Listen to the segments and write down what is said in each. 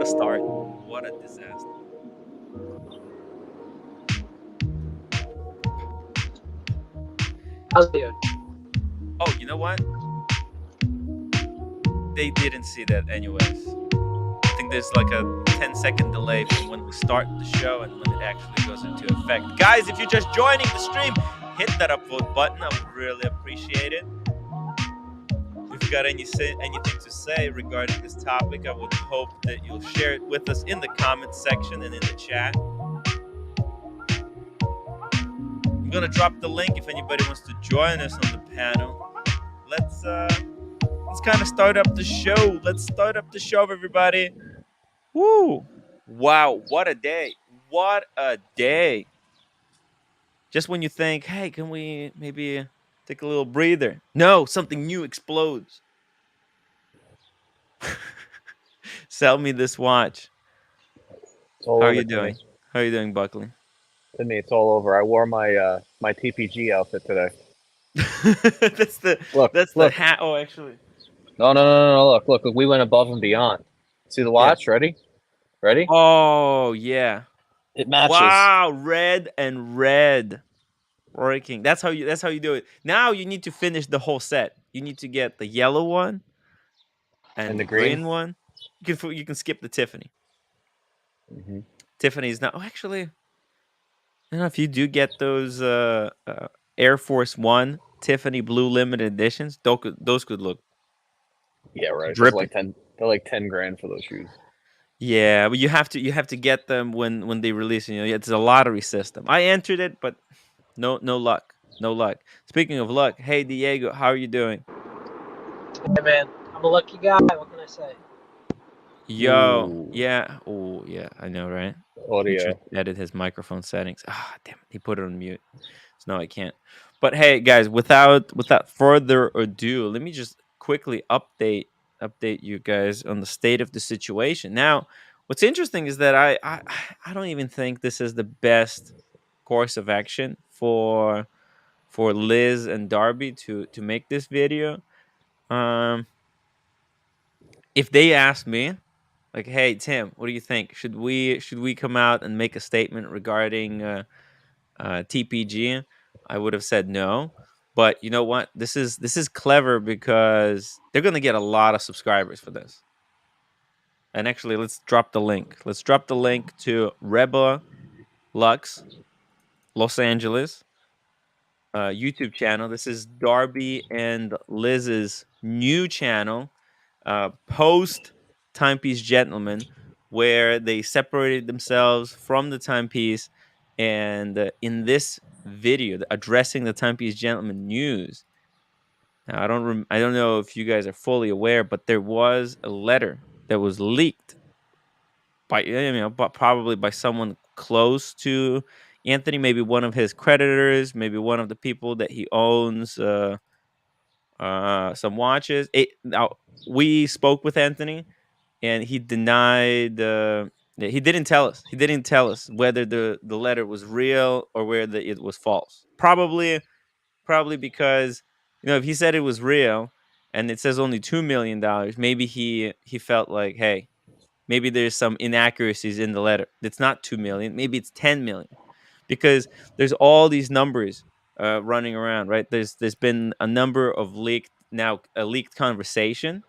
a start. What a disaster. How's it doing? Oh, you know what? They didn't see that anyways. I think there's like a 10-second delay from when we start the show and when it actually goes into effect. Guys, if you're just joining the stream, hit that upvote button. I would really appreciate it. If you got anything to say regarding this topic, I would hope that you'll share it with us in the comments section and in the chat. I'm gonna drop the link if anybody wants to join us on the panel. Let's kind of start up the show. Let's start up the show, everybody. Woo! Wow, what a day! What a day! Just when you think, hey, can we maybe take a little breather? No, something new explodes. Sell me this watch. How are you doing? How are you doing, Buckley? To me, it's all over. I wore my my TPG outfit today. That's the Look. hat. Oh, actually. No. Look. We went above and beyond. See the watch? Yeah. Ready? Oh, yeah. It matches. Wow, red and red. Working. That's how you do it. Now you need to finish the whole set. You need to get the yellow one and the green one. You can skip the Tiffany. Mm-hmm. Tiffany is not. Oh, actually, I don't know if you do get those Air Force One Tiffany Blue limited editions. Those could look. Yeah, right. Dripping. They're like 10 grand for those shoes. Yeah, but you have to get them when they release. You know, it's a lottery system. I entered it, but no luck. No luck. Speaking of luck, hey Diego, how are you doing? Hey man, I'm a lucky guy. What can I say? Yo, Ooh. yeah. Oh, yeah. I know, right? Audio. He should edit his microphone settings. Ah, damn it. He put it on mute. So now I can't. But hey, guys, without further ado, let me just quickly update you guys on the state of the situation. Now, what's interesting is that I don't even think this is the best course of action for Liz and Darby to make this video. If they ask me, like, hey Tim, what do you think? Should we come out and make a statement regarding TPG? I would have said no. But you know what? This is clever because they're gonna get a lot of subscribers for this. And actually, let's drop the link. Let's drop the link to Reba Lux, Los Angeles, YouTube channel. This is Darby and Liz's new channel, post Timepiece Gentleman, where they separated themselves from the Timepiece, and in this video addressing the Timepiece Gentleman news. Now, I don't know if you guys are fully aware, but there was a letter that was leaked but probably by someone close to Anthony, maybe one of his creditors, maybe one of the people that he owns some watches. Now, we spoke with Anthony, and he denied. He didn't tell us. He didn't tell us whether the letter was real or whether it was false. Probably because if he said it was real and it says only $2 million, maybe he felt like, hey, maybe there's some inaccuracies in the letter. It's not 2 million. Maybe it's 10 million, because there's all these numbers running around, right? There's been a number of leaked conversation,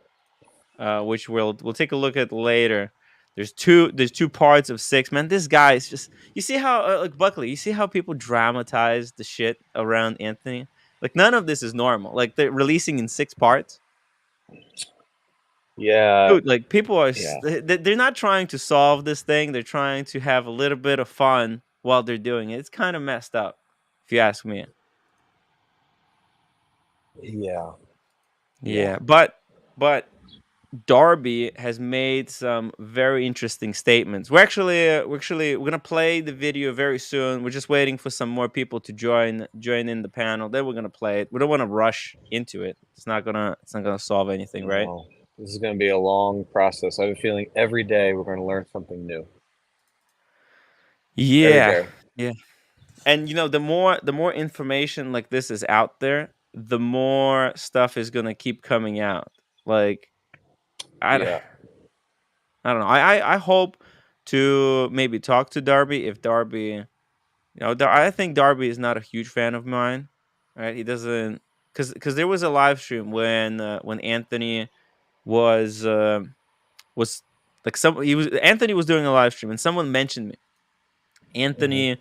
which we'll take a look at later. There's two parts of 6. Man, this guy is just, you see how like Buckley, you see how people dramatize the shit around Anthony. Like, none of this is normal. Like, they're releasing in 6 parts. Yeah. Dude, like, people are they're not trying to solve this thing. They're trying to have a little bit of fun while they're doing it. It's kind of messed up, if you ask me. Yeah. But Darby has made some very interesting statements. We're gonna play the video very soon. We're just waiting for some more people to join in the panel. Then we're gonna play it. We don't want to rush into it. It's not gonna solve anything, right? This is going to be a long process. I have a feeling every day we're going to learn something new. Yeah. And the more information like this is out there, the more stuff is gonna keep coming out. Like, I I don't know. I hope to maybe talk to Darby if Darby. I think Darby is not a huge fan of mine. Right? He doesn't because there was a live stream when Anthony was was like some he was Anthony was doing a live stream and someone mentioned me. Mhm. Anthony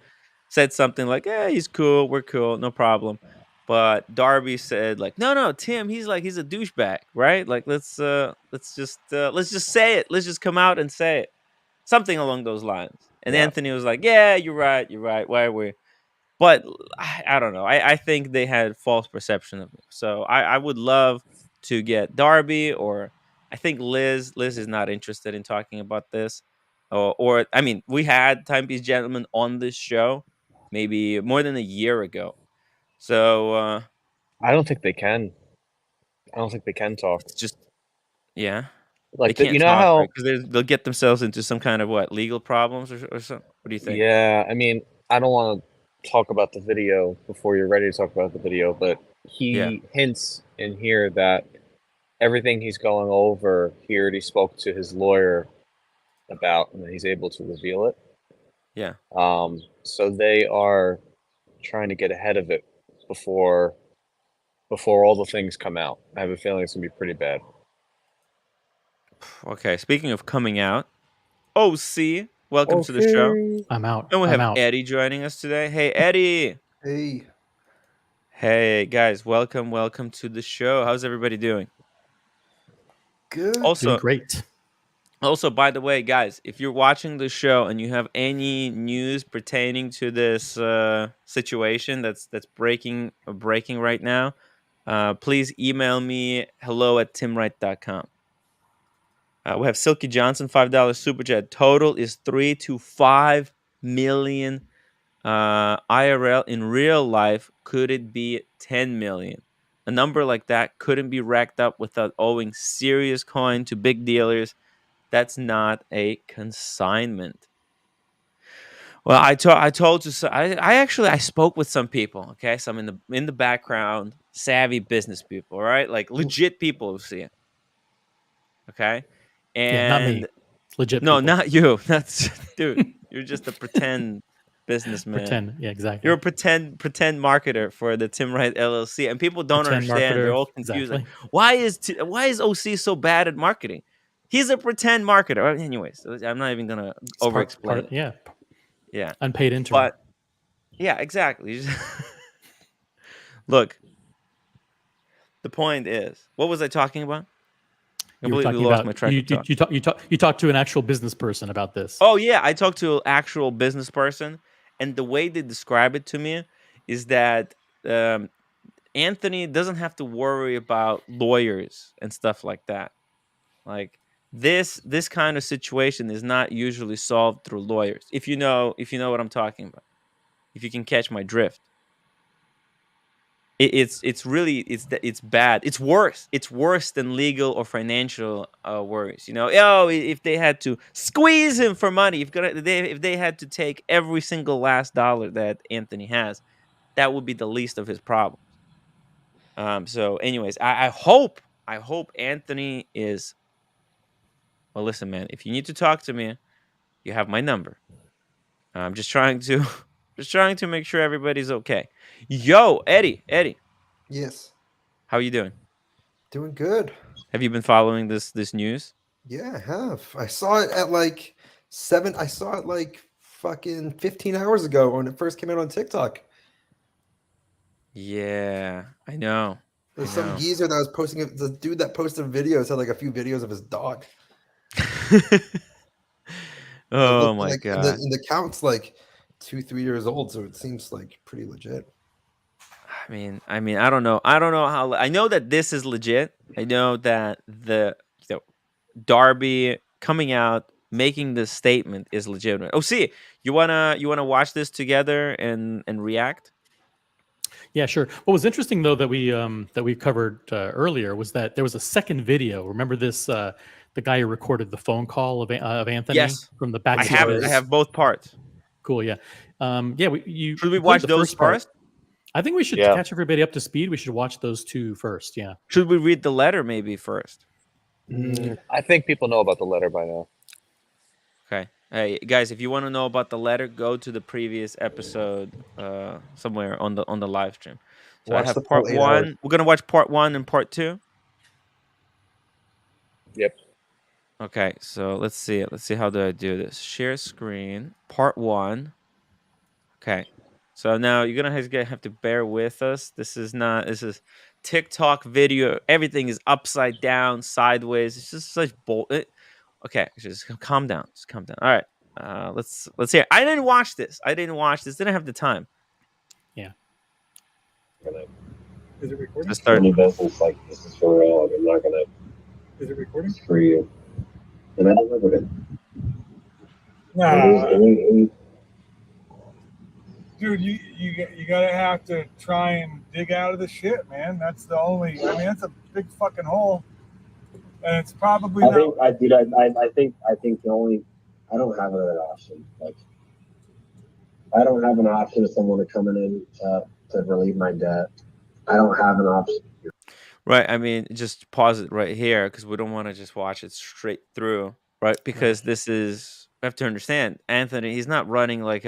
said something like, "Yeah, he's cool. We're cool. No problem." But Darby said like, "No, no, Tim, he's a douchebag, right? Like let's just say it. Let's just come out and say it." Something along those lines. And Yeah. Anthony was like, "Yeah, you're right. You're right. Why are we?" But I don't know. I think they had false perception of me. So I would love to get Darby or I think Liz. Liz is not interested in talking about this. Or I mean, we had Timepiece Gentleman on this show maybe more than a year ago. So I don't think they can. I don't think they can talk. it's just yeah, they Like can't you know talk right how? because they'll get themselves into some kind of what legal problems or something. What do you think? Yeah. I mean, I don't want to talk about the video before you're ready to talk about the video, but Yeah, he hints in here that everything he's going over, he already spoke to his lawyer about, and he's able to reveal it. yeah. So they are trying to get ahead of it before all the things come out. I have a feeling it's gonna be pretty bad. Okay. Speaking of coming out, OC, welcome to the show. Okay. I'm out. And we I'm have out. Eddie joining us today. Hey, Eddie. Hey, Hey, guys. Welcome to the show. How's everybody doing? good. Doing Also, great. by the way, guys, if you're watching the show and you have any news pertaining to this situation that's breaking right now, please email me hello@timwright.com. We have Silky Johnson, $5 super chat. Total is 3 to 5 million. IRL in real life, could it be 10 million? A number like that couldn't be racked up without owing serious coin to big dealers. That's not a consignment. Well, I told you so. I actually I spoke with some people. Okay, some in the background, savvy business people. Right, like legit people who see it. Okay, Yeah, not me. and Legit no, people. not you. That's dude. You're just a pretend businessman. Pretend. Yeah, exactly. You're a pretend marketer for the Tim Wright LLC, and people don't Pretend understand. They're marketer. all confused. Like, Exactly. why is OC so bad at marketing? He's a pretend marketer. Anyways, I'm not even gonna It's over part. explain it. Yeah. Yeah, Unpaid intern. but yeah, exactly. Look, the point is, what was I talking about? You were Completely talking lost about my track of thought. you talked to an actual business person about this. Oh yeah, I talked to an actual business person, and the way they describe it to me is that um, Anthony doesn't have to worry about lawyers and stuff like that. Like this kind of situation is not usually solved through lawyers. If you know what I'm talking about. If you can catch my drift. It's really it's bad. It's worse. It's worse than legal or financial worries. If they had to squeeze him for money, if they had to take every single last dollar that Anthony has, that would be the least of his problems. So anyways, I hope Anthony is well, listen, man, if you need to talk to me, you have my number. I'm just trying to just trying to make sure everybody's okay. Yo, Eddie, Yes, how you doing? doing good. Have you been following this news? Yeah, I have. I saw it at like 7. I saw it like fucking 15 hours ago when it first came out on TikTok. Yeah, I know. I There's some know. geezer that was posting it. The dude that posted videos had like a few videos of his dog. And it Oh looked my like, and the, god. and the account's like 2, 3 years old, so it seems like pretty legit. I mean, I don't know. I know that this is legit. I know that the Darby coming out making this statement is legitimate. Oh, see, you wanna watch this together and react? Yeah, sure. What was interesting though that we covered earlier was that there was a second video. Remember this? The guy who recorded the phone call of Anthony Yes, from the I backstage. have Yes. I have both parts. Cool. Yeah. You Should we you played watch the those first part. first? I think we should Yeah. catch everybody up to speed. We should watch those two first. Yeah. Should we read the letter maybe first? Mm, I think people know about the letter by now. Okay. Hey guys, if you want to know about the letter, go to the previous episode somewhere on the live stream. So I Watch have the full part 8 hours. 1. We're gonna watch part 1 and part 2. Yep. Okay, so let's see. Let's see how do I do this. Share screen, part 1. Okay. So now you're gonna have to bear with us. This is TikTok video. Everything is upside down, sideways. It's just such bull. Okay, just calm down. Just calm down. All right. Let's hear. I didn't watch this. Didn't have the time Is it recording? to start. Any business like this is for real, and I'm not gonna Is it recording? screw you. And I delivered it. Nah, Any- dude, you gotta have to try and dig out of the shit, man. That's the only. I mean, that's a big fucking hole, and it's probably I not. think I think the only I don't have another option. Like I don't have an option of someone to come in to relieve my debt. I don't have an option. Right. I mean, just pause it right here because we don't want to just watch it straight through, right? Because this is we have to understand Anthony. He's not running like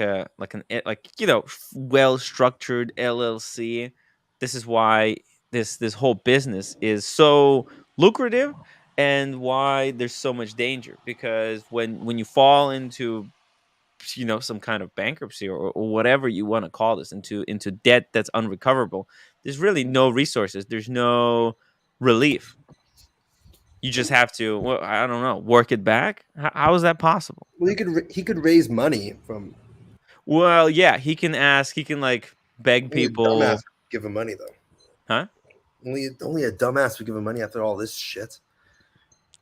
well structured LLC. This is why this whole business is so lucrative and why there's so much danger. Because when you fall into some kind of bankruptcy or whatever you want to call this into debt that's unrecoverable, there's really no resources, there's no relief. You just have to, well, I don't know, work it back. How is that possible? Well, he could raise money from. Well, yeah, he can like beg Only a people. dumbass would give him money though. Huh? Only a dumbass would give him money after all this shit.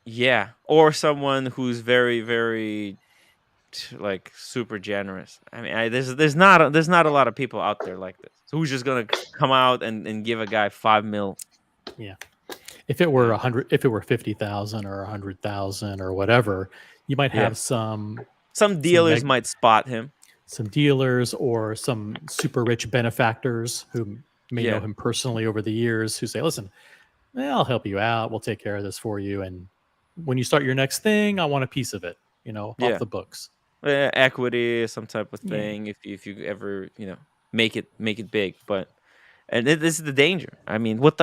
Yeah, or someone who's very very like super generous. I mean, there's not a lot of people out there like this. So who's just gonna come out and give a guy $5 million? Yeah. If it were 100, if it were 50,000 or 100,000 or whatever, you might have some dealers might spot him. Some dealers or some super rich benefactors who may know him personally over the years who say, listen, I'll help you out. We'll take care of this for you. And when you start your next thing, I want a piece of it, off the books. Equity, some type of thing. If you ever, make it big. But this is the danger. I mean, what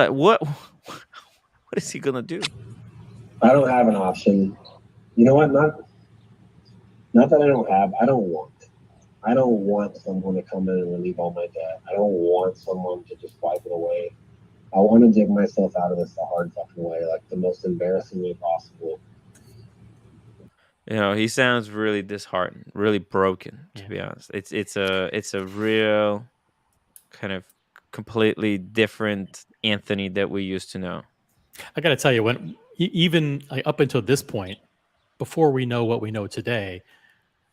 is he gonna do? I don't have an option. You know what? Not that I don't have. I don't want. I don't want someone to come in and relieve all my debt. I don't want someone to just wipe it away. I want to dig myself out of this the hard fucking way, like the most embarrassing way possible. He sounds really disheartened, really broken. To be honest, it's a real kind of completely different Anthony that we used to know. I got to tell you, when even up until this point, before we know what we know today,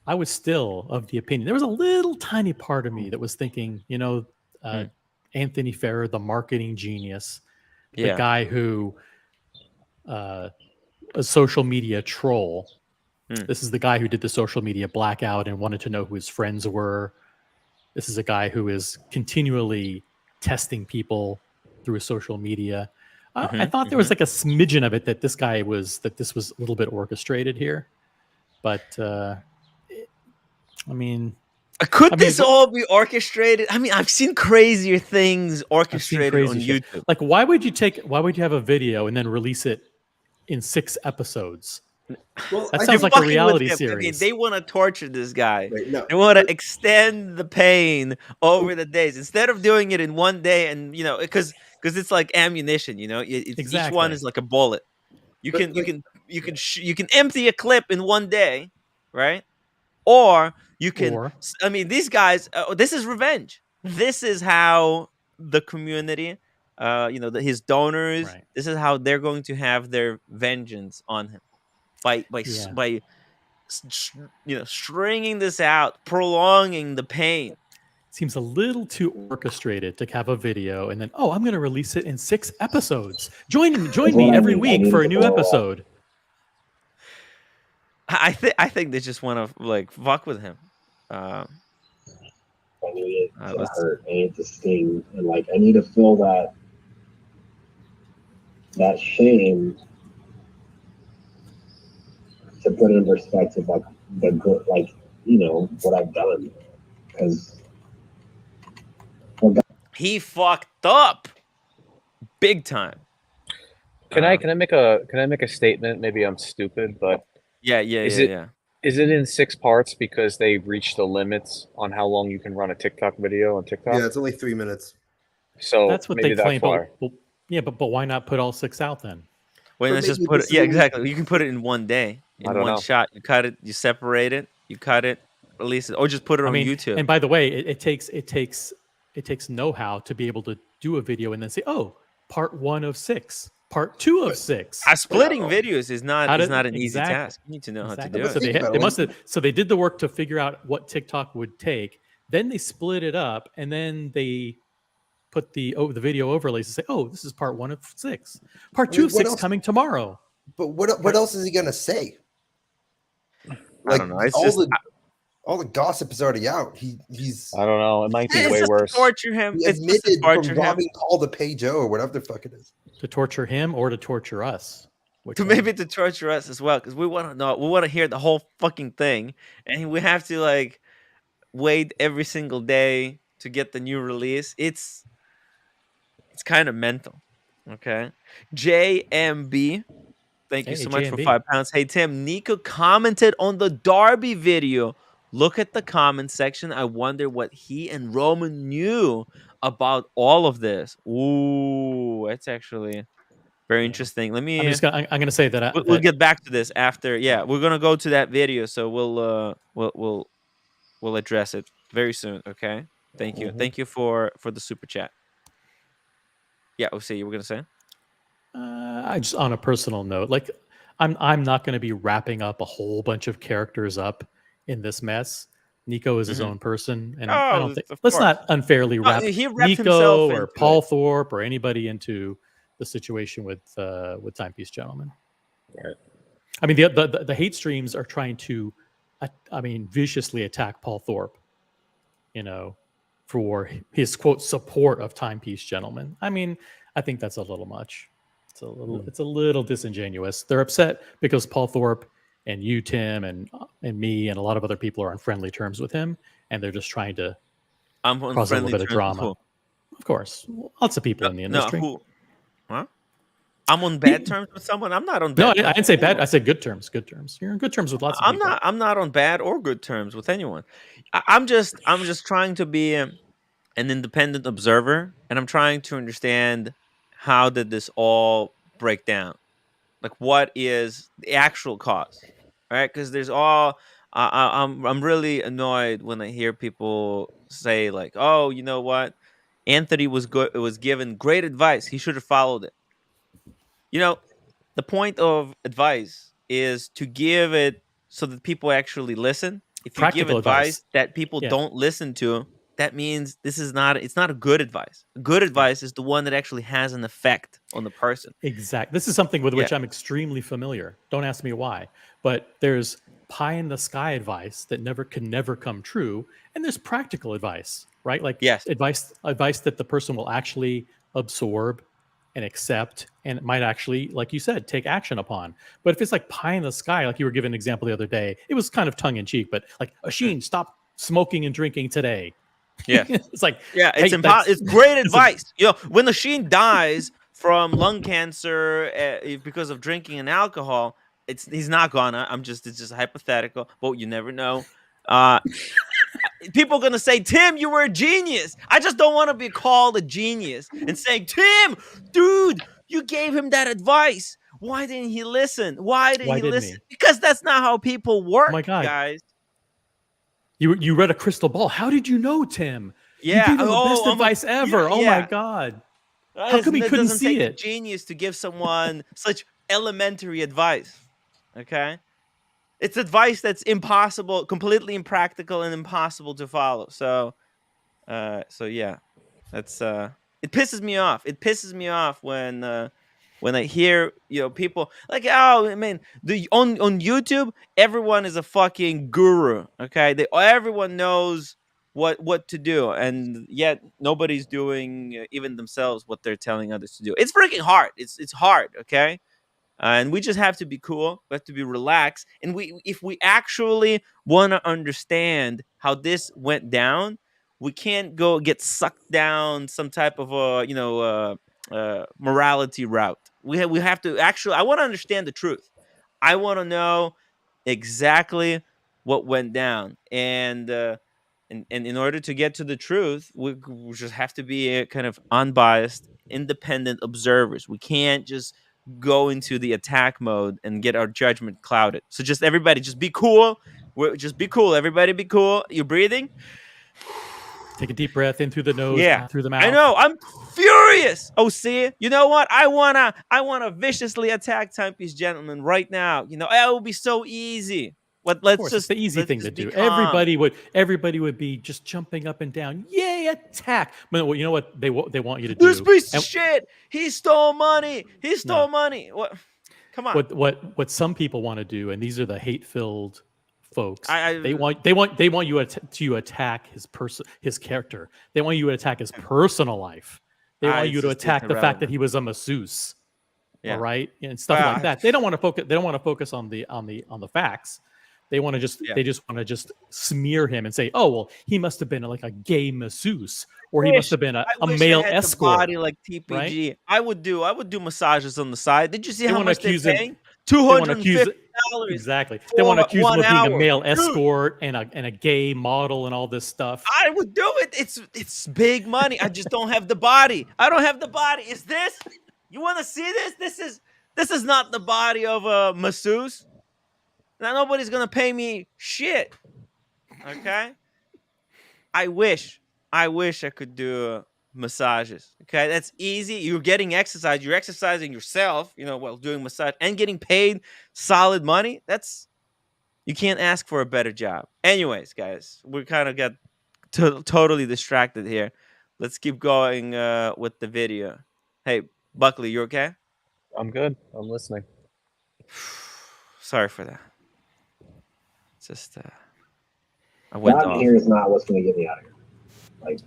I was still of the opinion. There was a little tiny part of me that was thinking, Anthony Ferrer, the marketing genius, the guy who a social media troll. This is the guy who did the social media blackout and wanted to know who his friends were. This is a guy who is continually testing people through his social media. I thought there was like a smidgen of it that this was a little bit orchestrated here. But could this all be orchestrated? I mean, I've seen crazier things orchestrated on YouTube. Shit. Like, why would you have a video and then release it in 6 episodes? Well, that sounds like a reality series. I mean, they want to torture this guy. Wait, no. They want to extend the pain over the days instead of doing it in one day. And because it's like ammunition. Each one is like a bullet. You can empty a clip in one day, right? Or you can. I mean, these guys. This is revenge. This is how the community, his donors. Right. This is how they're going to have their vengeance on him by stringing this out, prolonging the pain. Seems a little too orchestrated to have a video and then I'm going to release it in 6 episodes. Join me every week for a new episode. I think they just want to like fuck with him. I need it to hurt. I need to sting, and like I need to feel that shame. To put it in perspective, like the good, like, you know, what I've done. Because He fucked up big time. Can I make a statement? Maybe I'm stupid, but Yeah. is it in 6 parts because they reached the limits on how long you can run a TikTok video on TikTok? Yeah, it's only 3 minutes. So That's what maybe they claim. that's why. But why not put all 6 out then? Well, But let's just maybe put this it. is Yeah, what we- exactly. You can put it in one day, I in don't one know. shot. You cut it, you separate it, you cut it, release it, or just put it I on mean, YouTube. and by the way, it takes know-how to be able to do a video and then say, oh, part 1 of 6, part 2 of 6. Splitting Well, videos is not How is did not an easy exactly task. You need to know how to exactly? do So it. Think they about they it. must have so they did the work to figure out what TikTok would take. Then they split it up, and then they put the video overlays and say, oh, this is part 1 of 6, part I 2 mean, of what 6 else? coming tomorrow. But what else is he gonna say? I don't know. It's all just all the gossip is already out. He's I don't know. It might be it's way just worse. to torture him. he It's just to admitted from torture him. robbing Paul the Page-O or whatever the fuck it is. To torture him or to torture us? Which To one? maybe to torture us as well, because we want to know. We want to hear the whole fucking thing, and we have to like wait every single day to get the new release. It's kind of mental. Okay, JMB. Thank you Hey, so much for JMB. £5. Hey Tim, Nico commented on the Darby video. Look at the comment section. I wonder what he and Roman knew about all of this. Ooh, that's actually very interesting. Let me. I'm gonna say that We'll get back to this after. Yeah, we're gonna go to that video, so we'll address it very soon. Okay. Thank you. Mhm. Thank you for the super chat. Yeah, we'll see. You were gonna say. I just on a personal note, like I'm not going to be wrapping up a whole bunch of characters up in this mess. Nico is his Mhm. own person, and I Oh, don't think of let's course. not unfairly No, wrap he wrapped Nico himself or into Paul it. Thorpe or anybody into the situation with Timepiece Gentleman. Right. I mean, the hate streams are trying to, viciously attack Paul Thorpe, you know, for his quote support of Timepiece Gentleman. I mean, I think that's a little much. It's a little disingenuous. They're upset because Paul Thorpe and you, Tim, and me, and a lot of other people are on friendly terms with him, and they're just trying to I'm on cause a little friendly bit of terms with drama. who? Of course, lots of people in the No, industry. who? Huh? I'm on bad terms with someone. I'm not on No, bad terms. I didn't say bad. I said good terms. Good terms. You're on good terms with lots of people. I'm not on bad or good terms with anyone. I'm just trying to be an independent observer, and I'm trying to understand how did this all break down. Like, what is the actual cause, right? Because there's all. I'm really annoyed when I hear people say like, "Oh, you know what? Anthony was good. Was given great advice. He should have followed it." You know, the point of advice is to give it so that people actually listen. If you give Practical advice advice. that people Yeah. don't listen to, that means it's not a good advice. Good advice is the one that actually has an effect on the person. Exactly. This is something with which Yeah. I'm extremely familiar. Don't ask me why, but there's pie in the sky advice that can never come true, and there's practical advice, right? Like Yes. advice that the person will actually absorb and accept, and it might actually, like you said, take action upon. But if it's like pie in the sky, like you were giving an example the other day, it was kind of tongue in cheek, but like Asheen, stop smoking and drinking today. Yeah. It's like, Yeah, it's hey, it's great it's advice. You know, when the Sheen dies from lung cancer because of drinking and alcohol, he's not gonna. It's just hypothetical, but you never know. People are gonna say, "Tim, you were a genius." I just don't want to be called a genius and saying, "Tim, dude, you gave him that advice. Why didn't he listen? Why didn't he didn't listen?" he? Because that's not how people work, Oh my God. guys. You read a crystal ball. How did you know, Tim? Yeah. You gave him the best I'm a- advice ever. yeah, Oh my yeah. God. How come he It couldn't doesn't see take a it? genius to give someone such elementary advice. Okay, it's advice that's impossible, completely impractical, and impossible to follow. So yeah, that's it pisses me off. It pisses me off when I hear people like, oh, I mean, on YouTube everyone is a fucking guru. Okay, everyone knows what to do, and yet nobody's doing even themselves what they're telling others to do. It's freaking hard. It's hard. Okay, and we just have to be cool. We have to be relaxed, and if we actually want to understand how this went down, we can't go get sucked down some type of morality route. We have to actually. I want to understand the truth. I want to know exactly what went down, and in order to get to the truth, we just have to be a kind of unbiased, independent observers. We can't just go into the attack mode and get our judgment clouded. So just everybody, just be cool. Just be cool. Everybody, be cool. You're breathing. Take a deep breath in through the nose, Yeah, out through the mouth. I know. I'm furious. Oh, see, you know what? I wanna viciously attack Timepiece Gentleman right now. You know, it will be so easy. But Of course, it's the easy thing to be do. calm. Everybody would be just jumping up and down. Yay, attack! But you know what they want you to This do? piece of And shit. He stole money. He stole money. What? Come on. what some people want to do, and these are the hate-filled folks. I They want you to attack his character. They want you to attack his personal life. They want you it's to just attack the fact irrelevant. that he was a masseuse. Yeah. All right, and stuff Well, like that. They don't want to focus. They don't want to focus on the facts. They want to just Yeah. they just want to just smear him and say, oh well, he must have been like a gay masseuse, or he wish- must have been a wish male I had escort. The body like TPG. I would do massages on the side. Did you see They how wanna much they're accuse him- paying? They want to accuse $250. exactly. They want to accuse him 1 of being a hour. male Dude. escort and a gay model and all this stuff. I would do it. It's big money. I just don't have the body. I don't have the body. Is this? You want to see this? This is not the body of a masseuse. Now nobody's gonna pay me shit. Okay. I wish I could do massages. Okay, that's easy. You're getting exercise. You're exercising yourself. You know, while doing massage and getting paid solid money. You can't ask for a better job. Anyways, guys, we kind of got totally distracted here. Let's keep going with the video. Hey, Buckley, you okay? I'm good. I'm listening. Sorry for that. It's just I went That off. here is not what's going to get me out of here. Like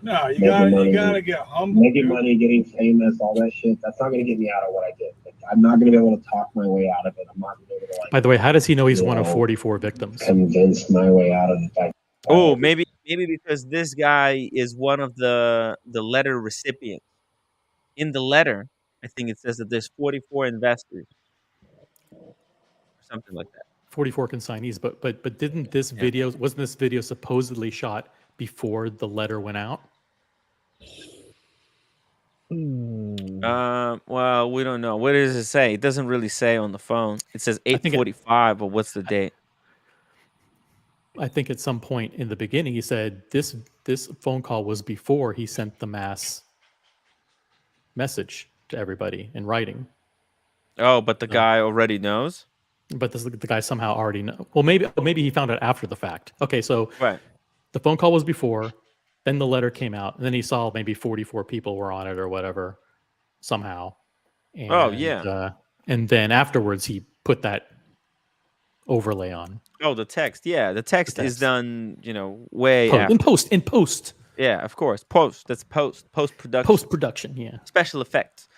No, you Making gotta money. get humble. making dude. money, getting famous, all that shit. That's not going to get me out of what I did. Like, I'm not going to be able to talk my way out of it. I'm not going to be able to By the way, how does he know he's You one of know, 44 victims? convince my way out of the fact. Oh, maybe because this guy is one of the letter recipients. In the letter, I think it says that there's 44 investors or something like that. 44 consignees, but didn't this Yeah. video wasn't this video supposedly shot before the letter went out? Well, we don't know. What does it say? It doesn't really say on the phone. It says I think 8:45, but what's the date? I think at some point in the beginning he said this phone call was before he sent the mass message to everybody in writing. Oh, but the guy already knows. But the guy somehow already know. Well, maybe he found out after the fact. Okay, so Right. the phone call was before, then the letter came out, and then he saw maybe 44 people were on it or whatever somehow. And, Oh, yeah. And then afterwards he put that overlay on. Oh, the text. Yeah, the text is text. done. Way after. In post. Yeah, of course. That's post production. Post production. Yeah. Special effects.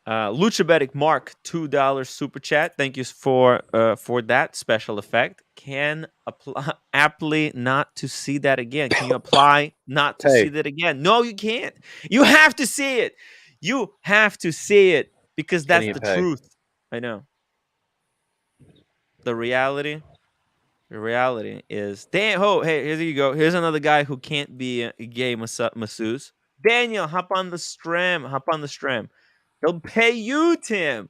Luchabetic Mark, $2 super chat. Thank you for that special effect. Can apply aptly not to see that again. Can you apply not to see that again? No, you can't. You have to see it. You have to see it because that's the truth. I know. The reality is damn. Oh, hey, here you go. Here's another guy who can't be a gay masseuse. Daniel, hop on the stream. They'll pay you, Tim.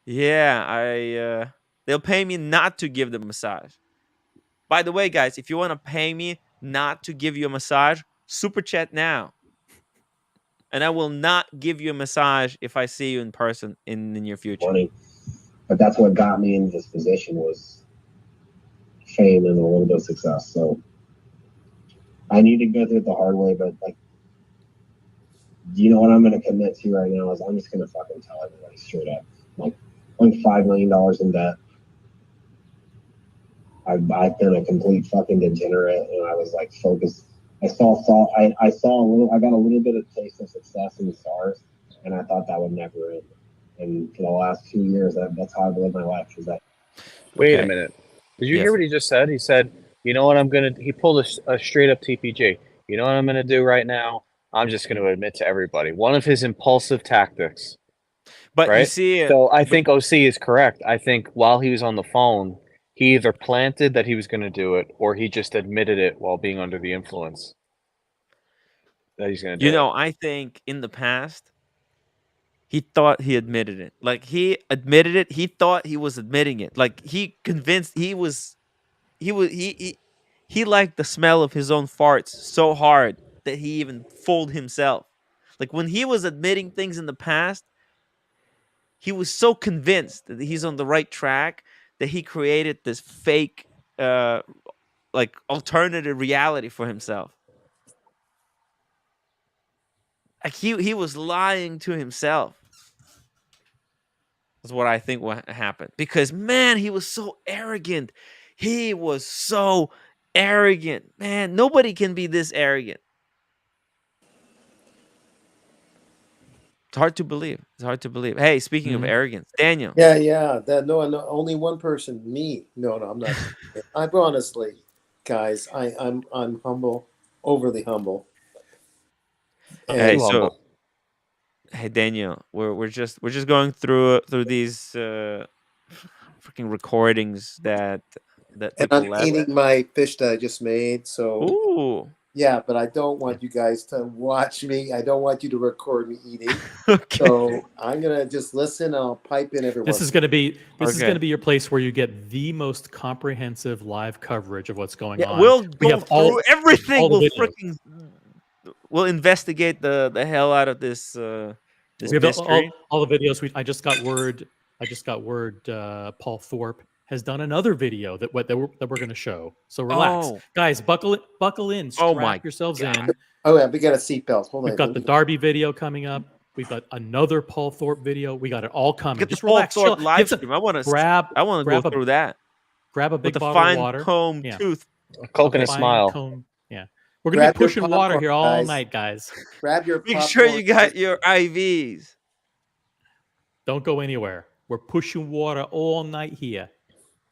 Yeah, they'll pay me not to give them a massage. By the way, guys, if you want to pay me not to give you a massage, super chat now. And I will not give you a massage if I see you in person in the near future. Money. But that's what got me in this position was fame and a little bit of success. So I need to go through it the hard way, but like, you know what I'm going to commit to right now is I'm just going to fucking tell everybody straight up. Like, I'm $5 million in debt. I've been a complete fucking degenerate, and I was like focused. I got a little bit of taste of success in the stars, and I thought that would never end. And for the last 2 years, that's how I've lived my life. Is that Wait a Okay. minute. Did you Yes. hear what he just said? He said, "You know what I'm gonna." He pulled a straight up TPG. You know what I'm gonna do right now? I'm just gonna admit to everybody. One of his impulsive tactics, But you right? see, So I think OC is correct. I think while he was on the phone, he either planted that he was going to do it, or he just admitted it while being under the influence that he's going to you do know, it. I think in the past he thought he admitted it. Like he admitted it. He thought he was admitting it. Like he convinced he liked the smell of his own farts so hard that he even fooled himself. Like when he was admitting things in the past, he was so convinced that he's on the right track that he created this fake uh like alternative reality for himself. Like he was lying to himself. That's what I think what happened. Because man, he was so arrogant. He was so arrogant. Man, nobody can be this arrogant. It's hard to believe. It's hard to believe. Hey, speaking of Mhm. arrogance, Daniel. Yeah. That no, only one person. Me. No, I'm not. I'm honestly, guys. I'm humble, overly humble. Hey, Too so humble. hey Daniel, we're just going through these freaking recordings that And I'm people left. eating my fish that I just made. So Ooh. yeah, but I don't want you guys to watch me. I don't want you to record me eating. Okay. So I'm gonna just listen. And I'll pipe in every This once. is going to be Okay. your place where you get the most comprehensive live coverage of what's going Yeah, on. we'll We go have all through everything. all the We'll videos. freaking we'll investigate the hell out of this this We have mystery. all the videos. I just got word. Paul Thorpe has done another video that we're going to show. So relax, Oh, guys. Buckle in. oh my Strap yourselves God. in. Oh yeah, we got a seatbelt. Hold We've on. got the Darby video coming up. We've got another Paul Thorpe video. We got it all coming. Get the Just Paul relax. Thorpe Chill. live stream. I want to go Grab through that a with big a bottle of fine water. comb Yeah. tooth. A Coke and A a fine smile. cone. Yeah. We're going to Grab be your pushing water popcorn, here all guys. night, guys. Grab your Make popcorn. sure you got your IVs. Don't go anywhere. We're pushing water all night here.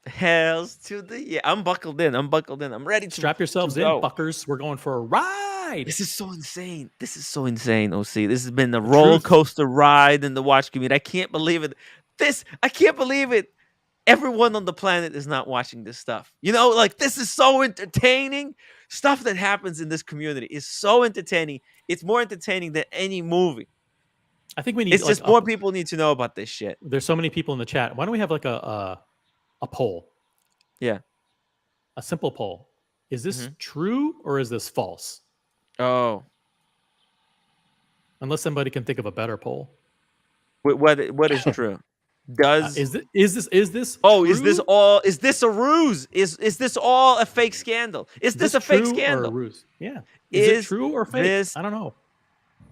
Hells to the yeah. I'm buckled in. I'm ready to Strap yourselves in, go. fuckers. We're going for a ride. This is so insane. This is so insane, OC. This has been a The roller truth. coaster ride in the watch community. I can't believe it. I can't believe it. Everyone on the planet is not watching this stuff. You know, like this is so entertaining. Stuff that happens in this community is so entertaining. It's more entertaining than any movie. I think we need It's like just more people need to know about this shit. there's so many people in the chat. Why don't we have like a poll? Yeah. A simple poll. Is this Mhm. true or is this false? Oh. Unless somebody can think of a better poll. What is true? Does Is this Oh, true? is this a ruse? Is this all a fake scandal? Is this a fake true or a scandal? ruse? Yeah. Is it true or fake? this I don't know.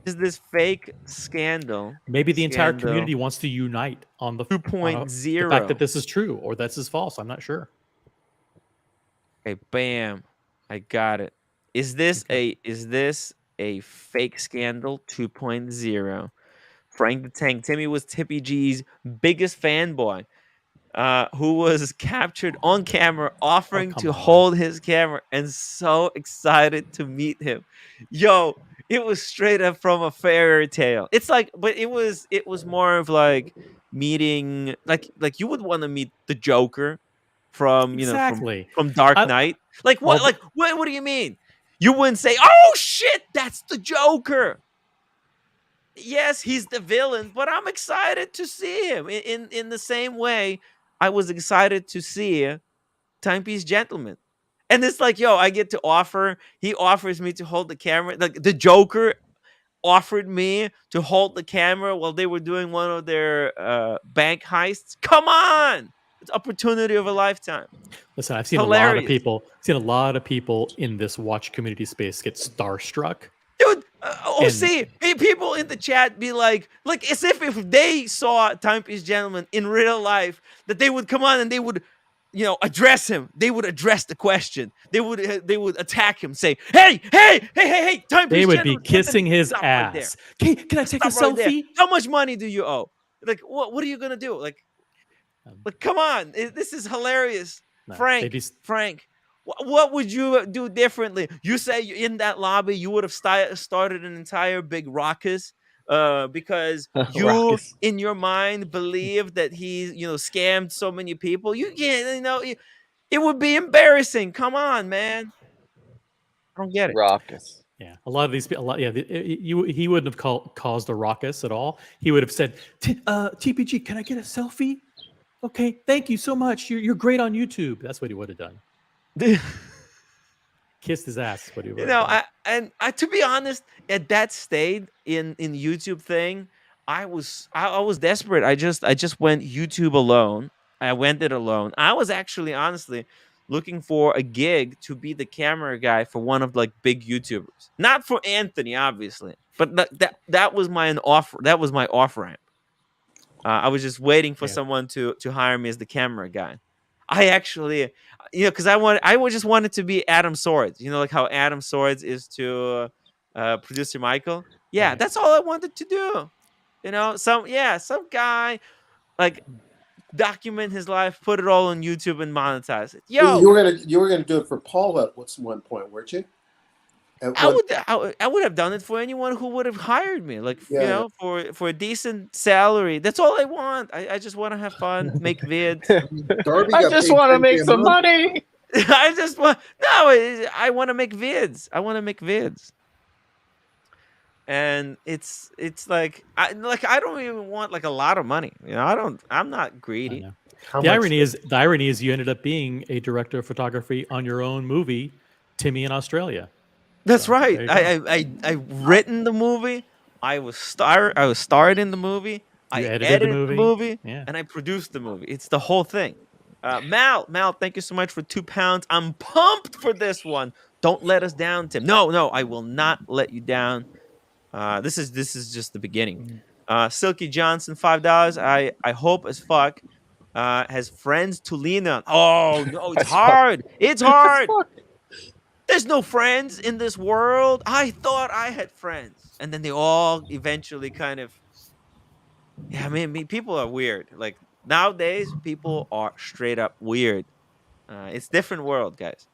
Is this fake scandal? Maybe the entire Scandal community wants to unite on the 2.0. fact that this is true or this is false. I'm not sure. Okay, bam. I got it. Is this a fake scandal 2.0? Frank the Tank Timmy was Tippy G's biggest fanboy, who was captured on camera offering come to on. hold his camera and so excited to meet him. Yo, it was straight up from a fairy tale. It's like, but it was more of like meeting, like you would want to meet the Joker from Exactly. from Dark I- Knight. Like what? Well, What do you mean? You wouldn't say, "Oh shit, that's the Joker." Yes, he's the villain, but I'm excited to see him in the same way I was excited to see Timepiece Gentleman. And it's like, yo, I get to he offers me to hold the camera. Like the Joker offered me to hold the camera while they were doing one of their bank heists. Come on. It's opportunity of a lifetime. Listen, I've seen Hilarious. a lot of people in this watch community space get starstruck. Dude, people in the chat be like as if they saw Timepiece Gentleman in real life, that they would come on and they would, address him. They would address the question. They would attack him, say, hey, Timepiece They would Gentleman, be kissing his stop right there. ass. Can I take a Stop right there. selfie? How much money do you owe? Like, what are you gonna do? Like, Um, come on, this is hilarious, no, Frank. they'd be Frank, what would you do differently? You say in that lobby you would have started an entire big ruckus, because you Ruckus. in your mind believe that he, scammed so many people. You can't, it would be embarrassing. Come on, man. I don't get it. Raucous. Yeah, a lot of these people. Yeah, he wouldn't have caused a ruckus at all. He would have said, "TPG, can I get a selfie? Okay, thank you so much. You're great on YouTube." That's what he would have done. Kissed his ass. Is what he would have done. I to be honest, at that stage in YouTube thing, I was desperate. I just went YouTube alone. I went it alone. I was actually honestly looking for a gig to be the camera guy for one of like big YouTubers. Not for Anthony, obviously, but that was my offer. That was my off ramp. I was just waiting for Yeah. someone to hire me as the camera guy. I actually, because just wanted to be Adam Swords. Like how Adam Swords is to producer Michael. Yeah, Right. that's all I wanted to do. Some guy like document his life, put it all on YouTube, and monetize it. You were gonna do it for Paul at one point, weren't you? I would have done it for anyone who would have hired me, like Yeah. for a decent salary. That's all I want. I just want to have fun, make vids. Darby I got just paid want to 10K make a some month. money. I want to make vids. I want to make vids. And it's like I don't even want like a lot of money. I'm not I greedy. know. How The much? irony is you ended up being a director of photography on your own movie, Timmy in Australia. That's So, right. there you I written the movie. I was starred in the movie. You I edited the edited the movie. movie, Yeah. and I produced the movie. It's the whole thing. Mal, thank you so much for £2. I'm pumped for this one. Don't let us down, Tim. No, I will not let you down. This is just the beginning. Silky Johnson, $5. I hope as fuck has friends to lean on. Oh no, it's As fuck. hard. It's hard. Fuck. There's no friends in this world. I thought I had friends, and then they all eventually kind of. Yeah, I mean, people are weird. Like nowadays, people are straight up weird. It's different world, guys.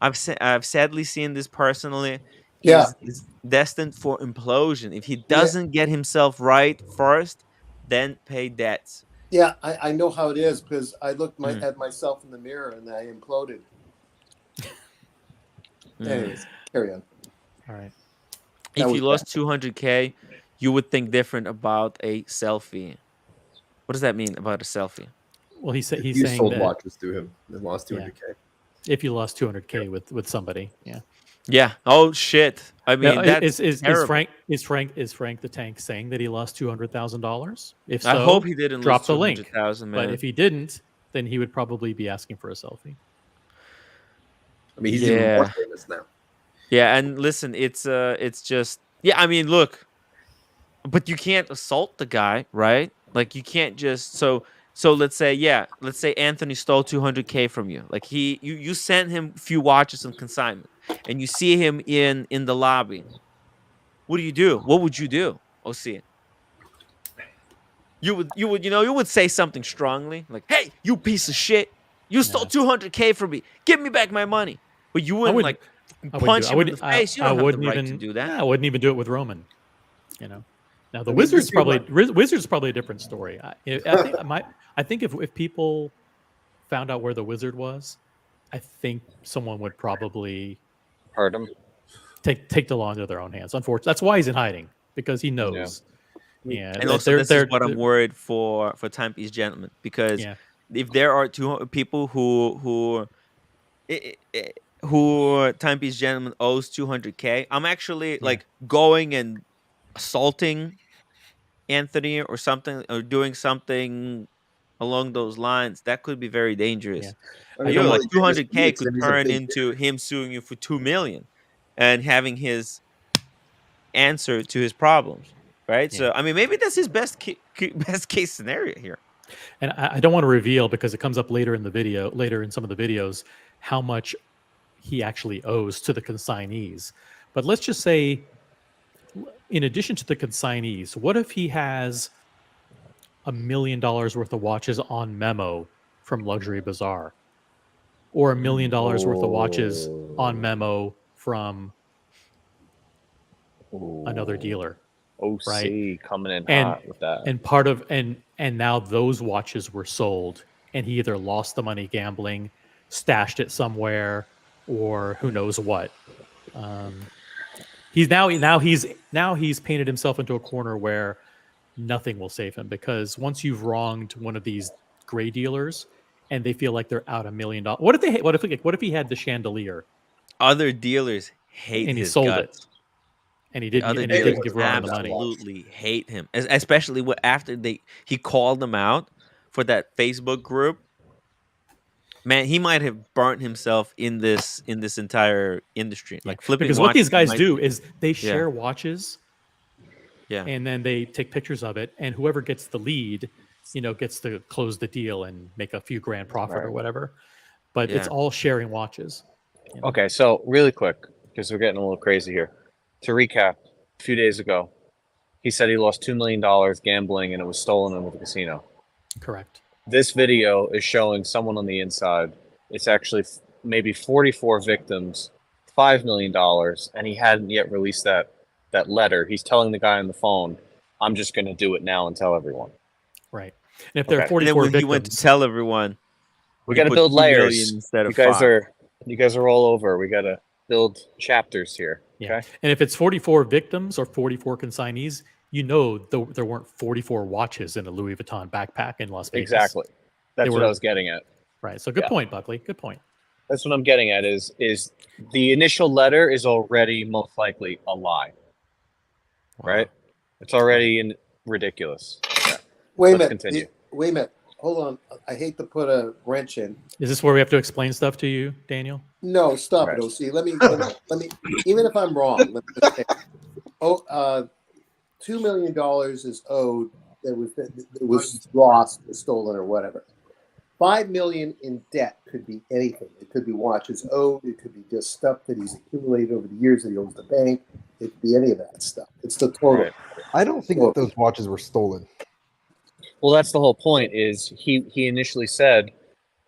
I've sadly seen this personally. Yeah. He's destined for implosion if he Yeah. doesn't get himself right first, then pay debts. Yeah, I know how it is because I looked Mm. at myself in the mirror and I imploded. Mm. Anyways, carry on. All right. If That you was lost 200K, you would think different about a selfie. What does that mean about a selfie? Well, he's You saying sold that watches to him and lost Yeah. 200K. if you lost 200K with somebody, yeah. Yeah. Oh shit. I mean, Now, that's is terrible. Frank the Tank saying that he lost $200,000? If so, I hope he didn't drop lose the link. 200,000, man. But if he didn't, then he would probably be asking for a selfie. I mean, he's even more Yeah. famous now. Yeah, and listen, it's just I mean, look, but you can't assault the guy, right? Like you can't just so let's say Anthony stole 200K from you. Like you sent him a few watches on consignment and you see him in the lobby. What do? What would you do? OC? You would say something strongly, like, "Hey, you piece of shit. You stole Yeah. 200K from me. Give me back my money." But you wouldn't wouldn't- like I punch him in the wouldn't- face. You I don't have the wouldn't right even to do that. I wouldn't even do it with Roman. Now the I mean, Wizard's just do probably what? Wizard's probably a different story. I think if people found out where the Wizard was, I think someone would probably Hurt him. take the law into their own hands. Unfortunately, that's why he's in hiding, because he knows. Yeah, And also, this is what I'm worried for Timepiece Gentlemen, because Yeah. if there are two people who Timepiece Gentlemen owes 200K, I'm actually like going and assaulting Anthony or something, or doing something along those lines. That could be very dangerous. Yeah. I mean, Like well, 200K he's could a turn big into him suing you for 2 million and having his answer to his problems, right? Yeah. So I mean, maybe that's his best case scenario here. And I don't want to reveal, because it comes up later in some of the videos, how much he actually owes to the consignees. But let's just say, in addition to the consignees, what if he has $1 million worth of watches on memo from Luxury Bazaar, or $1 million worth of watches on memo from another dealer, right? OC coming in And hot with that. and part of and now those watches were sold, and he either lost the money gambling, stashed it somewhere, or who knows what. He's painted himself into a corner where nothing will save him, because once you've wronged one of these gray dealers and they feel like they're out $1 million, what if he had the chandelier Other dealers hate and he his sold it guts. and he The didn't other and he dealers didn't give Roman the money? absolutely hate him, especially after he called them out for that Facebook group. Man, he might have burnt himself in this entire industry, Yeah, like flipping because what these watches. guys do is they Yeah. share watches Yeah, and then they take pictures of it, and whoever gets the lead, gets to close the deal and make a few grand profit or Right. whatever. But it's Yeah. all sharing watches. Okay, so really quick, because we're getting a little crazy here. To recap, a few days ago, he said he lost $2 million gambling and it was stolen in the casino. Correct. This video is showing someone on the inside. It's actually maybe 44 victims, $5 million, and he hadn't yet released that letter. He's telling the guy on the phone, I'm just going to do it now and tell everyone. Right. And if there are Okay. and then 44 when victims, he went to tell everyone, We he got to put build 2 million layers. instead of You guys 5. are all over. We got to build chapters here. yeah. Okay. And if it's 44 victims or 44 consignees, there weren't 44 watches in a Louis Vuitton backpack in Las Vegas. Exactly. That's what were- I was getting at. Right. So good Yeah. point, Buckley. Good point. That's what I'm getting at is the initial letter is already most likely a lie, right? It's already ridiculous. Yeah. Wait a Let's minute. continue. Wait a minute. Hold on. I hate to put a wrench in. Is this where we have to explain stuff to you, Daniel? No, stop Right. it, OC. Let me. Even if I'm wrong, let me say, $2 million is owed. That was lost, or stolen, or whatever. $5 million in debt could be anything. It could be watches owed. It could be just stuff that he's accumulated over the years that he owes the bank. It could be any of that stuff. It's the total. Right. I don't think that those watches were stolen. Well, that's the whole point. Is he initially said,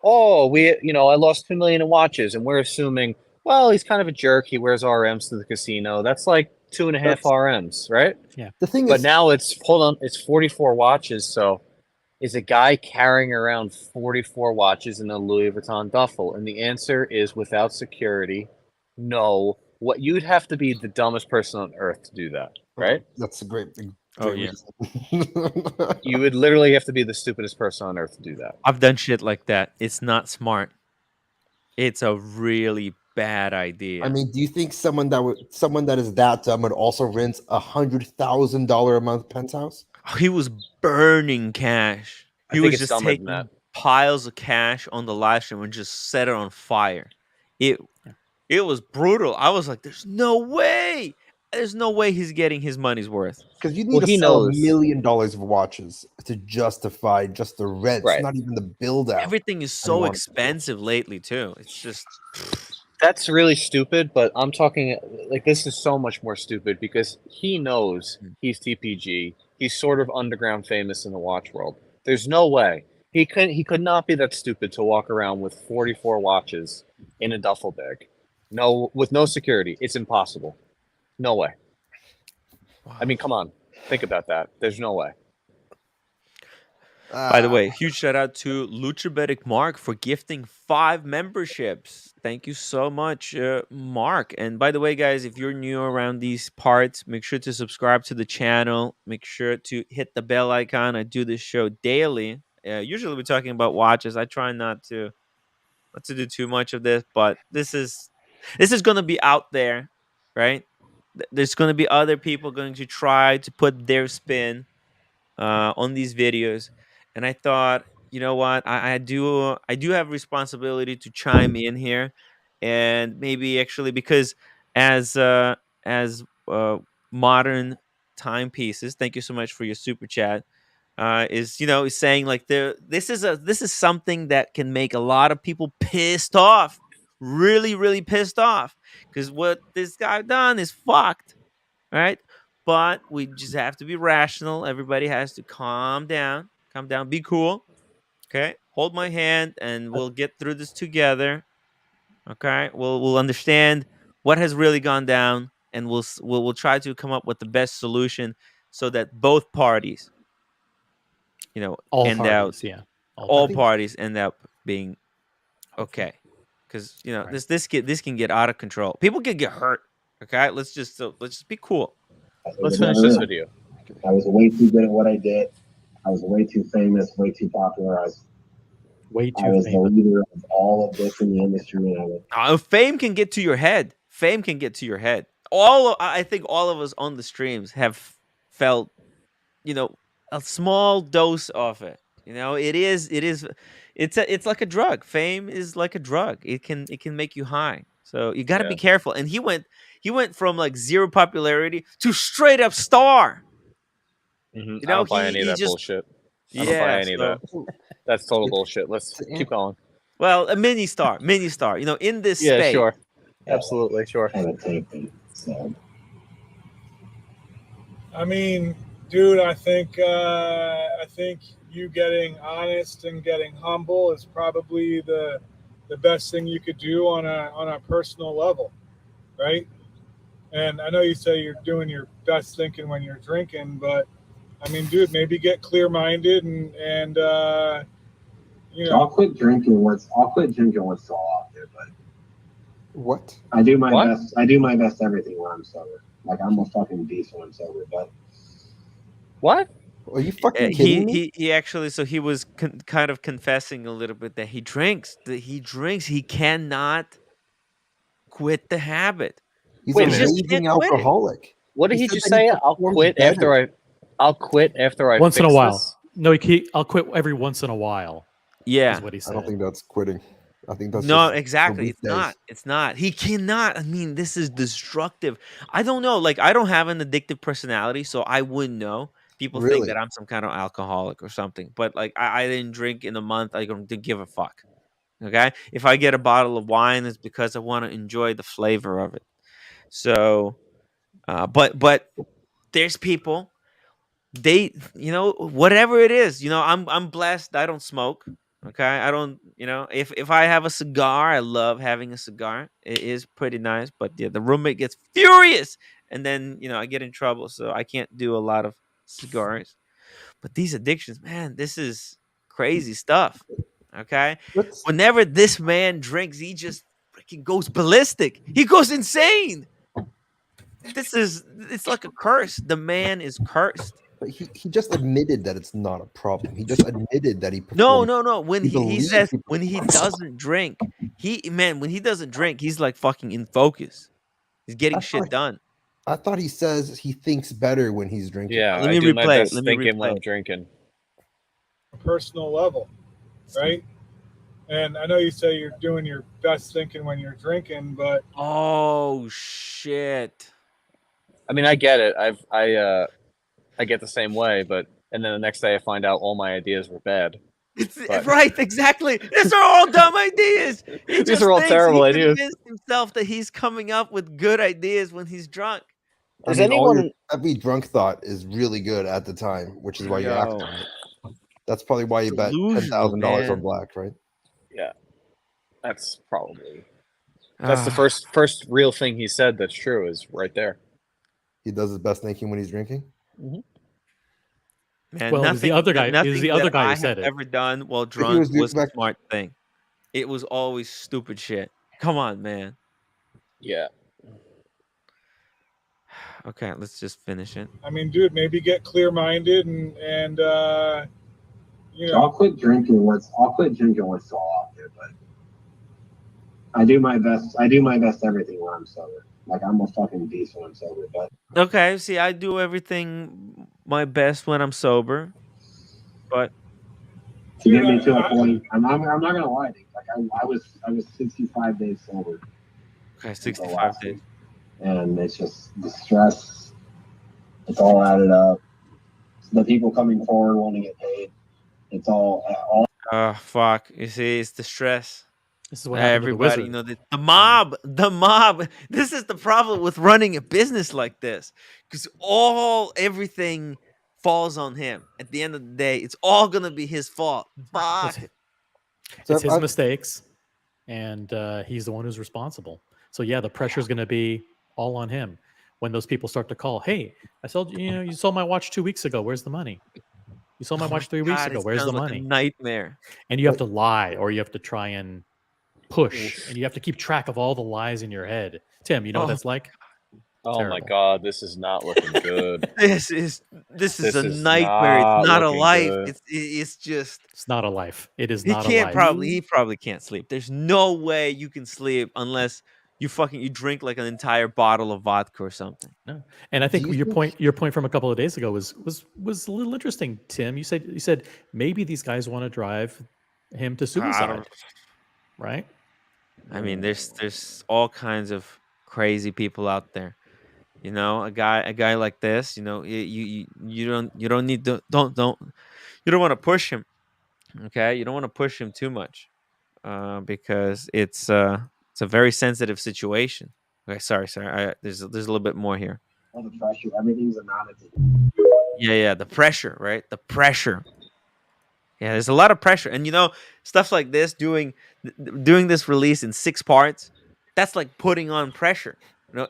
"Oh, I lost 2 million in watches," and we're assuming, well, he's kind of a jerk. He wears RMs to the casino. That's like 2.5 RMs, right? The thing But is, now it's 44 watches. So, is a guy carrying around 44 watches in a Louis Vuitton duffel? And the answer is, without security, no. What you'd have to be the dumbest person on earth to do that, right? that's a great. Oh, yeah. You would literally have to be the stupidest person on earth to do that. I've done shit like that. It's not smart. It's a really bad idea. I mean, do you think someone that is that dumb would also rent $100,000 a month penthouse? He was burning cash. I He think was it's just dumber than taking that. piles of cash on the live stream and just set it on fire. It was brutal. I was like, "There's no way. There's no way he's getting his money's worth." Because you need Well, to he sell knows. $1 million of watches to justify just the rent, Right. not even the build out. Everything is I so want- expensive lately too. It's just That's really stupid, but I'm talking like this is so much more stupid because he knows he's TPG. He's sort of underground famous in the watch world. There's no way he could not be that stupid to walk around with 44 watches in a duffel bag. No, with no security, it's impossible. No way. I mean, come on, think about that. There's no way. By the way, huge shout out to Luchabetic Mark for gifting 5 memberships. Thank you so much, Mark. And by the way, guys, if you're new around these parts, make sure to subscribe to the channel. Make sure to hit the bell icon. I do this show daily. Usually we're talking about watches. I try not to do too much of this, but this is going to be out there, right? There's going to be other people going to try to put their spin on these videos, and I thought, you know what, I do have responsibility to chime in here, and maybe actually because as modern timepieces, thank you so much for your super chat. Is saying like this is something that can make a lot of people pissed off, really really pissed off, because what this guy done is fucked, right? But we just have to be rational. Everybody has to calm down, calm down, be cool. Okay, hold my hand, and we'll get through this together. Okay, we'll understand what has really gone down, and we'll try to come up with the best solution so that both parties, All end out parties, yeah. all think- parties end up being Hopefully. okay. Because Right. this can get out of control. People can get hurt. Okay, let's just be cool. It Let's was finish never this it. video. I was way too good at what I did. I was way too famous, way too popular. Way I too was the famous. leader of all of this in the industry, and I was Fame can get to your head. Fame can get to your head. I think all of us on the streams have felt, a small dose of it. It's like a drug. Fame is like a drug. It can make you high. So you got to Yeah. be careful. And he went from like zero popularity to straight up star. I don't buy any of he that just bullshit. I don't buy any of that. That's total bullshit. Let's keep going. Well, a mini star, in this Yeah, space. sure. Absolutely, sure. kind of taken. So I mean, dude, I think you getting honest and getting humble is probably the best thing you could do on a personal level, right? And I know you say you're doing your best thinking when you're drinking, but I mean, dude, maybe get clear minded and So I'll quit drinking once so often, but What? I do my What? best. I do my best everything when I'm sober. Like I'm a fucking beast when I'm sober, but What? Are you fucking kidding me? He actually, so he was kind of confessing a little bit that he drinks. He cannot quit the habit. He's Wait a a minute. just raging can't quit it. alcoholic. What did he said just that he say? I'll performs quit better. I'll quit after I Once in a fix while. this? No, I'll quit every once in a while. Yeah. Is what he I said. don't think that's quitting. I think that's No, just exactly. the It's weekdays. not. It's not. He cannot. I mean, this is destructive. I don't know. Like, I don't have an addictive personality, so I wouldn't know. People think Really? that I'm some kind of alcoholic or something. But like, I didn't drink in a month. I don't give a fuck. Okay. If I get a bottle of wine, it's because I want to enjoy the flavor of it. So, but there's people. They, whatever it is, I'm blessed. I don't smoke. Okay, I don't. If I have a cigar, I love having a cigar. It is pretty nice, but yeah, the roommate gets furious, and then I get in trouble, so I can't do a lot of cigars. But these addictions, man, this is crazy stuff. Okay, What's whenever this man drinks, he just freaking goes ballistic. He goes insane. It's like a curse. The man is cursed. but he just admitted that it's not a problem. He just admitted that he No, performs. no. When He he believes says he when he performs. doesn't drink, when he doesn't drink, he's like fucking in focus. He's getting I shit thought- done. I thought he says he thinks better when he's drinking. Yeah, Let I me do my replay it. best Let me thinking when replay I'm it. drinking. personal level, right? And I know you say you're doing your best thinking when you're drinking, but Oh shit! I mean, I get it. I get the same way, and then the next day I find out all my ideas were bad. It's But- right, exactly. These are all dumb ideas. He These just are all thinks terrible he ideas. convinced himself that he's coming up with good ideas when he's drunk. I Does mean, all your anyone- every drunk thought is really good at the time, which is why you act Yo. on it. That's probably why you bet Delusional, $10,000 on man. black, right? Yeah, that's probably that's the Ah, first real thing he said that's true is right there. He does his best thinking when he's drinking. man, Well, it was the other guy- it was Nothing the other that guy who I said have it. ever done while he drunk was was a back- smart thing. It was always stupid shit. Come on, man. Yeah, Okay, let's just finish it. I mean, dude, maybe get clear minded and you so know, I'll quit drinking once so often, but I do my best. I do my best everything when I'm sober. Like I'm a fucking beast when I'm sober, but Okay, see, I do everything my best when I'm sober, but to get me to a point, I'm not gonna lie to you. Like I was 65 days sober. okay, until 65 last days. week. And it's just the stress. It's all added up. The people coming forward want to get paid. It's all Oh fuck! You see, it's the stress. This is what happened Everybody, to the wizard. the mob. This is the problem with running a business like this, because everything falls on him. At the end of the day, it's all gonna be his fault. Fuck. It's his mistakes, and he's the one who's responsible. So yeah, the pressure is going to be all on him when those people start to call. Hey, I sold you. You sold my watch 2 weeks ago. Where's the money? You sold my Oh watch my 3 weeks God, ago. it Where's the sounds like a money? nightmare. And you have to lie, or you have to try and push, and you have to keep track of all the lies in your head. Tim, you know what Oh that's like? Oh my Terrible. God, this is not looking good. This is This a is nightmare. It's not not a looking life. good. It's just It's not a life. It is he not a life. he probably can't sleep. There's no way you can sleep unless you drink like an entire bottle of vodka or something. No. And I think Do you your point from a couple of days ago was a little interesting, Tim. You said maybe these guys want to drive him to I suicide, don't. right? I mean, there's all kinds of crazy people out there. You know, a guy like this. You know, you don't need to don't you don't want to push him. Okay, you don't want to push him too much, because it's a very sensitive situation. Okay, sorry. There's a little bit more here. All the pressure, everything's amounted to. Yeah, the pressure, right? The pressure. Yeah, there's a lot of pressure, and stuff like this, doing this release in 6 parts, that's like putting on pressure.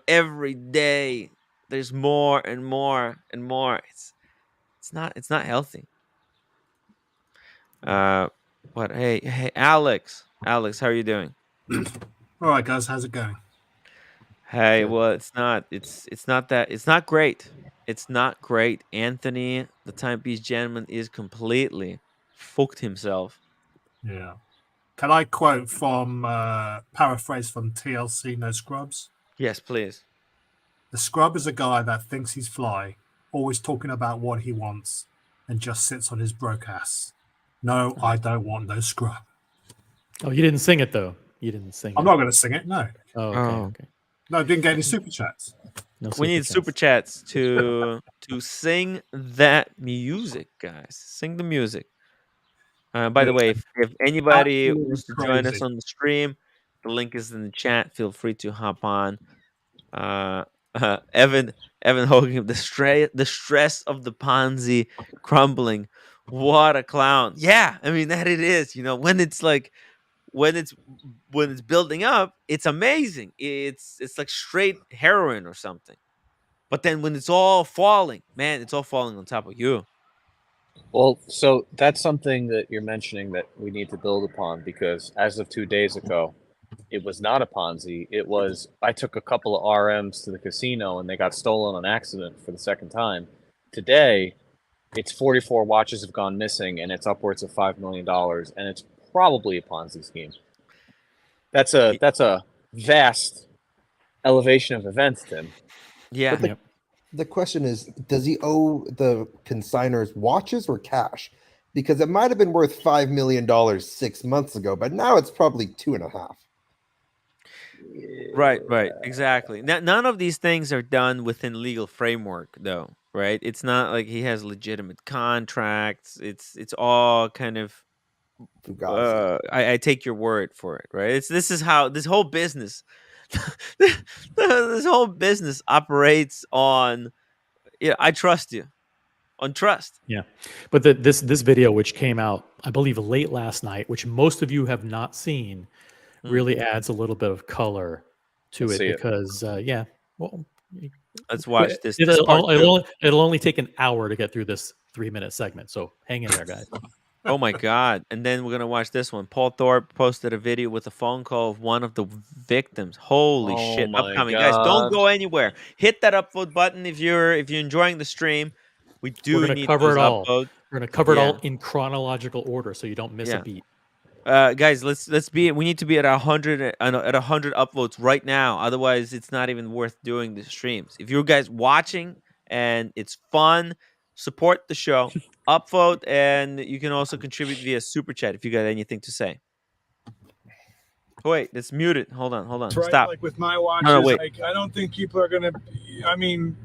Every day there's more and more and more. It's not healthy. What? Hey, Alex, how are you doing? All right, guys, how's it going? Hey, well, it's not that it's not great. It's not great. Anthony, the Timepiece Gentleman, is completely fucked himself. Yeah. Can I quote from paraphrase from TLC No Scrubs? Yes, please. The scrub is a guy that thinks he's fly, always talking about what he wants, and just sits on his broke ass. No, I don't want no scrub. Oh, you didn't sing it though. You didn't sing I'm it. not going to sing it. No. Oh, okay. No, I didn't get any super chats. No We need super chats to sing that music, guys. Sing the music. By the way, if anybody Absolutely wants to join us crazy. on the stream, the link is in the chat. Feel free to hop on. Evan Hogan, the stress of the Ponzi crumbling. What a clown! Yeah, I mean that it is. When it's like when it's building up, it's amazing. It's like straight heroin or something. But then when it's all falling, man, it's all falling on top of you. Well, so that's something that you're mentioning that we need to build upon, because as of 2 days ago, it was not a Ponzi. It was, I took a couple of RMs to the casino and they got stolen on accident for the second time. Today, it's 44 watches have gone missing and it's upwards of $5 million, and it's probably a Ponzi scheme. That's a vast elevation of events, Tim. Yeah. But the question is, does he owe the consigners watches or cash? Because it might have been worth $5 million 6 months ago, but now it's probably 2.5. Right, exactly. None of these things are done within legal framework, though, right? It's not like he has legitimate contracts. It's all kind of. I take your word for it, right? This is how this whole business, this whole business operates on. Yeah, I trust you, on trust. Yeah, but this video, which came out, I believe, late last night, which most of you have not seen, really adds a little bit of color to Let's it see because well, let's watch this. It'll only take an hour to get through this 3-minute segment, so hang in there, guys. Oh my God. And then we're gonna watch this one. Paul Thorpe posted a video with a phone call of one of the victims. Holy shit. my Upcoming. Guys, don't God. go anywhere. Hit that upvote button if you're enjoying the stream. We do We're gonna need cover those it all. upvotes. We're gonna cover it all in chronological order so you don't miss a beat. Guys, we need to be at 100 upvotes right now. Otherwise, it's not even worth doing the streams. If you guys watching and it's fun, support the show, upvote, and you can also contribute via super chat if you got anything to say. Oh, wait, it's muted. Hold on. Right, Stop. like with my watches, No, wait. like I don't think people are gonna. I mean,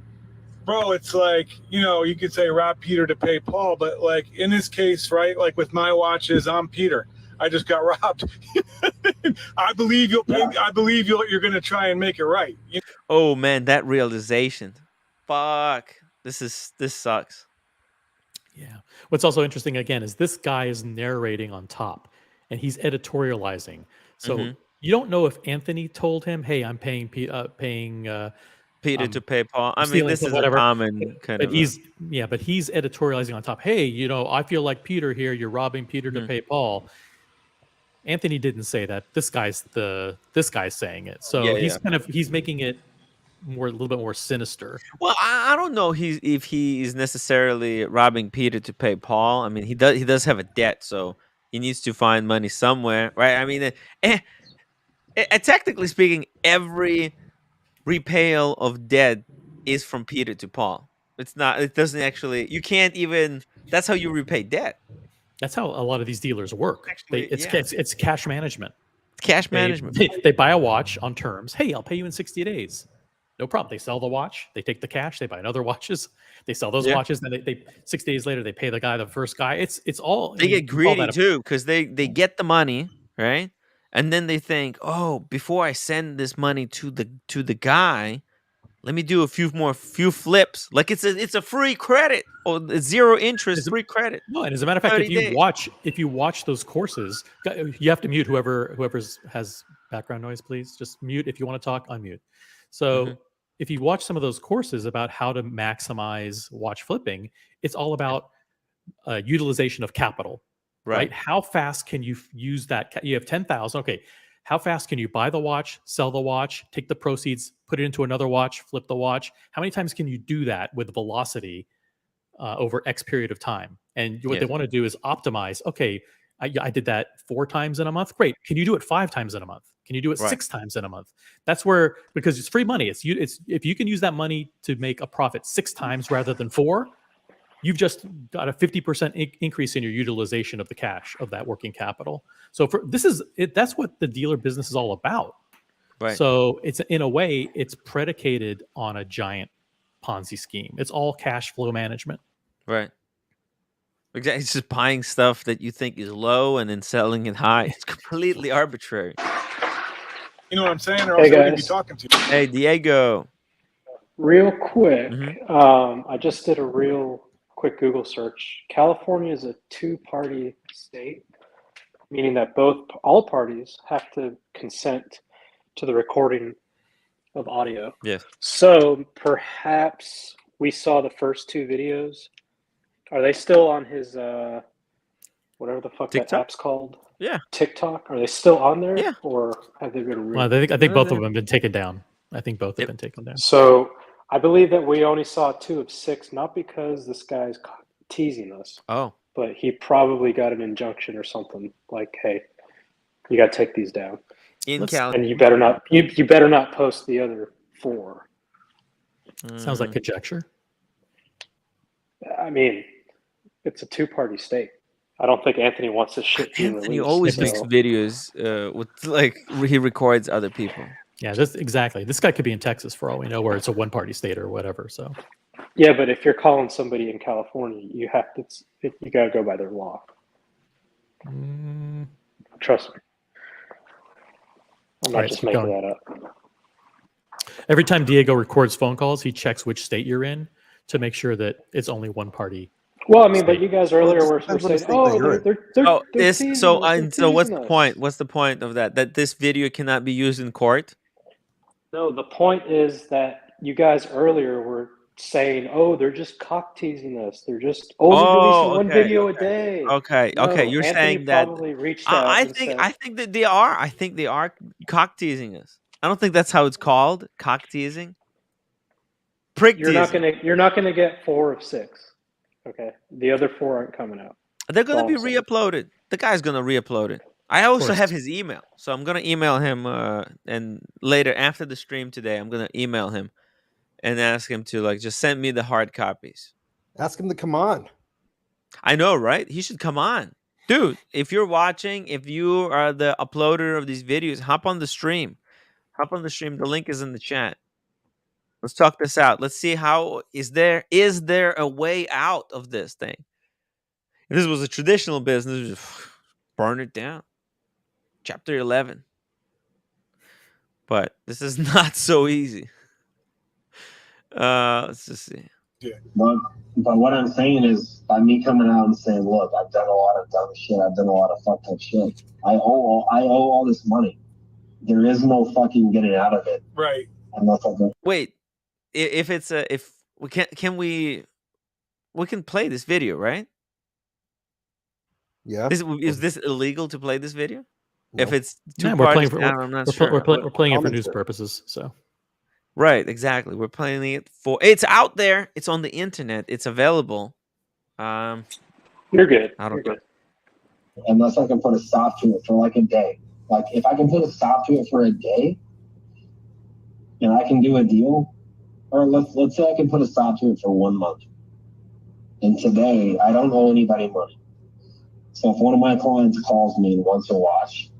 bro, it's like you could say rob Peter to pay Paul, but like in this case, right? Like with my watches, I'm Peter. I just got robbed. I believe you'll pay me. I believe you're gonna try and make it right. Oh man, that realization. Fuck. This sucks. Yeah. What's also interesting again is this guy is narrating on top, and he's editorializing. So Mhm. you don't know if Anthony told him, "Hey, I'm paying Peter to I'm pay Paul. I I'm mean, stealing this some is a whatever." common kind But of a. he's editorializing on top. Hey, I feel like Peter here. You're robbing Peter to Mhm. pay Paul. Anthony didn't say that. This guy's saying it. So Yeah, yeah. he's making it a little bit more sinister. Well, I don't know if he is necessarily robbing Peter to pay Paul. I mean, he does have a debt, so he needs to find money somewhere, right? I mean, technically speaking, every repayal of debt is from Peter to Paul. It's not. It doesn't actually. You can't even. That's how you repay debt. That's how a lot of these dealers work. Actually, yeah. It's cash management. Cash They, management. they buy a watch on terms. Hey, I'll pay you in 60 days. No problem. They sell the watch. They take the cash. They buy another watches. They sell those Yeah. watches. Then they 6 days later they pay the first guy. It's all. They get you call greedy that too because they get the money, right? And then they think, oh, before I send this money to the guy, let me do a few flips. Like it's a free credit or zero interest free credit. No, and as a matter of fact, 30 days. if you watch those courses, you have to mute whoever's has background noise, please. Just mute if you want to talk, unmute. So Mhm. if you watch some of those courses about how to maximize watch flipping, it's all about utilization of capital, right? Right. How fast can you use that? You have 10,000. Okay, how fast can you buy the watch, sell the watch, take the proceeds, put it into another watch, flip the watch? How many times can you do that with velocity over X period of time? And what they Yes. want to do is optimize. Okay, I did that 4 times in a month. Great. Can you do it 5 times in a month? Can you do it Right. 6 times in a month? That's where, because it's free money. It's if you can use that money to make a profit 6 times rather than 4, you've just got a 50% increase in your utilization of the cash of that working capital. So that's what the dealer business is all about. Right. So it's, in a way, it's predicated on a giant Ponzi scheme. It's all cash flow management. Right. Exactly. It's just buying stuff that you think is low and then selling it high. It's completely arbitrary. You know what I'm saying? Or Hey, else I wouldn't be guys. talking to you. Hey, Diego. Real quick, Mhm. I just did a real quick Google search. California is a two-party state, meaning that all parties have to consent to the recording of audio. Yes. So perhaps we saw the first 2 videos. Are they still on his whatever the fuck that TikTok? app's called? Yeah. TikTok? Are they still on there? Yeah. Or have they been Well, removed? I think both of them have been taken down. I think both have been taken down. So I believe that we only saw 2 of 6, not because this guy's teasing us, Oh. but he probably got an injunction or something like, "Hey, you got to take these down, In and California. you better not you better not post the other 4." Sounds like conjecture. I mean, it's a two-party state. I don't think Anthony wants this shit being Anthony released. always so- makes videos with like he records other people. Yeah, exactly. This guy could be in Texas for all we know, where it's a one-party state or whatever. So Yeah, but if you're calling somebody in California, you have to. You got to go by their law. Trust me. I'm not Alright, just keep making going. that up. every time Diego records phone calls, he checks which state you're in to make sure that it's only one party. Well, I mean, but you guys earlier were depends what saying, state that "Oh, you're in." Oh, they're this teasing so us, they're so what's teasing the us." point? What's the point of that? That this video cannot be used in court? No, the point is that you guys earlier were saying, "Oh, they're just cock teasing us. They're just only releasing Oh, one okay, video a okay. day." Okay, okay. No, You're Anthony saying that probably reached out I and think said, I think that they are. I think they are cock teasing us. I don't think that's how it's called. Cock teasing. Prick "You're not teasing. gonna get 4 of 6. Okay, the other 4 aren't coming out." They're gonna all be I'm saying. re-uploaded. The guy's gonna re-upload it. I also course. have his email, so I'm gonna email him. And later after the stream today, I'm gonna email him and ask him to like just send me the hard copies. Ask him to come on. I know, right? He should come on, dude. If you're watching, if you are the uploader of these videos, hop on the stream. Hop on the stream. The link is in the chat. Let's talk this out. Let's see how is there a way out of this thing? If this was a traditional business, just burn it down. Chapter 11. But this is not so easy. Let's just see. But what I'm saying is, by me coming out and saying, "Look, I've done a lot of dumb shit. I've done a lot of fucked up shit. I owe all this money. There is no fucking getting out of it." Right. Unless I go. Wait, if we can play this video, right? Yeah. Is this illegal to play this video? No. If it's two No, we're parties, playing for I'm not we're, sure. we're playing it for comments news there. purposes. So Right, exactly. We're playing it for. It's out there. It's on the internet. It's available. You're good. I You're don't know. good. Unless I can put a stop to it for like a day. Like if I can put a stop to it for a day, and I can do a deal, or let's say I can put a stop to it for 1 month. And today I don't owe anybody money. So if one of my clients calls me and wants a watch,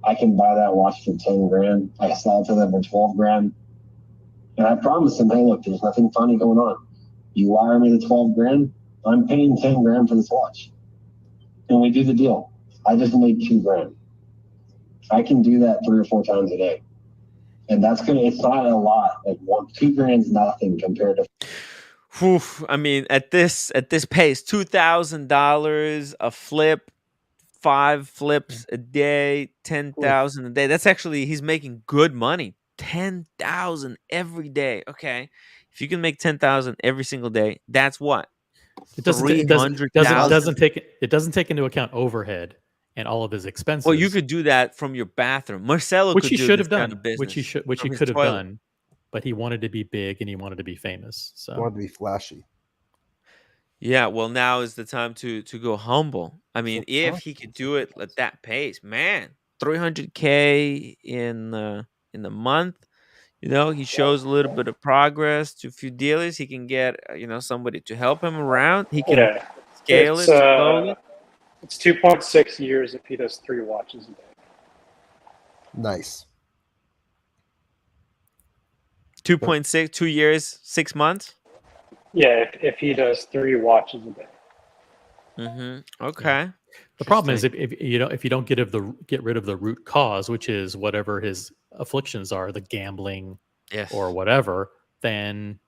I can buy that watch for 10 grand. I sell it to them for 12 grand. And I promise them, hey, look, there's nothing funny going on. You wire me the 12 grand, I'm paying 10 grand for this watch. And we do the deal. I just made 2 grand. I can do that 3 or 4 times a day. And it's not a lot. Like 2 grand's nothing compared to. Whew, I mean, at this pace, $2,000 a flip, 5 flips a day, 10,000 a day. That's actually, he's making good money. 10,000 every day. Okay, if you can make 10,000 every single day, that's what. it doesn't take into account overhead and all of his expenses. Well, you could do that from your bathroom. Marcelo which could he do should this have done. kind of business. Which he from his could have toilet. done, but he wanted to be big and he wanted to be famous. So Wanted to be flashy. Yeah, well, now is the time to go humble. I mean, if he could do it at that pace, man, 300K in the month. You know, he shows a little bit of progress to a few dealers. He can get somebody to help him around. He can Yeah. scale it slowly. It's 2.6 years if he does 3 watches a day. Nice. 2.6, 2 years, 6 months. Yeah, if he does 3 watches a day. Mm-hmm. Okay. the problem is if you don't get rid of the root cause, which is whatever his afflictions are, the gambling Yes. or whatever, then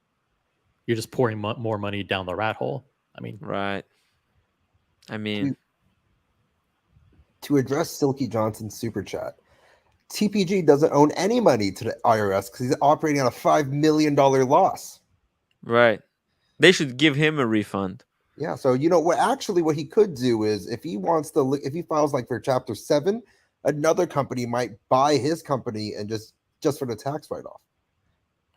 you're just pouring more money down the rat hole. I mean, Right. I mean, To address Silky Johnson's super chat, TPG doesn't own any money to the IRS because he's operating on a $5 million loss. right. They should give him a refund. Yeah, so what he could do is if he files like for Chapter 7, another company might buy his company and just for the tax write-off.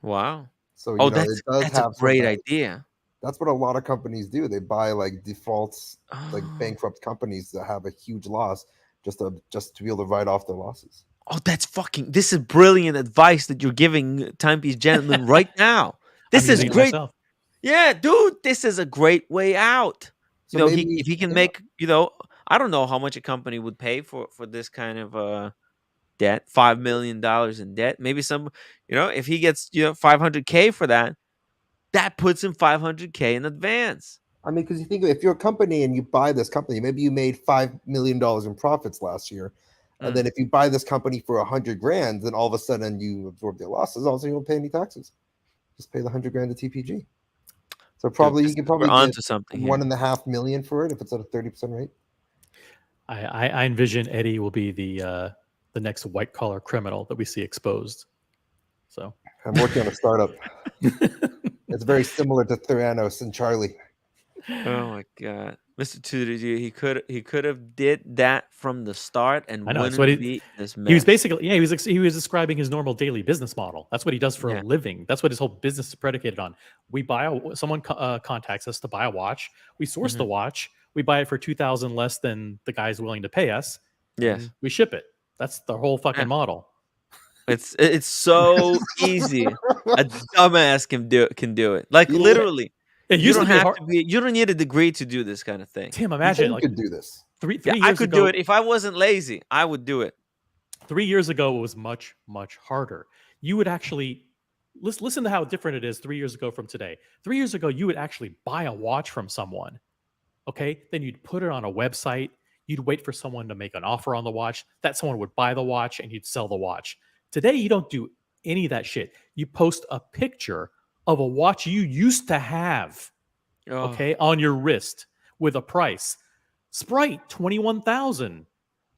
Wow. So that's a great idea. That's what a lot of companies do. They buy like defaults, like Oh. bankrupt companies that have a huge loss just to be able to write off their losses. Oh, this is brilliant advice that you're giving Timepiece Gentlemen right now. This is great. Yeah, dude, this is a great way out. So if he can make, I don't know how much a company would pay for this kind of debt, $5 million in debt. Maybe if he gets, $500K for that puts him $500K in advance. I mean, because you think if you're a company and you buy this company, maybe you made $5 million in profits last year. And then if you buy this company for $100,000, then all of a sudden you absorb their losses. Also, you don't pay any taxes. Just pay the $100,000 to TPG. So you can probably get $1.5 million for it if it's at a 30% rate. I envision Eddie will be the next white collar criminal that we see exposed. So I'm working on a startup. It's very similar to Theranos and Charlie. Oh my God, Mr. Tudor, he could have did that from the start and wouldn't be this mess. He was basically he was describing his normal daily business model. That's what he does for a living. That's what his whole business is predicated on. We someone contacts us to buy a watch. We source the watch. We buy it for $2,000 less than the guy's willing to pay us. Yes, we ship it. That's the whole fucking model. It's so easy. A dumbass can do it. Like literally. You don't need a degree to do this kind of thing. Tim, imagine you could do this. Three years I could ago, do it if I wasn't lazy. I would do it. 3 years ago, it was much, much harder. You would actually listen to how different it is 3 years ago from today. 3 years ago, you would actually buy a watch from someone. Okay, then you'd put it on a website. You'd wait for someone to make an offer on the watch. That someone would buy the watch and you'd sell the watch. Today, you don't do any of that shit. You post a picture of a watch you used to have, Oh, okay, on your wrist with a price. Sprite, 21,000.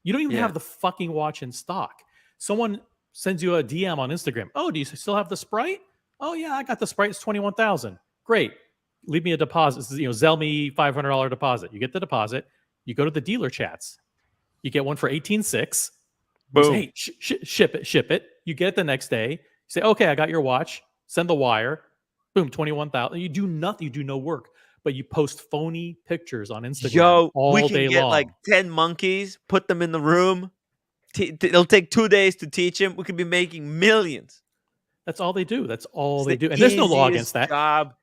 You don't even yeah. have the fucking watch in stock. Someone sends you a DM on Instagram. Oh, do you still have the Sprite? Oh yeah, I got the Sprite. It's 21,000. Great. Leave me a deposit. Zell me $500 deposit. You get the deposit. You go to the dealer chats. You get one for 18.6. You say, Boom. hey, ship it. You get it the next day. You say, okay, I got your watch. Send the wire. Boom, 21,000. You do nothing. You do no work, but you post phony pictures on Instagram Yo, we all can day get long. like 10 monkeys, put them in the room. It'll take 2 days to teach them. We could be making millions. That's all they do. That's all It's they the do. And there's no law against easiest that. job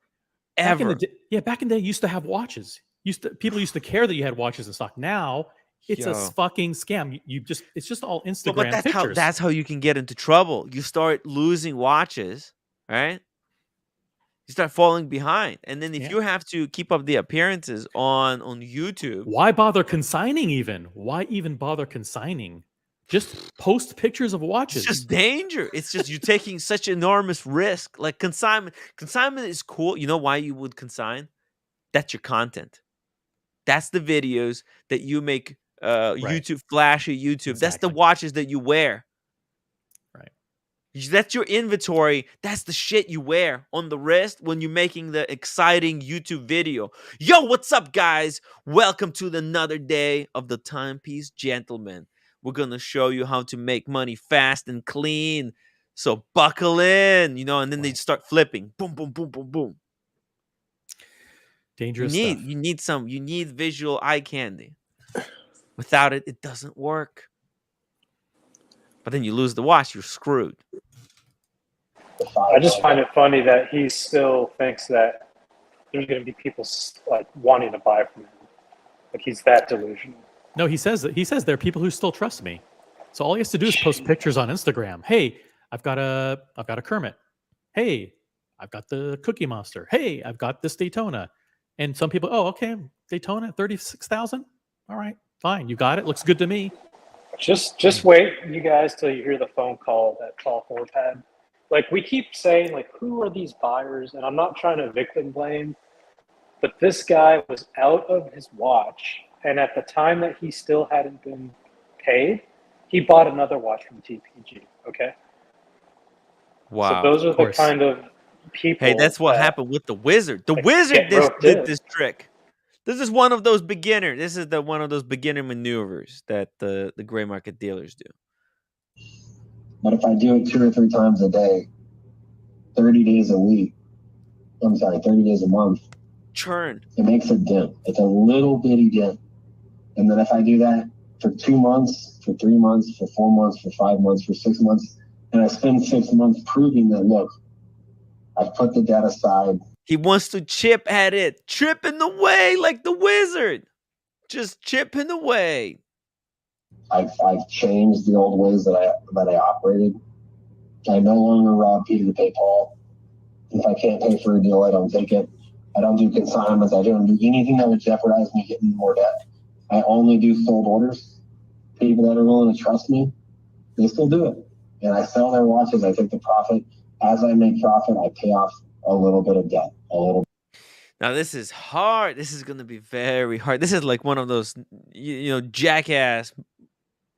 Back in ever. the day, back in the day, you used to have watches. People used to care that you had watches in stock. Now it's a Yo. fucking scam. It's just all But Instagram pictures. that's how you can get into trouble. You start losing watches, right? You start falling behind. And then if Yeah. you have to keep up the appearances on YouTube, Why bother consigning even? Why even bother consigning? Just post pictures of it's watches. just danger. It's just you're taking such enormous risk. Like consignment. Consignment is cool. You know why you would consign? That's your content. That's the videos that you make YouTube, flashy YouTube. That's the Exactly. watches that you wear. Right. That's your inventory. That's the shit you wear on the wrist when you're making the exciting YouTube video. Yo, what's up, guys? Welcome to another day of the Timepiece Gentleman. We're going to show you how to make money fast and clean. So buckle in, and then they start flipping. Boom, boom, boom, boom, boom. Dangerous stuff. You need visual eye candy. Without it, it doesn't work. But then you lose the watch, you're screwed. I just find it funny that he still thinks that there's going to be people like wanting to buy from him. Like he's that delusional. No, he says there are people who still trust me. So all he has to do is post pictures on Instagram. Hey, I've got a Kermit. Hey, I've got the Cookie Monster. Hey, I've got this Daytona. And some people, oh, okay, Daytona, 36,000. All right, fine, you got it. Looks good to me. Just wait, you guys, till you hear the phone call that Tall Ford had. Like we keep saying, like, who are these buyers? And I'm not trying to victim blame, but this guy was out of his watch, and at the time that he still hadn't been paid, he bought another watch from TPG. Okay. Wow. So those are the kind of people. Hey, that's what happened with the Wizard. The Wizard did this trick. This is one of those beginner. This is one of those beginner maneuvers that the gray market dealers do. But if I do it 2 or 3 times a day, 30 days a week, 30 days a month, churn. It makes a dent. It's a little bitty dent. And then if I do that for 2 months, for 3 months, for 4 months, for 5 months, for 6 months, and I spend 6 months proving that, look, I've put the debt aside. He wants to chip at it, chipping away like the Wizard, just chipping away. I've changed the old ways that I operated. I no longer rob Peter to pay Paul. If I can't pay for a deal, I don't take it. I don't do consignments. I don't do anything that would jeopardize me getting more debt. I only do sold orders. People that are willing to trust me, they still do it. And I sell their watches. I take the profit. As I make profit, I pay off a little bit of debt. Now this is hard. This is going to be very hard. This is like one of those, jackass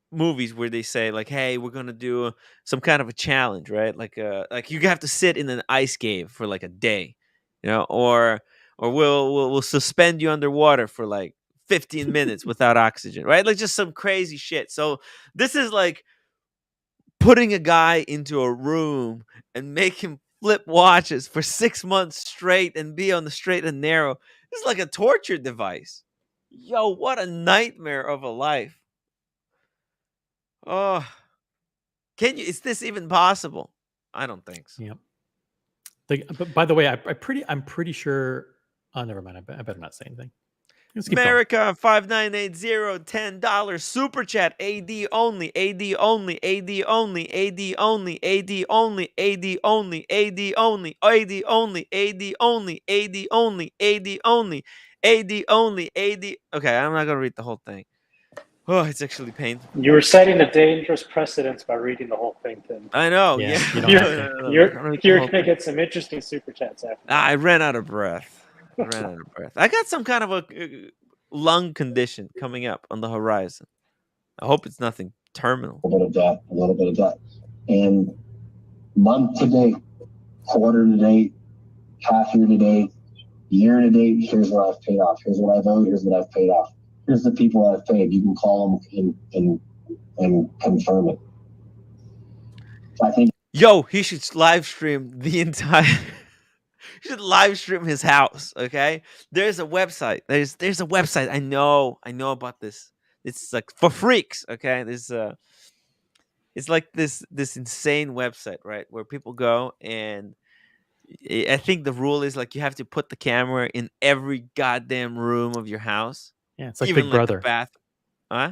movies where they say like, "Hey, we're going to do some kind of a challenge, right? Like you have to sit in an ice cave for like a day, or we'll suspend you underwater for like 15 minutes without oxygen, right? Like just some crazy shit." So this is like putting a guy into a room and make him flip watches for 6 months straight and be on the straight and narrow. This is like a torture device. Yo, what a nightmare of a life. Oh, is this even possible? I don't think so. Yeah. But by the way, I'm pretty sure. Oh, never mind. I better not say anything. America 5980 $10 super chat. AD only, AD only, AD only, AD only, AD only, AD only, AD only, AD only, AD only, AD only, AD only, AD only, AD. Okay, I'm not gonna read the whole thing. Oh, it's actually painful. You were setting a dangerous precedence by reading the whole thing, Tim. I know. Yeah, Yeah. you don't have to. You're gonna get some interesting super chats after that. I ran out of breath. I got some kind of a lung condition coming up on the horizon. I hope it's nothing terminal. A little bit of that. And month to date, quarter to date, half year to date, year to date, here's what I've paid off. Here's what I've owed. Here's what I've paid off. Here's the people I've paid. You can call them and confirm it. I think. Yo, he should live stream the entire. He should live stream his house. Okay, there's a website. There's a website. I know about this. It's like for freaks. Okay, it's like this insane website, right, where people go, and I think the rule is like you have to put the camera in every goddamn room of your house. Yeah, it's like even Big like Brother. the bath. Huh?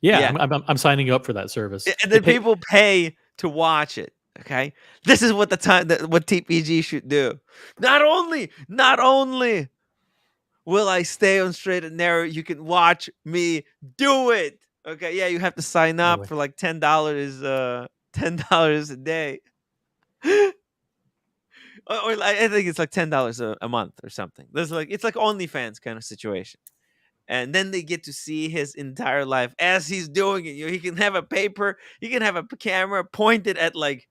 Yeah. I'm signing you up for that service. And then people pay to watch it. Okay, this is what what TPG should do. Not only will I stay on straight and narrow, you can watch me do it. Okay, yeah, you have to sign up for like $10, $10 a day. Or I think it's like $10 a month or something. It's like OnlyFans kind of situation. And then they get to see his entire life as he's doing it. He can have a camera pointed at like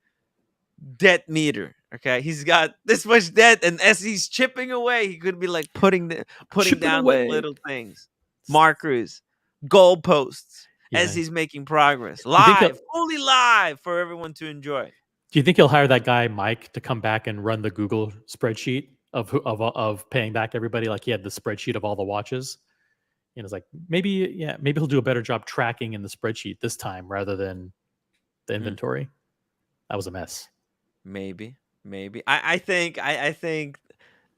debt meter. Okay, he's got this much debt, and as he's chipping away, he could be like putting down like little things, markers, goalposts, as he's making progress, fully live for everyone to enjoy. Do you think he'll hire that guy Mike to come back and run the Google spreadsheet of paying back everybody? Like he had the spreadsheet of all the watches. And it's like maybe he'll do a better job tracking in the spreadsheet this time rather than the inventory. That was a mess. Maybe. I think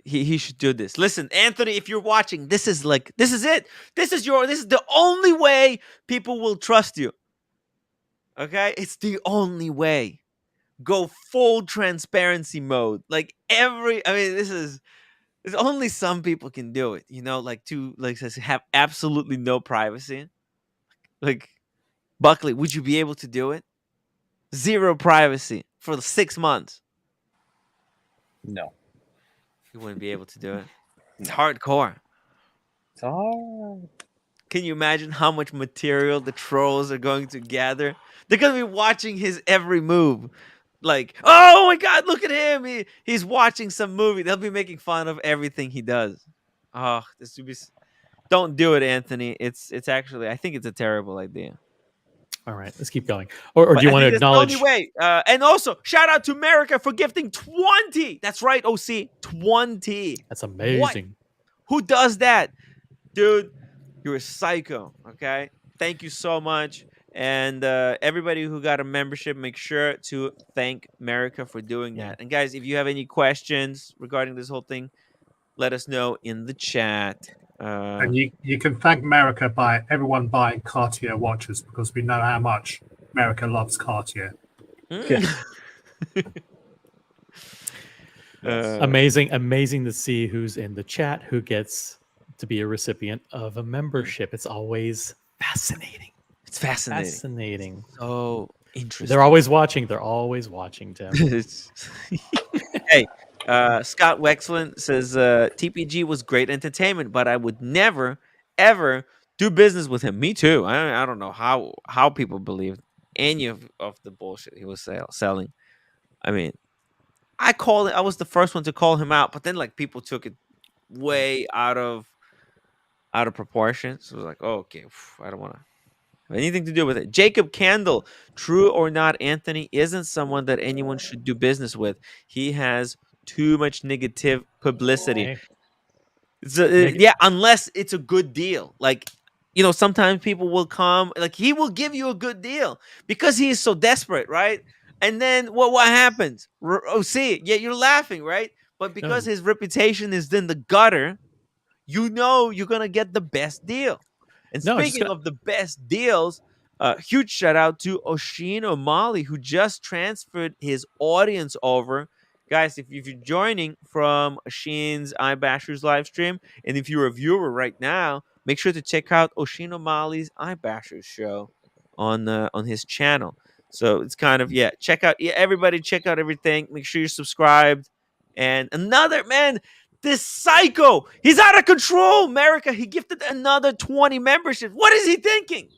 he should do this. Listen, Anthony, if you're watching, this is it. This is the only way people will trust you. Okay? It's the only way. Go full transparency mode. Like there's only some people can do it, to have absolutely no privacy. Like, Buckley, would you be able to do it? Zero privacy for 6 months. No. You wouldn't be able to do it. It's hardcore. It's hard. Can you imagine how much material the trolls are going to gather? They're going to be watching his every move. Like, oh my God, look at him. He's watching some movie. They'll be making fun of everything he does. Oh, this would be... Don't do it, Anthony. It's actually, I think it's a terrible idea. All right, let's keep going. Or do you want to acknowledge? The only way. And also, shout out to America for gifting 20. That's right, OC. 20. That's amazing. What? Who does that? Dude, you're a psycho, okay? Thank you so much. And everybody who got a membership, make sure to thank America for doing that. And guys, if you have any questions regarding this whole thing, let us know in the chat. And you can thank America by everyone buying Cartier watches, because we know how much America loves Cartier. Amazing to see who's in the chat, who gets to be a recipient of a membership. It's always fascinating. It's fascinating. So interesting. They're always watching, Tim. Hey, Scott Wexland says TPG was great entertainment, but I would never, ever do business with him. Me too. I don't know how people believed any of the bullshit he was selling. I mean, I was the first one to call him out, but then like people took it way out of proportion. So it was like, oh, okay, I don't want to have anything to do with it. Jacob Candle, true or not, Anthony isn't someone that anyone should do business with. He has too much negative publicity. Yeah, unless it's a good deal. Like, sometimes people will come, like he will give you a good deal because he is so desperate, right? And then what happens? Yeah, you're laughing, right? But because his reputation is in the gutter, you're gonna get the best deal. And speaking of the best deals, huge shout out to Oshin O'Malley, who just transferred his audience over. guys, if you're joining from Sheen's iBashers live stream, and if you're a viewer right now, make sure to check out Oshinomali's iBashers show on his channel. So it's kind of check out everybody check out everything. Make sure you're subscribed. And another man, this psycho, he's out of control. America, he gifted another 20 memberships. What is he thinking?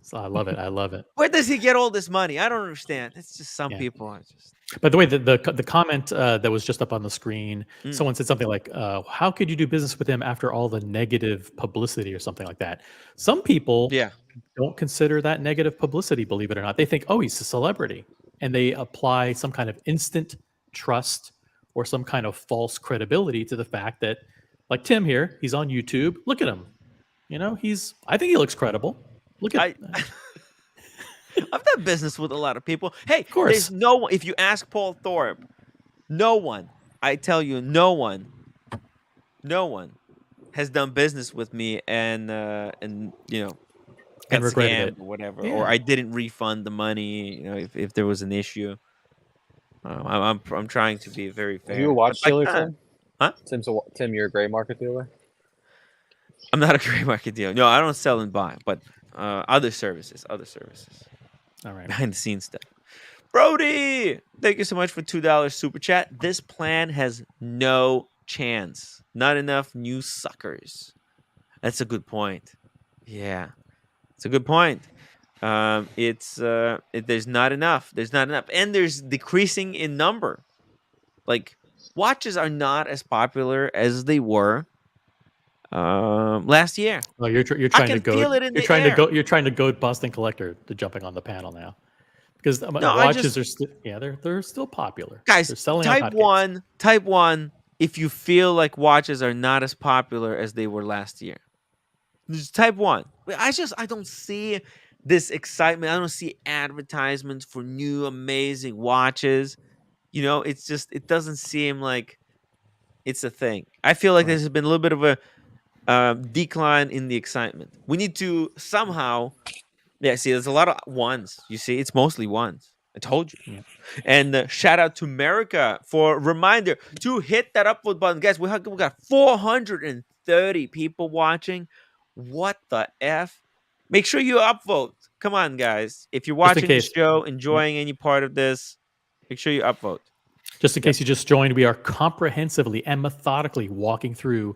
So I love it. I love it. Where does he get all this money? I don't understand. It's just some people are just. By the way, the comment that was just up on the screen, someone said something like, "How could you do business with him after all the negative publicity," or something like that. Some people don't consider that negative publicity. Believe it or not, they think, "Oh, he's a celebrity," and they apply some kind of instant trust or some kind of false credibility to the fact that, like Tim here, he's on YouTube. Look at him. You know, I think he looks credible. Look at. I've done business with a lot of people. Hey, of course. There's no one. If you ask Paul Thorpe, no one. I tell you, no one has done business with me and you know, got regretted it or whatever, or I didn't refund the money. You know, if there was an issue. I'm trying to be very fair. Are you a watch dealer, Tim? Huh? Tim, you're a gray market dealer? I'm not a gray market dealer. No, I don't sell and buy, but other services. All right. Behind the scenes stuff. Brody, thank you so much for $2 super chat. This plan has no chance. Not enough new suckers. That's a good point. Yeah, it's a good point. There's not enough. And there's decreasing in number. Like, watches are not as popular as they were last year. Well, you're trying to go. You're trying to goad Boston Collector to jumping on the panel now, because watches are still they're still popular. Guys, they're selling type one. If you feel like watches are not as popular as they were last year, just type one. I don't see this excitement. I don't see advertisements for new amazing watches. You know, it doesn't seem like it's a thing. I feel like there's been a little bit of a decline in the excitement. We need to somehow, see, there's a lot of ones. You see, it's mostly ones. I told you. Yeah. And shout out to America for a reminder to hit that upvote button, guys. We got 430 people watching. What the f? Make sure you upvote. Come on, guys. If you're watching the show, enjoying any part of this, make sure you upvote. Just in case you just joined, we are comprehensively and methodically walking through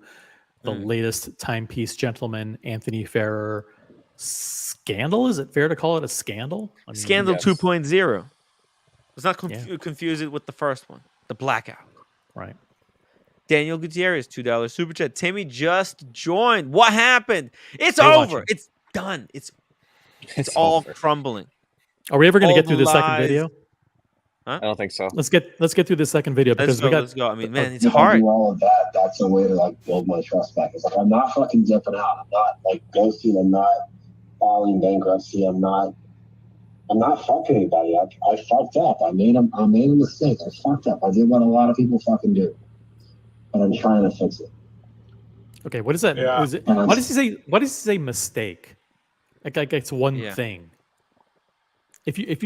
the latest timepiece gentleman, Anthony Ferrer scandal. Is it fair to call it a scandal? I mean, Scandal 2.0. Let's not confuse it with the first one, the blackout. Right. Daniel Gutierrez, $2 super chat. Timmy just joined. What happened? It's over. It's done. It's all crumbling. Are we ever going to get through the second video? Huh? I don't think so. Let's get through the second video because let's go. I mean, man, it's hard. Do all of that. That's a way to like build my trust back. It's like I'm not fucking dipping out. I'm not like ghosting. I'm not filing bankruptcy. I'm not fucking anybody. I fucked up. I made a mistake. I fucked up. I did what a lot of people fucking do, but I'm trying to fix it. Okay, what is that? Yeah. What does he say? What does he say? Mistake. Like it's one thing. If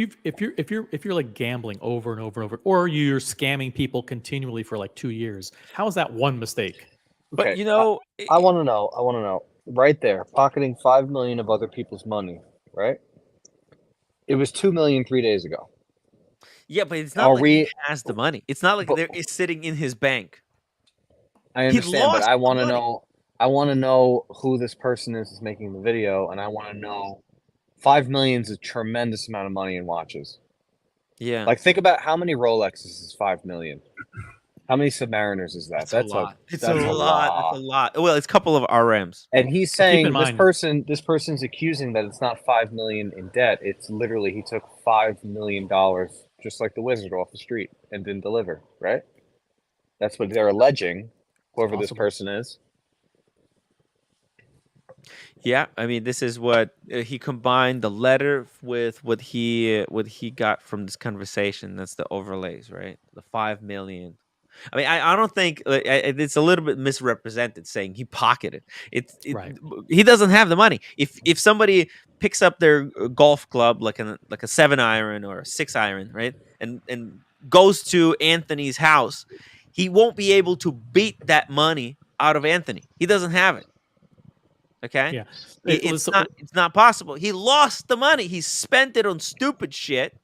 you're like gambling over and over and over, or you're scamming people continually for like 2 years, how is that one mistake? But okay, I want to know right there, pocketing $5 million of other people's money, right? It was $2 million 3 days ago. Yeah, but it's not he has the money. It's not like it's sitting in his bank. I understand, but I want to know. I want to know who this person is making the video, and I want to know. 5 million is a tremendous amount of money in watches. Yeah. Like, think about how many Rolexes is 5 million. How many Submariners is that? That's a lot. It's a lot. Well, it's a couple of RMs. And he's saying this person's accusing that it's not 5 million in debt. It's literally he took $5 million just like the wizard off the street and didn't deliver. Right? That's what they're alleging. Whoever this person is. Yeah, I mean, this is what he combined the letter with what he got from this conversation. That's the overlays, right? The 5 million. I mean, I don't think it's a little bit misrepresented saying he pocketed it. Right. He doesn't have the money. If somebody picks up their golf club like a 7-iron or a 6-iron, right, and goes to Anthony's house, he won't be able to beat that money out of Anthony. He doesn't have it. Okay, Yeah. It was it's not possible. He lost the money. He spent it on stupid shit,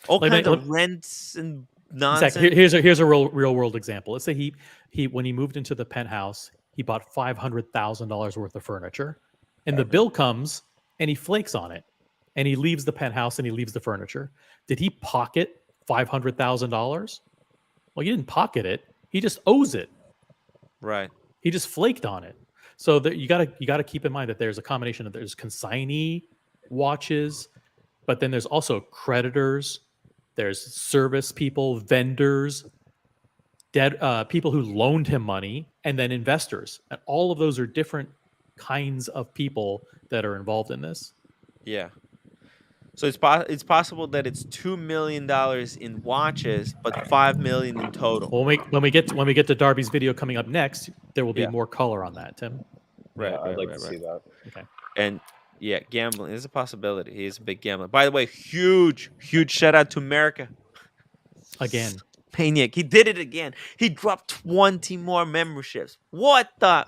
all kinds of rents and nonsense. Exactly. Here's a real world example. Let's say he when he moved into the penthouse, he bought $500,000 worth of furniture, and the bill comes and he flakes on it, and he leaves the penthouse and he leaves the furniture. Did he pocket $500,000? Well, he didn't pocket it. He just owes it. Right. He just flaked on it. So you gotta keep in mind that there's a combination of there's consignee watches, but then there's also creditors, there's service people, vendors, people who loaned him money, and then investors. And all of those are different kinds of people that are involved in this. Yeah. So it's possible that it's $2 million in watches, but $5 million in total. Well, when we get to Darby's video coming up next, there will be more color on that, Tim. Right. I'd like to see that. Okay. And yeah, gambling is a possibility. He's a big gambler. By the way, huge shout out to America. Again. Maniac. He did it again. He dropped 20 more memberships. What the?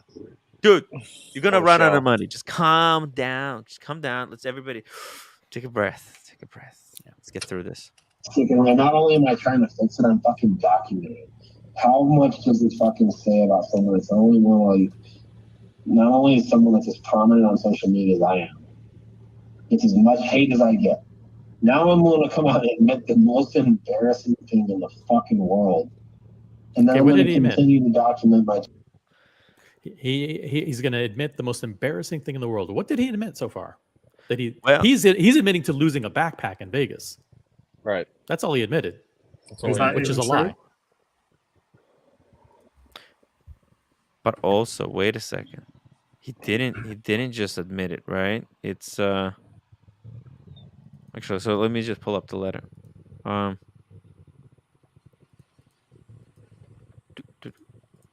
Dude, you're going to run out of money. Just calm down. Just calm down. Let's everybody take a breath. Take a breath. Yeah, let's get through this. Not only am I trying to fix it, I'm fucking documenting it. How much does this fucking say about someone that's only more like, not only is someone that's as prominent on social media as I am, it's as much hate as I get. Now I'm going to come out and admit the most embarrassing thing in the fucking world. And then I'm going to continue to document my... He's going to admit the most embarrassing thing in the world. What did he admit so far? That he's admitting to losing a backpack in Vegas. Right. That's all he admitted. Which is a lie. But also, wait a second. He didn't just admit it, right? It's actually, so let me just pull up the letter.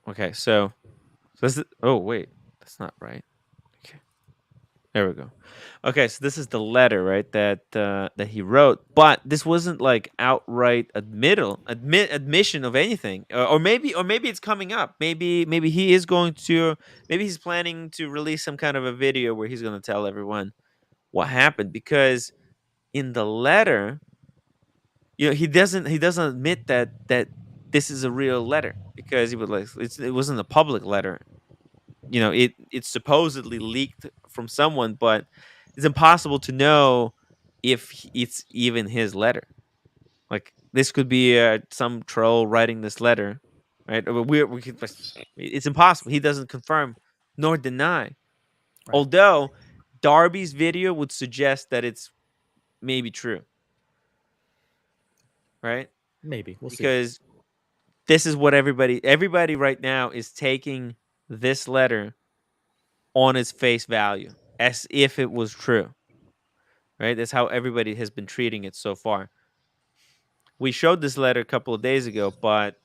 Okay, so this is, oh wait, that's not right. Okay. There we go. Okay, so this is the letter, right, that he wrote, but this wasn't like outright admission of anything, or maybe it's coming up. Maybe he is going to, maybe he's planning to release some kind of a video where he's going to tell everyone what happened, because in the letter, he doesn't admit that this is a real letter, because he was like, it wasn't a public letter. It's supposedly leaked from someone, but it's impossible to know if it's even his letter. Like, this could be some troll writing this letter, right? It's impossible. He doesn't confirm nor deny. Right. Although Darby's video would suggest that it's maybe true, right? Maybe we'll see. Because this is what everybody right now is taking this letter on its face value, as if it was true, right? That's how everybody has been treating it so far. We showed this letter a couple of days ago, but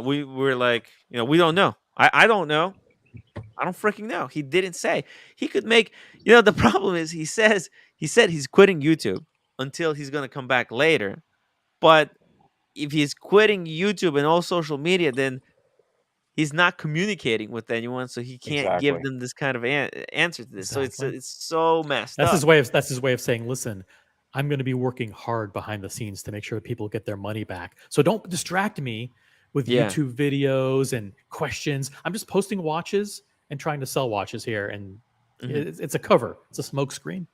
we were like, we don't know. I don't know. I don't freaking know. He didn't say. He could make, the problem is he said he's quitting YouTube until he's going to come back later. But if he's quitting YouTube and all social media, then he's not communicating with anyone, so he can't give them this kind of answer to this. Exactly. So it's so messed up. That's his way of saying, listen, I'm going to be working hard behind the scenes to make sure that people get their money back. So don't distract me with YouTube videos and questions. I'm just posting watches and trying to sell watches here, and it's a cover. It's a smoke screen.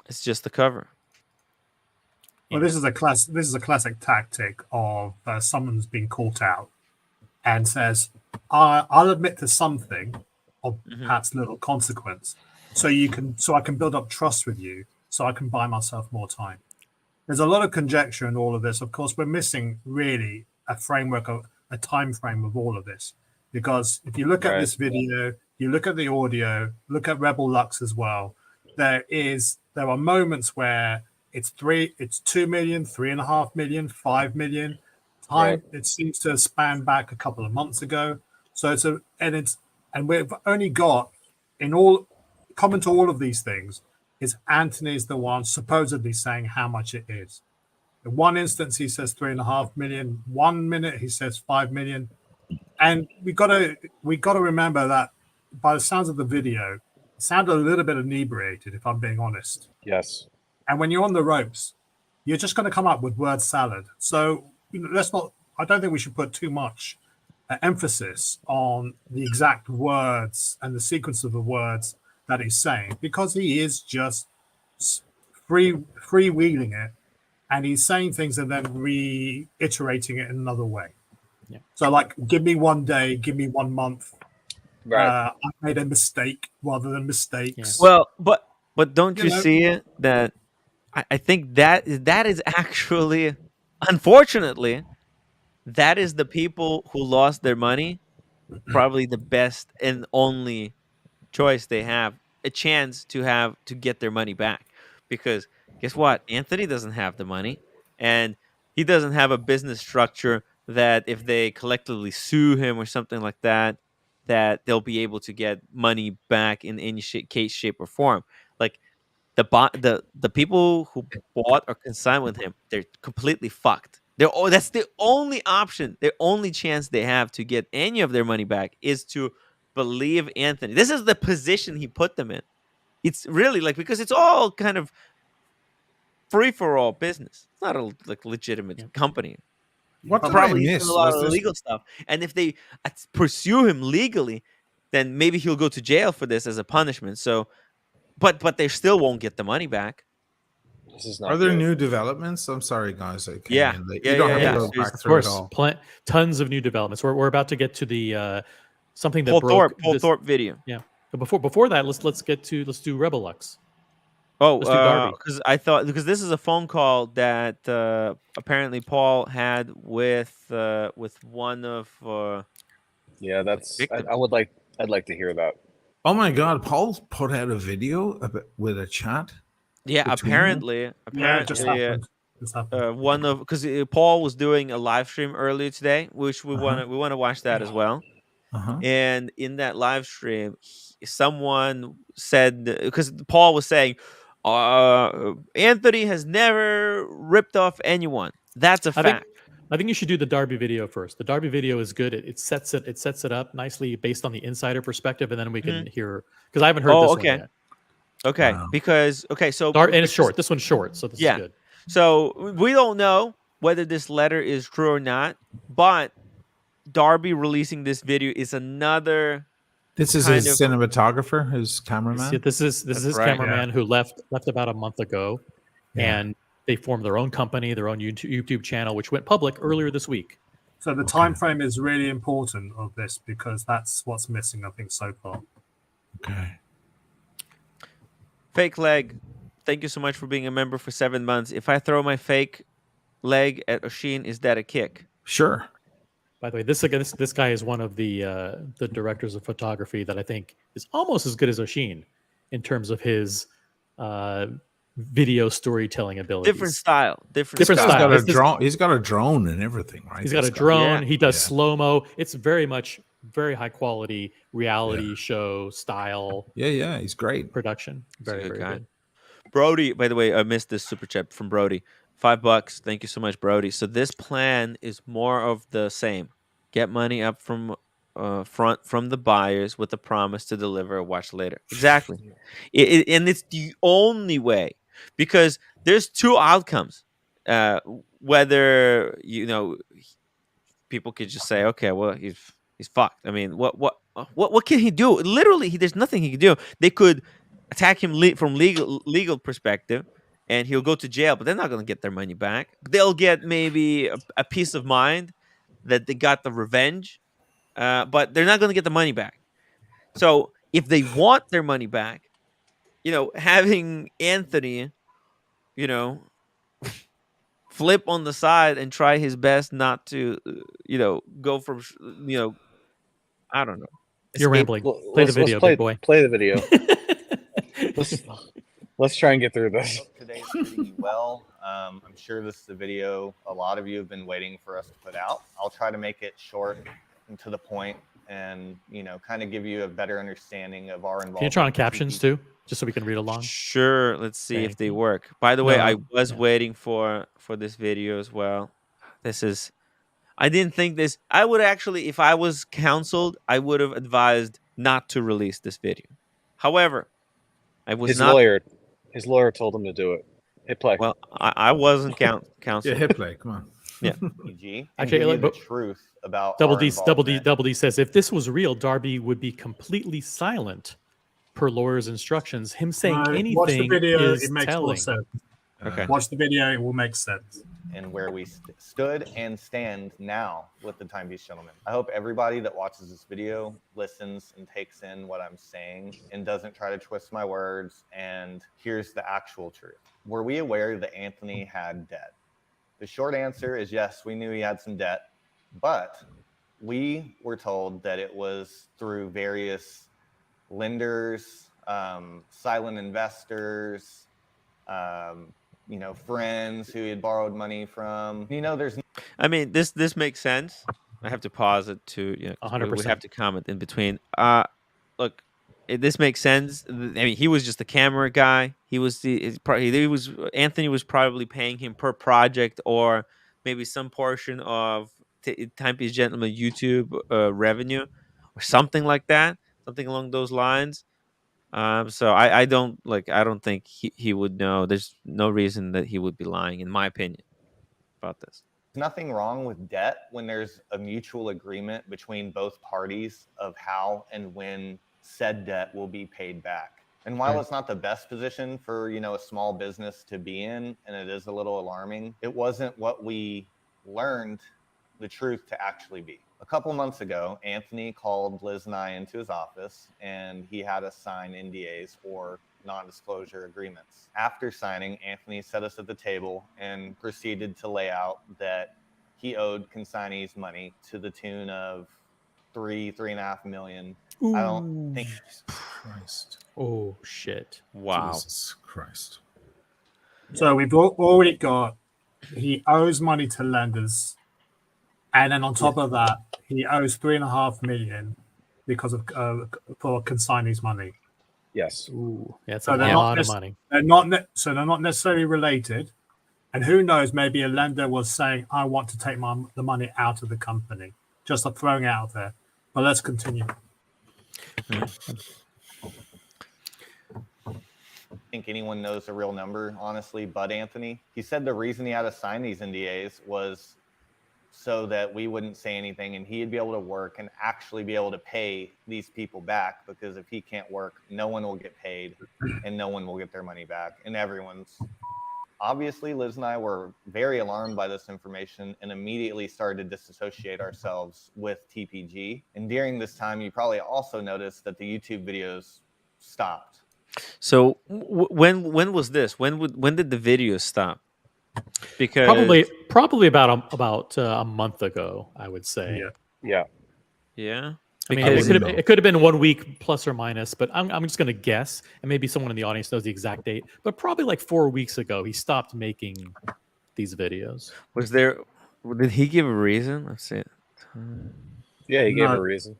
It's just the cover. Well, this is a classic tactic of someone's being caught out and says, I'll admit to something of perhaps little consequence, so I can build up trust with you, so I can buy myself more time. There's a lot of conjecture in all of this. Of course, we're missing really a framework, a time frame of all of this, because if you look at this video, you look at the audio, look at Rebel Lux as well, there are moments where it's 2 million, 3.5 million, 5 million. It seems to span back a couple of months ago. So we've only got common to all of these things is Anthony's the one supposedly saying how much it is. In one instance, he says 3.5 million. 1 minute, he says 5 million. And we gotta remember that by the sounds of the video, it sounded a little bit inebriated, if I'm being honest. Yes. And when you're on the ropes, you're just going to come up with word salad. So let's not. I don't think we should put too much emphasis on the exact words and the sequence of the words that he's saying, because he is just freewheeling it, and he's saying things and then reiterating it in another way. Yeah. So, like, give me 1 day, give me 1 month. Right. I made a mistake rather than mistakes. Well, but don't you see it that I think that is actually, unfortunately, that is the people who lost their money, probably the best and only choice they have, a chance to get their money back. Because guess what? Anthony doesn't have the money, and he doesn't have a business structure that if they collectively sue him or something like that, that they'll be able to get money back in any case, shape, or form. Like the people who bought or consigned with him, they're completely fucked. That's the only option, the only chance they have to get any of their money back is to believe Anthony. This is the position he put them in. It's really like, because it's all kind of free for all business. It's not a legitimate company. What did I Probably he's miss? doing a lot Was of this- legal stuff, and if they pursue him legally, then maybe he'll go to jail for this as a punishment. So, but they still won't get the money back. This is not Are there good. new developments? I'm sorry, guys. I came Yeah. in late. Yeah, You don't yeah, have yeah. to go There's- back Of through it course, all. tons of new developments. We're about to get to the something that Paul broke. Thorpe video. Yeah, but before that, let's do Rebelux. Oh, Let's do Darby. because this is a phone call that apparently Paul had with one of Yeah, that's. victims. I'd like to hear that. Oh my God, Paul put out a video with a chat. Yeah, between them? apparently, Yeah, it just happened. Just happened. one of, because Paul was doing a live stream earlier today, which we want to watch that as well. Uh-huh. And in that live stream, someone said, because Paul was saying, Anthony has never ripped off anyone. That's a fact. I think you should do the Darby video first. The Darby video is good. It sets it up nicely based on the insider perspective, and then we can hear, because I haven't heard this one yet. Okay, because so and it's short. This one's short, so this is good. So we don't know whether this letter is true or not, but Darby releasing this video is another. This is his cinematographer, his cameraman. This is his cameraman who left about a month ago, and they formed their own company, their own YouTube channel, which went public earlier this week. So the time frame is really important of this, because that's what's missing, I think, so far. Okay. Fake leg, thank you so much for being a member for 7 months. If I throw my fake leg at Oshin, is that a kick? Sure. By the way, this guy is one of the directors of photography that I think is almost as good as Oshin in terms of his video storytelling abilities. Different style. He's got a drone. He's got a drone and everything, right? He's got a drone. He does slow-mo. It's very high quality reality show style. Yeah, he's great. Production. Very good. Brody, by the way, I missed this super chat from Brody. $5. Thank you so much, Brody. So this plan is more of the same. Get money up from front from the buyers with the promise to deliver a watch later. Exactly. And it's the only way, because there's two outcomes. Whether people could just say, okay, well, he's fucked. I mean, what can he do? Literally, there's nothing he can do. They could attack him from legal perspective, and he'll go to jail, but they're not going to get their money back. They'll get maybe a peace of mind that they got the revenge, but they're not going to get the money back. So if they want their money back, having Anthony, flip on the side and try his best not to, go from, I don't know. You're rambling. Play the video, big boy. Play the video. Let's try and get through this. Today's pretty well. I'm sure this is a video a lot of you have been waiting for us to put out. I'll try to make it short and to the point and, you know, kind of give you a better understanding of our involvement. Can you turn on captions too, just so we can read along? Sure. Let's see if Thank they you. work. By the way, No, I was yeah. waiting for this video as well. This is. I didn't think this. I would actually, if I was counseled, I would have advised not to release this video. However, I was His not. lawyer told him to do it. Hit play. Well, I wasn't Yeah, counseled. hit play. Come on. Yeah. TPG, and Actually, give you like, the but- truth about Double our D involvement. says if this was real, Darby would be completely silent per lawyer's instructions. Him saying Watch the anything video; is it makes more telling. sense. Okay. Watch the video; it will make sense. And where we stood and stand now with the Timepiece Gentlemen. I hope everybody that watches this video listens and takes in what I'm saying and doesn't try to twist my words and here's the actual truth. Were we aware that Anthony had debt? The short answer is yes, we knew he had some debt, but we were told that it was through various lenders, silent investors, you know, friends who he had borrowed money from. You know, there's. I mean, this makes sense. I have to pause it to, you know, 'cause we 100%. have to comment in between. Look, this makes sense. I mean, he was just a camera guy. He was Anthony was probably paying him per project or maybe some portion of Timepiece Gentleman YouTube revenue or something like that, something along those lines. So I don't think he would know. There's no reason that he would be lying, in my opinion, about this. Nothing wrong with debt when there's a mutual agreement between both parties of how and when said debt will be paid back. And while it's not the best position for, you know, a small business to be in, and it is a little alarming, it wasn't what we learned the truth to actually be. A couple months ago, Anthony called Liz and I into his office, and he had us sign NDAs or non-disclosure agreements. After signing, Anthony set us at the table and proceeded to lay out that he owed consignees money to the tune of $3.5 million. Ooh. I don't think. Jesus Christ. Oh shit! Wow. Jesus Christ. So we've already got. He owes money to lenders, and then on top of that, he owes $3.5 million because of for consignees money. Yes. Ooh, that's So a lot of money. They're not necessarily related, and who knows? Maybe a lender was saying, "I want to take the money out of the company," just throwing it out there. But let's continue. Think anyone knows the real number, honestly, but Anthony. He said the reason he had to sign these NDAs was so that we wouldn't say anything and he'd be able to work and actually be able to pay these people back, because if he can't work, no one will get paid and no one will get their money back, and everyone's. Obviously, Liz and I were very alarmed by this information and immediately started to disassociate ourselves with TPG. And during this time, you probably also noticed that the YouTube videos stopped. So when was this? When did the videos stop? Because Probably about a month ago, I would say. Yeah. Yeah. I mean, Because it could have been 1 week plus or minus, but I'm just going to guess, and maybe someone in the audience knows the exact date. But probably like 4 weeks ago, he stopped making these videos. did he give a reason? Let's see. Yeah, he gave a reason.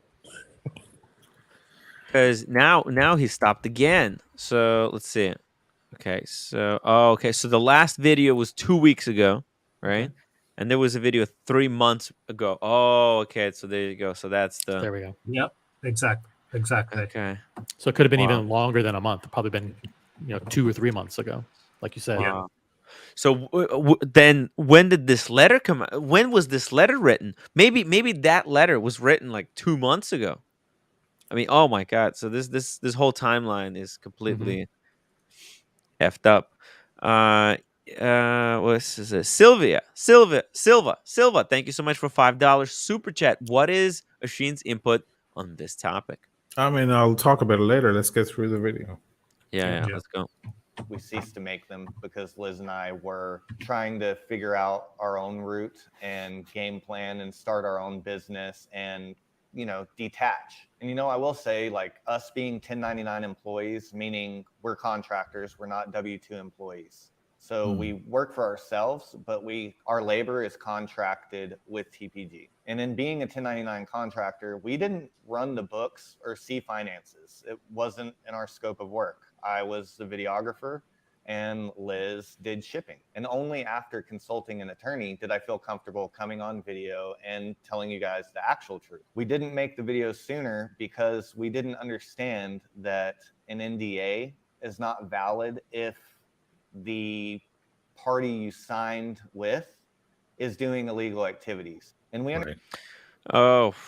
Because now he stopped again. So let's see. Okay, so so the last video was 2 weeks ago, right? Okay. And there was a video 3 months ago. Oh, okay. So there you go. So that's the. There we go. Yep, exactly. Okay. So it could have been even longer than a month. Probably been 2 or 3 months ago, like you said. Wow. So then, when did this letter come out? When was this letter written? Maybe that letter was written like 2 months ago. I mean, oh my God! So this whole timeline is completely effed up. What is it? Silva. Thank you so much for $5 super chat. What is Ashin's input on this topic? I mean, I'll talk about it later. Let's get through the video. Yeah. Let's go. We ceased to make them because Liz and I were trying to figure out our own route and game plan and start our own business and, detach. And, I will say, like, us being 1099 employees, meaning we're contractors, we're not W-2 employees. So we work for ourselves, but our labor is contracted with TPG. And in being a 1099 contractor, we didn't run the books or see finances. It wasn't in our scope of work. I was the videographer and Liz did shipping. And only after consulting an attorney did I feel comfortable coming on video and telling you guys the actual truth. We didn't make the videos sooner because we didn't understand that an NDA is not valid if the party you signed with is doing illegal activities. And we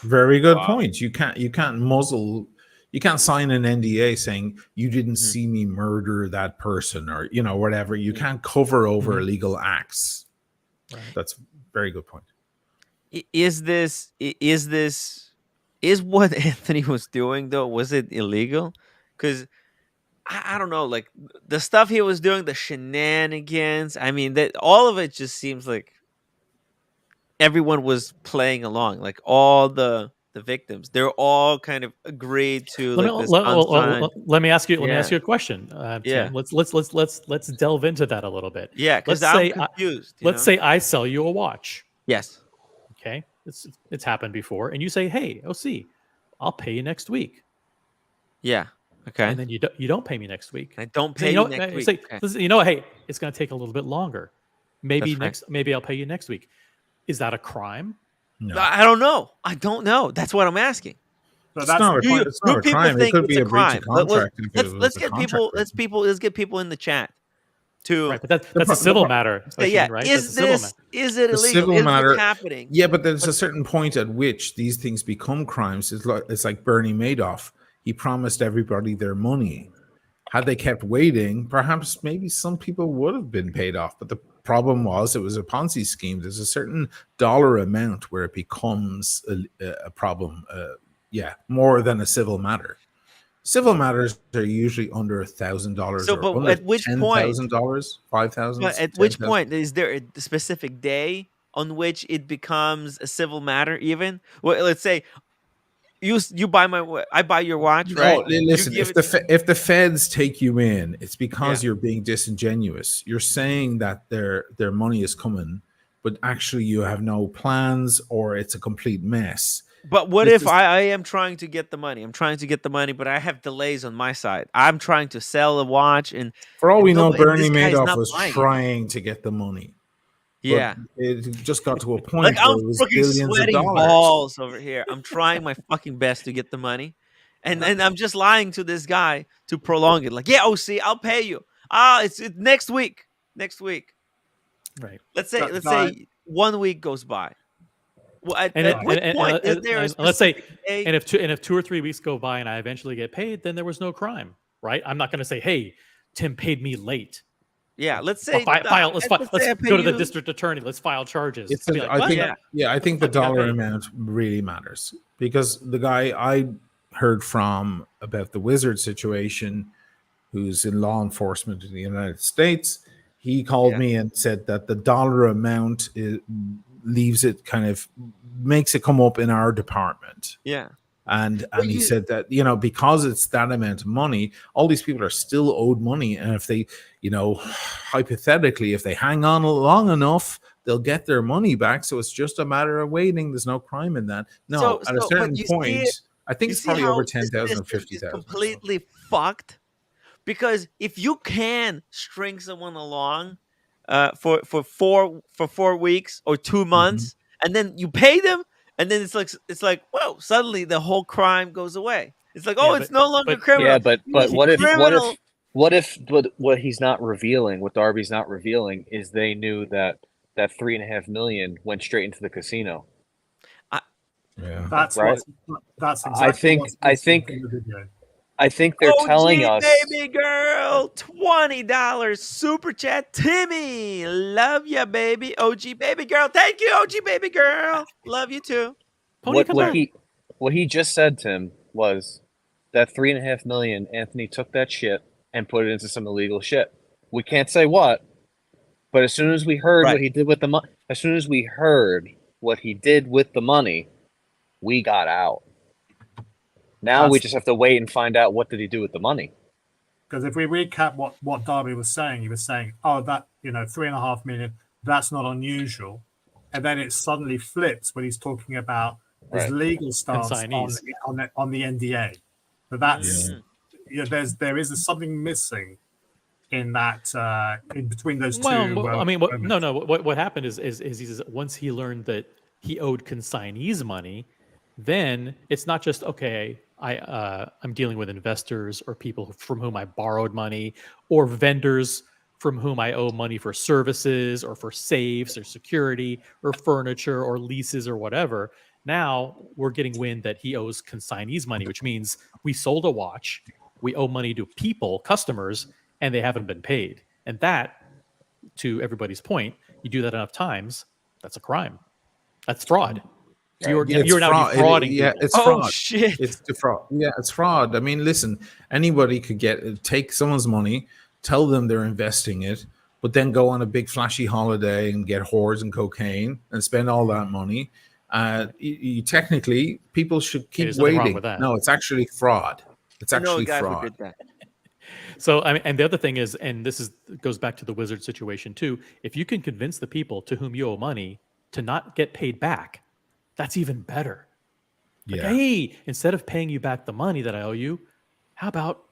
very good point. You can't muzzle. You can't sign an NDA saying you didn't see me murder that person or whatever. You can't cover over illegal acts. Right. That's a very good point. Is what Anthony was doing though? Was it illegal? Because I don't know, like the stuff he was doing, the shenanigans. I mean, that all of it just seems like everyone was playing along. Like all the victims, they're all kind of agreed to Let like me this let me ask you. Let me Yeah. ask you a question, Yeah. Tim. Let's delve into that a little bit. Yeah, because Let's I'm say confused. let's say I sell you a watch. Yes. Okay, it's happened before, and you say, "Hey, OC, I'll pay you next week." Yeah. Okay. And then you don't pay me next week. I don't Say, pay you know, you next week. say, Okay. listen, hey, it's going to take a little bit longer. Maybe That's right. maybe I'll pay you next week. Is that a crime? No. I don't know. I don't know. That's what I'm asking. It's not a People crime. It think could it's be a breach crime. of contract. Let's get people in the chat to right, but that's a civil matter. Say, yeah, right? is it illegal? Civil Is matter, this happening? Yeah, but there's a certain point at which these things become crimes. It's like Bernie Madoff. He promised everybody their money. Had they kept waiting, perhaps maybe some people would have been paid off. But the problem was it was a Ponzi scheme. There's a certain dollar amount where it becomes a problem. More than a civil matter. Civil matters are usually under $1,000 So, or but under at which point? $10,000, $5,000. But at which point is there a specific day on which it becomes a civil matter? Even well, let's say you buy I buy your watch, right? No, listen. If the feds take you in, it's because you're being disingenuous. You're saying that their money is coming, but actually you have no plans or it's a complete mess. But what if I am trying to get the money? I'm trying to get the money, but I have delays on my side. I'm trying to sell a watch, and for all we know, Bernie this guy's Madoff not was buying it. trying to get the money. Yeah, but it just got to a point like where I'm it was fucking billions of sweating dollars. balls over here. I'm trying my fucking best to get the money, and I'm just lying to this guy to prolong it. Like, yeah, OC, I'll pay you. It's next week. Next week. Right. Let's say 1 week goes by. Well, at which point is there a let's say, day? and if 2 or 3 weeks go by and I eventually get paid, then there was no crime, right? I'm not going to say, "Hey, Tim paid me late." Yeah, let's say let's go to the district attorney. Let's file charges. I think the dollar amount really matters, because the guy I heard from about the Wizard situation, who's in law enforcement in the United States, he called me and said that the dollar amount leaves it makes it come up in our department. Yeah. And he said that, because it's that amount of money, all these people are still owed money. And if they, hypothetically, if they hang on long enough, they'll get their money back. So it's just a matter of waiting. There's no crime in that. No, at a certain point, I think it's probably over 10,000 or 50,000. Completely fucked. Because if you can string someone along for 4 weeks or 2 months, and then you pay them, and then it's like whoa, suddenly the whole crime goes away. It's like, it's no longer criminal. Yeah, but what he's not revealing, what Darby's not revealing, is they knew that $3.5 million went straight into the casino. That's right. That's exactly. I think they're telling us. Baby girl, $20 super chat. Timmy, love ya, baby. OG baby girl, thank you, OG baby girl. Love you too. What he just said, Tim, was that $3.5 million. Anthony took that shit and put it into some illegal shit. We can't say what, but as soon as we heard what he did with the money, we got out. Now we just have to wait and find out what did he do with the money. Because if we recap what Darby was saying, he was saying, oh, that, 3.5 million, that's not unusual. And then it suddenly flips when he's talking about his legal stance on the NDA. But that's there is something missing in that in between those two. I mean, what happened is he says once he learned that he owed consignees money, then it's not just okay. I'm dealing with investors or people from whom I borrowed money, or vendors from whom I owe money for services or for safes or security or furniture or leases or whatever. Now we're getting wind that he owes consignees money, which means we sold a watch, we owe money to people, customers, and they haven't been paid. And that, to everybody's point, you do that enough times, that's a crime. That's fraud. You're now defrauding people. It's fraud. Oh shit! It's defraud. Yeah, it's fraud. I mean, listen, anybody could take someone's money, tell them they're investing it, but then go on a big flashy holiday and get whores and cocaine and spend all that money. You technically, people should keep waiting. No, it's actually fraud. It's actually fraud. So I mean, and the other thing is, and this goes back to the wizard situation too. If you can convince the people to whom you owe money to not get paid back, that's even better. Like, hey, instead of paying you back the money that I owe you, how about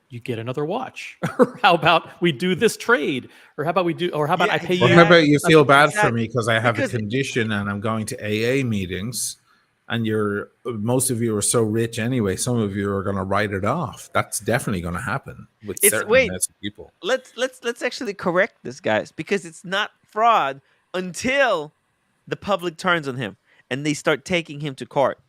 you get another watch? Or how about we do this trade? Or how about I pay you? Or how about you feel bad for me because I have a condition and I'm going to AA meetings, and most of you are so rich anyway. Some of you are going to write it off. That's definitely going to happen with certain types of people. Let's actually correct this, guys, because it's not fraud until the public turns on him and they start taking him to court.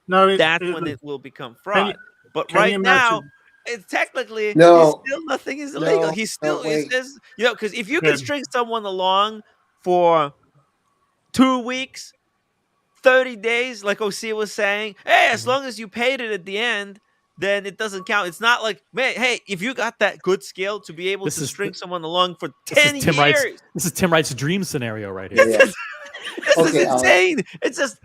No, that's when it will become fraud. But right now, it's technically no, still nothing is illegal. No, He's still wait. it says, because if you can string someone along for 2 weeks, 30 days, like OC was saying, hey, as long as you paid it at the end, then it doesn't count. It's not like, man, hey, if you got that good skill to be able to string someone along for 10 years. This is Tim Wright's dream scenario right here. This is insane. It's just,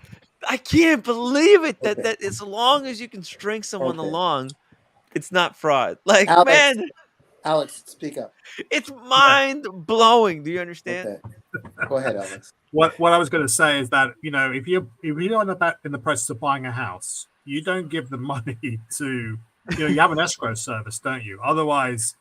I can't believe it that as long as you can string someone along, it's not fraud. Like, Alex, speak up. It's mind blowing. Do you understand? Okay. Go ahead, Alex. What I was going to say is that if you're in the process of buying a house, you don't give the money to you have an escrow service, don't you? Otherwise,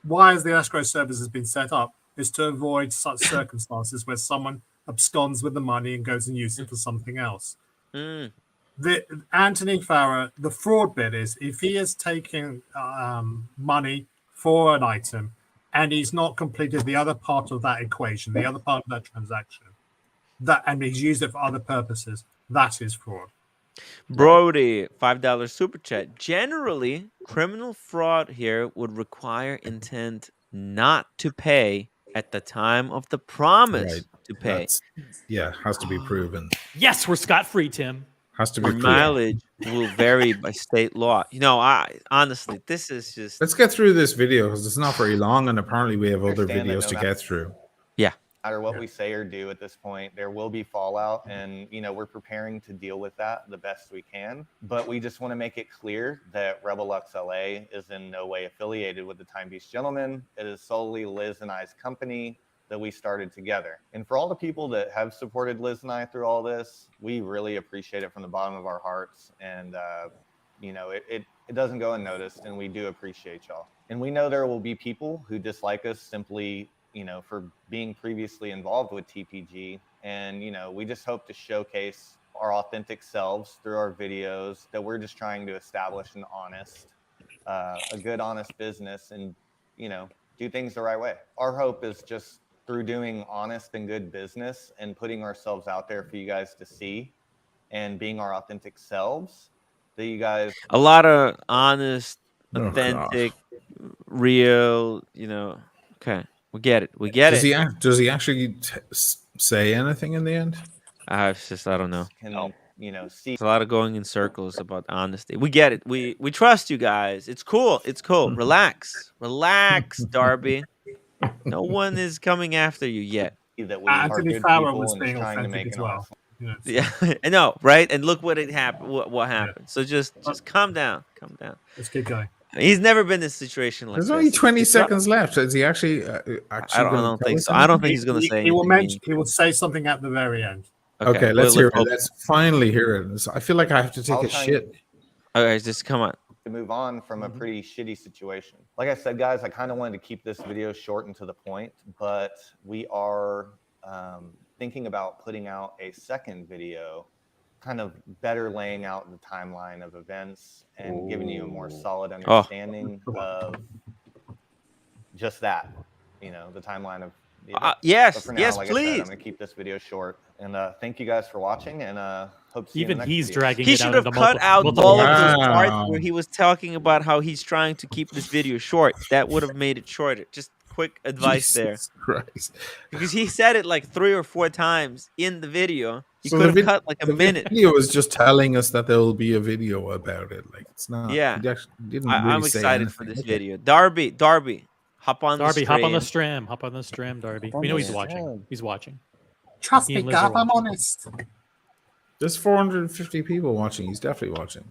why has the escrow service has been set up is to avoid such circumstances where someone absconds with the money and goes and uses it for something else. The Anthony Farrer, the fraud bit is if he is taking money for an item and he's not completed the other part of that equation, the other part of that transaction, and he's used it for other purposes, that is fraud. Brody, $5 super chat. Generally, criminal fraud here would require intent not to pay at the time of the promise to pay. Has to be proven. Yes, we're scot-free, Tim. Has to be proven. Mileage will vary by state law. I honestly, this is just. Let's get through this video because it's not very long, and apparently we have other videos to get through. Yeah. No matter what we say or do at this point, there will be fallout, and we're preparing to deal with that the best we can. But we just want to make it clear that Rebel Lux LA is in no way affiliated with the Timepiece Gentlemen. It is solely Liz and I's company that we started together. And for all the people that have supported Liz and I through all this, we really appreciate it from the bottom of our hearts. And it doesn't go unnoticed, and we do appreciate y'all. And we know there will be people who dislike us simply for being previously involved with TPG. And, we just hope to showcase our authentic selves through our videos, that we're just trying to establish a good, honest business and, do things the right way. Our hope is just through doing honest and good business and putting ourselves out there for you guys to see and being our authentic selves, that you guys. A lot of honest, authentic, real, okay. We get it. Does he actually say anything in the end? It's just, I don't know. See. It's a lot of going in circles about honesty. We get it. We trust you guys. It's cool. Relax, Darby. No one is coming after you yet. That we Anthony Farrer was being authentic as well. Yeah, I know, right? And look what happened. What happened? So just calm down. Let's keep going. He's never been in a situation like There's this. only 20 It's not- seconds left. Is he actually I actually don't, I going to don't tell think us so. I don't anything? think he's going to say He will anything mention. meaningful. He will say something at the very end. Okay, let's let's hear it. hope Let's so. finally hear it. I feel like I have to take I'll a try shit. Okay, just come on. to move on from a pretty shitty situation. Like I said, guys, I kind of wanted to keep this video short and to the point, but we are thinking about putting out a second video, kind of better laying out the timeline of events and giving you a more solid understanding of just that, the timeline of the event. Yes, But for now, yes, like I said, please. I'm going to keep this video short. And thank you guys for watching, and hope to see you in Even the next he's video. dragging He it out should have into cut out multiple all of those parts. parts where he was talking about how he's trying to keep this video short. That would have made it shorter. Just quick advice there. Jesus Christ. Because he said it like 3 or 4 times in the video. He So could the have cut like a the minute. video is just telling us that there will be a video about it. Like it's not. Yeah. He actually didn't really I'm say excited anything. for this Okay. video. Darby, hop on the Darby, stream. hop on the stream. Hop on the stream, Darby. Hop on We know the he's watching. stream. He's watching. Trust He me, and Liz are Gav, I'm watching. honest. There's 450 people watching. He's definitely watching.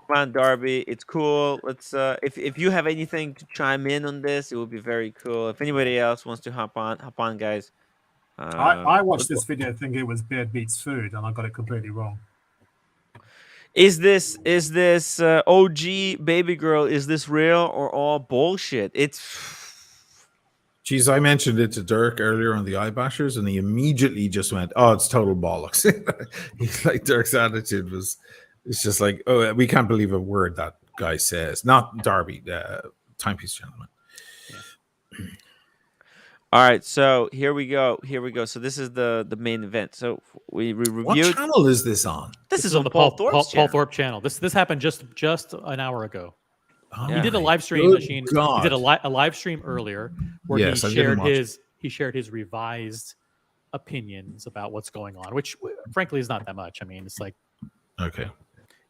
Come on, Darby. It's cool. Let's if you have anything to chime in on this, it would be very cool. If anybody else wants to hop on, guys. I watched this video thinking it was Beard Meets Food, and I got it completely wrong. Is this OG baby girl? Is this real or all bullshit? Jeez, I mentioned it to Dirk earlier on the iBashers, and he immediately just went, "Oh, it's total bollocks." He's like, Dirk's attitude was, it's just like, "Oh, we can't believe a word that guy says." Not Darby, timepiece gentleman. All right, so here we go. So this is the main event. So we reviewed. What channel is this on? This is on the Paul Thorpe's channel. Thorpe channel. This happened just an hour ago. Oh, He did a live stream. good He God. did a live stream earlier where Yes, I didn't watch it. he shared his revised opinions about what's going on, which frankly is not that much. I mean, it's like, Okay.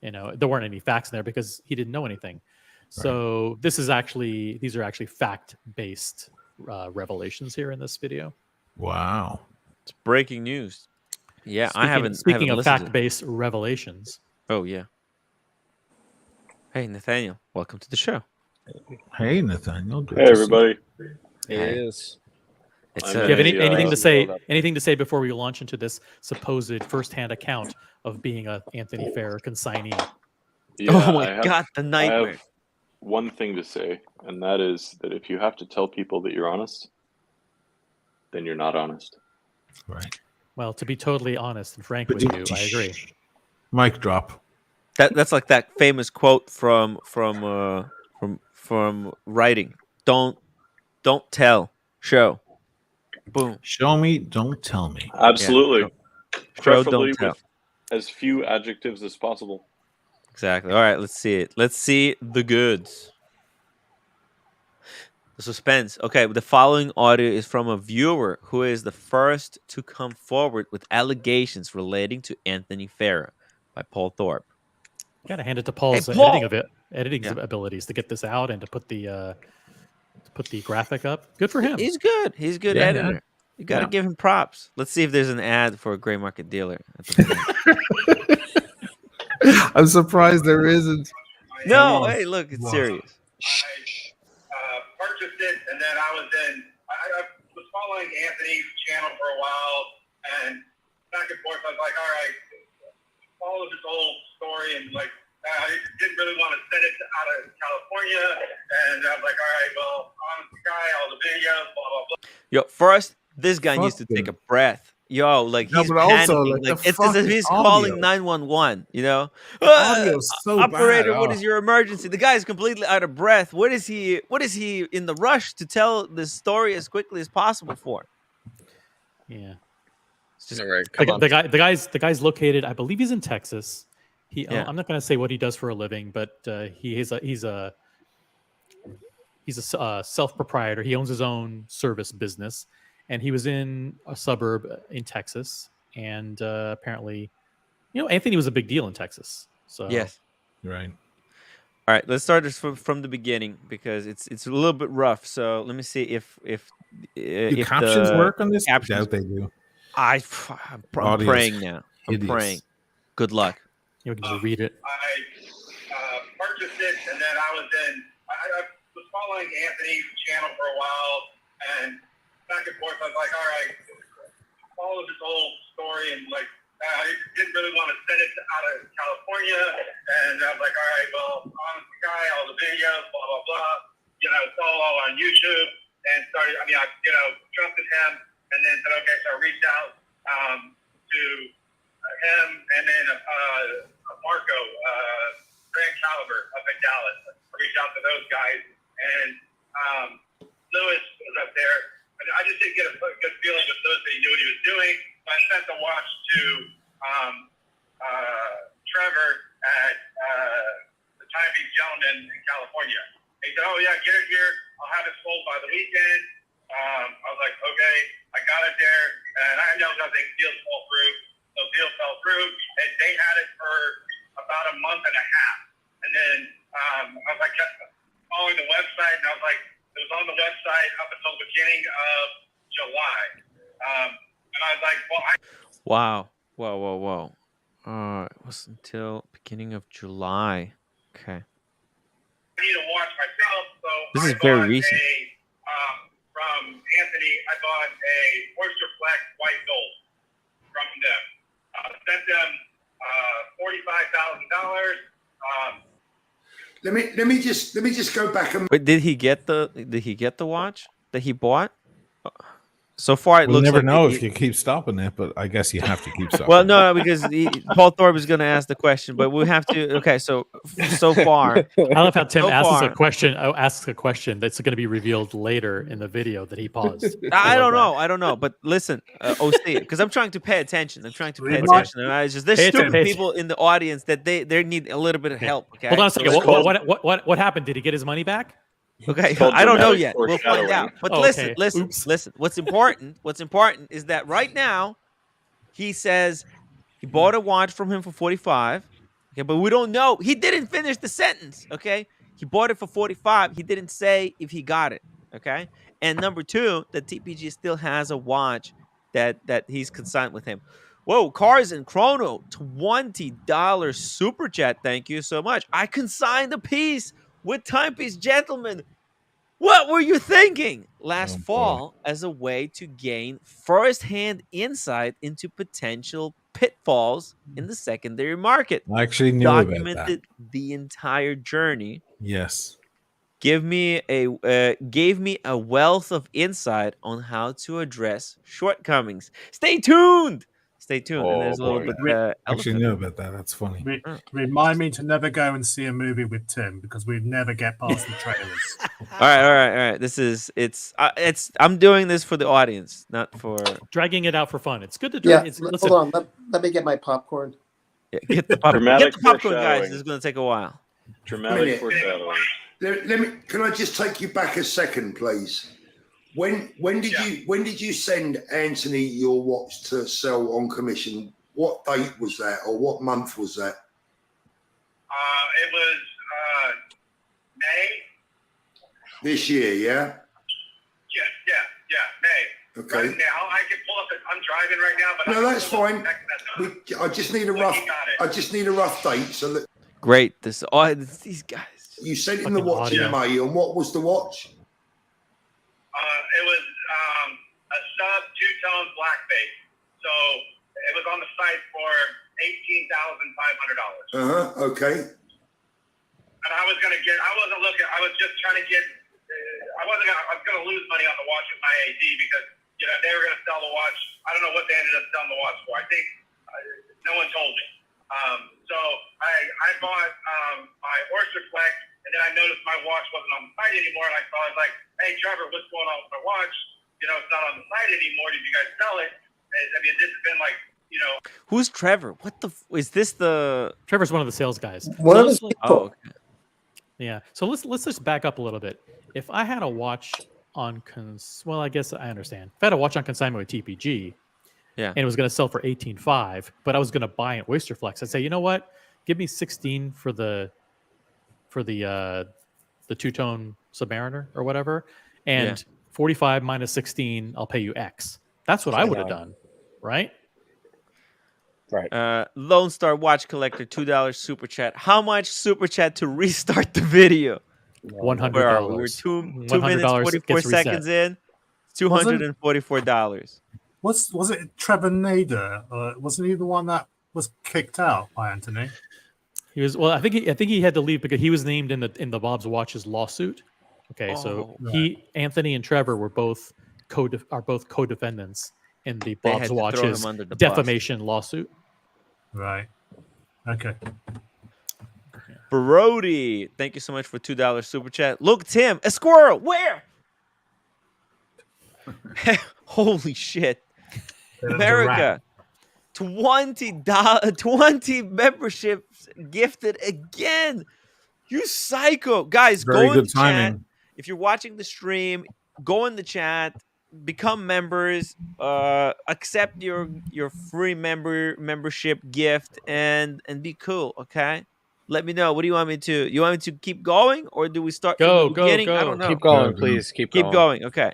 there weren't any facts in there because he didn't know anything. So these are actually fact-based revelations here in this video. Wow. It's breaking news. Yeah, Speaking, I haven't. Speaking of listened to it. fact-based revelations. Oh yeah. Hey Nathaniel, welcome to the show. Hey, Nathaniel. Good Hey, to see everybody. Hey. It's It's Do you have anything to say? Well, Anything to say before we launch into this supposed firsthand account of being a Anthony Fair consignee? yeah, oh my I have, god, the I nightmare. have one thing to say, and that is that if you have to tell people that you're honest, then you're not honest. Right. Well, to be totally honest and frank with you, I agree. Mic drop. That's like that famous quote from writing. Don't tell, show. Boom. Show me, don't tell me. Absolutely. Show, Preferably don't tell. with as few adjectives as possible. Exactly. All right, let's see it. Let's see the goods. The suspense. Okay, the following audio is from a viewer who is the first to come forward with allegations relating to Anthony Farah by Paul Thorpe. Gotta hand it to Paul's Hey, Paul! editing abilities to get this out and to put the graphic up. Good for him. He's good. He's a good Yeah, editor. yeah. You got to Yeah. give him props. Let's see if there's an ad for a gray market dealer. At the beginning. I'm surprised there isn't. No, hey, look, it's serious. Purchased it, and then I was following Anthony's channel for a while, and back and forth. I was like, all right, follow this whole story, and like, I didn't really want to send it out of California, and I was like, all right, well, honest guy, all the videos, blah blah blah. Yo, first, this guy needs to Fuck take a him. breath. Yo, like No, he's but also, panicking. like, the Like it's as if fucking he's audio. calling 911. You know, audio is so operator, bad. what Oh. is your emergency? The guy is completely out of breath. What is he in the rush to tell this story as quickly as possible for? Yeah. It's just all right. The guy's located. I believe he's in Texas. Yeah. I'm not going to say what he does for a living, but he's a self proprietor. He owns his own service business, and he was in a suburb in Texas. And apparently, Anthony was a big deal in Texas. So yes. Right. All right, let's start this from the beginning because it's a little bit rough. So let me see if Do captions the work on this? I captions- doubt they do. I'm Audio's praying now. I'm hideous. praying. Good luck. you can just read it. I purchased it, and then I was following Anthony's channel for a while, and back and forth. I was like, all right, follow this whole story, and like I didn't really want to send it out of California, and I was like, all right, well, I'm the guy, all the videos, blah blah blah. It's all on YouTube, and started. I trusted him, and then said, okay, so I reached out to him, and then Marco, Grand Caliber up in Dallas. I reached out to those guys, and Lewis was up there. I just didn't get a good feeling with Lewis that he knew what he was doing. So I sent the watch to Trevor at the Timepiece Gentleman in California. He said, oh, yeah, get it here. I'll have it sold by the weekend. I was like, okay, I got it there. And I know nothing. Deal fell through. So deal fell through. And they had it for about a month and a half. And then I was like, following the website, and I was like, it was on the website up until the beginning of July. And I was like, well, Wow. It was until beginning of July. Okay. I need to watch myself. So This is I very bought recent. from Anthony, I bought a Oyster Flex white gold from them. Sent them $45,000. Let me just go back and Wait, did he get the watch that he bought? So far, it We'll looks never like know if you keep stopping it, but I guess you have to keep stopping. Well, no, because Paul Thorpe is going to ask the question, but we have to. Okay, so far, I love how Tim so asks far, a question. Asks a question that's going to be revealed later in the video that he paused. I love don't know. But listen, OC, because I'm trying to pay attention. I'm trying to pay Right. attention. And there's Pay stupid attention. people in the audience that they need a little bit of help. Okay, Hold on a So second. let's- What happened? Did he get his money back? Okay, called I don't know dramatic yet. We'll find foreshadowing. out. But Oh, okay. listen. What's important is that right now he says he bought a watch from him for 45. Okay, but we don't know. He didn't finish the sentence. Okay, he bought it for 45. He didn't say if he got it. Okay, and number two, that TPG still has a watch that he's consigned with him. Whoa, Cars and Chrono, $20 super chat. Thank you so much. I consigned a piece with Timepiece Gentleman. What were you thinking last fall as a way to gain first-hand insight into potential pitfalls in the secondary market? I actually knew about that. Documented the entire journey. Yes. Gave me a wealth of insight on how to address shortcomings. Stay tuned. And there's a little bit. I actually elephant. knew about that. That's funny. Remind me to never go and see a movie with Tim because we'd never get past the trailers. All right. This is I'm doing this for the audience, not for dragging it out for fun. It's good to Yeah, drag. hold on. Let me get my popcorn. Yeah, get the popcorn. Dramatic Get the popcorn, guys. foreshadowing. This is going to take a while. Dramatic Minute. foreshadowing. let me. Can I just take you back a second, please? When did you send Anthony your watch to sell on commission? What date was that, or what month was that? It was May. This year, yeah. Yeah, May. Okay. Right now, I can pull up. I'm driving right now, but No, that's fine. I just need a rough. I just need a rough date. So that Great. These guys. you sent him the watch in May, and what was the watch? It was a sub two-tone black base. So it was on the site for $18,500. Okay. And I was gonna get. I wasn't looking. I was just trying to get. I was gonna lose money on the watch with my AD because they were gonna sell the watch. I don't know what they ended up selling the watch for. I think no one told me. So I bought my Oyster Flex, and then I noticed my watch wasn't on the site anymore, and I was like, "Hey, Trevor, what's going on with my watch? It's not on the site anymore. Did you guys sell it?" I mean, this has been like, Who's Trevor? What the is this? The Trevor's one of the sales guys. One of the Oh, okay. Yeah. So let's just back up a little bit. If I had a watch on well, I guess I understand. If I had a watch on consignment with TPG, Yeah. and it was going to sell for 18.5, but I was going to buy an Oyster Flex, I'd say, you know what? Give me 16 for the two-tone Submariner or whatever, and 45 minus 16, I'll pay you X. That's what I would have done, right? Right. Lone Star Watch Collector, $2 super chat. How much super chat to restart the video? Where are we? We're $100. two minutes $100 44 gets reset. seconds in. $244. Was it Trevor Nader? Wasn't he the one that was kicked out by Anthony? He was I think he had to leave because he was named in the Bob's Watches lawsuit. Okay, so Anthony and Trevor were both co-defendants in the They Bob's had to throw Watches him under the bus. defamation lawsuit. Right. Okay. Brody, thank you so much for $2 super chat. Look, Tim, a squirrel. Where? Holy shit. America. $20 memberships gifted again. You psycho. Guys, Very go in good the chat. timing. If you're watching the stream, go in the chat, become members, accept your free membership gift and be cool, okay? Let me know. What do you want me to? You want me to keep going or do we start from the beginning? I don't know. Keep going, please. Keep going. Okay.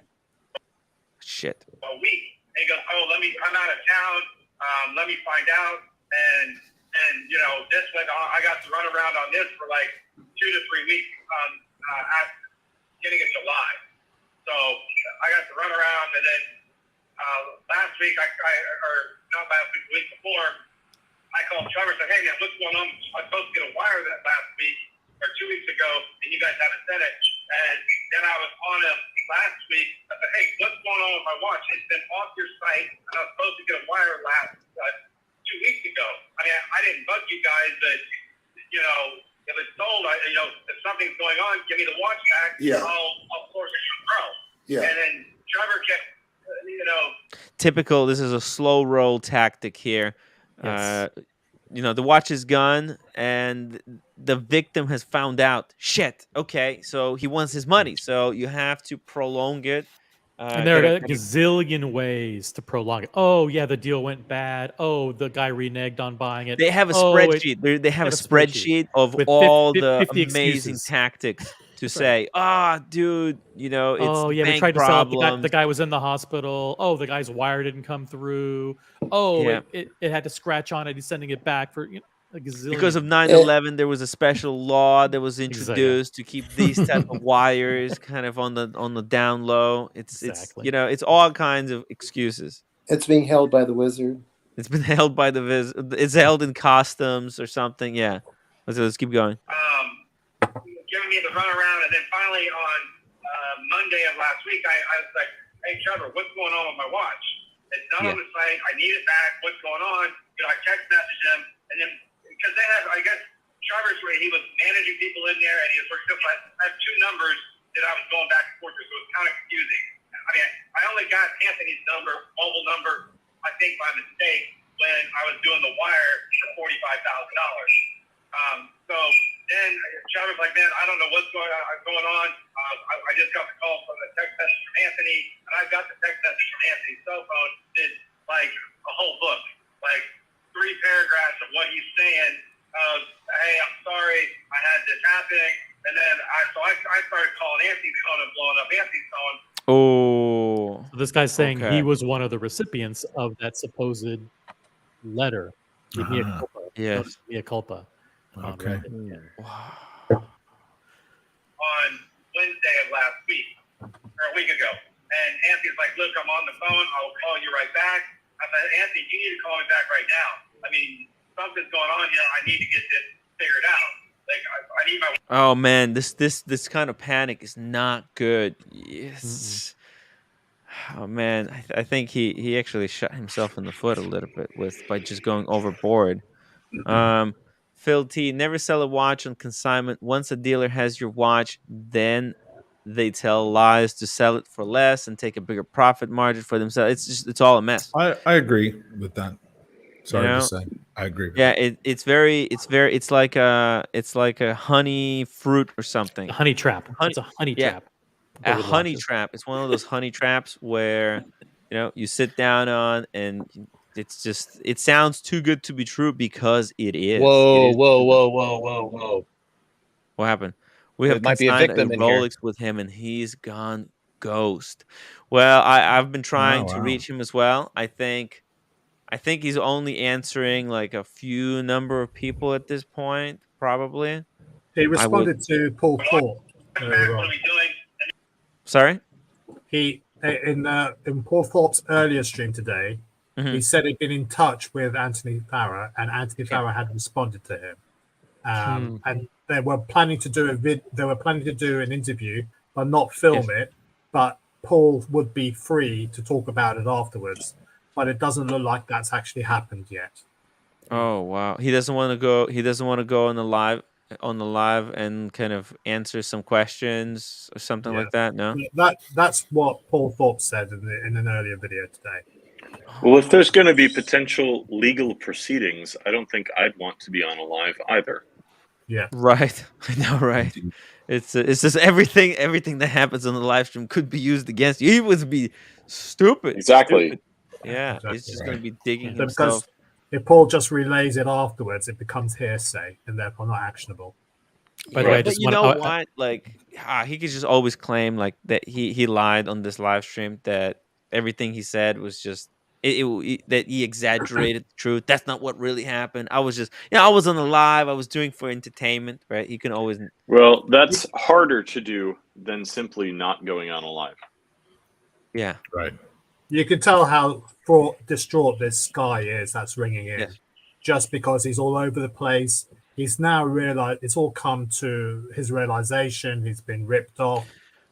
Shit. A week. And he goes, oh, I'm out of town. Let me find out. And this went on. I got to run around on this for like 2 to 3 weeks at beginning of July. So I got to run around, and then last week, or not last week, the week before, I called Trevor and said, hey, man, what's going on? I was supposed to get a wire that last week or 2 weeks ago, and you guys haven't sent it. And then I was on him last week. I said, hey, what's going on with my watch? It's been off your site, and I was supposed to get a wire last 2 weeks ago. I mean, I didn't bug you guys, but, if it's sold, if something's going on, give me the watch back. Yeah. I'll source it from Pro. Yeah. And then Trevor kept, Typical. This is a slow roll tactic here. Yes. The watch is gone and the victim has found out. Shit. Okay, so he wants his money. So you have to prolong it. And there are a gazillion ways to prolong it. Oh, yeah, the deal went bad. Oh, the guy reneged on buying it. They have a spreadsheet. They have a spreadsheet of all the 50 amazing excuses. tactics to Right. say, dude, it's oh yeah, bank we tried to sell it. problems. The guy was in the hospital. Oh, the guy's wire didn't come through. Oh, Yeah. it had to scratch on it. He's sending it back for a gazillion. Because of 9/11, there was a special law that was Exactly. introduced to keep these type of wires kind of on the down low. Exactly. It's all kinds of excuses. It's being held by the wizard. It's been held by it's held in customs or something. Yeah. Let's keep going. giving me the runaround, and then finally on Monday of last week, I was like, hey, Trevor, what's going on with my watch? It's not on the site. I need it back. What's going on? I text messaged him, and then because they have, I guess, Trevor's where he was managing people in there, and he was working. I have two numbers that I was going back and forth with, so it's kind of confusing. I mean, I only got Anthony's mobile number, I think by mistake, when I was doing the wire for $45,000. So then Trevor's like, man, I don't know what's going on. I just got the call from the text message from Anthony, and I got the text message from Anthony's cell phone. It's like a whole book, like 3 paragraphs of what he's saying. Hey, I'm sorry, I had this happening. And then I started calling Anthony's phone and blowing up Anthony's phone. Oh. So this guy's saying okay. he was one of the recipients of that supposed letter. Mea culpa. Yes. Mea culpa. Okay. On Wednesday of last week, or a week ago. And Anthony's like, look, I'm on the phone. I'll call you right back. I said, Anthony, you need to call me back right now. I mean, something's going on here. I need to get this figured out. Like, I need my... Oh man, this kind of panic is not good. Yes. Oh man, I think he actually shot himself in the foot a little bit by just going overboard. Phil T, never sell a watch on consignment. Once a dealer has your watch, then they tell lies to sell it for less and take a bigger profit margin for themselves. It's all a mess. I agree with that. Sorry to say, I agree. With that. It's like a honey fruit or something. A honey trap. It's a honey trap. A honey trap. It's one of those honey traps where you sit down on, and it sounds too good to be true because it is. Whoa. What happened? We have might be a victim in here. Rolex with him, and he's gone ghost. Well, I've been trying to reach him as well. I think I think he's only answering like a few number of people at this point, probably. He I would. responded to Paul Thorpe earlier on. Sorry. He in Paul Thorpe's earlier stream today, he said he'd been in touch with Anthony Farah, and Anthony Farah had responded to him. And they were planning to do an interview, but not film it. But Paul would be free to talk about it afterwards. But it doesn't look like that's actually happened yet. Oh wow, he doesn't want to go. He doesn't want to go on the live and kind of answer some questions or something like that. No. That's what Paul Thorpe said in an earlier video today. Well, if there's going to be potential legal proceedings, I don't think I'd want to be on a live either. Yeah. Right. I know. Right. It's just everything that happens on the live stream could be used against you. He would be stupid. Exactly. Stupid. Yeah. Exactly, He's just going to be digging Because himself. if Paul just relays it afterwards, it becomes hearsay and therefore not actionable. By the way, I But just you want know what? Like, he could just always claim like that he lied on this live stream, that everything he said was just that he exaggerated the truth. That's not what really happened. I was just, I was on the live. I was doing for entertainment, right? He can always. Well, that's harder to do than simply not going on a live. Yeah. Right. You can tell how distraught this guy is that's ringing in, just because he's all over the place. He's now realized it's all come to his realization. He's been ripped off.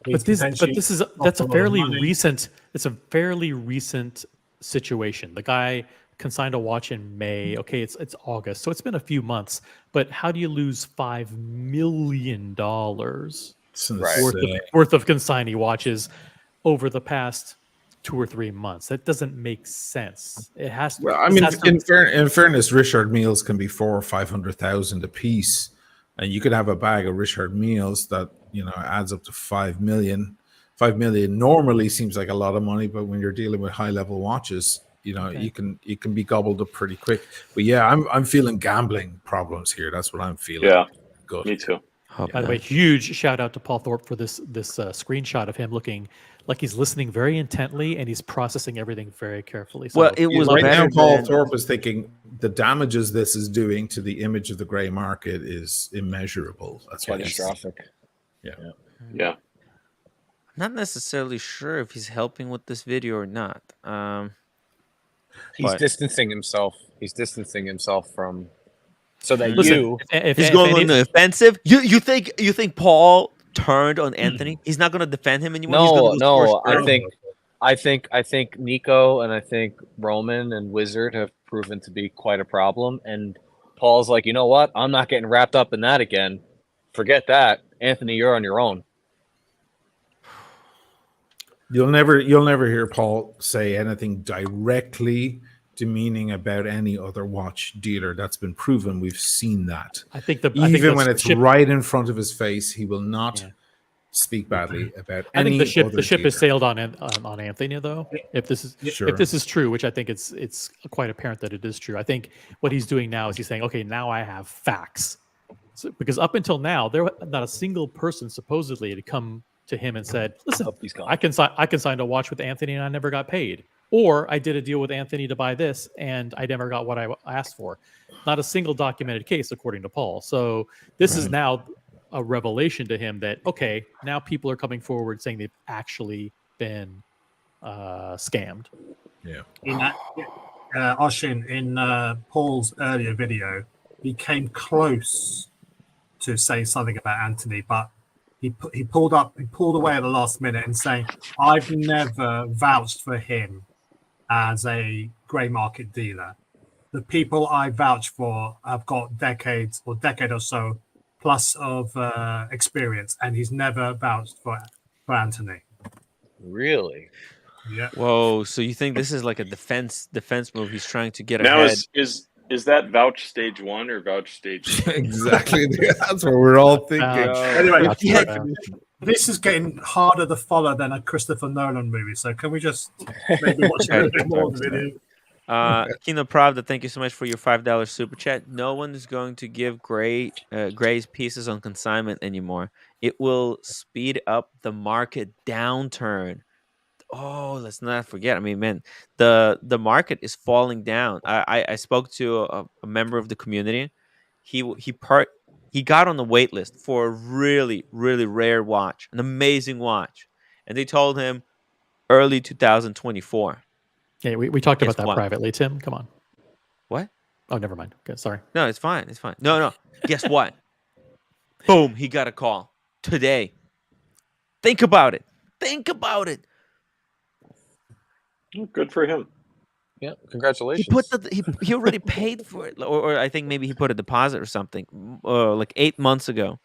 That's a fairly recent. It's a fairly recent situation. The guy consigned a watch in May. Okay, it's August, so it's been a few months. But how do you lose $5 million worth of consignee watches over the past 2 or 3 months? That doesn't make sense. It has to. Well, I mean, in fairness, Richard Meals can be 400,000 or 500,000 a piece, and you could have a bag of Richard Meals that adds up to 5 million. 5 million normally seems like a lot of money, but when you're dealing with high level watches, you can be gobbled up pretty quick. But yeah, I'm feeling gambling problems here. That's what I'm feeling. Yeah, good. Me too. By the way, huge shout out to Paul Thorpe for this screenshot of him looking like he's listening very intently and he's processing everything very carefully. So it was right now. Paul Thorpe is thinking the damages this is doing to the image of the gray market is immeasurable. That's catastrophic. Yeah. Not necessarily sure if he's helping with this video or not. He's distancing himself. He's distancing himself from, so that he's going on the offensive. You think Paul turned on Anthony? He's not going to defend him anymore. No. I think Nico and I think Roman and Wizard have proven to be quite a problem. And Paul's like, you know what? I'm not getting wrapped up in that again. Forget that, Anthony. You're on your own. You'll never hear Paul say anything directly demeaning about any other watch dealer. That's been proven. We've seen that. I think when it's right in front of his face, he will not speak badly about any. I think the ship dealer. has sailed on Anthony, though. If this is true, which I think it's quite apparent that it is true. I think what he's doing now is he's saying, okay, now I have facts. So, because up until now, there was not a single person supposedly had come to him and said, listen, I consigned a watch with Anthony and I never got paid. Or I did a deal with Anthony to buy this and I never got what I asked for. Not a single documented case, according to Paul. So this is now a revelation to him that, okay, now people are coming forward saying they've actually been scammed. Yeah. Oshin, in Paul's earlier video, he came close to saying something about Anthony, but he pulled away at the last minute and saying, I've never vouched for him as a grey market dealer. The people I vouch for have got decade or so plus of experience, and he's never vouched for Anthony. Really? Yeah. Whoa! So you think this is like a defense move? He's trying to get now ahead. Is that vouch stage 1 or vouch stage 2? Exactly. That's what we're all thinking. Anyway, this is getting harder to follow than a Christopher Nolan movie. So can we just maybe watch a little bit more of the video? Kino Pravda, thank you so much for your $5 super chat. No one is going to give Gray's pieces on consignment anymore. It will speed up the market downturn. Oh, let's not forget. I mean, man, the market is falling down. I spoke to a member of the community. He got on the wait list for a really really rare watch, an amazing watch, and they told him early 2024. Yeah, we talked Guess about that what? privately. Tim, come on. What? Oh, never mind. Okay, sorry. No, it's fine. It's fine. No, no. Guess what? Boom, he got a call today. Think about it. Think about it. Good for him. Yeah, He congratulations. put he already paid for it, or I think maybe he put a deposit or something, like 8 months ago,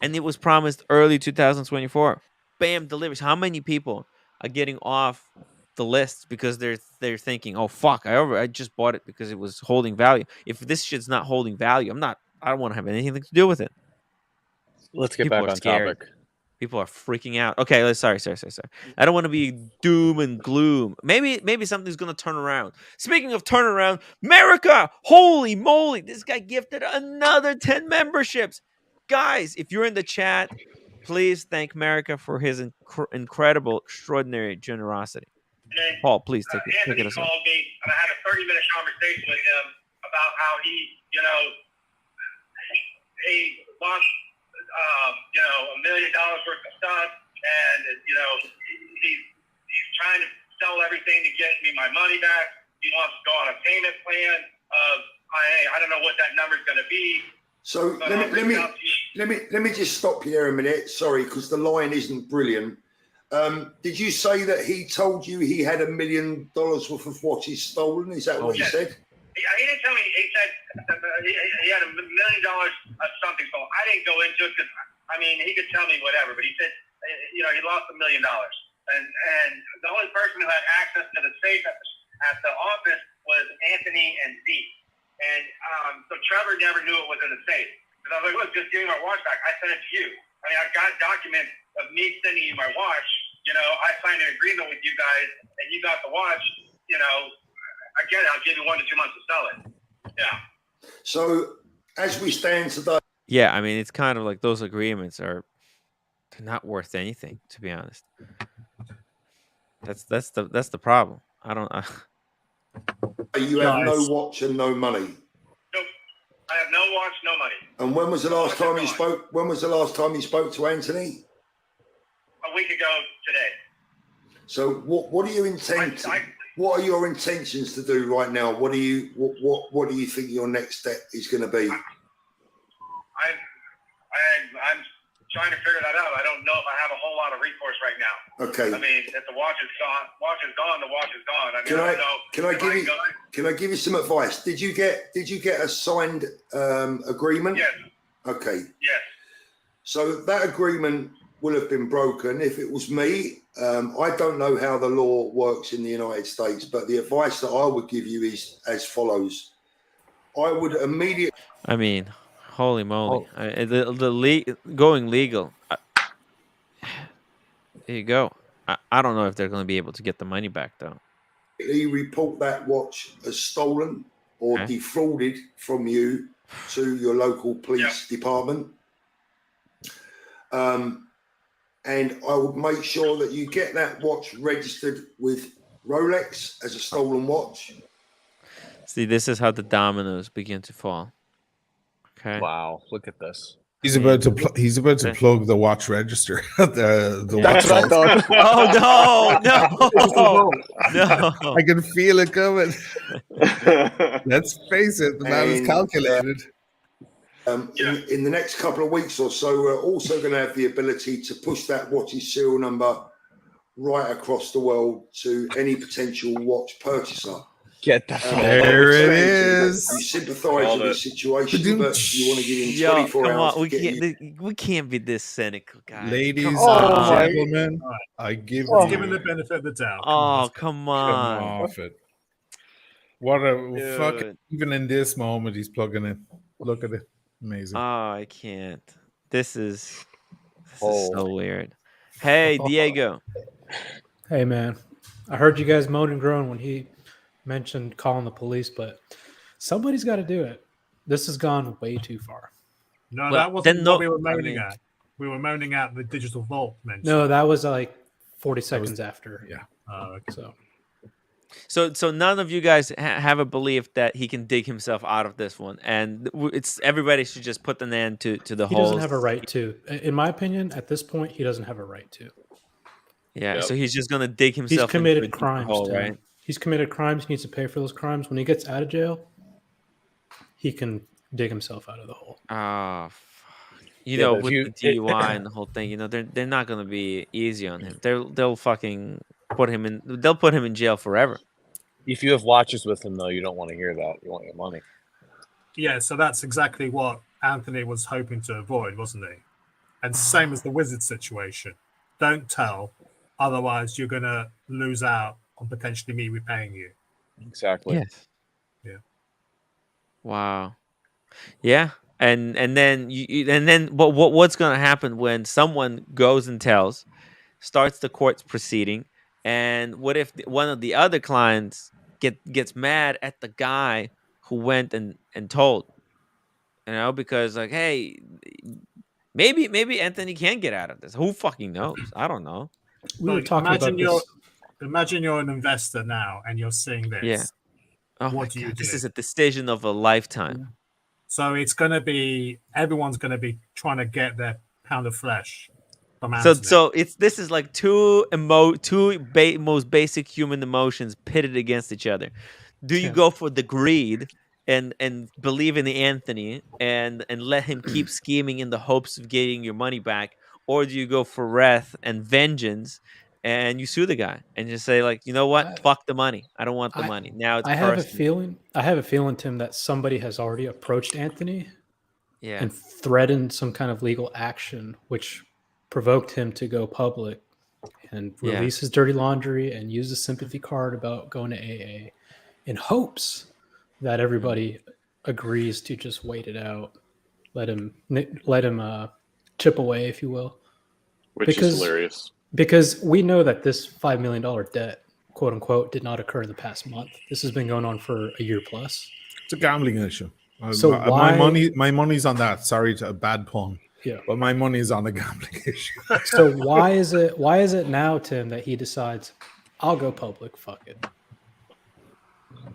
and it was promised early 2024. Bam, delivers. How many people are getting off the list because they're thinking, oh fuck, I just bought it because it was holding value. If this shit's not holding value, I don't want to have anything to do with it. Let's get People back are on scared. topic. People are freaking out. Okay, sorry. I don't want to be doom and gloom. Maybe something's gonna turn around. Speaking of turnaround, America! Holy moly! This guy gifted another 10 memberships. Guys, if you're in the chat, please thank America for his incredible, extraordinary generosity. Paul, please take it Anthony us up. called me, and I had a 30-minute conversation with him about how he lost, $1 million worth of stuff, and he's trying to sell everything to get me my money back. He wants to go on a payment plan of, I don't know what that number's going to be. So let me just stop you there a minute. Sorry, because the line isn't brilliant. Did you say that he told you he had $1 million worth of watches stolen? Is that what he said? He didn't tell me. He said he had $1 million of something stolen. I didn't go into it because, he could tell me whatever, but he said, he lost $1 million. And the only person who had access to the safe at the office was Anthony and Z. And so Trevor never knew it was in the safe. Because I was like, look, just give me my watch back. I sent it to you. I got documents of me sending you my watch. I signed an agreement with you guys, and you got the watch. Again, I'll give you 1 to 2 months to sell it. Yeah. So as we stand today, Yeah, it's kind of like those agreements they're not worth anything, to be honest. That's the problem. I don't. you have no watch and no money. Nope. I have no watch, no money. And when was the last time you spoke? When was the last time you spoke to Anthony? A week ago today. So what do you intend? What are your intentions to do right now? What do you think your next step is going to be? I'm trying to figure that out. I don't know if I have a whole lot of recourse right now. Okay. If the watch is gone, the watch is gone. I don't know. Can I give you some advice? Did you get a signed agreement? Yes. Okay. Yes. So that agreement will have been broken. If it was me, I don't know how the law works in the United States, but the advice that I would give you is as follows. I would immediately... Holy moly. Going legal. There you go. I don't know if they're going to be able to get the money back, though. Report that watch as stolen or defrauded from you to your local police department. And I would make sure that you get that watch registered with Rolex as a stolen watch. See, this is how the dominoes begin to fall. Okay. Wow, look at this. He's about to plug the watch register. the That's watch what I thought. Oh no! I can feel it coming. Let's face it, the man is calculated. In the next couple of weeks or so, we're also going to have the ability to push that watch's serial number right across the world to any potential watch purchaser. Get that. There it is. You sympathise with the situation, but you want to give him 24 hours to get you. We can't be this cynical, guys. Ladies and gentlemen, I give you... Give him the benefit of the doubt. Come on. Come off it. What a fucking... Even in this moment, he's plugging in. Look at it. Amazing. Oh, I can't. This is so weird. Hey, Diego. Hey, man. I heard you guys moan and groan when he mentioned calling the police, but somebody's got to do it. This has gone way too far. No, that wasn't what we were moaning at. We were moaning at the digital vault mention. No, that was like 40 seconds after. Yeah. Okay. So none of you guys have a belief that he can dig himself out of this one, and it's everybody should just put an end to the He whole. doesn't have a right to. In my opinion, at this point, he doesn't have a right to. Yeah, so he's just gonna dig He's himself into a committed deeper crimes, hole, Tim. right? He's committed crimes. He needs to pay for those crimes. When he gets out of jail, he can dig himself out of the hole. You Yeah, know, but if with you- the DUI and the whole thing, you know, they're not gonna be easy on him. They'll fucking put him in. They'll put him in jail forever. If you have watches with him, though, you don't want to hear that. You want your money. Yeah, so that's exactly what Anthony was hoping to avoid, wasn't he? And same as the wizard situation. Don't tell, otherwise you're going to lose out on potentially me repaying you. Exactly. Yes. Yeah. Wow. Yeah, and then what's gonna happen when someone goes and tells, starts the court proceeding, and what if one of the other clients gets mad at the guy who went and told, you know, because like, hey, maybe Anthony can get out of this. Who fucking knows? I don't know. We were talking imagine about you're this. imagine you're an investor now and you're seeing this. Yeah. Oh my what do you God, do? this is a decision of a lifetime. So it's going to be everyone's going to be trying to get their pound of flesh from So Anthony. this is like two most basic human emotions pitted against each other. Do you Yeah. go for the greed and believe in the Anthony and let him keep scheming in the hopes of getting your money back, or do you go for wrath and vengeance and you sue the guy and just say like, you know what, fuck the money, I don't want the money. Now it's I have a personal. feeling, Tim, that somebody has already approached Anthony Yeah. and threatened some kind of legal action, which provoked him to go public and Yeah. release his dirty laundry and use a sympathy card about going to AA in hopes that everybody agrees to just wait it out, let him chip away, if you will. Which is hilarious. Because we know that this $5 million debt, quote unquote, did not occur in the past month. This has been going on for a year plus. It's a gambling issue. So my money's on that. Sorry, to a bad pun. Yeah. But my money's on the gambling issue. So why is it now, Tim, that he decides, I'll go public, fuck it?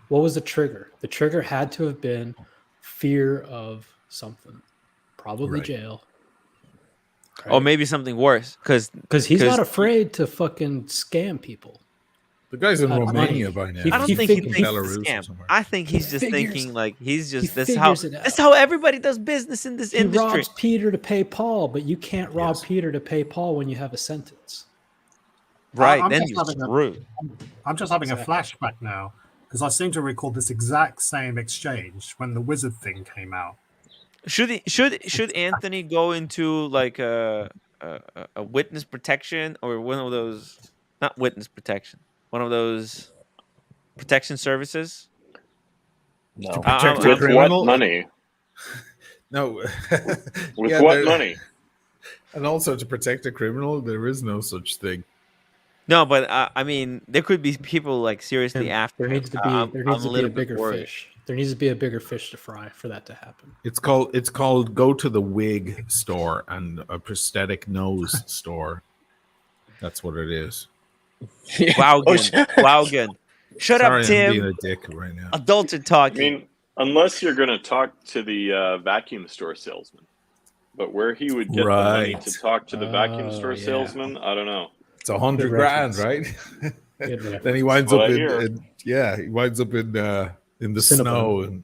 What was the trigger? The trigger had to have been fear of something. Probably jail. Or maybe something worse, because he's not afraid to fucking scam people. The guy's in Out of Romania money. by now. I don't think he thinks Belarus it's or a scam. somewhere. I think he's just figures- thinking like he's just he that's how figures it out. that's how everybody does business in this He industry. robs Peter to pay Paul, but you can't rob Peter to pay Paul when you have a sentence. Right, I'm then just you're having screwed. I'm just having a flashback now because I seem to recall this exact same exchange when the wizard thing came out. Should Anthony go into like a witness protection or one of those, not witness protection, one of those protection services? No. To protect With a criminal? what money? No. With what money? And also to protect a criminal, there is no such thing. No, but I mean, there could be people like seriously And after. there him. needs to be I'm a little bit bigger worried. fish. There needs to be a bigger fish to fry for that to happen. It's called go to the wig store and a prosthetic nose store. That's what it is. Wowgan. Shut Sorry, up, Tim. I'm being a dick right now. Adults are I talking. mean, unless you're going to talk to the vacuum store salesman. But where he would get the money Right. to talk to the vacuum store yeah. salesman, I don't know. It's $100 grand, right? Good Then he reference. winds That's what up I hear. he winds up in the Cinnabon. snow and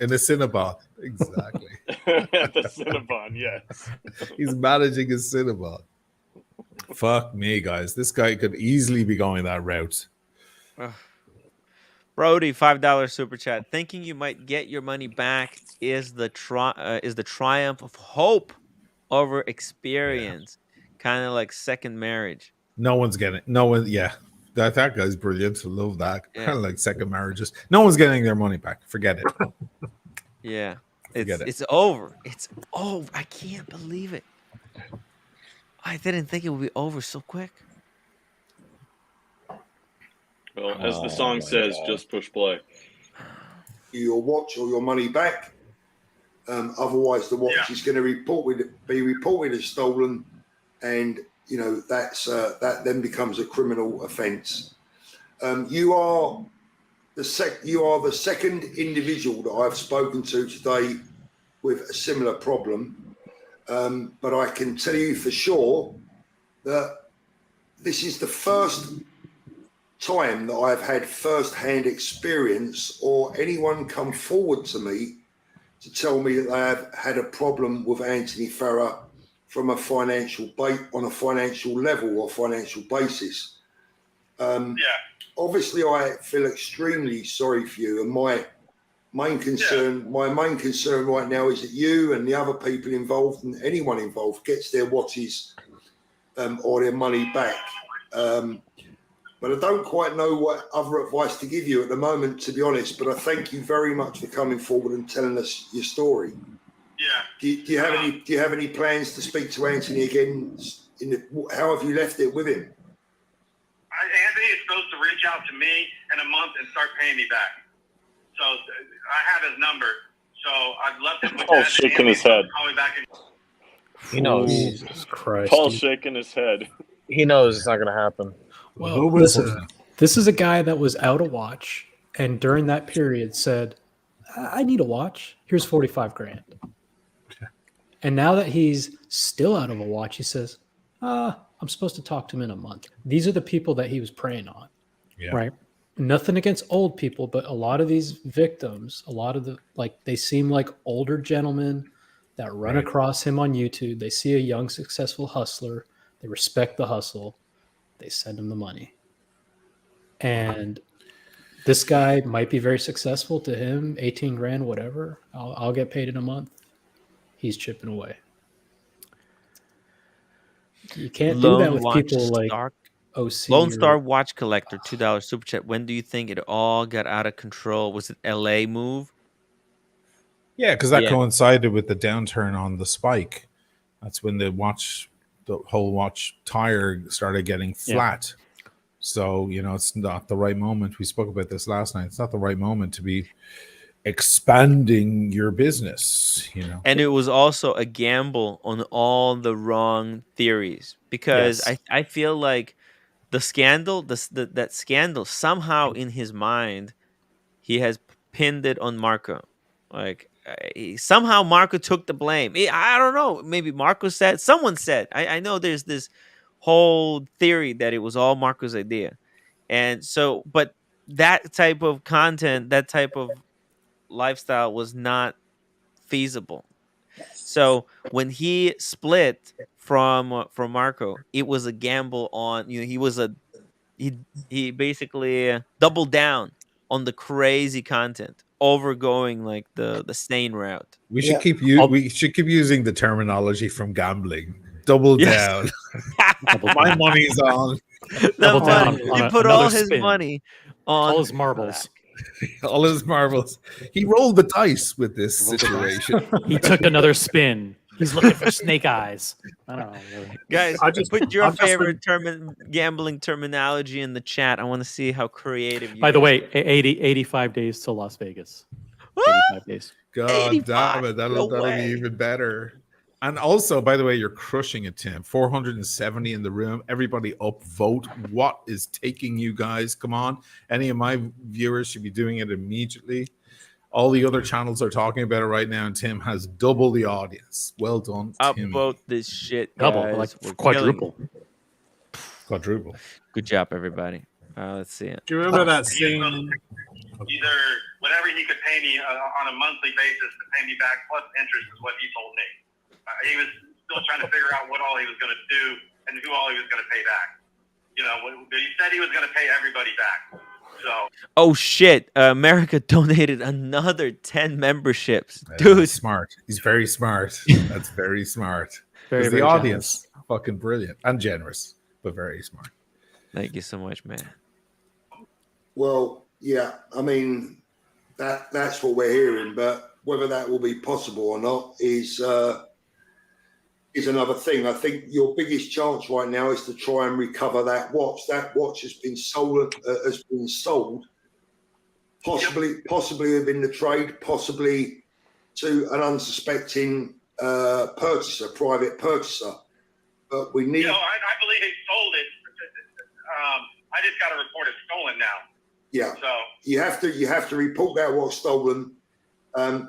in a Cinnabon. Exactly. The Cinnabon, yes. He's managing his Cinnabon. Fuck me, guys. This guy could easily be going that route. Brody, $5 super chat. Thinking you might get your money back is the triumph of hope over experience. Kind of like second marriage. No one's getting it. No one, That guy's brilliant. I love that. Yeah. Kind of like second marriages. No one's getting their money back. Forget it. Yeah. Forget it. It's over. It's over. I can't believe it. I didn't think it would be over so quick. Well, as the song says, just push play. Your watch or your money back. Otherwise, the watch is going to be reported as stolen, and that then becomes a criminal offence. You are the second individual that I've spoken to today with a similar problem, but I can tell you for sure that this is the first time that I've had first-hand experience or anyone come forward to me to tell me that they have had a problem with Anthony Farrer from a financial on a financial level or financial basis. Obviously, I feel extremely sorry for you, and my main concern right now is that you and the other people involved and anyone involved gets their watches or their money back. But I don't quite know what other advice to give you at the moment, to be honest. But I thank you very much for coming forward and telling us your story. Do you have any plans to speak to Anthony again? How have you left it with him? Anthony is supposed to reach out to me in a month and start paying me back. So I have his number. So I've left him with Paul's shaking his head. Call me back. He knows. Jesus Christ. Paul's shaking his head. He knows it's not going to happen. Well, listen, this is a guy that was out of watch, and during that period said, I need a watch. Here's 45 grand. Okay. And now that he's still out of a watch, he says, I'm supposed to talk to him in a month. These are the people that he was preying on. Yeah. Right? Nothing against old people, but a lot of these victims, they seem like older gentlemen that run across him on YouTube. They see a young, successful hustler. They respect the hustle. They send him the money. And this guy might be very successful to him, 18 grand, whatever. I'll get paid in a month. He's chipping away. You can't do that with people like OC. Lone Star Watch Collector, $2 super chat. When do you think it all got out of control? Was it LA move? Yeah, because that coincided with the downturn on the spike. That's when the whole watch tire started getting flat. So, it's not the right moment. We spoke about this last night. It's not the right moment to be expanding your business, And it was also a gamble on all the wrong theories, because I feel like the scandal, that scandal, somehow in his mind, he has pinned it on Marco. Like, somehow Marco took the blame. I don't know. Maybe Marco said, someone said. I know there's this whole theory that it was all Marco's idea. And so, but that type of content, that type of lifestyle was not feasible. So when he split from Marco, it was a gamble on, he basically doubled down on the crazy content over going like the sane route. We should keep using the terminology from gambling. Double down. My money's on. Double down. He put all his money on all his marbles. All his marbles. He rolled the dice with this situation. He took another spin. He's looking for snake eyes. I don't know. Guys, put your favorite gambling terminology in the chat. I want to see how creative you By the way, 85 days to Las Vegas. 85 days. God damn it. That'll be even better. And also, by the way, you're crushing it, Tim. 470 in the room. Everybody upvote. What is taking you guys? Come on. Any of my viewers should be doing it immediately. All the other channels are talking about it right now, and Tim has double the audience. Well done, Tim. Upvote this shit, guys. Double, like quadruple. Quadruple. Good job, everybody. Let's see it. Do you remember that scene? Either whatever he could pay me on a monthly basis to pay me back plus interest is what he told me. He was still trying to figure out what all he was going to do and who all he was going to pay back. He said he was going to pay everybody back. So. Oh shit! America donated another 10 memberships, dude. That's smart. He's very smart. That's very smart. Very, the very audience, fucking brilliant and generous, but very smart. Thank you so much, man. Well, yeah. I mean, that's what we're hearing, but whether that will be possible or not is another thing. I think your biggest chance right now is to try and recover that watch. That watch has been sold, possibly within the trade, possibly to an unsuspecting private purchaser. but we need. I believe he sold it. I just got to report it stolen now. Yeah. So you have to report that what's stolen.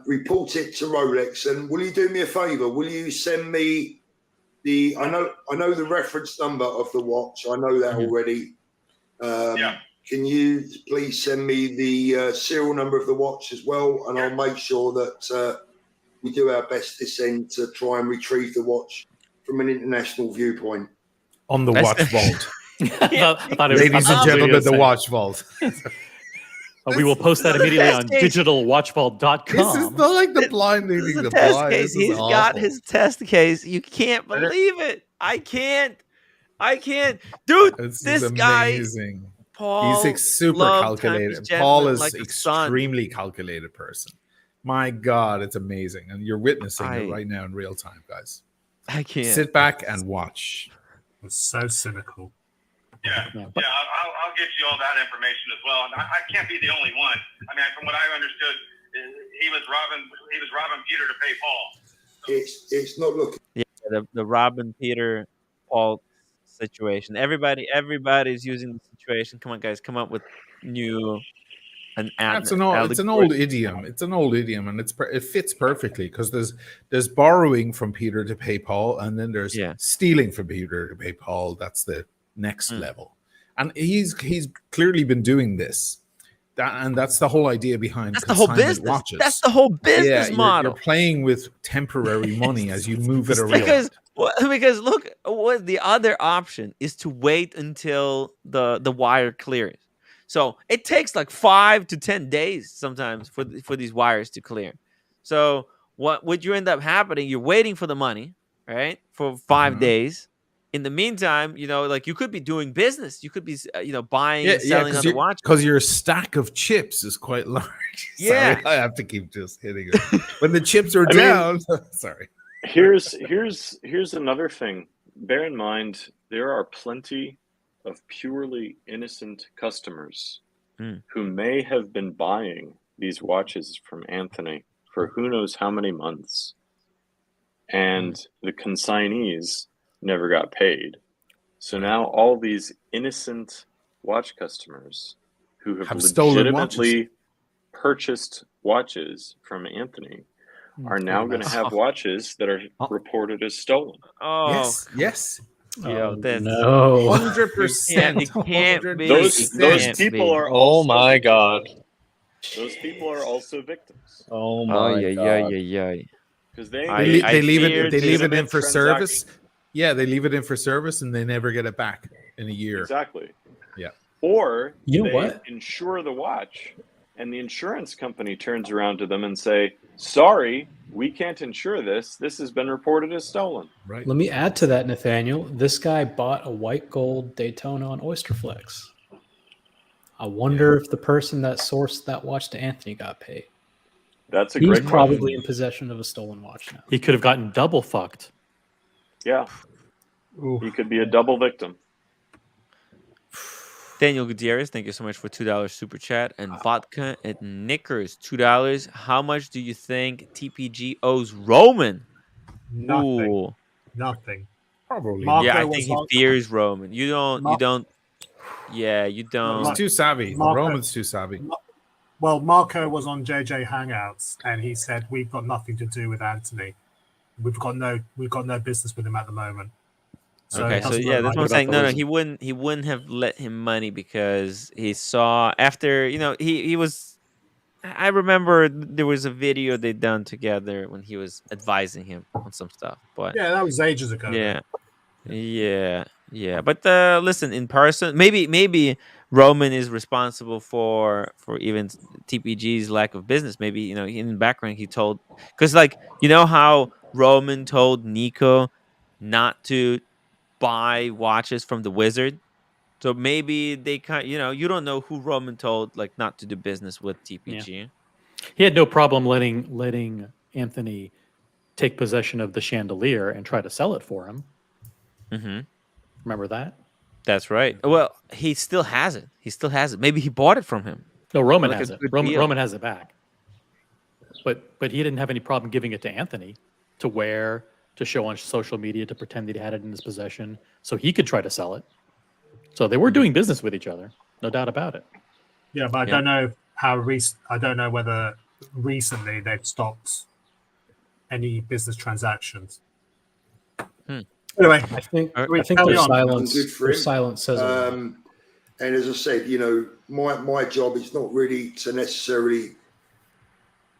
Report it to Rolex, and will you do me a favor? Will you send me the? I know the reference number of the watch. I know that already. Can you please send me the serial number of the watch as well, and I'll make sure that we do our best this end to try and retrieve the watch from an international viewpoint. On the watch vault. I thought it was Ladies and gentlemen, the watch vault. We will post that immediately on digitalwatchvault.com. This is not like the blind leading the blind. Case. He's got his test case. You can't believe it. I can't. Dude, this guy, Paul, he's super calculated. Paul is extremely calculated person. My God, it's amazing. And you're witnessing it right now in real time, guys. I can't. Sit back and watch. It's so cynical. I'll get you all that information as well. And I can't be the only one. I mean, from what I understood, he was robbing Peter to pay Paul. It's not looking. Yeah, the Robin Peter Paul situation. Everybody's using the situation. Come on, guys, come up with new. It's an old idiom. It's an old idiom, and it fits perfectly because there's borrowing from Peter to pay Paul, and then there's stealing from Peter to pay Paul. That's the next level, and he's clearly been doing this, and that's the whole idea behind the whole business. Watches. That's the whole business model. You're playing with temporary money as you move it around. Because look, what the other option is to wait until the wire clears. So it takes like 5 to 10 days sometimes for these wires to clear. So what you end up happening, you're waiting for the money, right, for 5 days. In the meantime, like you could be doing business. You could be, buying and selling other watches. Because your stack of chips is quite large. Yeah. Sorry, I have to keep just hitting it. When the chips are down, sorry. Here's another thing. Bear in mind, there are plenty of purely innocent customers who may have been buying these watches from Anthony for who knows how many months. And the consignees never got paid. So now all these innocent watch customers who have legitimately purchased watches from Anthony are now going to have watches that are reported as stolen. Oh, yes. Yo, that's no, 100%. It can't be. Those people are. Oh my God. Those people are also victims. Oh my God. Because they leave it in for service. Yeah, they leave it in for service and they never get it back in a year. Exactly. Yeah. Or you know they what? insure the watch, and the insurance company turns around to them and say, "Sorry, we can't insure this. This has been reported as stolen." Right. Let me add to that, Nathaniel. This guy bought a white gold Daytona on Oysterflex. I wonder if the person that sourced that watch to Anthony got paid. That's a He's great probably question. in possession of a stolen watch now. He could have gotten double fucked. Yeah. He could be a double victim. Daniel Gutierrez, thank you so much for $2 super chat. And Vodka at Knickers, $2. How much do you think TPG owes Roman? Nothing. Ooh. Nothing. Probably. Yeah, I think he fears Roman. You don't. Yeah, you don't. He's too savvy. Roman's too savvy. Well, Marco was on JJ Hangouts and he said we've got nothing to do with Anthony. We've got no business with him at the moment. So Okay, so yeah, that's what I'm saying. No, he wouldn't have let him money because he saw after he was. I remember there was a video they done together when he was advising him on some stuff. But yeah, that was ages ago. Yeah. But listen, in person, maybe Roman is responsible for even TPG's lack of business. Maybe in the background he told, because how Roman told Nico not to buy watches from the Wizard. So maybe they you don't know who Roman told not to do business with TPG. Yeah. He had no problem letting Anthony take possession of the chandelier and try to sell it for him. Mm-hmm. Remember that? That's right. Well, he still has it. Maybe he bought it from him. No, Roman has it. Roman has it back. But he didn't have any problem giving it to Anthony to wear to show on social media to pretend that he had it in his possession so he could try to sell it. So they were doing business with each other, no doubt about it. Yeah, but I don't know I don't know whether recently they've stopped any business transactions. Anyway, I think carry their on. silence, Good for their him. silence says a lot. And as I said, my job is not really to necessarily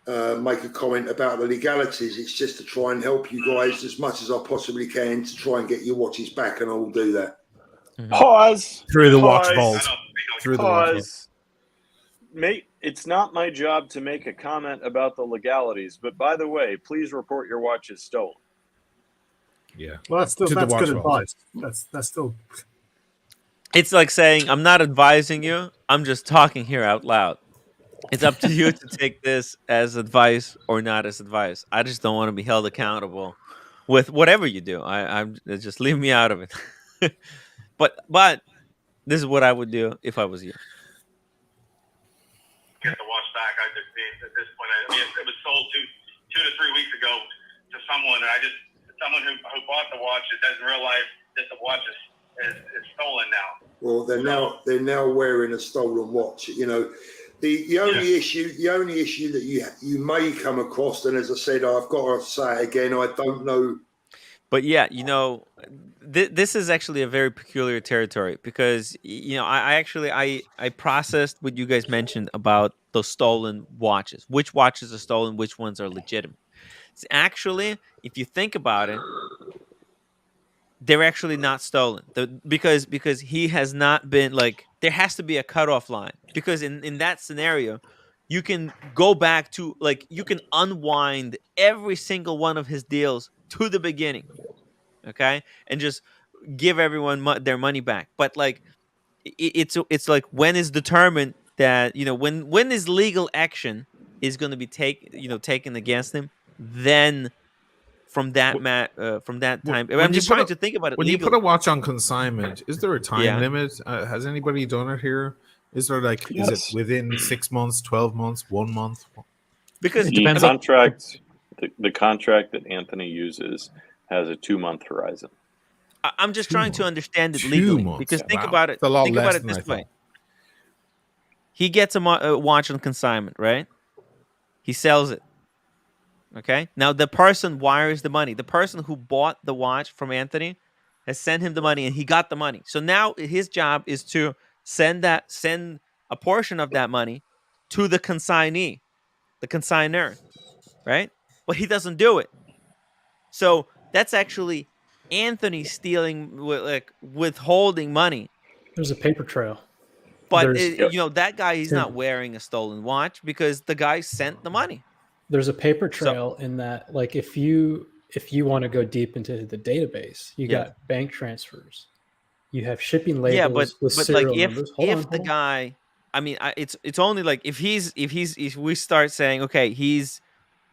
make a comment about the legalities. It's just to try and help you guys as much as I possibly can to try and get your watches back, and I will do that. Pause. Through the watch Pause. vault. Through the watch vault. Pause. Mate, it's not my job to make a comment about the legalities, but by the way, please report your watch is stolen. Yeah. Well, that's To the good watch vault. advice. That's still. It's like saying, I'm not advising you. I'm just talking here out loud. It's up to you to take this as advice or not as advice. I just don't want to be held accountable with whatever you do. I'm just leave me out of it. But this is what I would do if I was you. Get the watch back. At this point, it was sold two to 3 weeks ago to someone, and someone who bought the watch doesn't realize that the watch is stolen now. Well, they're now wearing a stolen watch. The only issue that you may come across, and as I said, I've got to say it again, I don't know. But yeah, this is actually a very peculiar territory because I processed what you guys mentioned about those stolen watches. Which watches are stolen? Which ones are legitimate? It's actually, if you think about it, they're actually not stolen. Because he has not been there has to be a cutoff line because in that scenario, you can go back to you can unwind every single one of his deals to the beginning. Okay, and just give everyone their money back. But it's like when is determined that when his legal action is going to be taken against him, then from that time, I'm just trying to think about it. When you put a watch on consignment, is there a time limit? Has anybody done it here? Is there is it within 6 months, 12 months, 1 month? Because the contract that Anthony uses has a 2-month horizon. I'm just trying to understand it legally because think about it. Think about it this way. He gets a watch on consignment, right? He sells it. Okay. Now the person wires the money. The person who bought the watch from Anthony has sent him the money, and he got the money. So now his job is to send a portion of that money to the consignee, the consignor, right? But he doesn't do it. So that's actually Anthony stealing, withholding money. There's a paper trail. But that guy, he's not wearing a stolen watch because the guy sent the money. There's a paper trail in that, if you want to go deep into the database, you got bank transfers, you have shipping labels with serial numbers. If the guy, it's only if we start saying, okay,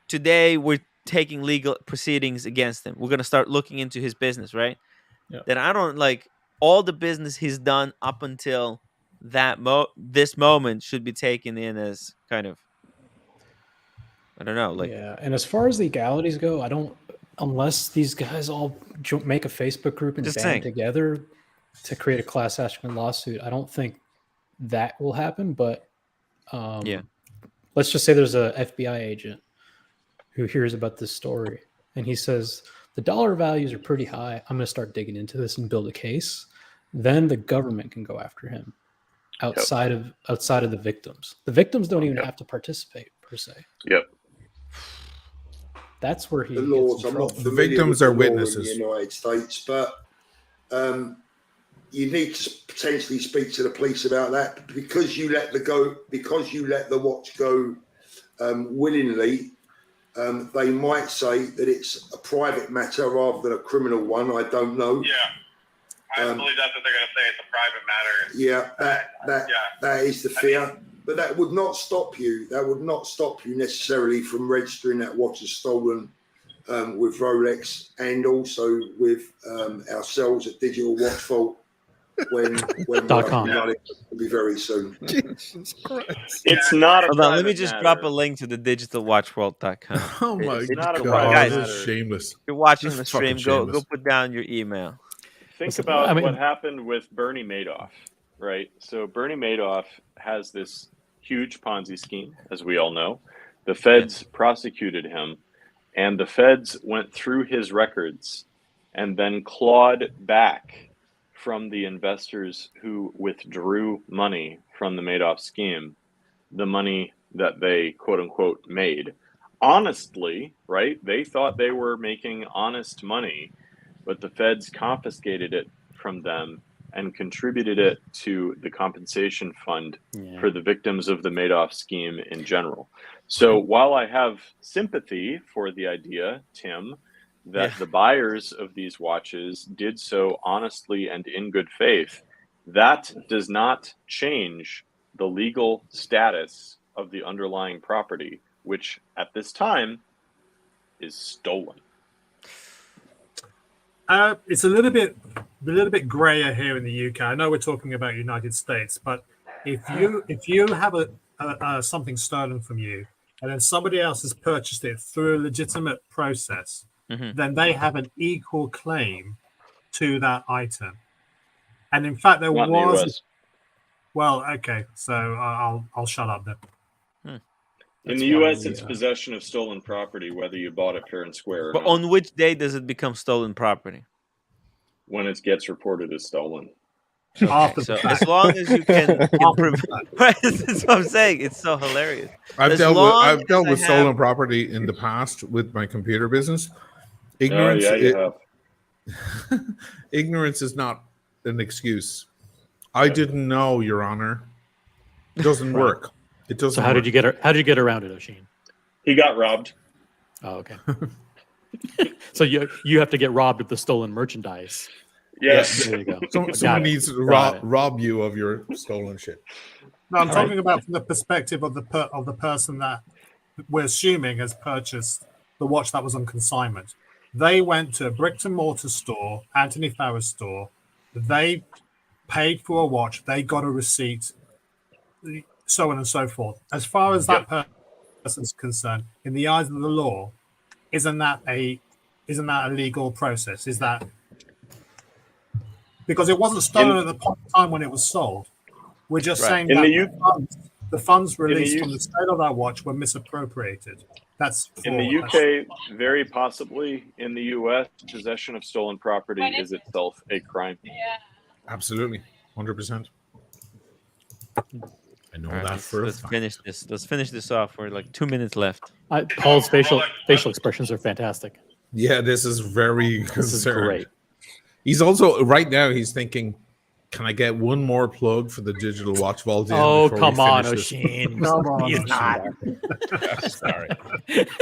today we're taking legal proceedings against him. We're gonna start looking into his business, right? Yeah. Then I don't all the business he's done up until this moment should be taken in as kind of, I don't know, yeah. And as far as legalities go, I don't, unless these guys all make a Facebook group and band together to create a class action lawsuit, I don't think that will happen. But let's just say there's a FBI agent who hears about this story and he says the dollar values are pretty high. I'm going to start digging into this and build a case. Then the government can go after him outside of the victims. The victims don't even have to participate per se. Yep. That's where he. The laws. I'm not. The victims are witnesses in the United States, but you need to potentially speak to the police about that because you let the watch go willingly. They might say that it's a private matter rather than a criminal one. I don't know. Yeah, I believe that's what they're going to say. It's a private matter. Yeah, that is the fear. But that would not stop you. That would not stop you necessarily from registering that watch as stolen with Rolex and also with ourselves at Digital Watch Vault when .com. It'll be very soon. Jesus Christ. It's not a Hold on, let me private just matter. drop a link to the digitalwatchworld.com. Oh my It's not a God, private guys, this is matter. shameless. If you're watching This the is fucking stream, go shameless. put down your email. Think Listen, about I mean- what happened with Bernie Madoff, right? So Bernie Madoff has this huge Ponzi scheme, as we all know. The feds prosecuted him, and the feds went through his records and then clawed back from the investors who withdrew money from the Madoff scheme, the money that they quote unquote made. Honestly, right? They thought they were making honest money, but the feds confiscated it from them and contributed it to the compensation fund for the victims of the Madoff scheme in general. So while I have sympathy for the idea, Tim, that the buyers of these watches did so honestly and in good faith, that does not change the legal status of the underlying property, which at this time is stolen. It's a little bit grayer here in the UK. I know we're talking about United States, but if you have a something stolen from you, and then somebody else has purchased it through a legitimate process, then they have an equal claim to that item. And in fact, there Not in the was. US. Well, okay, so I'll shut up then. In the US, it's possession of stolen property, whether you bought it fair and square or But not. on which day does it become stolen property? When it gets reported as stolen. Okay, so as long as you can prevent, that's what I'm saying. It's so hilarious. I've As dealt long with as I stolen have- property in the past with my computer business. Ignorance, Oh, yeah, you have. ignorance is not an excuse. I didn't know, Your Honor. It doesn't Right. work. It doesn't. So how did you get around it, Oshin? He got robbed. Oh, okay. So you have to get robbed of the stolen merchandise. Yes. There you go. Someone needs to rob you of your stolen shit. No, I'm talking about from the perspective of the person that we're assuming has purchased the watch that was on consignment. They went to a brick and mortar store, Anthony Farrer's store. They paid for a watch. They got a receipt, so on and so forth. As far as that person's concerned, in the eyes of the law, isn't that a legal process? Is that because it wasn't stolen at the point in time when it was sold? We're just saying that the funds released from the sale of that watch were misappropriated. That's in the UK, very possibly. In the US, possession of stolen property is itself a crime. Absolutely, 100%. I know that for a let's fact. finish this. Let's finish this off. We're like 2 minutes left. Paul's facial expressions are fantastic. Yeah, this is very This is concerned. great. He's also right now. He's thinking, "Can I get one more plug for the digital watch vault?" Oh, before come we on, finish this?" Oshin. Come on, He's Oshin. not. Sorry.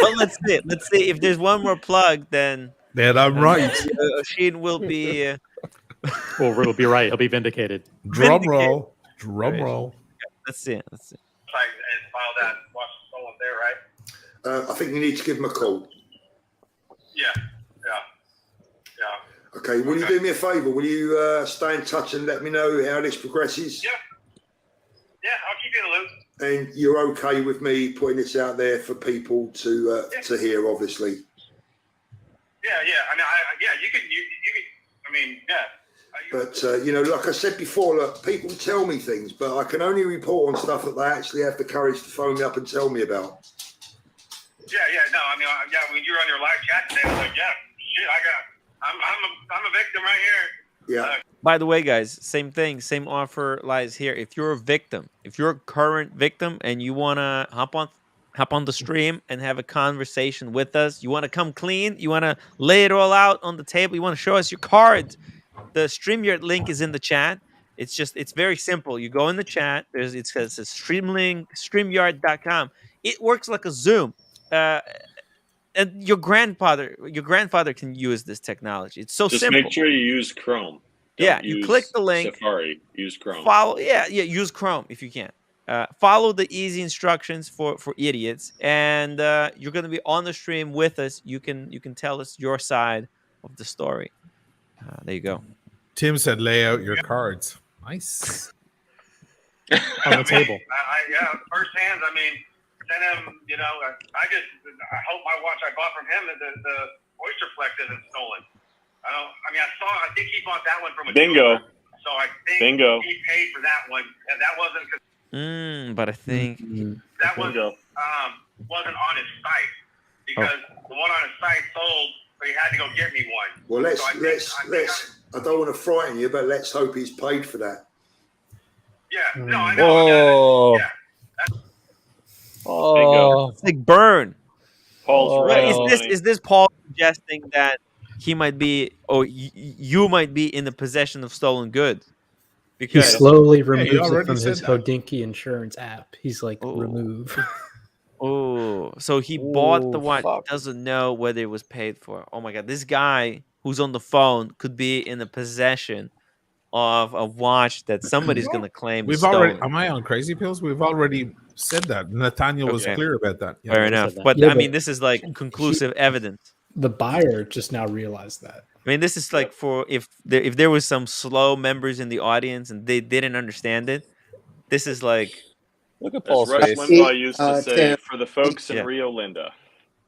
Well, let's see. Let's see if there's one more plug. Then I'm right. Sheen will be. Well, it'll be right. He'll be vindicated. Drum roll. Drum roll. Let's see. Let's see. And file that watch stolen there, right? I think you need to give him a call. Yeah. Okay, will you do me a favour? Will you stay in touch and let me know how this progresses? Yeah, I'll keep you in the loop. And you're okay with me putting this out there for people to hear, obviously. Yeah. I mean, you can. I mean, yeah. But like I said before, look, people tell me things, but I can only report on stuff that they actually have the courage to phone me up and tell me about. Yeah. No, I mean, when you were on your live chat today, I was like, shit, I'm a victim right here. Yeah. By the way, guys, same thing, same offer lies here. If you're a victim, if you're a current victim and you wanna hop on the stream and have a conversation with us, you want to come clean, you want to lay it all out on the table, you want to show us your cards, the StreamYard link is in the chat. It's very simple. You go in the chat. It says StreamYard.com. It works like a Zoom. And your grandfather can use this technology. It's so Just simple. make sure you use Chrome. Yeah, you click the link. Safari. Use Chrome. Follow. Yeah. Use Chrome if you can. Follow the easy instructions for idiots, and you're going to be on the stream with us. You can tell us your side of the story. There you go. Tim said, "Lay out your cards." Nice. on the table. Yeah, first hands. I mean, send him. I hope my watch I bought from him that the Oyster Flex isn't stolen. I think he bought that one from a Bingo. jeweler, so I think he paid for that one, and that wasn't. But I think That was wasn't on his site because the one on his site sold, so he had to go get me one. Well, let's. I don't want to frighten you, but let's hope he's paid for that. Yeah. No, I know. Oh, it's like burn. Paul's right. Is this Paul suggesting that he might be, or you might be in the possession of stolen goods? He slowly removes it from his Hodinkee insurance app. He's like, remove. Oh, so he bought the watch, doesn't know whether it was paid for. Oh my God, this guy who's on the phone could be in the possession of a watch that somebody's going to claim is stolen. Am I on crazy pills? We've already said that. Nathaniel was clear about that. Yeah, fair enough. But I mean, this is like conclusive evidence. The buyer just now realized that. I mean, this is like for if there was some slow members in the audience and they didn't understand it, this is like. Look at As Paul's Rush face. Limbaugh used to say, Tim, for the folks in Rio Linda.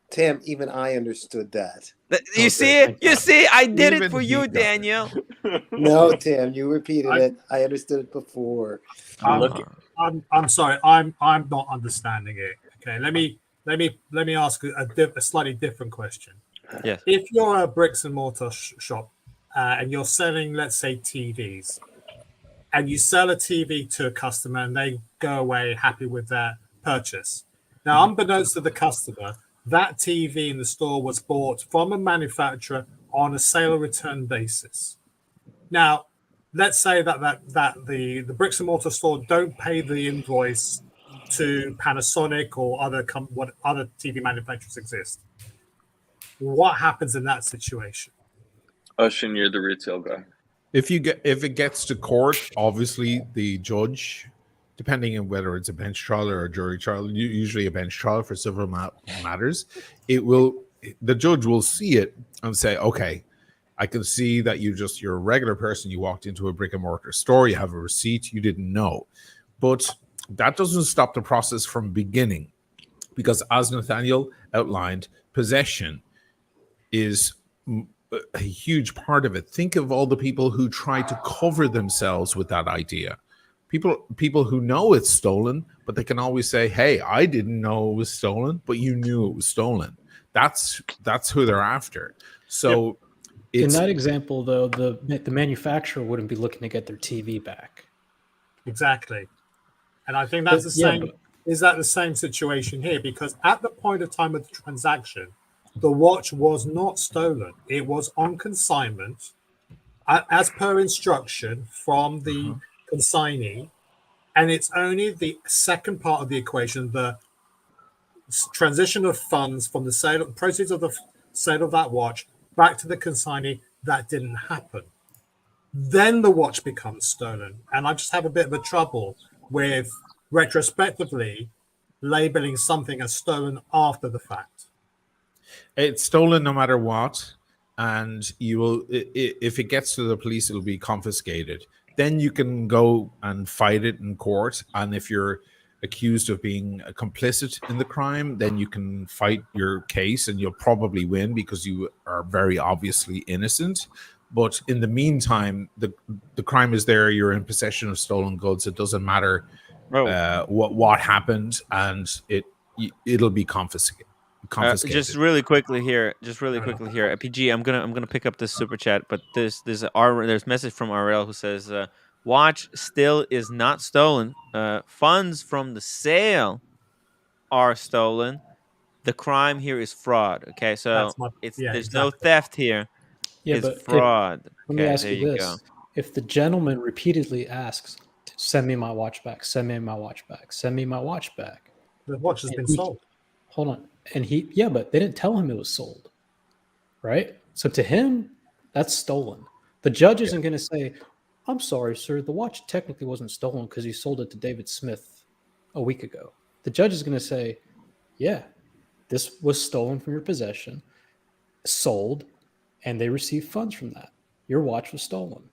Tim, even I understood that. You see it? You see? I did it for you, Daniel. No, Tim, you repeated it. I understood it before. I'm sorry. I'm not understanding it. Okay, let me ask a slightly different question. Yes. If you're a bricks and mortar shop and you're selling, let's say, TVs, and you sell a TV to a customer and they go away happy with their purchase. Now, unbeknownst to the customer, that TV in the store was bought from a manufacturer on a sale or return basis. Now, let's say that the bricks and mortar store don't pay the invoice to Panasonic or what other TV manufacturers exist. What happens in that situation? Ushin, you're the retail guy. If it gets to court, obviously the judge, depending on whether it's a bench trial or a jury trial, usually a bench trial for civil matters, the judge will see it and say, okay, I can see that you're a regular person. You walked into a brick and mortar store, you have a receipt, you didn't know. But that doesn't stop the process from beginning, because as Nathaniel outlined, possession is a huge part of it. Think of all the people who try to cover themselves with that idea. People who know it's stolen, but they can always say, hey, I didn't know it was stolen, but you knew it was stolen. That's who they're after. So in that example, though, the manufacturer wouldn't be looking to get their TV back. Exactly. And I think that's the same. Is that the same situation here? Because at the point of time of the transaction, the watch was not stolen. It was on consignment as per instruction from the consignee. And it's only the second part of the equation, the transition of funds from the proceeds of the sale of that watch back to the consignee, that didn't happen. Then the watch becomes stolen. And I just have a bit of a trouble with retrospectively labeling something as stolen after the fact. It's stolen no matter what, and you will, if it gets to the police, it'll be confiscated. Then you can go and fight it in court, and if you're accused of being complicit in the crime, then you can fight your case, and you'll probably win because you are very obviously innocent. But in the meantime, the crime is there. You're in possession of stolen goods. It doesn't matter what happened, and it'll be confiscated. Just really quickly here, PG. I'm gonna pick up this super chat, but there's a message from RL who says, "Watch still is not stolen. Funds from the sale are stolen. The crime here is fraud." Okay, so there's no theft here. Yeah, it's but fraud. Let me ask you this: if the gentleman repeatedly asks, "Send me my watch back. Send me my watch back. Send me my watch back," the watch has been sold. Hold on. And but they didn't tell him it was sold, right? So to him, that's stolen. The judge isn't going to say, "I'm sorry, sir, the watch technically wasn't stolen because you sold it to David Smith a week ago." The judge is going to say, "Yeah, this was stolen from your possession, sold, and they received funds from that. Your watch was stolen."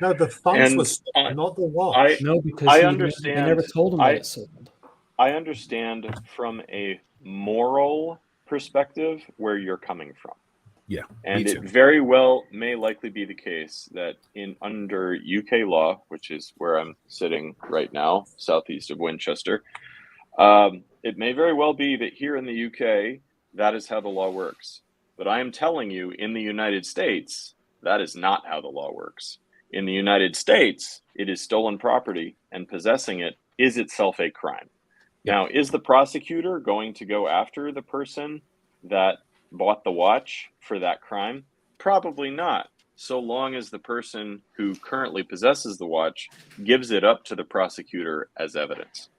No, the funds And were stolen, not the watch. I No, because I they understand. never told him that it sold. I understand from a moral perspective where you're coming from. Yeah, and me it too. very well may likely be the case that in under UK law, which is where I'm sitting right now, southeast of Winchester, it may very well be that here in the UK, that is how the law works. But I am telling you, in the United States, that is not how the law works. In the United States, it is stolen property, and possessing it is itself a crime. Now, is the prosecutor going to go after the person that bought the watch for that crime? Probably not, so long as the person who currently possesses the watch gives it up to the prosecutor as evidence.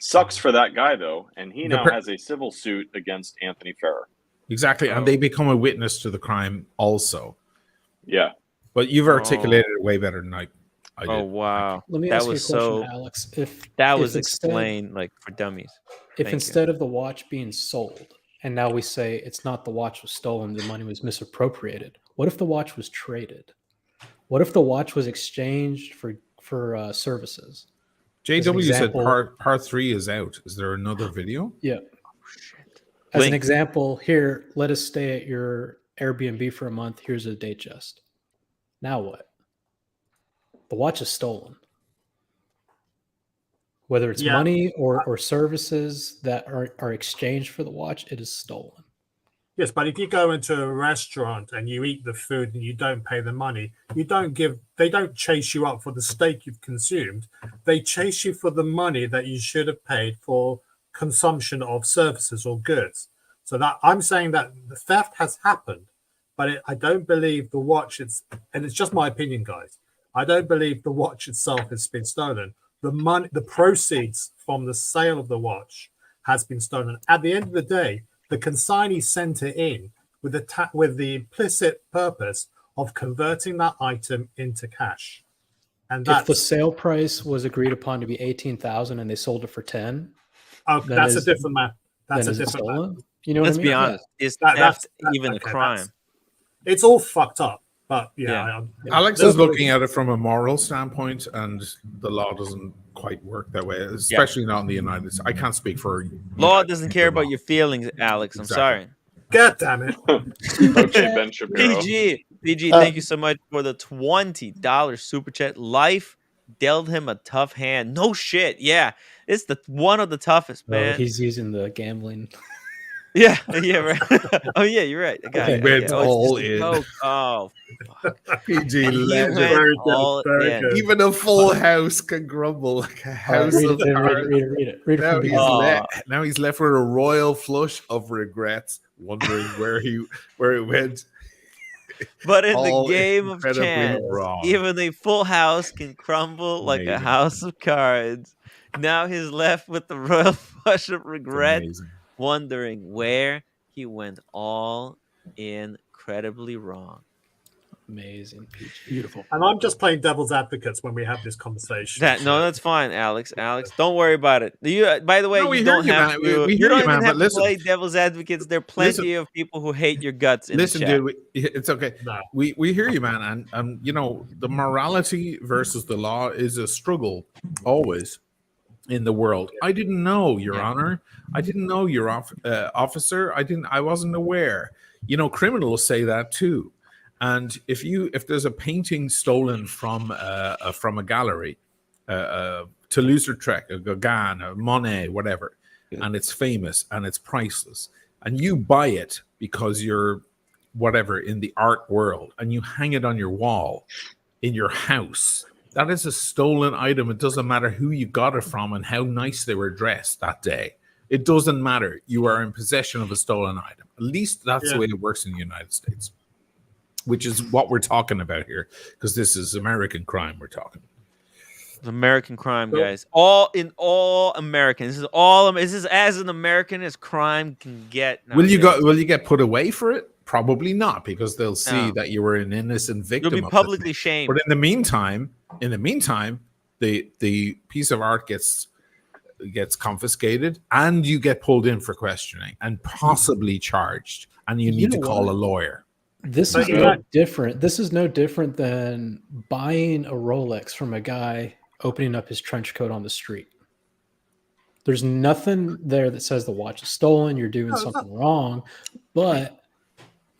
Sucks for that guy, though, and he now has a civil suit against Anthony Ferrer. Exactly, and they become a witness to the crime also. Yeah. But you've articulated it way better than I did. Oh wow! Let me that ask you a was question, so. Alex. If that if was instead- explained like for dummies. If Thank you. instead of the watch being sold, and now we say it's not the watch was stolen, the money was misappropriated. What if the watch was traded? What if the watch was exchanged for services? JW said part 3 is out. Is there another video? Yeah. As an example, here, let us stay at your Airbnb for a month. Here's a Datejust. Now what? The watch is stolen. Whether it's money or services that are exchanged for the watch, it is stolen. Yes, but if you go into a restaurant and you eat the food and you don't pay the money, they don't chase you up for the steak you've consumed. They chase you for the money that you should have paid for consumption of services or goods. So that I'm saying that the theft has happened, but I don't believe the watch and it's just my opinion, guys. I don't believe the watch itself has been stolen. The money, the proceeds from the sale of the watch has been stolen. At the end of the day, the consignee sent it in with the implicit purpose of converting that item into cash. And if the sale price was agreed upon to be 18,000 and they sold it for 10, that's a different matter. That's a different matter. You know what I mean? Let's be honest. Is theft even a crime? It's all fucked up. But yeah. Alex is looking at it from a moral standpoint, and the law doesn't quite work that way, especially not in the United States. I can't speak for law. Doesn't care about your feelings, Alex. I'm sorry. God damn it. PG, thank you so much for the $20 super chat. Life dealt him a tough hand. No shit. Yeah, it's one of the toughest, man. He's using the gambling. Yeah, right. Oh, yeah, you're right. I got it. Went all in. Oh, fuck. PG legend. Even a full house can grumble like a house of cards. Read it. Now he's left with a royal flush of regrets, wondering where it went. But in the game of chance, even a full house can crumble like a house of cards. Now he's left with the royal flush of regret, wondering where he went all incredibly wrong. Amazing, Peach. Beautiful. And I'm just playing devil's advocates when we have this conversation. No, that's fine, Alex. Don't worry about it. By the way, you don't have to. You don't even have to play devil's advocates. There are plenty of people who hate your guts in the chat. Dude, it's okay. No. We hear you, man, and you know the morality versus the law is a struggle always in the world. I didn't know, Your Honor. I didn't know, Your officer. I wasn't aware. You know, criminals say that too. And if there's a painting stolen from a gallery, Toulouse-Lautrec, a Gauguin, a Monet, whatever, and it's famous and it's priceless, and you buy it because you're whatever in the art world, and you hang it on your wall in your house, that is a stolen item. It doesn't matter who you got it from and how nice they were dressed that day. It doesn't matter. You are in possession of a stolen item. At least that's the way it works in the United States, which is what we're talking about here, because this is American crime we're talking about. American crime, guys. All American. This is as an American as crime can get. Will you get put away for it? Probably not, because they'll see that you were an innocent victim. You'll be publicly shamed. But in the meantime, the piece of art gets confiscated, and you get pulled in for questioning and possibly charged, and you need to call a lawyer. This is no different. This is no different than buying a Rolex from a guy opening up his trench coat on the street. There's nothing there that says the watch is stolen, you're doing something wrong. But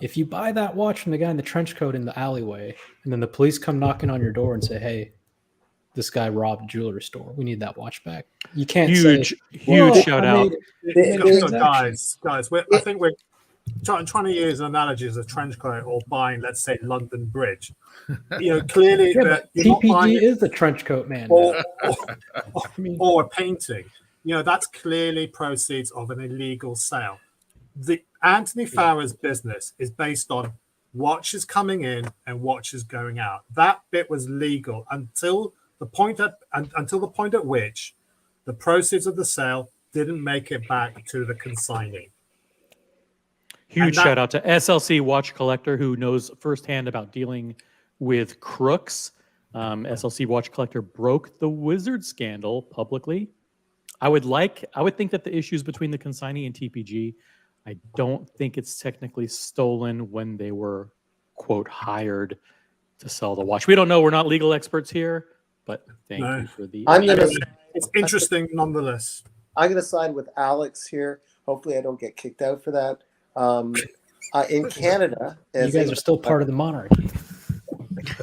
if you buy that watch from the guy in the trench coat in the alleyway, and then the police come knocking on your door and say, hey, this guy robbed a jewelry store, we need that watch back. You can't say, huge shout out. Guys, I think we're trying to use an analogy as a trench coat or buying, let's say, London Bridge. Clearly, TPG is the trench coat man. Or a painting. That's clearly proceeds of an illegal sale. The Anthony Farrer's business is based on watches coming in and watches going out. That bit was legal until the point at which the proceeds of the sale didn't make it back to the consignee. Huge shout out to SLC Watch Collector, who knows firsthand about dealing with crooks. SLC Watch Collector broke the Wizard scandal publicly. I would think that the issues between the consignee and TPG, I don't think it's technically stolen when they were, quote, hired to sell the watch. We don't know. We're not legal experts here, but thank you for the... It's interesting nonetheless. I'm going to side with Alex here. Hopefully I don't get kicked out for that. In Canada... You guys are still part of the monarchy.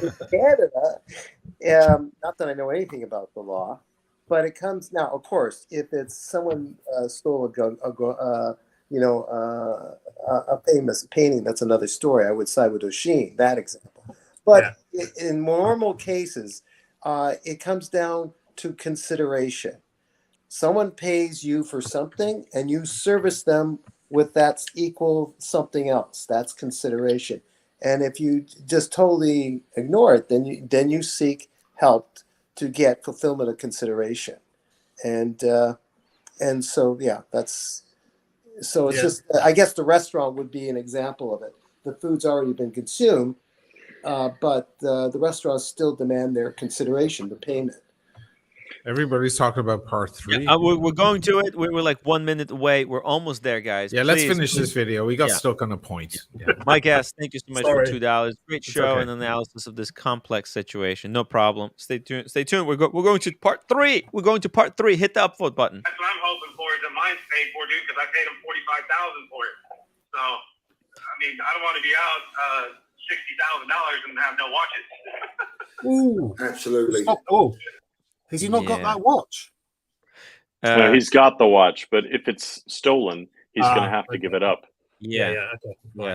In Canada, not that I know anything about the law, but it comes now. Of course, if it's someone stole a famous painting, that's another story. I would side with O'Sheen, that example. But in normal cases, it comes down to consideration. Someone pays you for something, and you service them with that's equal something else. That's consideration. And if you just totally ignore it, then you seek help to get fulfillment of consideration. And so it's just, I guess the restaurant would be an example of it. The food's already been consumed, but the restaurants still demand their consideration, the payment. Everybody's talking about part 3. Yeah, we're going to it. We're like 1 minute away. We're almost there, guys. Yeah, let's finish this video. We got stuck on a point. Yeah. My guest, thank you so much for $2. Great It's show okay. and analysis of this complex situation. No problem. Stay tuned. Stay tuned. We're going to part 3. We're going to part 3. Hit the upvote button. That's what I'm hoping for, is that mine's paid for, dude, because I paid him $45,000 for it. So, I mean, I don't want to be out $60,000 and have no watches. Ooh, absolutely. Has he not got that watch? No, he's got the watch, but if it's stolen, he's going to have to give it up. Yeah.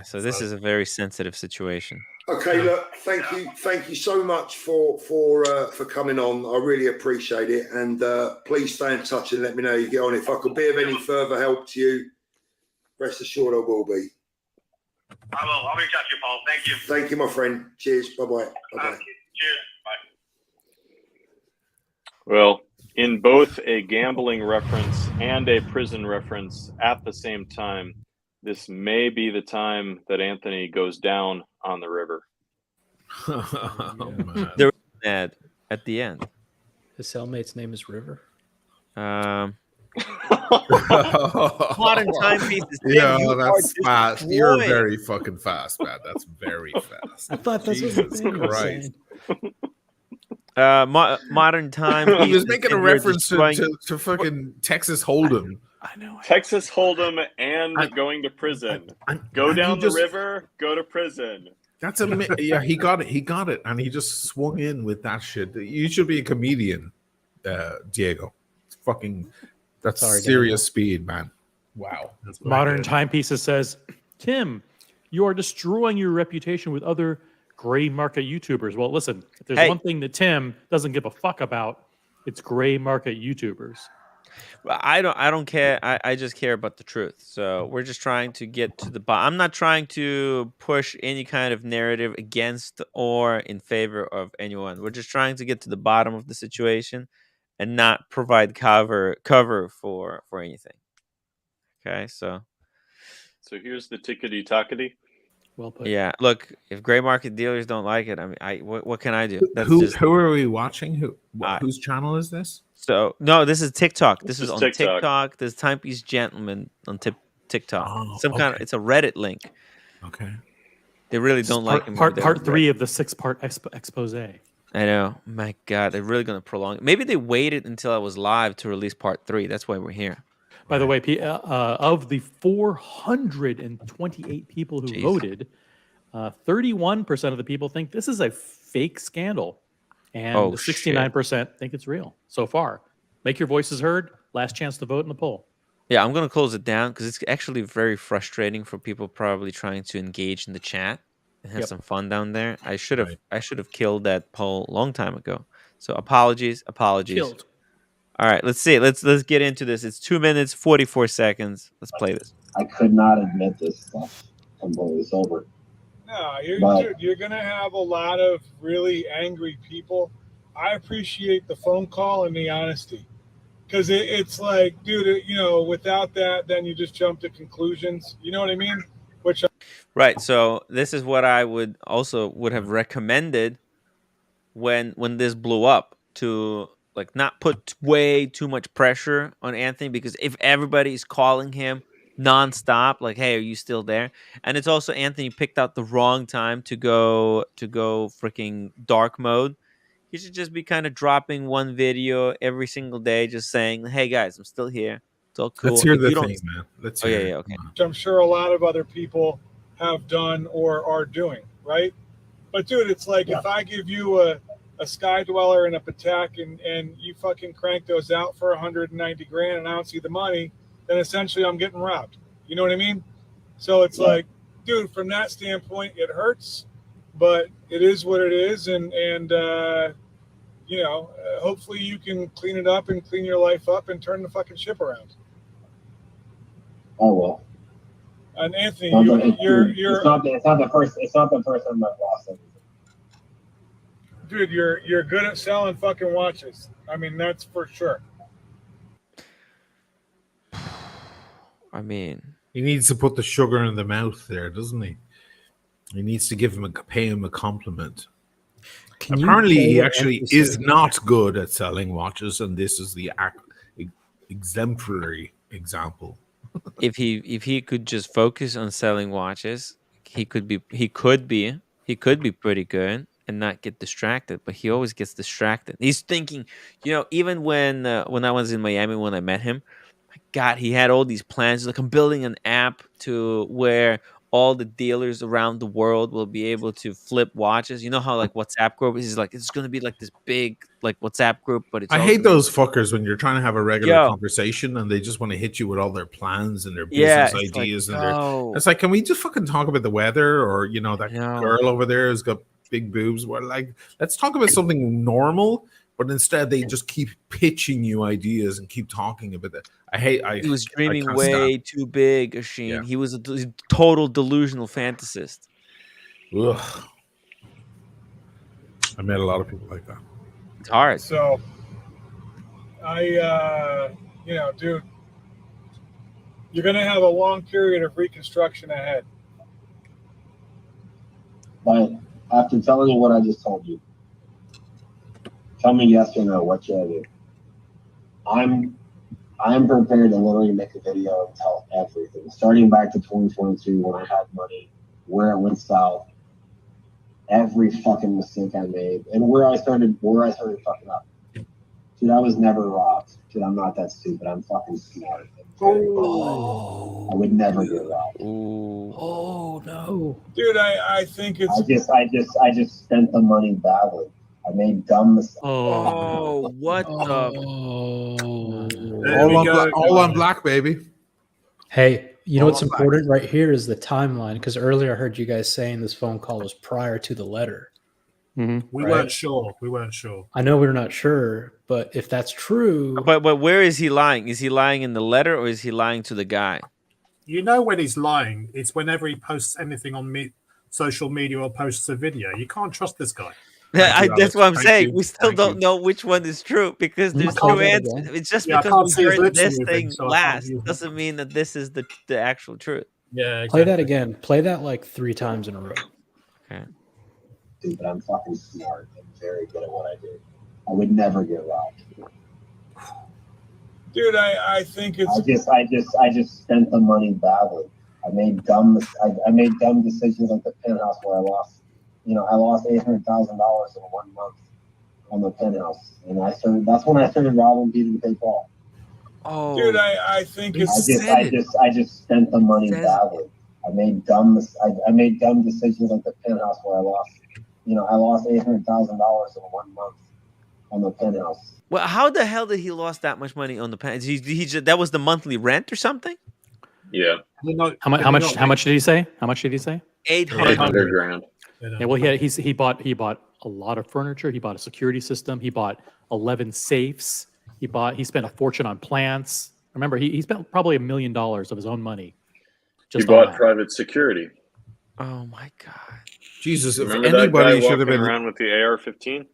So this is a very sensitive situation. Okay, look, thank you so much for coming on. I really appreciate it, and please stay in touch and let me know how you get on. If I could be of any further help to you, rest assured I will be. I will. I'll reach out to you, Paul. Thank you. Thank you, my friend. Cheers. Bye bye. Cheers. Bye. Well, in both a gambling reference and a prison reference at the same time, this may be the time that Anthony goes down on the river. There was an ad at the end. His cellmate's name is River. Modern timepieces. Yeah, that's fast. You're very fucking fast, man. That's very fast. I thought that's what the Jesus thing was Christ. saying. Modern time. He was making a reference to fucking Texas Hold'em. I know. Texas Hold'em and going to prison. Go down the river, go to prison. That's yeah, he got it, and he just swung in with that shit. You should be a comedian, Diego. It's fucking, that's serious speed, man. Wow. Modern Timepieces says, Tim, you are destroying your reputation with other gray market YouTubers. Well, listen, if there's one thing that Tim doesn't give a fuck about, it's gray market YouTubers. I don't care. I just care about the truth. So we're just trying to get to the bottom. I'm not trying to push any kind of narrative against or in favor of anyone. We're just trying to get to the bottom of the situation and not provide cover for anything. Okay, so here's the tickety-tockety. Well put. Yeah, look, if gray market dealers don't like it, I mean, what can I do? That's who are we watching? Whose channel is this? So no, this is TikTok. This is on TikTok. TikTok. There's Timepiece Gentleman on TikTok. Oh, It's a Reddit link. Okay. They really don't like him. Part 3 of the 6-part expose. I know. My God, they're really going to prolong it. Maybe they waited until I was live to release part 3. That's why we're here. By the way, of the 428 people who voted, 31% of the people think this is a fake scandal, and 69% think it's real so far. Make your voices heard. Last chance to vote in the poll. Yeah, I'm going to close it down because it's actually very frustrating for people probably trying to engage in the chat and have some fun down there. I should have killed that poll a long time ago. So apologies. Killed. All right, let's see. Let's get into this. It's 2 minutes 44 seconds. Let's play this. I could not admit this stuff completely sober. No, you're going to have a lot of really angry people. I appreciate the phone call and the honesty. Because it's like, dude, without that, then you just jump to conclusions. You know what I mean? Right. So this is what I would have recommended when this blew up, to like not put way too much pressure on Anthony, because if everybody is calling him nonstop, like, hey, are you still there? And it's also Anthony picked out the wrong time to go freaking dark mode. He should just be kind of dropping one video every single day, just saying, "Hey guys, I'm still here. It's all cool." Let's hear If the you don't- thing, man. Let's Oh hear yeah, it. yeah, okay. Which I'm sure a lot of other people have done or are doing, right? But dude, it's like if I give you a Sky Dweller and a Patek and you fucking crank those out for 190 grand and I don't see the money, then essentially I'm getting robbed. You know what I mean? So it's like, dude, from that standpoint, it hurts, but it is what it is, and hopefully you can clean it up and clean your life up and turn the fucking ship around. Oh well. And Anthony, you're it's not the first time I've lost anything. Dude, you're good at selling fucking watches. I mean, that's for sure. I mean, he needs to put the sugar in the mouth there, doesn't he? He needs to pay him a compliment. Apparently, he actually is not good at selling watches, and this is the exemplary example. if he could just focus on selling watches, he could be pretty good and not get distracted. But he always gets distracted. He's thinking, even when I was in Miami, when I met him, my God, he had all these plans. Like, I'm building an app to where all the dealers around the world will be able to flip watches. You know how like WhatsApp group is like, it's going to be like this big like WhatsApp group, but it's I hate those fuckers when you're trying to have a regular conversation and they just want to hit you with all their plans and their business ideas it's like, can we just fucking talk about the weather, or that girl over there who's got big boobs? Well, like, let's talk about something normal. But instead, they just keep pitching you ideas and keep talking about that. He was dreaming way too big, Asheen. Yeah. He was a total delusional fantasist. Ugh. I met a lot of people like that. It's hard. So, dude, you're going to have a long period of reconstruction ahead. But after telling you what I just told you, tell me yes or no, what should I do? I'm prepared to literally make a video and tell everything, starting back to 2022 when I had money, where it went south, every fucking mistake I made, and where I started fucking up. Dude, I was never robbed. Dude, I'm not that stupid. I'm fucking smart. I would never get robbed. Oh no, dude! I think it's. I just spent the money badly. I made dumb mistakes. Oh, what the? All on black, baby. Hey, you know what's important right here is the timeline, because earlier I heard you guys saying this phone call was prior to the letter. Mm-hmm. We weren't sure. I know we're not sure, but if that's true... But where is he lying? Is he lying in the letter, or is he lying to the guy? You know when he's lying, it's whenever he posts anything on social media or posts a video. You can't trust this guy. That's what I'm saying. We still don't know which one is true, because there's two answers. It's just because we heard this thing last doesn't mean that this is the actual truth. Yeah. Exactly. Play that again. Play that like 3 times in a row. Okay. Dude, but I'm fucking smart and very good at what I do. I would never get robbed. Dude, I think it's. I just spent the money badly. I made dumb decisions like the penthouse where I lost $800,000 in 1 month on the penthouse, and that's when I started robbing Peter to pay Paul. Oh, dude, I think it's I just spent the money badly. I made dumb decisions like the penthouse where I lost $800,000 in 1 month on the penthouse. Well, how the hell did he lost that much money on the pen? He just, that was the monthly rent or something? Yeah. How much did he say? How much did he say? 800 grand. Yeah, well, he bought a lot of furniture. He bought a security system. He bought 11 safes. He spent a fortune on plants. Remember, he spent probably $1 million of his own money. He bought private security. Oh my God! Jesus, if Remember anybody that guy should have walking been around with the AR-15.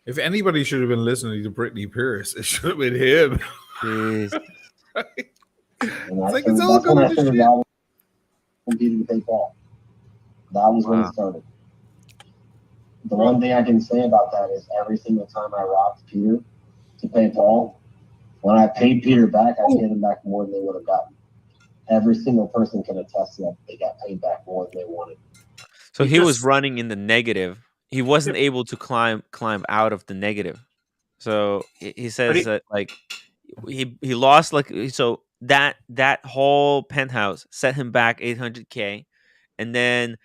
If anybody should have been listening to Britney Pierce, it should have been him. Jeez. It's like it's all going to shit. To pay Paul. That was when it started. The one thing I can say about that is every single time I robbed Peter to pay Paul, when I paid Peter back, I paid him back more than they would have gotten. Every single person can attest to that. They got paid back more than they wanted. So he was running in the negative. He wasn't able to climb out of the negative. So he says that like he lost so that whole penthouse set him back $800K, and then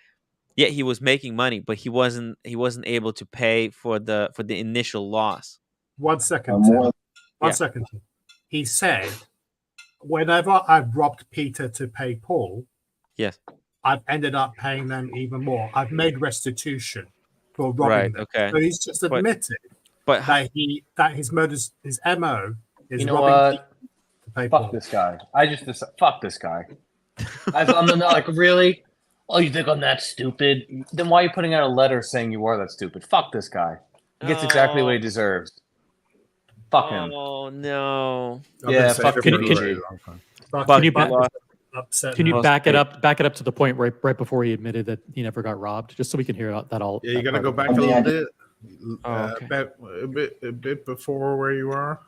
he was making money, but he wasn't able to pay for the initial loss. 1 second. Tim. One second. He said, whenever I've robbed Peter to pay Paul, yes, I've ended up paying them even more. I've made restitution for robbing them. Okay. So he's just admitted that his MO is You know robbing what? Peter to pay Fuck Paul. this guy. Fuck this guy. I'm like, really? Oh, you think I'm that stupid? Then why are you putting out a letter saying you are that stupid? Fuck this guy. He gets exactly what he deserves. Fuck him. Oh no. Yeah, fuck Can you back it up to the point right before he admitted that he never got robbed, just so we can hear that all? Yeah, you got to go back a little bit. A bit before where you are.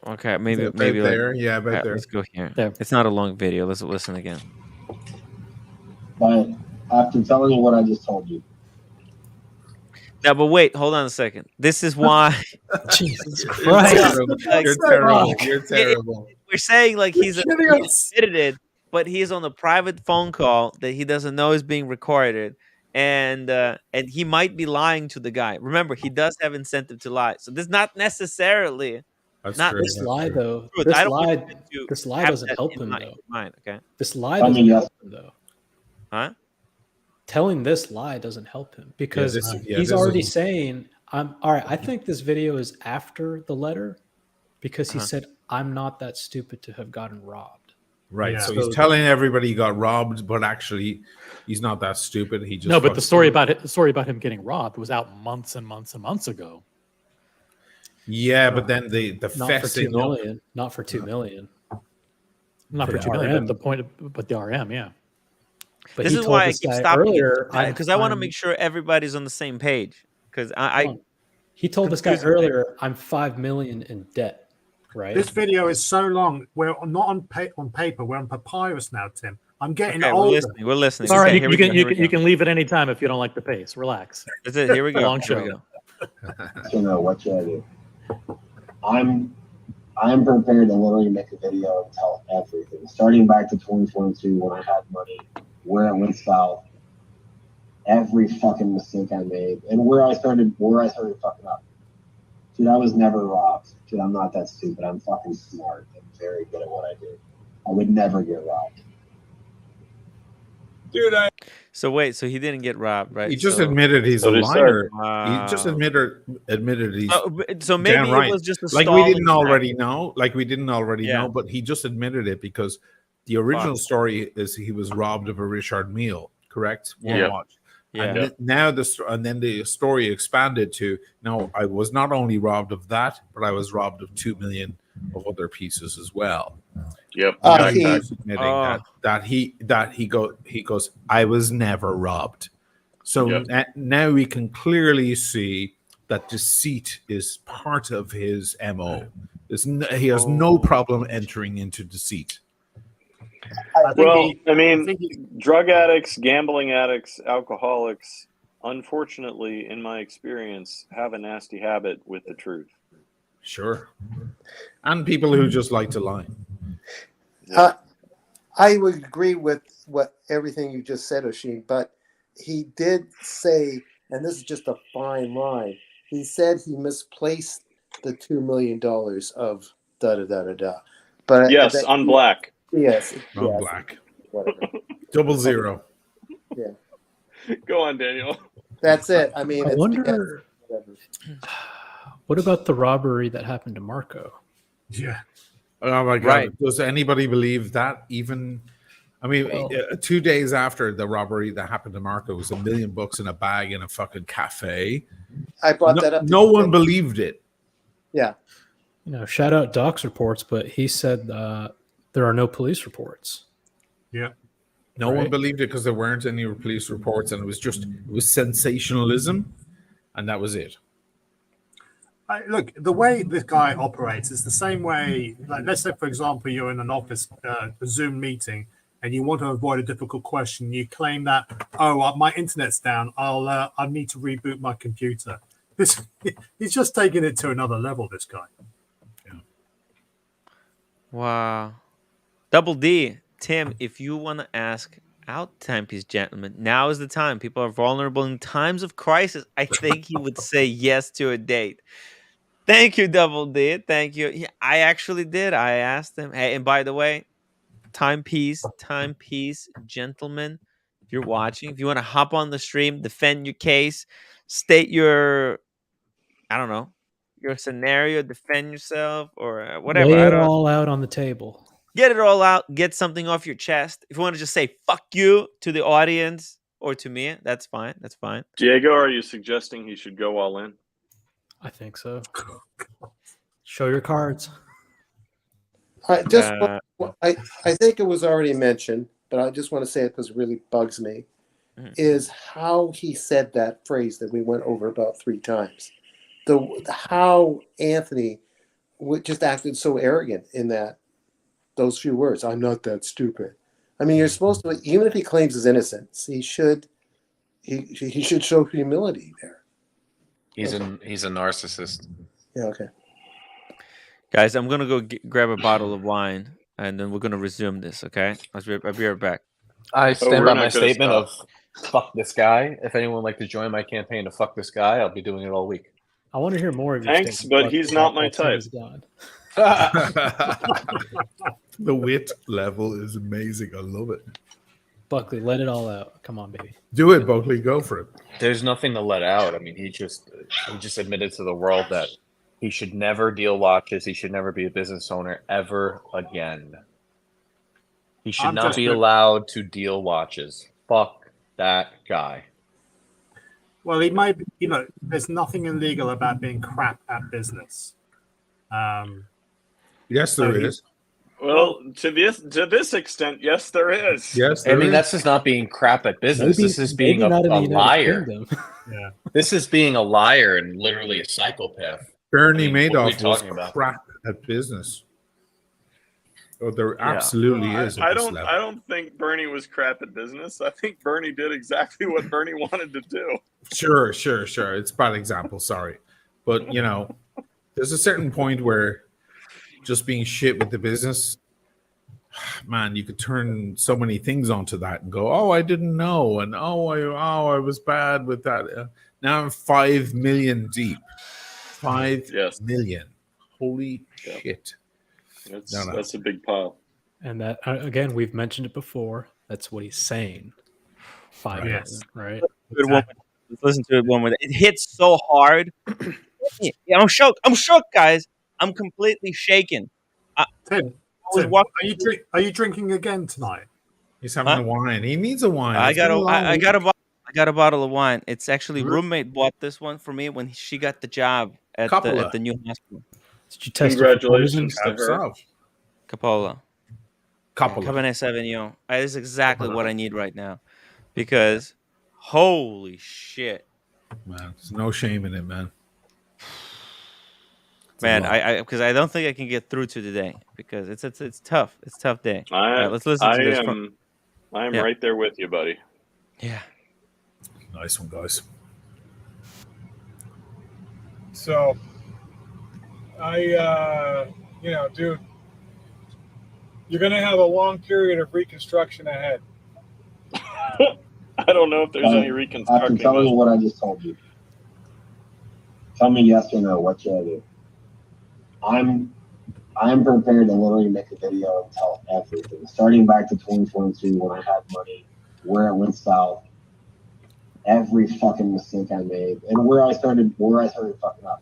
Okay, maybe there. Yeah, about there. Let's go here. It's not a long video. Let's listen again. But after telling you what I just told you. No, but wait, hold on a second. This is why. Jesus Christ. You're terrible. You're terrible. We're saying like he's admitted it, but he's on a private phone call that he doesn't know is being recorded, and he might be lying to the guy. Remember, he does have incentive to lie, so this is not necessarily. This lie though. This lie doesn't help him though. Okay. This lie doesn't help him though. Huh? Telling this lie doesn't help him because he's already saying, "I'm all right." I think this video is after the letter because he said, "I'm not that stupid to have gotten robbed." Right. Yeah. So he's telling everybody he got robbed, but actually, he's not that stupid. He just but the story about him getting robbed was out months and months and months ago. Yeah, but then the not fessing for $2 million, not for $2 million, not for $2 million. But the RM, yeah. But this he is told why I this keep guy stopping earlier because I want to make sure everybody's on the same page. Because he told this guy earlier, "I'm $5 million in debt." Right. This video is so long. We're not on paper. We're on papyrus now, Tim. I'm getting okay, older. We're listening. All right, okay, you can leave at any time if you don't like the pace. Relax. That's it. Here we go. Long show. Here we go. You know what should I do? I'm prepared to literally make a video and tell everything, starting back to 2022 when I had money, where it went south, every fucking mistake I made, and where I started fucking up. Dude, I was never robbed. Dude, I'm not that stupid. I'm fucking smart and very good at what I do. I would never get robbed. Dude, So wait, so he didn't get robbed, right? He just admitted he's a liar. He just admitted he's so maybe damn right. It was just a like we didn't already know. Like we didn't already Yeah. know, but he just admitted it because the original story is he was robbed of a Richard meal, correct? Yeah. Watch. Yeah. And now then the story expanded to no, I was not only robbed of that, but I was robbed of 2 million of other pieces as well. Yep. He's admitting that he goes, I was never robbed. So now we can clearly see that deceit is part of his MO. He has no problem entering into deceit. Drug addicts, gambling addicts, alcoholics, unfortunately, in my experience, have a nasty habit with the truth. Sure. And people who just like to lie. I would agree with everything you just said, Oshin, but he did say, and this is just a fine line, he said he misplaced the $2 million of da-da-da-da-da. But yes, on black. Yes. On black. Whatever. 00. Yeah. Go on, Daniel. That's it. I mean, I wonder, what about the robbery that happened to Marco? Yeah. Oh my God. Right. Does anybody believe that even? I mean, 2 days after the robbery that happened to Marco, was $1 million in a bag in a fucking cafe. I brought that up. No one believed it. Yeah. You know, shout out Doc's reports, but he said there are no police reports. Yeah. No one believed it because there weren't any police reports, and it was sensationalism, and that was it. Look, the way this guy operates is the same way. Like, let's say, for example, you're in an office, a Zoom meeting, and you want to avoid a difficult question. You claim that, my internet's down. I need to reboot my computer. He's just taking it to another level. This guy. Yeah. Wow. Double D, Tim, if you want to ask out Timepiece Gentleman, now is the time. People are vulnerable in times of crisis. I think he would say yes to a date. Thank you, Double D. Thank you. Yeah, I actually did. I asked him. Hey, and by the way, Timepiece Gentleman, if you're watching, if you want to hop on the stream, defend your case, state your, I don't know, your scenario, defend yourself, or whatever. Lay I it don't all out on the table. Get it all out. Get something off your chest. If you want to just say "fuck you" to the audience or to me, that's fine. That's fine. Diego, are you suggesting he should go all in? I think so. Show your cards. I think it was already mentioned, but I just want to say it because it really bugs me, is how he said that phrase that we went over about 3 times. How Anthony just acted so arrogant in those few words. I'm not that stupid. I mean, you're supposed to, even if he claims his innocence, he should show humility there. He's a narcissist. Yeah. Okay. Guys, I'm gonna go grab a bottle of wine, and then we're gonna resume this. Okay, I'll be right back. I stand by my statement of fuck this guy. If anyone would like to join my campaign to fuck this guy, I'll be doing it all week. I want to hear more of your Thanks, but he's not my type. The wit level is amazing. I love it. Buckley, let it all out. Come on, baby. Do it, Buckley. Go for it. There's nothing to let out. I mean, he just admitted to the world that he should never deal watches. He should never be a business owner ever again. He should not be allowed to deal watches. Fuck that guy. Well, he might. There's nothing illegal about being crap at business. Yes, there is. Well, to this extent, yes, there is. Yes, I mean, that's just not being crap at business. This is being a liar. Yeah. This is being a liar and literally a psychopath. Bernie I mean, Madoff was about? crap at business. Oh, there absolutely is. I don't think Bernie was crap at business. I think Bernie did exactly what Bernie wanted to do. Sure. It's a bad example. Sorry, but there's a certain point where just being shit with the business, man, you could turn so many things onto that and go, oh, I didn't know, and I was bad with that. Now I'm 5 million deep. 5 million. Holy shit. That's a big pile. And that, again, we've mentioned it before. That's what he's saying. 5 million, right? Let's listen to it one more. It hits so hard. I'm shook. I'm shook, guys. I'm completely shaken. Tim, are you drinking again tonight? He's having a wine. He needs a wine. I got a bottle of wine. It's actually roommate bought this one for me when she got the job at the new hospital. Did you test Congratulations to her. Capola. Cabernet Sauvignon. That is exactly what I need right now, because holy shit, man, there's no shame in it, man. Man, because I don't think I can get through to today because it's tough. It's a tough day. All right, let's listen to this. I am Yeah. right there with you, buddy. Yeah. Nice one, guys. So, dude, you're going to have a long period of reconstruction ahead. I don't know if there's any reconstructing. After telling you what I just told you, tell me yes or no. What should I do? I'm prepared to literally make a video and tell everything, starting back to 2022 when I had money, where it went south, every fucking mistake I made, and where I started fucking up.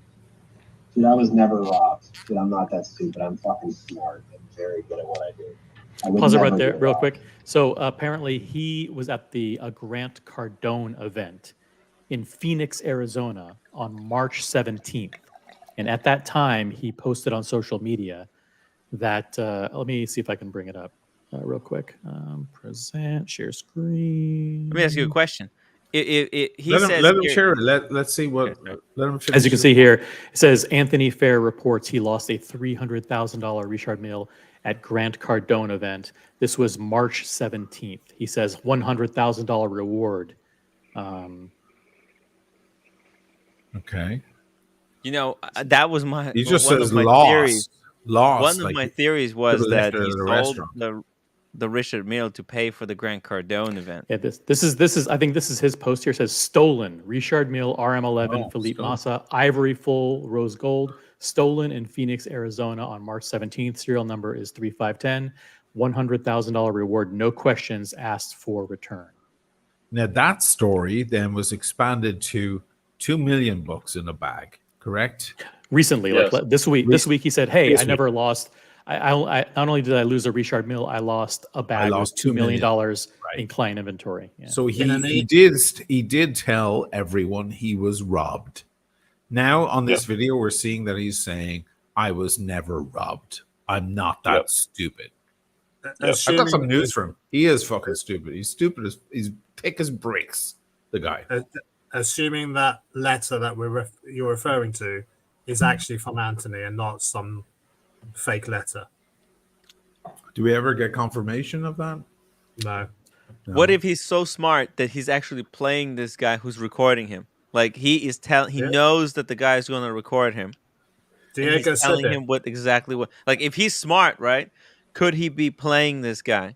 Dude, I was never robbed. Dude, I'm not that stupid. I'm fucking smart and very good at what I do. Pause it right there, real quick. So apparently he was at the Grant Cardone event in Phoenix, Arizona on March 17th. And at that time, he posted on social media that, let me see if I can bring it up real quick. Present, share screen. Let me ask you a question. He let says him here, share it. Let's see what. Let him As you can see here, it says Anthony Fair reports he lost a $300,000 Richard Mille at Grant Cardone event. This was March 17th. He says $100,000 reward. Okay. You know, that was my. He just one says of my lost. theories. Lost. One of like my theories was could've that left it he at a sold restaurant. the Richard Mille to pay for the Grant Cardone event. Yeah, this is I think this is his post here. It says stolen Richard Mille RM11 Oh, Philippe stolen. Massa Ivory Full Rose Gold stolen in Phoenix, Arizona on March 17th. Serial number is 3510. $100,000 reward, no questions asked for return. Now that story then was expanded to $2 million in a bag, correct? Recently, Yes. like this week, he said, "Hey, This I week. never lost. I not only did I lose a Richard Mille, I lost a bag lost with $2 million Right. in client inventory." Yeah. So he did tell everyone he was robbed. Now on this video, we're seeing that he's saying, "I was never robbed. I'm not that stupid." I've got some news for him. He is fucking stupid. He's stupid as he's thick as bricks. The guy. Assuming that letter that you're referring to is actually from Anthony and not some fake letter. Do we ever get confirmation of that? No. What if he's so smart that he's actually playing this guy who's recording him? Like he knows that the guy is going to record him. And he's telling him exactly what. Like if he's smart, right? Could he be playing this guy?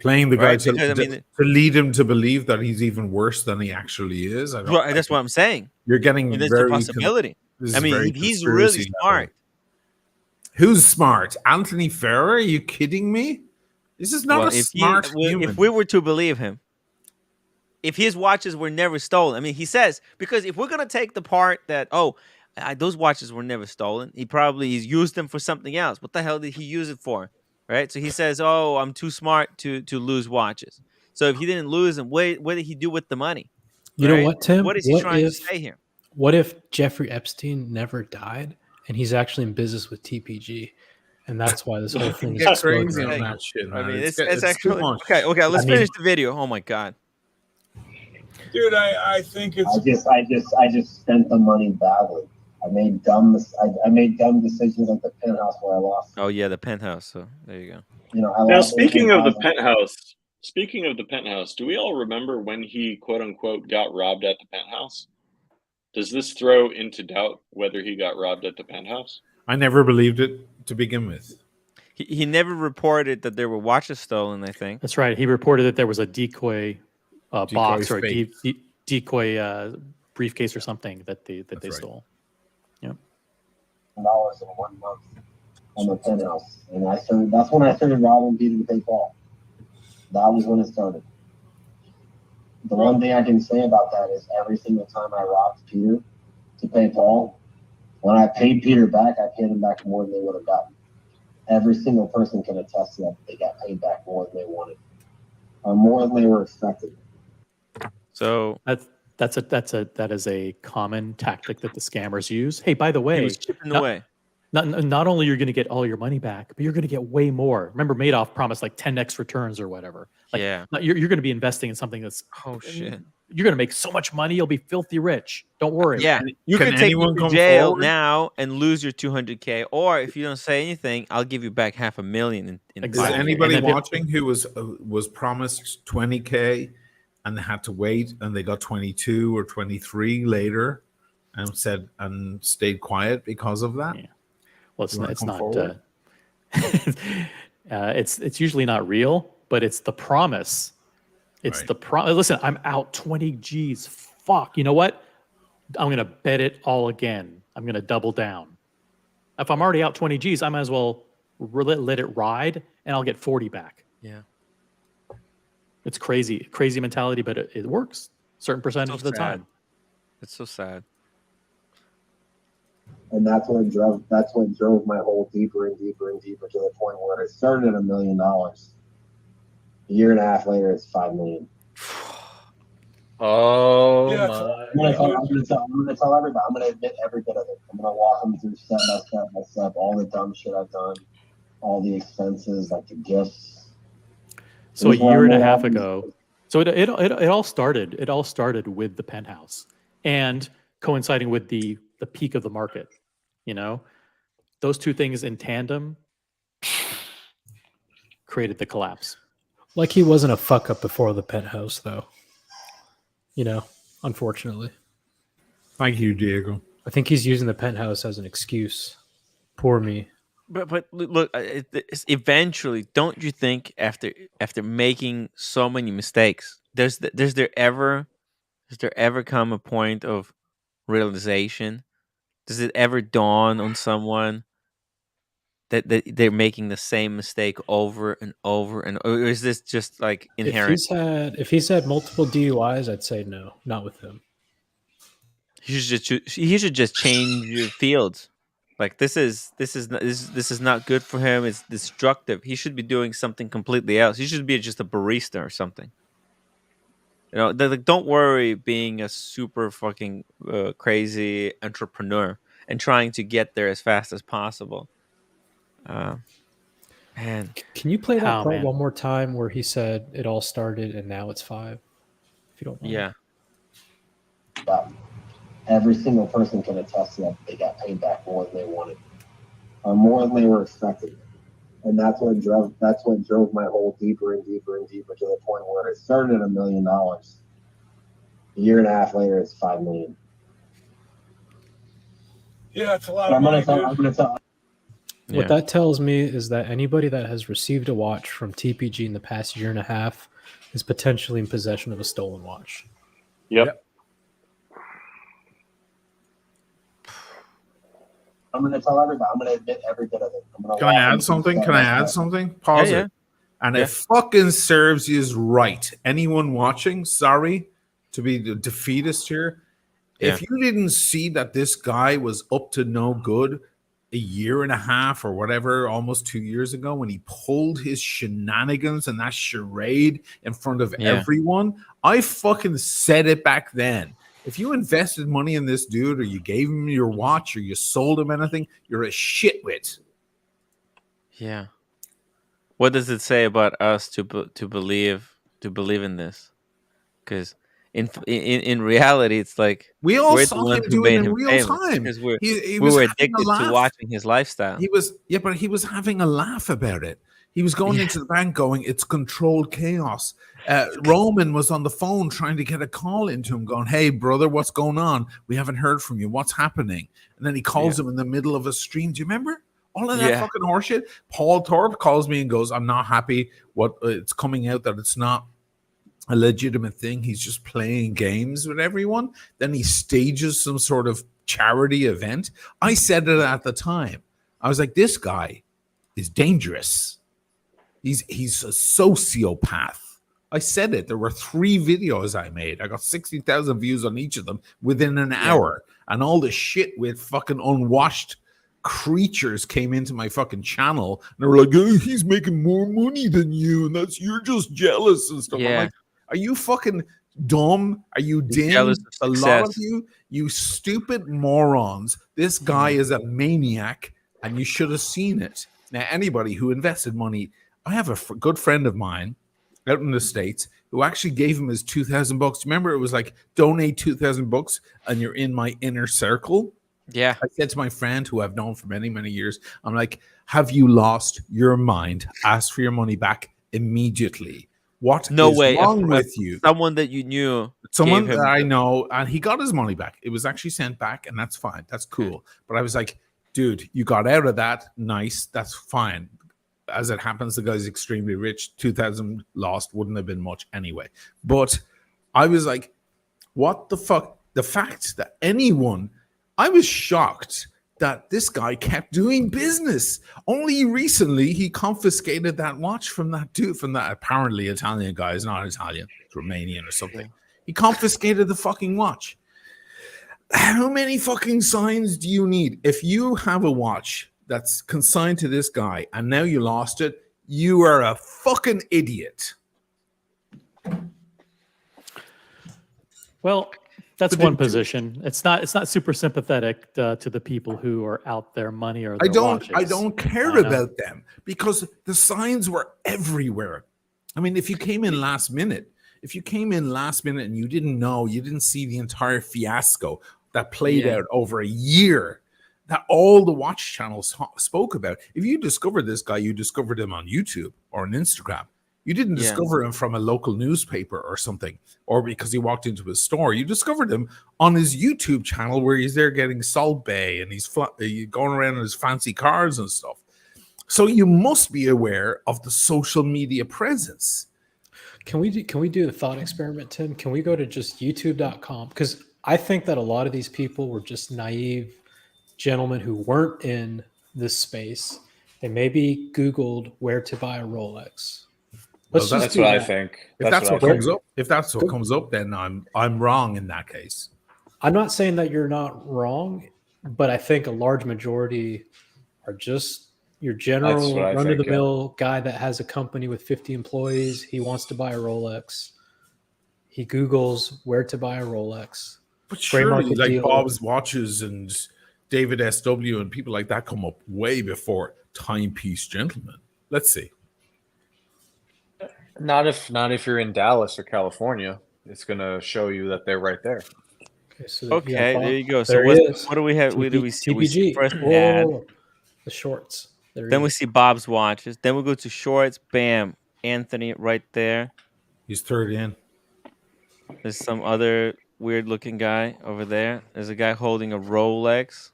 Playing the guy Right? to, Because, I mean, to lead him to believe that he's even worse than he actually is. That's what I'm saying. You're getting There's very a possibility. this I is mean, very he's really conspiracy smart. Who's smart? Anthony Ferrer? Are you kidding me? This is not a smart human. If we were to believe him, if his watches were never stolen, I mean, he says, because if we're going to take the part that, those watches were never stolen, he's used them for something else. What the hell did he use it for? Right? So he says, I'm too smart to lose watches. So if he didn't lose them, what did he do with the money? You know what, Tim? What is he trying to say here? What if Jeffrey Epstein never died and he's actually in business with TPG? And that's why this whole thing is Get exploding. crazy on that shit, man. I mean, it's too actually much. okay. Let's finish the video. Oh my god, dude! I think it's. I just spent the money badly. I made dumb decisions at the penthouse where I lost. Oh yeah, the penthouse. So there you go. Now speaking of the penthouse, do we all remember when he quote unquote got robbed at the penthouse? Does this throw into doubt whether he got robbed at the penthouse? I never believed it to begin with. He never reported that there were watches stolen, I think. That's right. He reported that there was a decoy box or a decoy briefcase or something that they stole. Yep. $1 in 1 month on the penthouse, and that's when I started robbing Peter to pay Paul. That was when it started. The one thing I can say about that is every single time I robbed Peter to pay Paul, when I paid Peter back, I paid him back more than they would have gotten. Every single person can attest to that. They got paid back more than they wanted, or more than they were expected. So that is a common tactic that the scammers use. Hey, by the way, he was chipping away. Not only you're going to get all your money back, but you're going to get way more. Remember, Madoff promised like 10x returns or whatever. Like, Yeah. you're going to be investing in something that's shit. You're going to make so much money, you'll be filthy rich. Don't worry. Yeah, you Can could take me anyone to come jail forward? now and lose your 200K, or if you don't say anything, I'll give you back $500,000 in Is 5 years. anybody watching who was promised 20K and they had to wait and they got 22 or 23 later and stayed quiet because of that? Yeah. Well, it's You wanna it's come not. forward? It's usually not real, but it's the promise. It's the promise. Listen, I'm out 20 G's. Fuck. You know what? I'm gonna bet it all again. I'm gonna double down. If I'm already out 20 G's, I might as well let it ride, and I'll get 40 back. Yeah. It's crazy mentality, but it works certain percentage of the time. It's so sad. And that's what drove my hole deeper and deeper and deeper to the point where it started at $1 million. A year and a half later, it's $5 million. Oh Yeah, my! I'm gonna tell everybody. I'm gonna admit every bit of it. I'm gonna walk them through step by step, all the dumb shit I've done, all the expenses, like the gifts. So a year and a half ago, so it all started. It all started with the penthouse, and coinciding with the peak of the market. You know, those two things in tandem created the collapse. Like he wasn't a fuck up before the penthouse, though. You know, unfortunately. Thank you, Diego. I think he's using the penthouse as an excuse. Poor me. But look, eventually, don't you think after making so many mistakes, does there ever come a point of realization? Does it ever dawn on someone that they're making the same mistake over and over, or is this just like inherent? If he's had multiple DUIs, I'd say no, not with him. He should just change your fields. Like this is not good for him. It's destructive. He should be doing something completely else. He should be just a barista or something. You know, don't worry being a super fucking crazy entrepreneur and trying to get there as fast as possible. Man, Can you play that part one more time where he said it all started and now it's 5? If you don't mind. Yeah. Every single person can attest to that. They got paid back more than they wanted, or more than they were expecting. And that's what drove my hole deeper and deeper and deeper to the point where it started at $1 million. A year and a half later, it's $5 million. Yeah, it's a lot of money. I'm gonna tell. What that tells me is that anybody that has received a watch from TPG in the past year and a half is potentially in possession of a stolen watch. Yep. I'm going to tell everybody. I'm going to admit every bit of it. Can I add something? Pause it. And it fucking serves you right. Anyone watching, sorry to be the defeatist here. If you didn't see that this guy was up to no good a year and a half or whatever, almost 2 years ago, when he pulled his shenanigans and that charade in front of everyone, I fucking said it back then. If you invested money in this dude, or you gave him your watch, or you sold him anything, you're a shitwit. Yeah. What does it say about us to believe in this? Because in reality, it's like we all we're saw the ones him who do made it in him real famous time. because He we was were having a addicted to laugh. watching his lifestyle. But he was having a laugh about it. He was going into the bank going, it's controlled chaos. Roman was on the phone trying to get a call into him going, hey, brother, what's going on? We haven't heard from you. What's happening? And then he calls him in the middle of a stream. Do you remember? All of that fucking horseshit. Paul Thorpe calls me and goes, I'm not happy. It's coming out that it's not a legitimate thing. He's just playing games with everyone. Then he stages some sort of charity event. I said it at the time. I was like, this guy is dangerous. He's a sociopath. I said it. There were 3 videos I made. I got 60,000 views on each of them within an hour. And all the shit with fucking unwashed creatures came into my fucking channel. And they were like, oh, he's making more money than you. And you're just jealous and stuff. I'm like, are you fucking dumb? Are you dim? A lot of you stupid morons. This guy is a maniac. and you should have seen it. Now, anybody who invested money, I have a good friend of mine out in the States who actually gave him his $2,000. Remember, it was like donate $2,000 and you're in my inner circle. Yeah. I said to my friend who I've known for many, many years, I'm like, have you lost your mind? Ask for your money back immediately. What No is way. wrong with you? Someone that you knew Someone gave him that I know, and he got his money back. It was actually sent back, and that's fine. That's cool. But I was like, dude, you got out of that. Nice. That's fine. As it happens, the guy's extremely rich. 2,000 lost wouldn't have been much anyway. But I was like, what the fuck? The fact that I was shocked that this guy kept doing business. Only recently he confiscated that watch from that dude, from that apparently Italian guy. He's not Italian, it's Romanian or something. Yeah. He confiscated the fucking watch. How many fucking signs do you need? If you have a watch that's consigned to this guy and now you lost it, you are a fucking idiot. Well, that's one position. It's not super sympathetic to the people who are out there money or their watches. I don't care about them because the signs were everywhere. I mean, if you came in last minute and you didn't know, you didn't see the entire fiasco that played out over a year that all the watch channels spoke about. If you discovered this guy, you discovered him on YouTube or on Instagram. You didn't discover him from a local newspaper or something, or because he walked into a store. You discovered him on his YouTube channel where he's there getting Salt Bay and he's going around in his fancy cars and stuff. So you must be aware of the social media presence. Can we do the thought experiment, Tim? Can we go to just youtube.com? Because I think that a lot of these people were just naive gentlemen who weren't in this space. They maybe Googled where to buy a Rolex. That's what I think. If that's what comes up, then I'm wrong in that case. I'm not saying that you're not wrong, but I think a large majority are just your general run-of-the-mill guy that has a company with 50 employees. He wants to buy a Rolex. He Googles where to buy a Rolex. But surely, like Bob's Watches and David SW and people like that come up way before Timepiece Gentlemen. Let's see. Not if you're in Dallas or California. It's going to show you that they're right there. Okay, there you go. So what do we have? What do we see? TPG. We see first ad. The shorts. Then we see Bob's Watches. Then we go to shorts. Bam. Anthony right there. He's third in. There's some other weird looking guy over there. There's a guy holding a Rolex.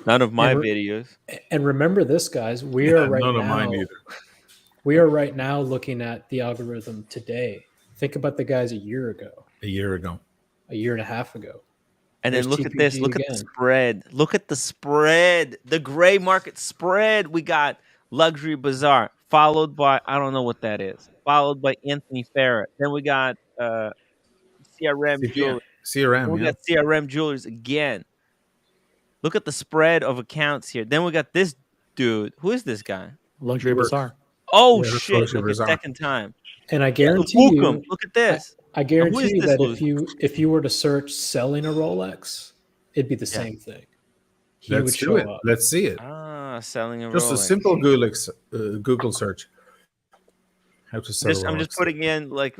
None of my videos. And remember this, guys. We are right none now. Of mine either. We are right now looking at the algorithm today. Think about the guys a year ago. A year ago. A year and a half ago. And then look at this. Look at the spread. Look at the spread. The gray market spread. We got Luxury Bazaar, followed by, I don't know what that is, followed by Anthony Farrah. Then we got CRM Jewelers. CRM, We got CRM Jewelers again. Look at the spread of accounts here. Then we got this dude. Who is this guy? Luxury Bazaar. Oh, shit. Look, second time. And I guarantee you, look at this. I guarantee you that if you were to search selling a Rolex, it'd be the same thing. Let's do it. Let's see it. Selling a Rolex. Just a simple Google search. How to sell a Rolex. I'm just putting in like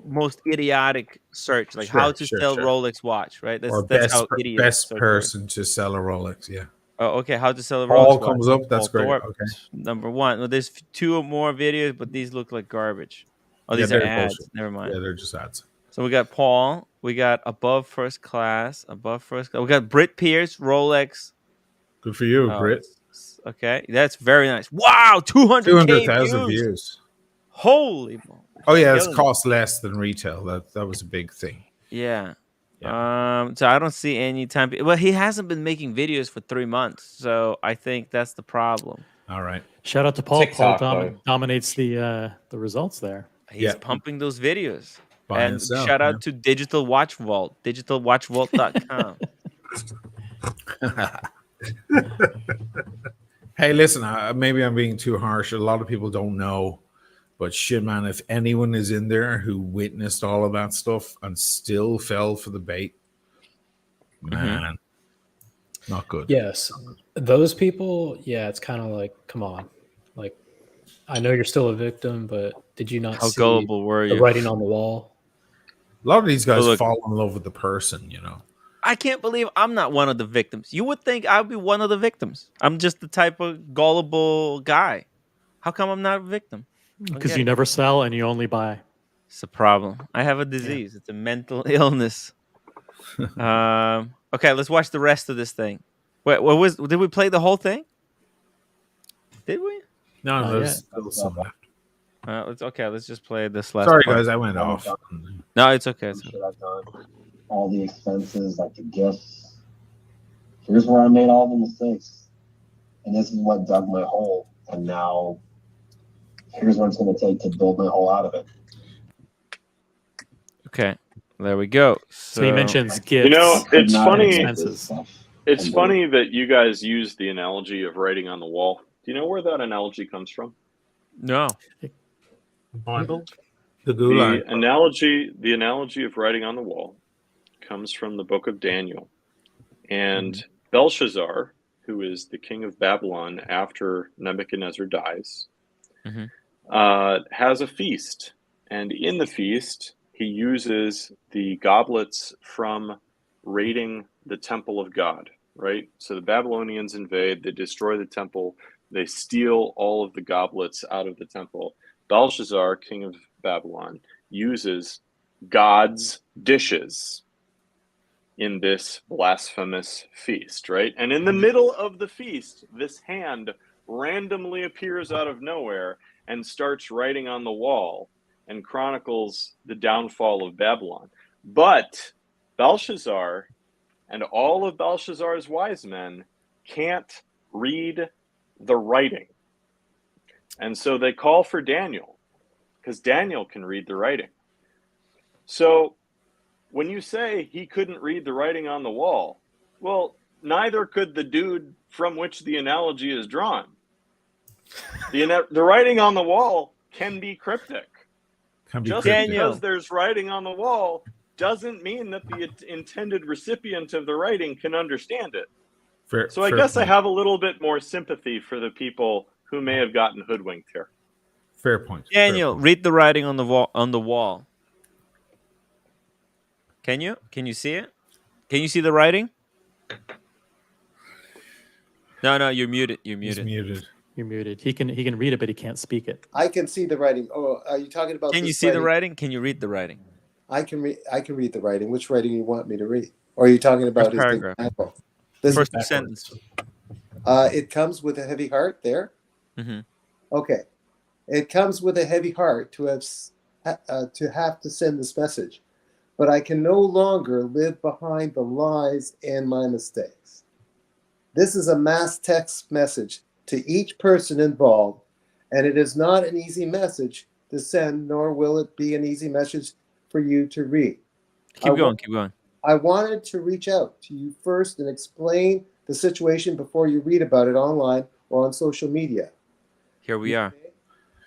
most idiotic search, like how to sell Rolex watch, right? That's how idiots best person to sell a Rolex, yeah. Oh, okay. How to sell a Rolex All watch. comes up. That's great. Thorpe, okay. Number one. Well, there's 2 or more videos, but these look like garbage. Oh, these are ads. Bullshit. Never mind. Yeah, they're just ads. So we got Paul. We got above first class. We got Britt Pierce, Rolex. Good for you, Britt. Okay, that's very nice. Wow, 200,000 views. Holy. Oh yeah, it's cost less than retail. That was a big thing. Yeah. So I don't see any time. Well, he hasn't been making videos for 3 months, so I think that's the problem. All right. Shout out to Paul. TikTok, Paul dominates the results there. He's pumping those videos. By and himself, shout out to Digital Watch Vault, digitalwatchvault.com. Hey, listen, maybe I'm being too harsh. A lot of people don't know, but shit, man, if anyone is in there who witnessed all of that stuff and still fell for the bait, man. Not good. Yes, those people. Yeah, it's kind of like, come on, like I know you're still a victim, but did you not How see gullible were the you? writing on the wall? A lot of these guys Look, fall in love with the person, you know. I can't believe I'm not one of the victims. You would think I'd be one of the victims. I'm just the type of gullible guy. How come I'm not a victim? I don't Because get you it. never sell and you only buy. It's a problem. I have a disease. It's a mental illness. Okay, let's watch the rest of this thing. Wait, what was? Did we play the whole thing? Did we? No, Not there's yet. still some left. Let's just play this last Sorry, part. guys, I went off. No, it's okay. It's Shit okay. I've done, all the expenses, like the gifts. Here's where I made all the mistakes, and this is what dug my hole. And now, here's what it's going to take to build my hole out of it. Okay, there we go. So he mentions gifts. You know, it's Not funny. expenses. It's funny that you guys use the analogy of writing on the wall. Do you know where that analogy comes from? No. Bible. The Gulag. The analogy of writing on the wall comes from the book of Daniel. And Belshazzar, who is the king of Babylon after Nebuchadnezzar dies, has a feast. And in the feast, he uses the goblets from raiding the temple of God, right? So the Babylonians invade, they destroy the temple, they steal all of the goblets out of the temple. Belshazzar, king of Babylon, uses God's dishes in this blasphemous feast, right? And in the middle of the feast, this hand randomly appears out of nowhere and starts writing on the wall and chronicles the downfall of Babylon. But Belshazzar and all of Belshazzar's wise men can't read the writing. And so they call for Daniel, because Daniel can read the writing. So when you say he couldn't read the writing on the wall, well, neither could the dude from which the analogy is drawn. The writing on the wall can be cryptic. Just because there's writing on the wall doesn't mean that the intended recipient of the writing can understand it. So I guess I have a little bit more sympathy for the people who may have gotten hoodwinked here. Fair point. Daniel, read the writing on the wall. Can you? Can you see it? Can you see the writing? No, you're muted. You're muted. He's muted. You're muted. He can read it, but he can't speak it. I can see the writing. Oh, are you talking about? Can you see the writing? Can you read the writing? I can read. I can read the writing. Which writing do you want me to read? Or are you talking about his paragraph? example? First sentence. It comes with a heavy heart. There. Mm-hmm. Okay. It comes with a heavy heart to have to send this message, but I can no longer live behind the lies and my mistakes. This is a mass text message to each person involved, and it is not an easy message to send, nor will it be an easy message for you to read. Keep going. I wanted to reach out to you first and explain the situation before you read about it online or on social media. Here we are.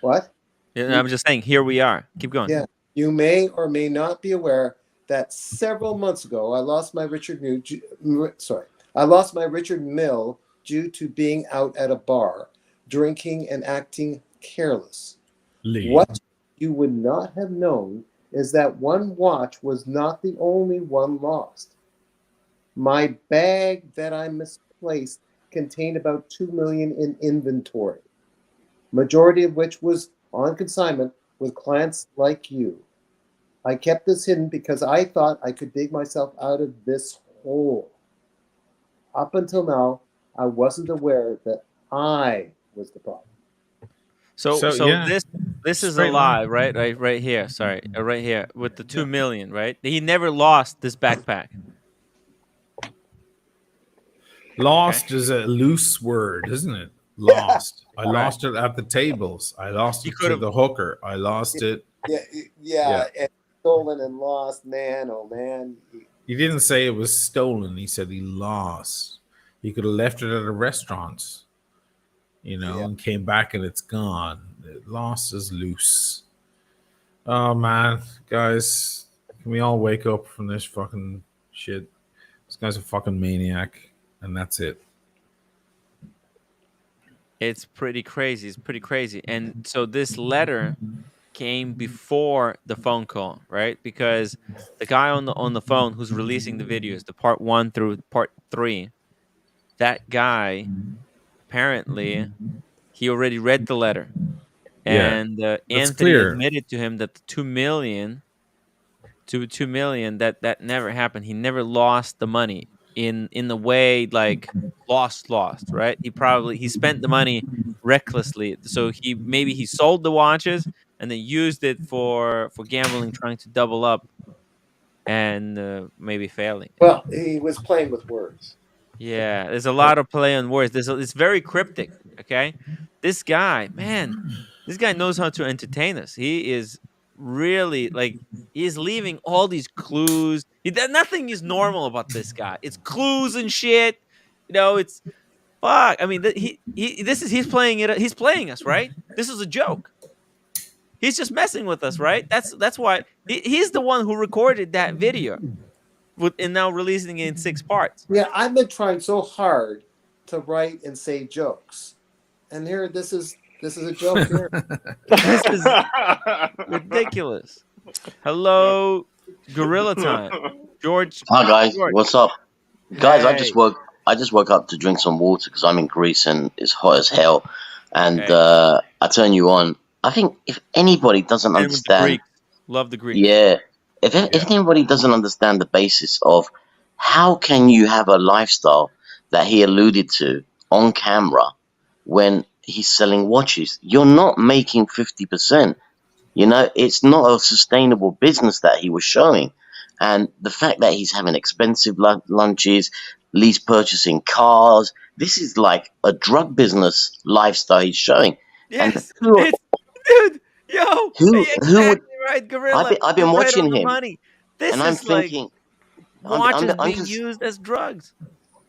What? Yeah, I'm just saying, here we are. Keep going. Yeah. You may or may not be aware that several months ago, I lost my Richard Mill due to being out at a bar, drinking and acting careless. What you would not have known is that one watch was not the only one lost. My bag that I misplaced contained about $2 million in inventory, majority of which was on consignment with clients like you. I kept this hidden because I thought I could dig myself out of this hole. Up until now, I wasn't aware that I was the problem. So yeah. this is a Straight lie, line. right here. Sorry, right here with the 2 million, right? He never lost this backpack. Lost is a loose word, isn't it? Lost. I lost it at the tables. I lost it to the hooker. I lost it. Yeah. And stolen and lost, man. Oh man. He didn't say it was stolen. He said he lost. He could have left it at a restaurant, and came back and it's gone. Lost is loose. Oh man, guys, can we all wake up from this fucking shit? This guy's a fucking maniac. and that's it. It's pretty crazy. It's pretty crazy. And so this letter came before the phone call, right? Because the guy on the phone who's releasing the videos, the part 1 through part 3, that guy apparently he already read the letter, Yeah, and that's Anthony clear. admitted to him that the 2 million that never happened. He never lost the money in the way like lost, right? He spent the money recklessly. So maybe he sold the watches and then used it for gambling, trying to double up, and maybe failing. Well, he was playing with words. Yeah, there's a lot of play on words. It's very cryptic. Okay, this guy, man, this guy knows how to entertain us. He is really like he's leaving all these clues. Nothing is normal about this guy. It's clues and shit. It's fuck. I mean, he's playing it. He's playing us, right? This is a joke. He's just messing with us, right? That's why he's the one who recorded that video, and now releasing it in 6 parts. Yeah, I've been trying so hard to write and say jokes, and here this is a joke here. This is ridiculous. Hello, Gorilla Time, George. Hi guys, George. what's up, guys? I Hey. just woke up to drink some water because I'm in Greece and it's hot as hell. And Okay. I turn you on. I think if anybody doesn't And with the understand, Greeks. Love the Greeks. yeah, if anybody doesn't understand the basis of how can you have a lifestyle that he alluded to on camera when he's selling watches, you're not making 50%. It's not a sustainable business that he was showing. And the fact that he's having expensive lunches, lease purchasing cars, this is like a drug business lifestyle he's showing. Yes, And it's dude, yo, who exactly would? right, Gorilla. I've been You're right watching on the him, money. This and I'm is like thinking, watches I'm being just. used as drugs.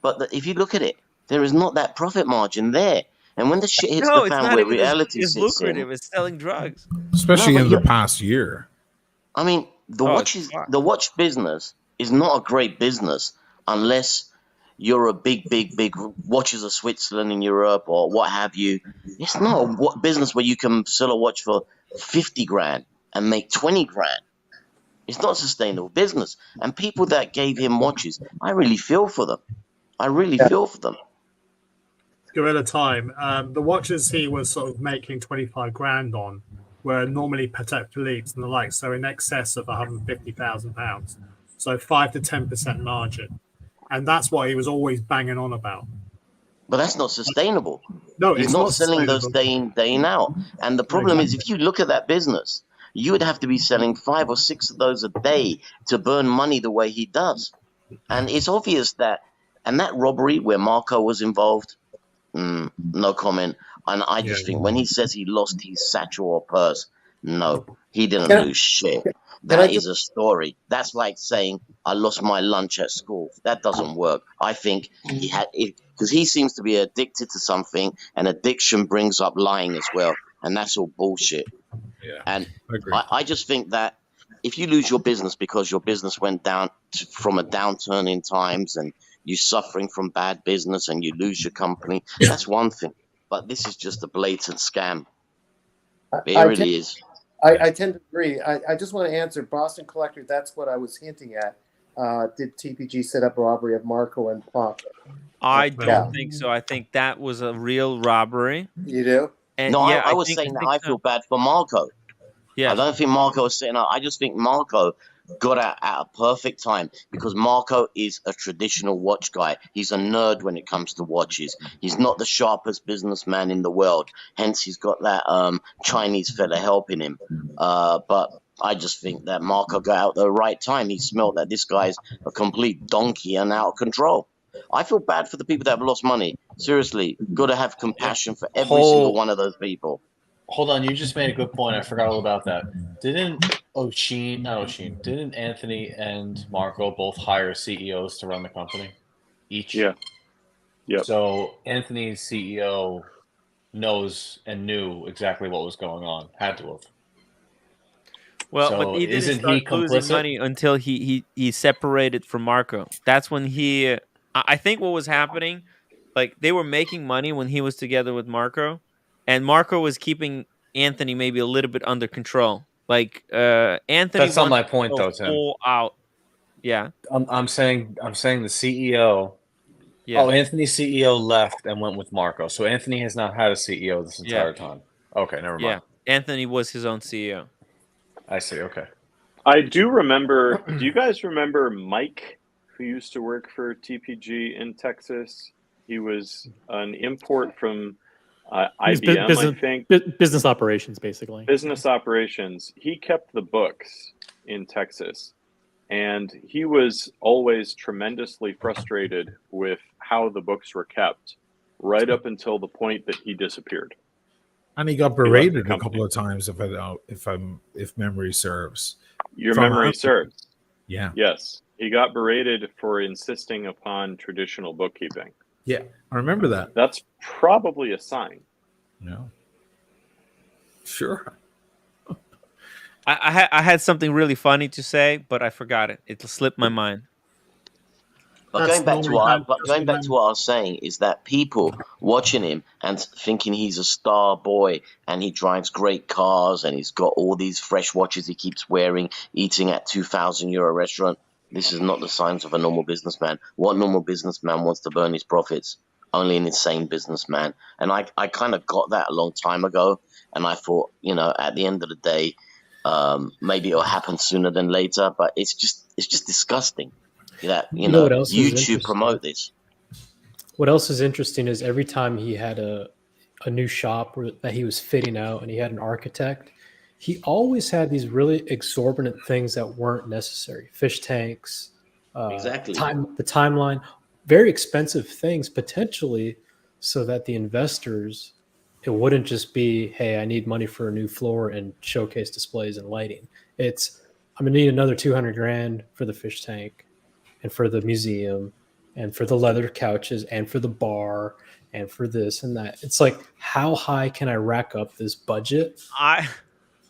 But if you look at it, there is not that profit margin there. And when the shit hits No, the it's fan, not where even reality as sits in, lucrative as selling drugs. Especially No, but in the past year. I mean, the Oh, it's watch business is not a great business unless you're a big watches of Switzerland in Europe or what have you. It's not a business where you can sell a watch for 50 grand and make 20 grand. It's not a sustainable business. And people that gave him watches, I really feel for them. I really feel for them. Gorilla Time. The watches he was sort of making 25 grand on were normally Patek Philippe's and the like, so in excess of £150,000. So 5 to 10% margin. And that's what he was always banging on about. But that's not sustainable. No, He's it's not not selling those sustainable. day in, day out. And the problem is, if you look at that business, you would have to be selling 5 or 6 of those a day to burn money the way he does. And it's obvious that robbery where Marco was involved, no comment. And I just think when he says he lost his satchel or purse, no, he didn't lose shit. That is a story. That's like saying I lost my lunch at school. That doesn't work. I think he had it because he seems to be addicted to something, and addiction brings up lying as well, and that's all bullshit. Yeah, and I agree. I just think that if you lose your business because your business went down from a downturn in times and you're suffering from bad business and you lose your company, that's one thing. But this is just a blatant scam. It really is. I tend to agree. I just want to answer Boston Collector. That's what I was hinting at. Did TPG set up a robbery of Marco and Punk? I don't think so. I think that was a real robbery. You do? And No, yeah, I was saying that I feel bad for Marco. Yeah. I don't think Marco was setting up. I just think Marco got out at a perfect time because Marco is a traditional watch guy. He's a nerd when it comes to watches. He's not the sharpest businessman in the world. Hence, he's got that Chinese fella helping him. But I just think that Marco got out at the right time. He smelled that this guy's a complete donkey and out of control. I feel bad for the people that have lost money. Seriously, got to have compassion for every single one of those people. Hold on, you just made a good point. I forgot all about that. Didn't Anthony and Marco both hire CEOs to run the company? Each? Yeah. Yep. So Anthony's CEO knows and knew exactly what was going on. Had to have. Well, So but he didn't isn't start he losing complicit? money until he separated from Marco. That's when he I think what was happening, like they were making money when he was together with Marco, and Marco was keeping Anthony maybe a little bit under control. Like Anthony That's not wanted my to point, go though, Tim. full out. Yeah, I'm saying the CEO. yeah, Oh, Anthony's CEO left and went with Marco. So Anthony has not had a CEO this yeah, entire time. Okay, never yeah. mind. Anthony was his own CEO. I see. Okay. I do remember. Do you guys remember Mike, who used to work for TPG in Texas? He was an import from He's IBM, I think. business operations, basically. Business operations. He kept the books in Texas, and he was always tremendously frustrated with how the books were kept, right up until the point that he disappeared. And he got He left the berated a company. couple of times, if memory serves. Your From memory Anthony. serves. Yeah. Yes. He got berated for insisting upon traditional bookkeeping. Yeah, I remember that. That's probably a sign. Yeah. Sure. I had something really funny to say, but I forgot it. It slipped my mind. But going back to what I was saying is that people watching him and thinking he's a star boy and he drives great cars and he's got all these fresh watches he keeps wearing, eating at €2,000 restaurant. This is not the signs of a normal businessman. What normal businessman wants to burn his profits? Only an insane businessman. And I kind of got that a long time ago. And I thought, at the end of the day, maybe it'll happen sooner than later. But it's just disgusting. That You know what else is YouTube interesting? promote this. What else is interesting is every time he had a new shop that he was fitting out and he had an architect, he always had these really exorbitant things that weren't necessary. Fish tanks, Exactly. the timeline, very expensive things potentially, so that the investors, it wouldn't just be, hey, I need money for a new floor and showcase displays and lighting. It's, I'm gonna need another 200 grand for the fish tank and for the museum and for the leather couches and for the bar and for this and that. It's like, how high can I rack up this budget?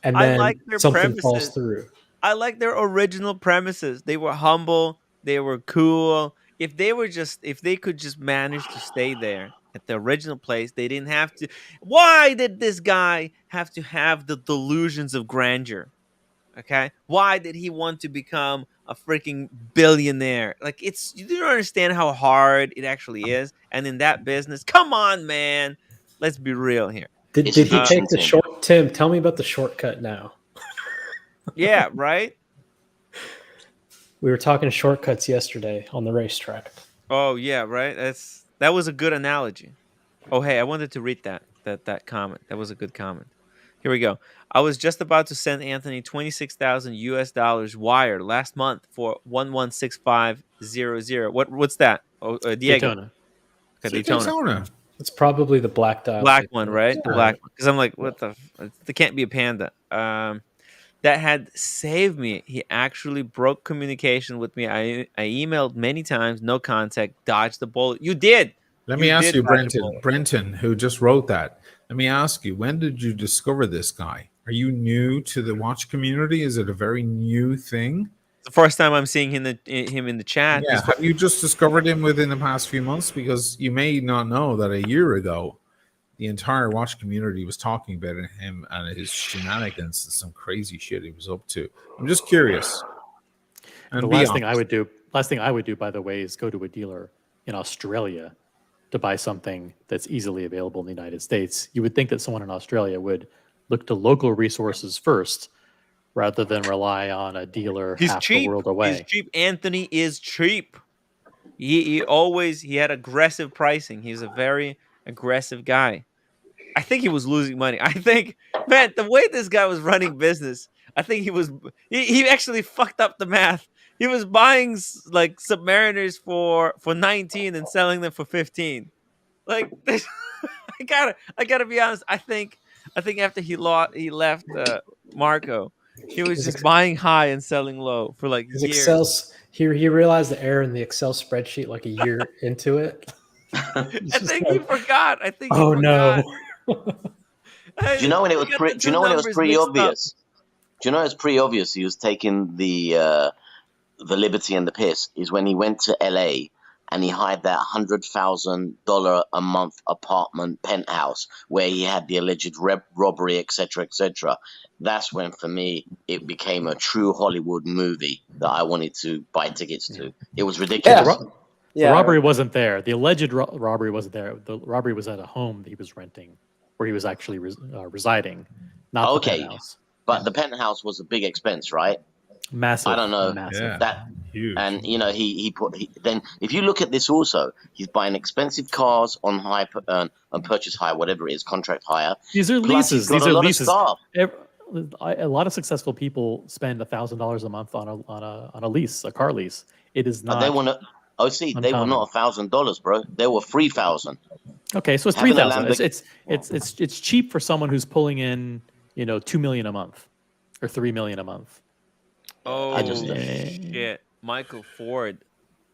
And I then like their something falls premises. through. I like their original premises. They were humble. They were cool. If they could just manage to stay there at the original place, they didn't have to. Why did this guy have to have the delusions of grandeur? Okay, why did he want to become a freaking billionaire? Like, you don't understand how hard it actually is. And in that business, come on, man, let's be real here. Did he take the short? Tim, tell me about the shortcut now. Yeah, right. We were talking shortcuts yesterday on the racetrack. Oh yeah, right. That was a good analogy. Oh hey, I wanted to read that comment. That was a good comment. Here we go. I was just about to send Anthony $26,000 wire last month for 116500. What's that? Oh, Diego. Daytona. Okay, Daytona. It's probably the black dial. Black one, right? The Yeah. black one. Because I'm like, what the? There can't be a Panda. That had saved me. He actually broke communication with me. I emailed many times, no contact, dodged the bullet. You did. Let me ask you, Brenton, who just wrote that. Let me ask you, when did you discover this guy? Are you new to the watch community? Is it a very new thing? It's the first time I'm seeing him in the chat. Yeah, have you just discovered him within the past few months? Because you may not know that a year ago, the entire watch community was talking about him and his shenanigans and some crazy shit he was up to. I'm just curious. And The last thing I would do, by the way, is go to a dealer in Australia to buy something that's easily available in the United States. You would think that someone in Australia would look to local resources first, rather than rely on a dealer He's half cheap. the world away. He's cheap. Anthony is cheap. He had aggressive pricing. He's a very aggressive guy. I think he was losing money. I think, man, the way this guy was running business, I think he actually fucked up the math. He was buying like Submariners for 19 and selling them for 15. Like this, I gotta be honest. I think after he left Marco, he was just buying high and selling low for like His years. Excel's he realized the error in the Excel spreadsheet like a year into it. I think he forgot. I think. Oh no! Do you know when it was pretty obvious? Do you know it's pretty obvious he was taking the liberty and the piss? Is when he went to LA and he hired that $100,000 a month apartment penthouse where he had the alleged robbery, etc., etc. That's when, for me, it became a true Hollywood movie that I wanted to buy tickets to. It was ridiculous. The robbery wasn't there. The alleged robbery wasn't there. The robbery was at a home that he was renting, where he was actually residing, not the penthouse. But the penthouse was a big expense, right? Massive. I don't know Massive. that. Huge. And you know, then if you look at this also, he's buying expensive cars on hire, on purchase hire, whatever it is, contract hire. These are Plus, leases. he's got These a are lot of leases. staff. A lot of successful people spend $1,000 a month on a lease, a car lease. It is not. They want to. Oh, see, they were not $1,000, bro. They were $3,000. Okay, so it's $3,000. It's cheap for someone who's pulling in, $2 million a month or $3 million a month. Oh shit! Michael Ford,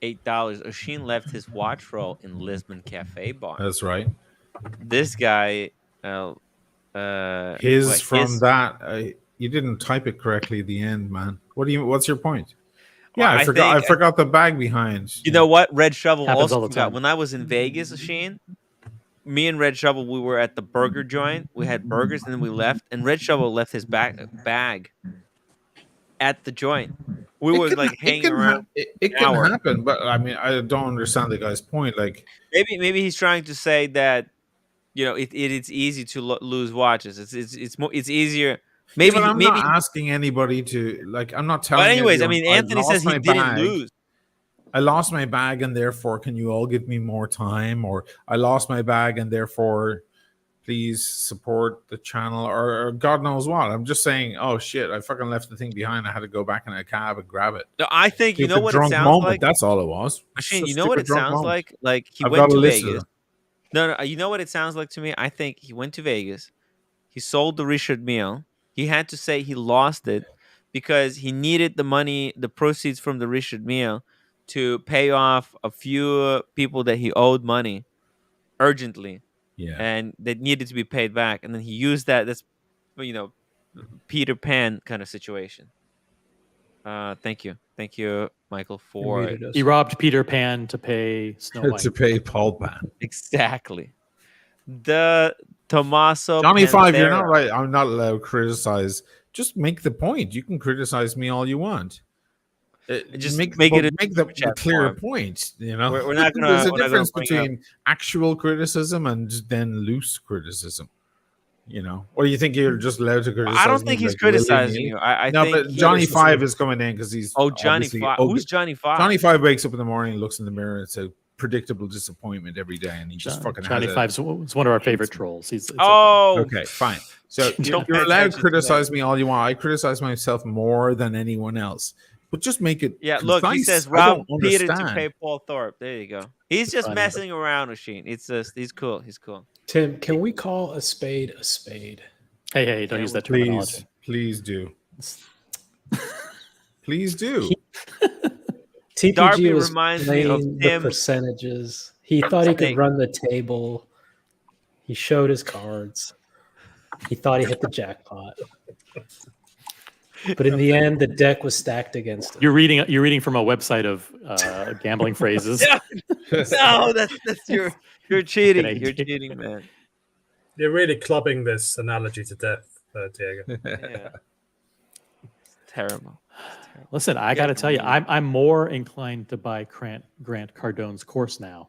$8. Oshin left his watch roll in Lisbon Cafe bar. That's right. This guy, that. You didn't type it correctly at the end, man. What's your point? Yeah, Well, I forgot the bag behind. You know what? Red Shovel Happens also all the forgot. time. When I was in Vegas, Oshin, me and Red Shovel, we were at the burger joint. We had burgers, and then we left. And Red Shovel left his bag at the joint. We were hanging around. It can happen, but I mean, I don't understand the guy's point. Like, maybe he's trying to say that it's easy to lose watches. It's easier. Maybe but I'm maybe not asking anybody to I'm not telling. But anyways, anyone, I mean, Anthony says he didn't lose. I lost my bag, and therefore, can you all give me more time? Or I lost my bag, and therefore, please support the channel, or God knows what. I'm just saying, oh shit, I fucking left the thing behind. I had to go back in a cab and grab it. No, I think you know what it drunk sounds moment. like. That's all it was. Machine, It's a you know what stupid it drunk sounds moment. like? Like he I've went got a to list of Vegas. them. No, you know what it sounds like to me? I think he went to Vegas. He sold the Richard Mille. He had to say he lost it because he needed the money, the proceeds from the Richard Mille, to pay off a few people that he owed money urgently. Yeah. And that needed to be paid back. And then he used that. That's, Peter Pan kind of situation. Thank you, Michael, for He robbed Peter Pan to pay Snow White. to pay Paul Pan. Exactly. The Tommaso Johnny Five, you're Pantera. not right. I'm not allowed to criticize. Just make the point. You can criticize me all you want. Just make it the clear point. We're not gonna. There's a we're not difference gonna bring up- between actual criticism and then loose criticism. Or you think you're just allowed to criticize? I don't think me, he's like, criticizing willy-nilly? you. I no, think but Johnny Five is coming in because he's Johnny obviously Five. ugly. Who's Johnny Five? Johnny Five wakes up in the morning, looks in the mirror, it's a predictable disappointment every day, and he just fucking Johnny has Five's one of our favorite trolls. It's okay, fine. So Don't you're pay allowed attention to to criticize me all you want. I criticize myself more than anyone else, but just make it. Yeah, look, he concise. says I Rob don't Peter to understand. pay Paul Thorpe. There you go. He's just messing around, Oshin. It's just he's cool. He's cool. Tim, can we call a spade a spade? Hey, don't use that terminology. Please do. Please do. TPG Darby was reminds me of playing the Tim. percentages. He thought he could run the table. He showed his cards. He thought he hit the jackpot. But in the end, the deck was stacked against him. You're reading from a website of gambling phrases. No, that's you're cheating. You're cheating, man. You're really clubbing this analogy to death, Diego. Yeah. It's terrible. Listen, I got to tell you, I'm more inclined to buy Grant Cardone's course now.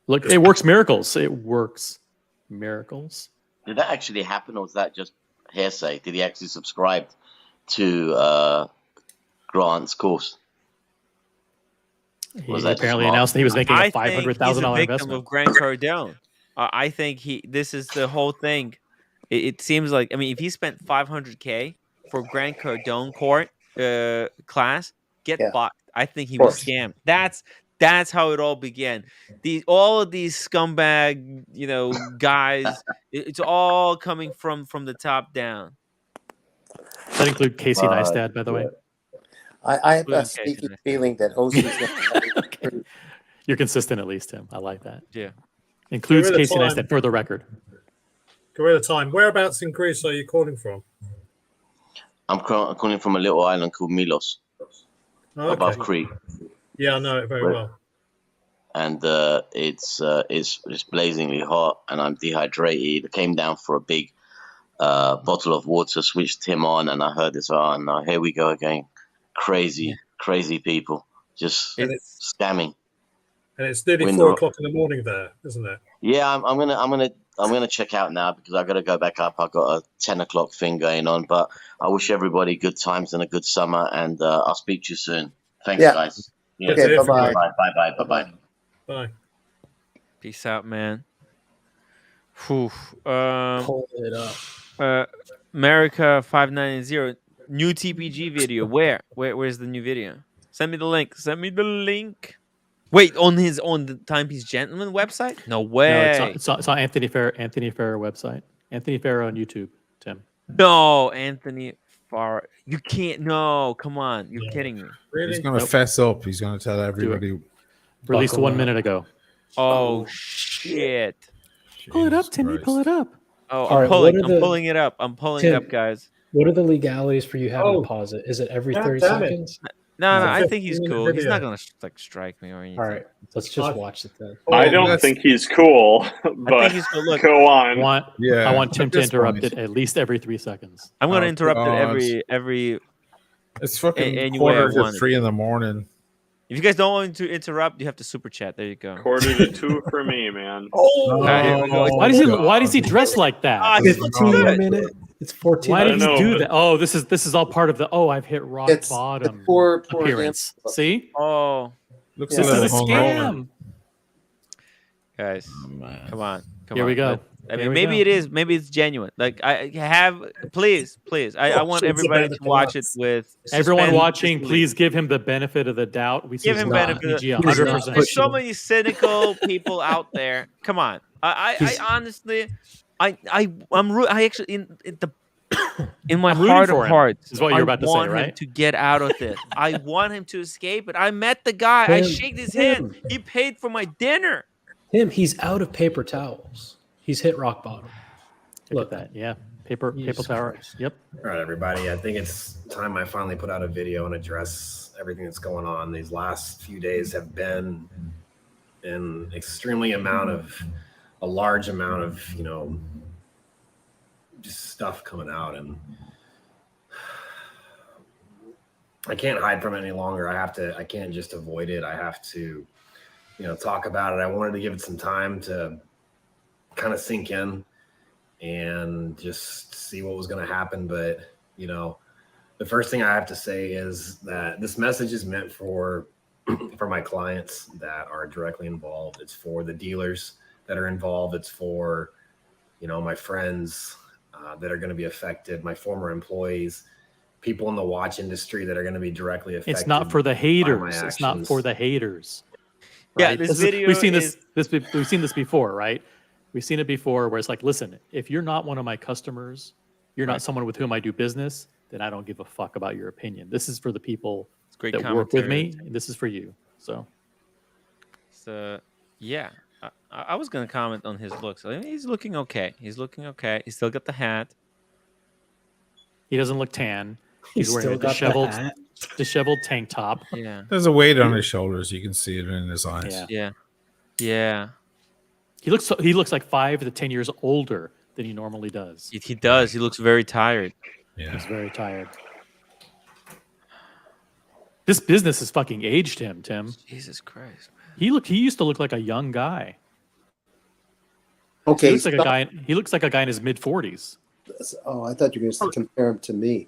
Look, it works miracles. It works miracles. Did that actually happen, or was that just hearsay? Did he actually subscribe to Grant's course? He apparently announced that he was making a $500,000 investment. Of Grant Cardone. I think this is the whole thing. It seems like, I mean, if he spent $500K for Grant Cardone court class, get fucked. I think he was scammed. That's how it all began. All of these scumbag, guys. It's all coming from the top down. Does that include Casey Neistat, by the way? I have a sneaky feeling that OC's You're consistent, at least, Tim. I like that. Yeah. Includes Casey Neistat for the record. Gorilla Time. Whereabouts in Greece are you calling from? I'm calling from a little island called Milos, above Crete. Yeah, I know it very well. and it's blazingly hot, and I'm dehydrated. I came down for a big bottle of water, switched Tim on, and I heard this. Oh no, here we go again. Crazy people just scamming. And it's nearly We're 4 not- o'clock in the morning there, isn't it? Yeah, I'm gonna check out now because I gotta go back up. I've got a 10 o'clock thing going on, but I wish everybody good times and a good summer, and I'll speak to you soon. Thanks, Yeah. guys. Yeah. Okay, bye-bye. Bye. Bye. Peace out, man. Whew. Pull it up. America 590 new TPG video. Where's the new video? Send me the link. Wait, on the Timepiece Gentleman website? No way. No, it's on Anthony Farrow website. Anthony Farrow on YouTube, Tim. No, Anthony Farrow. You can't. No, come on. You're kidding me. He's going to fess up. He's going to tell everybody. Released 1 minute ago. Oh, shit. Pull it up, Timmy. Pull it up. Oh, All right, I'm pulling it up. I'm pulling it Tim, up, guys. What are the legalities for you having Oh. to pause it? Is it every God 30 damn it. seconds? No, Is it I think he's 15-minute cool. He's video? not gonna strike me or anything. All right, let's just watch it then. I don't that's- think he's cool, I but think he's cool. Look, go on. I want Tim at to this interrupt point- it at least every 3 seconds. I'm gonna Oh, interrupt God. it every. It's fucking any way I quarter to want it. 3 in the morning. If you guys don't want to interrupt, you have to super chat. There you go. 1:45 for me, man. Why does he dress like that? Ah, it's 15 good. minute. It's 14. Why I did don't he know, do but- that? Oh, this is all part of the I've hit rock It's bottom poor appearance. See? Oh, Looks This like is a scam. guys, come on. Here we go. I Here mean, we maybe go. it is. Maybe it's genuine. Like please. I want It's everybody about to the watch it nuts. with Everyone suspense, watching, disbelief. please give him the benefit of the doubt. We see Give him he's not benefit. PG He's not 100%. There's so many cynical people out there. Come on. I honestly, I actually in my I'm rooting heart for of him, hearts, is what you're I about to say, want him right? to get out of this. I want him to escape it. I met the guy. I shaked his hand. He paid for my dinner. He's out of paper towels. He's hit rock bottom. Look at that. Yeah. Paper tower. Yep. All right, everybody. I think it's time I finally put out a video and address everything that's going on. These last few days have been an a large amount of, just stuff coming out, and I can't hide from it any longer. I can't just avoid it. I have to, talk about it. I wanted to give it some time to kind of sink in and just see what was going to happen. But, the first thing I have to say is that this message is meant for my clients that are directly involved. It's for the dealers that are involved. It's for, my friends that are going to be affected, my former employees, people in the watch industry that are going to be directly affected. It's not for the by my haters. It's not actions. for the haters. Yeah, right? this video we've seen is- we've seen this before, right? We've seen it before where it's like, listen, if you're not one of my customers, you're not someone with whom I do business, then I don't give a fuck about your opinion. This is for the people great that work with me. commentary. And this is for you. So Yeah, I was gonna comment on his looks. I mean, he's looking okay. He's still got the hat. he doesn't look tan. He's He's wearing a still got the hat. disheveled tank top. Yeah. There's a weight on his shoulders. You can see it in his eyes. Yeah. He looks like 5 to 10 years older than he normally does. He does. He looks very tired. Yeah. He's very tired. This business has fucking aged him, Tim. Jesus Christ, man. He used to look like a young guy. Okay. He looks like a guy in his mid 40s. Oh, I thought you were going to compare him to me.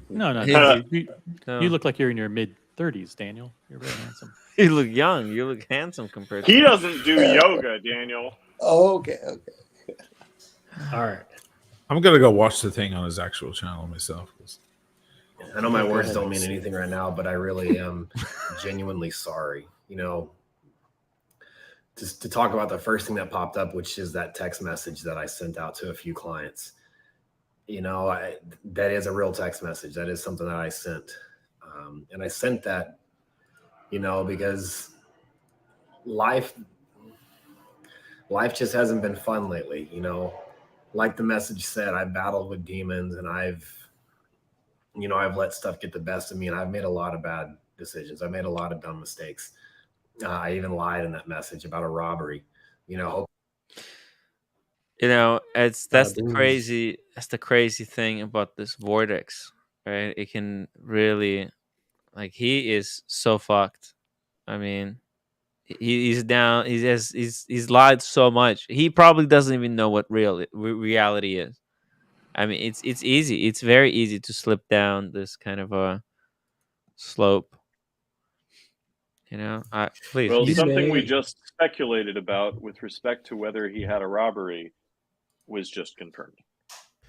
No. You look like you're in your mid 30s, Daniel. You're very handsome. You look young. You look handsome compared. He to doesn't do yoga, Daniel. Oh, okay. All right. I'm gonna go watch the thing on his actual channel myself. I know my words don't mean anything right now, but I really am genuinely sorry. Just to talk about the first thing that popped up, which is that text message that I sent out to a few clients. That is a real text message. That is something that I sent. And I sent that, because life just hasn't been fun lately. Like the message said, I've battled with demons, and I've let stuff get the best of me, and I've made a lot of bad decisions. I've made a lot of dumb mistakes. I even lied in that message about a robbery. You know, that's the crazy thing about this vortex, right? It can really, like, he is so fucked. I mean, he's down. He's lied so much. He probably doesn't even know what reality is. I mean, it's easy. It's very easy to slip down this kind of a slope. Please. Well, please. something we just speculated about with respect to whether he had a robbery was just confirmed.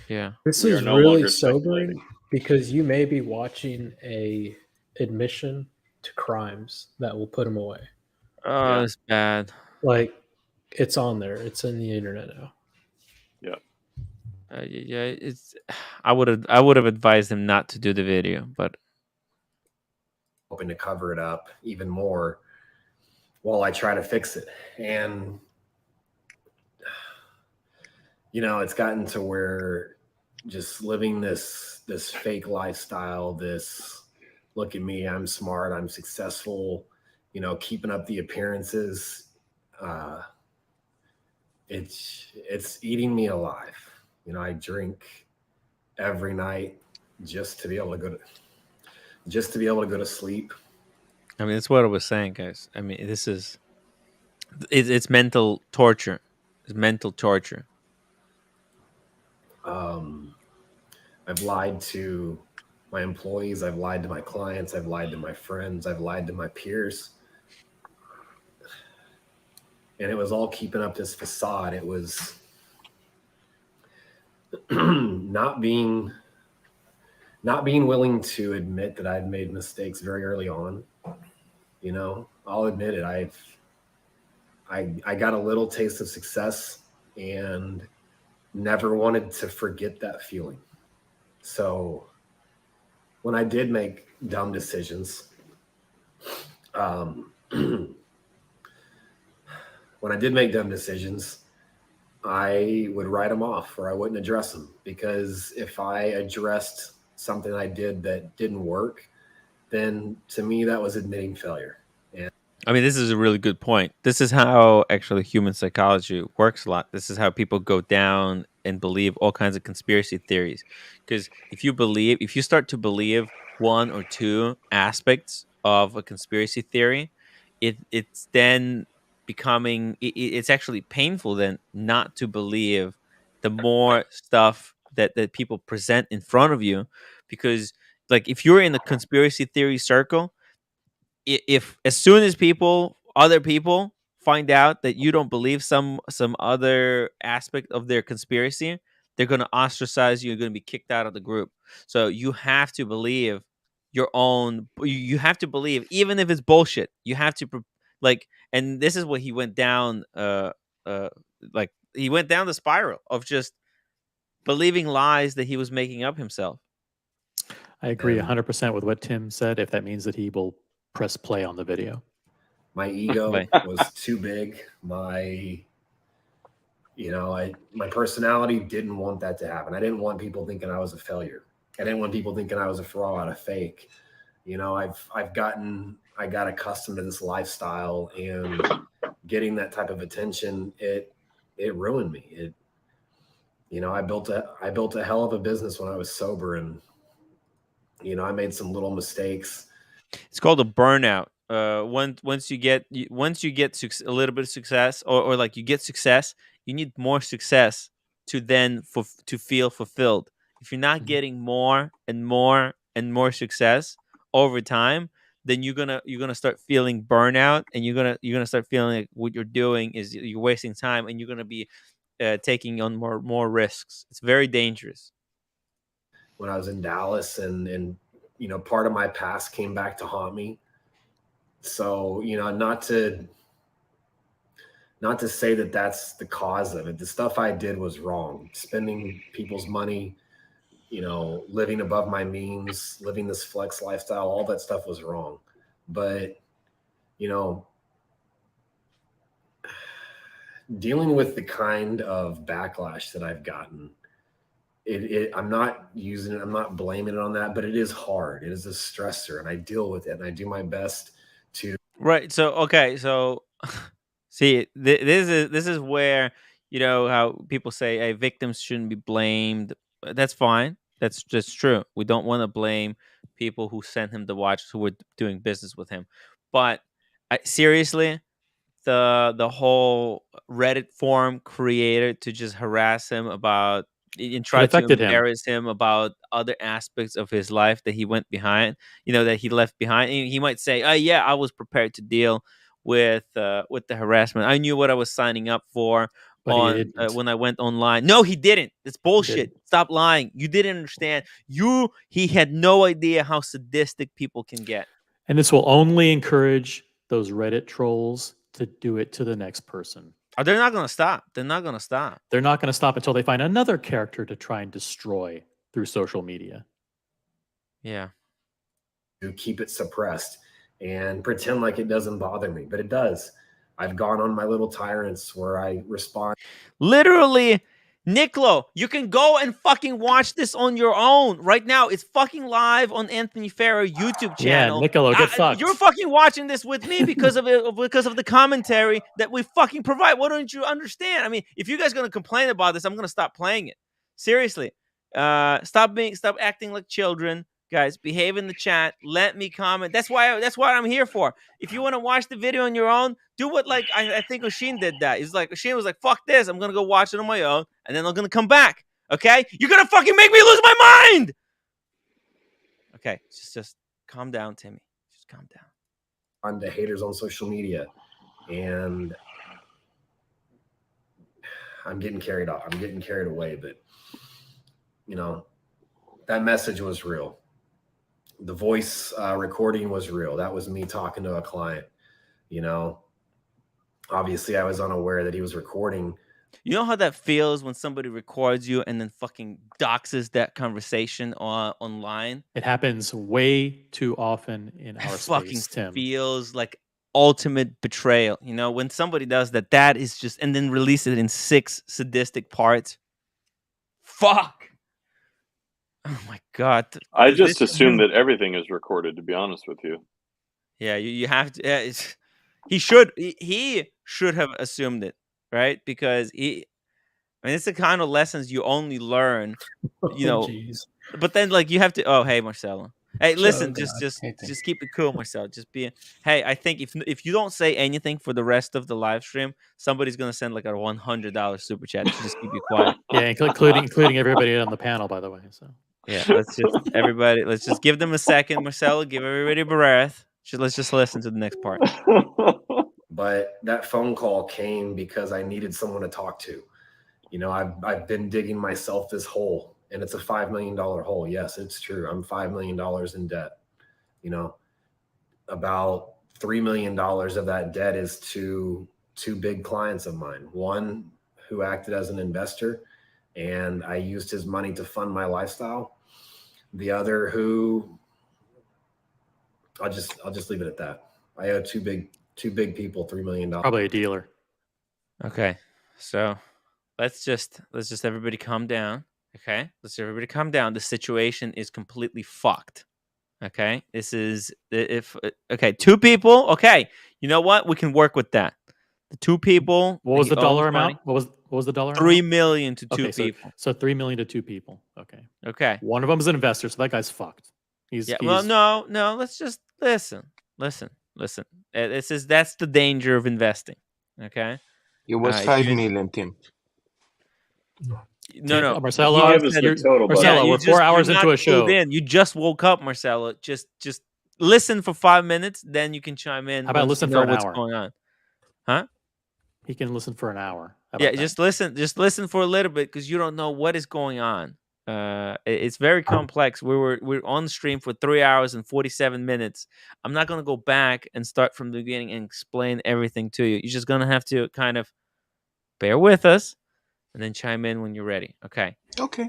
Yeah. This We are is no really longer sobering speculating. because you may be watching a admission to crimes that will put him away. Oh, it's bad. Like, it's on there. It's in the internet now. Yeah. Yeah, it's. I would have advised him not to do the video, but hoping to cover it up even more while I try to fix it. And it's gotten to where just living this fake lifestyle, this look at me, I'm smart, I'm successful, keeping up the appearances, it's eating me alive. I drink every night just to be able to go to sleep. I mean, that's what I was saying, guys. I mean, it's mental torture. It's mental torture. I've lied to my employees, I've lied to my clients, I've lied to my friends, I've lied to my peers. And it was all keeping up this facade. It was not being willing to admit that I'd made mistakes very early on. I'll admit it. I got a little taste of success and never wanted to forget that feeling. So when I did make dumb decisions, I would write them off or I wouldn't address them, because if I addressed something I did that didn't work, then to me that was admitting failure. And I mean, this is a really good point. This is how actually human psychology works a lot. This is how people go down and believe all kinds of conspiracy theories. Because if you start to believe one or two aspects of a conspiracy theory, it's then becoming it's actually painful then not to believe the more stuff that people present in front of you. Because, like, if you're in the conspiracy theory circle, if as soon as other people find out that you don't believe some other aspect of their conspiracy, they're going to ostracize you. You're going to be kicked out of the group. So you have to believe your own. You have to believe, even if it's bullshit. You have to and this is what he went down. Like, he went down the spiral of just believing lies that he was making up himself. I agree 100% with what Tim said, if that means that he will press play on the video. My ego was too big. My personality didn't want that to happen. I didn't want people thinking I was a failure. I didn't want people thinking I was a fraud, a fake. I got accustomed to this lifestyle, and getting that type of attention, it ruined me. I built a hell of a business when I was sober, and I made some little mistakes. It's called a burnout. Once you get a little bit of success, or like you get success, you need more success to then to feel fulfilled. If you're not getting more and more and more success over time, then you're gonna start feeling burnout, and you're gonna start feeling like what you're doing is you're wasting time, and you're gonna be taking on more risks. It's very dangerous. When I was in Dallas, and part of my past came back to haunt me. So, not to say that that's the cause of it. The stuff I did was wrong. Spending people's money, living above my means, living this flex lifestyle, all that stuff was wrong. But, dealing with the kind of backlash that I've gotten, I'm not blaming it on that, but it is hard. It is a stressor, and I deal with it, and I do my best to. Right. So okay. So see, this is where how people say, "Hey, victims shouldn't be blamed." That's fine. That's just true. We don't want to blame people who sent him the watch, who were doing business with him. But seriously, the whole Reddit forum created to just harass him about and It try to affected him. embarrass him about other aspects of his life that he went behind, that he left behind. And he might say, "Oh yeah, I was prepared to deal with the harassment. I knew what I was signing up for But he on didn't. when I went online." No, he didn't. It's bullshit. didn't. Stop lying. You didn't understand. He had no idea how sadistic people can get. And this will only encourage those Reddit trolls to do it to the next person. Oh, they're not gonna stop. They're not gonna stop. They're not going to stop until they find another character to try and destroy through social media. Yeah. To keep it suppressed and pretend like it doesn't bother me, but it does. I've gone on my little tyrants where I respond. Literally, Nicolo, you can go and fucking watch this on your own right now. It's fucking live on Anthony Farrow YouTube channel. Yeah, Nicolo, get fucked. You're fucking watching this with me because of it, because of the commentary that we fucking provide. What don't you understand? I mean, if you guys are gonna complain about this, I'm gonna stop playing it. Seriously, stop acting like children. Guys, behave in the chat. Let me comment. That's what I'm here for. If you want to watch the video on your own, do what I think Oshin did that. He's like, Oshin was like, fuck this. I'm gonna go watch it on my own, and then I'm gonna come back. Okay? You're gonna fucking make me lose my mind. Okay, just calm down, Timmy. Just calm down. On the haters on social media, and I'm getting carried off. I'm getting carried away, but that message was real. The voice recording was real. That was me talking to a client. Obviously I was unaware that he was recording. You know how that feels when somebody records you and then fucking doxes that conversation online? It happens way too often in our fucking space, Tim. Feels like ultimate betrayal. When somebody does that, that is just, and then release it in 6 sadistic parts. Fuck. Oh my god! I just assume that everything is recorded. To be honest with you, yeah, you have to. He should have assumed it, right? Because it's the kind of lessons you only learn, But then, you have to. Oh, hey, Marcelo. Hey, listen, just keep it cool, Marcelo. Just be. Hey, I think if you don't say anything for the rest of the live stream, somebody's gonna send a $100 super chat to just keep you quiet. Yeah, including everybody on the panel, by the way. So. Yeah, let's just give them a second, Marcelo. Give everybody a breath. Let's just listen to the next part. But that phone call came because I needed someone to talk to. I've been digging myself this hole, and it's a $5 million hole. Yes, it's true. I'm $5 million in debt. About $3 million of that debt is to 2 big clients of mine. One who acted as an investor, and I used his money to fund my lifestyle. The other who, I'll just leave it at that. I owe two big people $3 million. Probably a dealer. Okay, so let's just everybody calm down. Okay, let's everybody calm down. The situation is completely fucked. Okay, this is okay. 2 people. Okay, you know what? We can work with that. The 2 people. What was the dollar amount? What was the dollar? $3 million to 2 people. So $3 million to 2 people. Okay. Okay. One of them is an investor, so that guy's fucked. Well, no. Let's just listen. That's the danger of investing. Okay. It was 5 million, Tim. No. Marcelo, we're 4 hours into a show. You just woke up, Marcelo. Just listen for 5 minutes, then you can chime in. How about listen for an what's hour? Going on? Huh? He can listen for an hour. Yeah, just listen. Just listen for a little bit because you don't know what is going on. It's very complex. We're on stream for 3 hours and 47 minutes. I'm not gonna go back and start from the beginning and explain everything to you. You're just gonna have to kind of bear with us and then chime in when you're ready. Okay. Okay.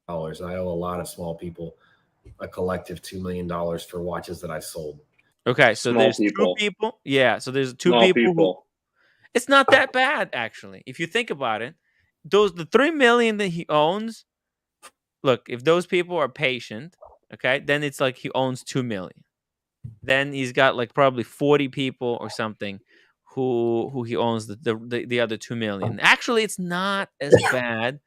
I owe a lot of small people a collective $2 million for watches that I sold. Okay, so there's 2 people. Yeah, so there's 2 people. It's not that bad, actually, if you think about it. The $3 million that he owns. Look, if those people are patient, okay, then it's like he owns $2 million. Then he's got like probably 40 people or something who he owns the other 2 million. Actually, it's not as bad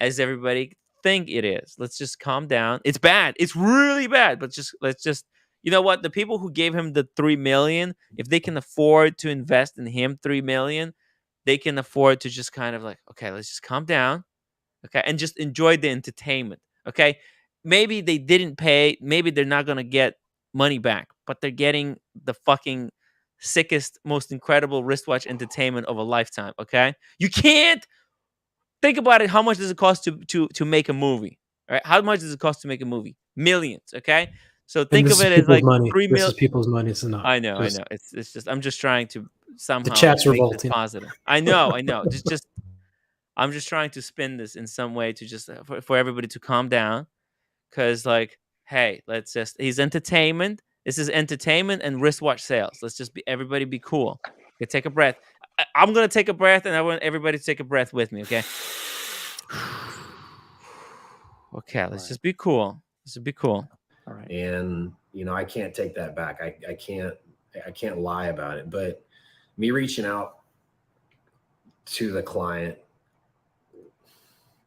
as everybody think it is. Let's just calm down. It's bad. It's really bad. But let's just you know what? The people who gave him the 3 million, if they can afford to invest in him 3 million, they can afford to just kind of like, okay, let's just calm down, okay, and just enjoy the entertainment, okay? Maybe they didn't pay, maybe they're not gonna get money back, but they're getting the fucking sickest, most incredible wristwatch entertainment of a lifetime, okay? You can't think about it. How much does it cost to make a movie? All right, how much does it cost to make a movie? Millions, okay? So And think this of is it as people's like money. 3 This mil. is people's money. It's not. I know. It's just I'm just trying to The somehow chat's make this revolting. positive. I know. Just I'm just trying to spin this in some way to just for everybody to calm down, because like, hey, let's just he's entertainment. This is entertainment and wristwatch sales. Let's just be everybody be cool. Okay, take a breath. I'm gonna take a breath, and I want everybody to take a breath with me. Okay. Okay, let's just be cool. Let's be cool. All right. And I can't take that back. I can't lie about it. But me reaching out to the client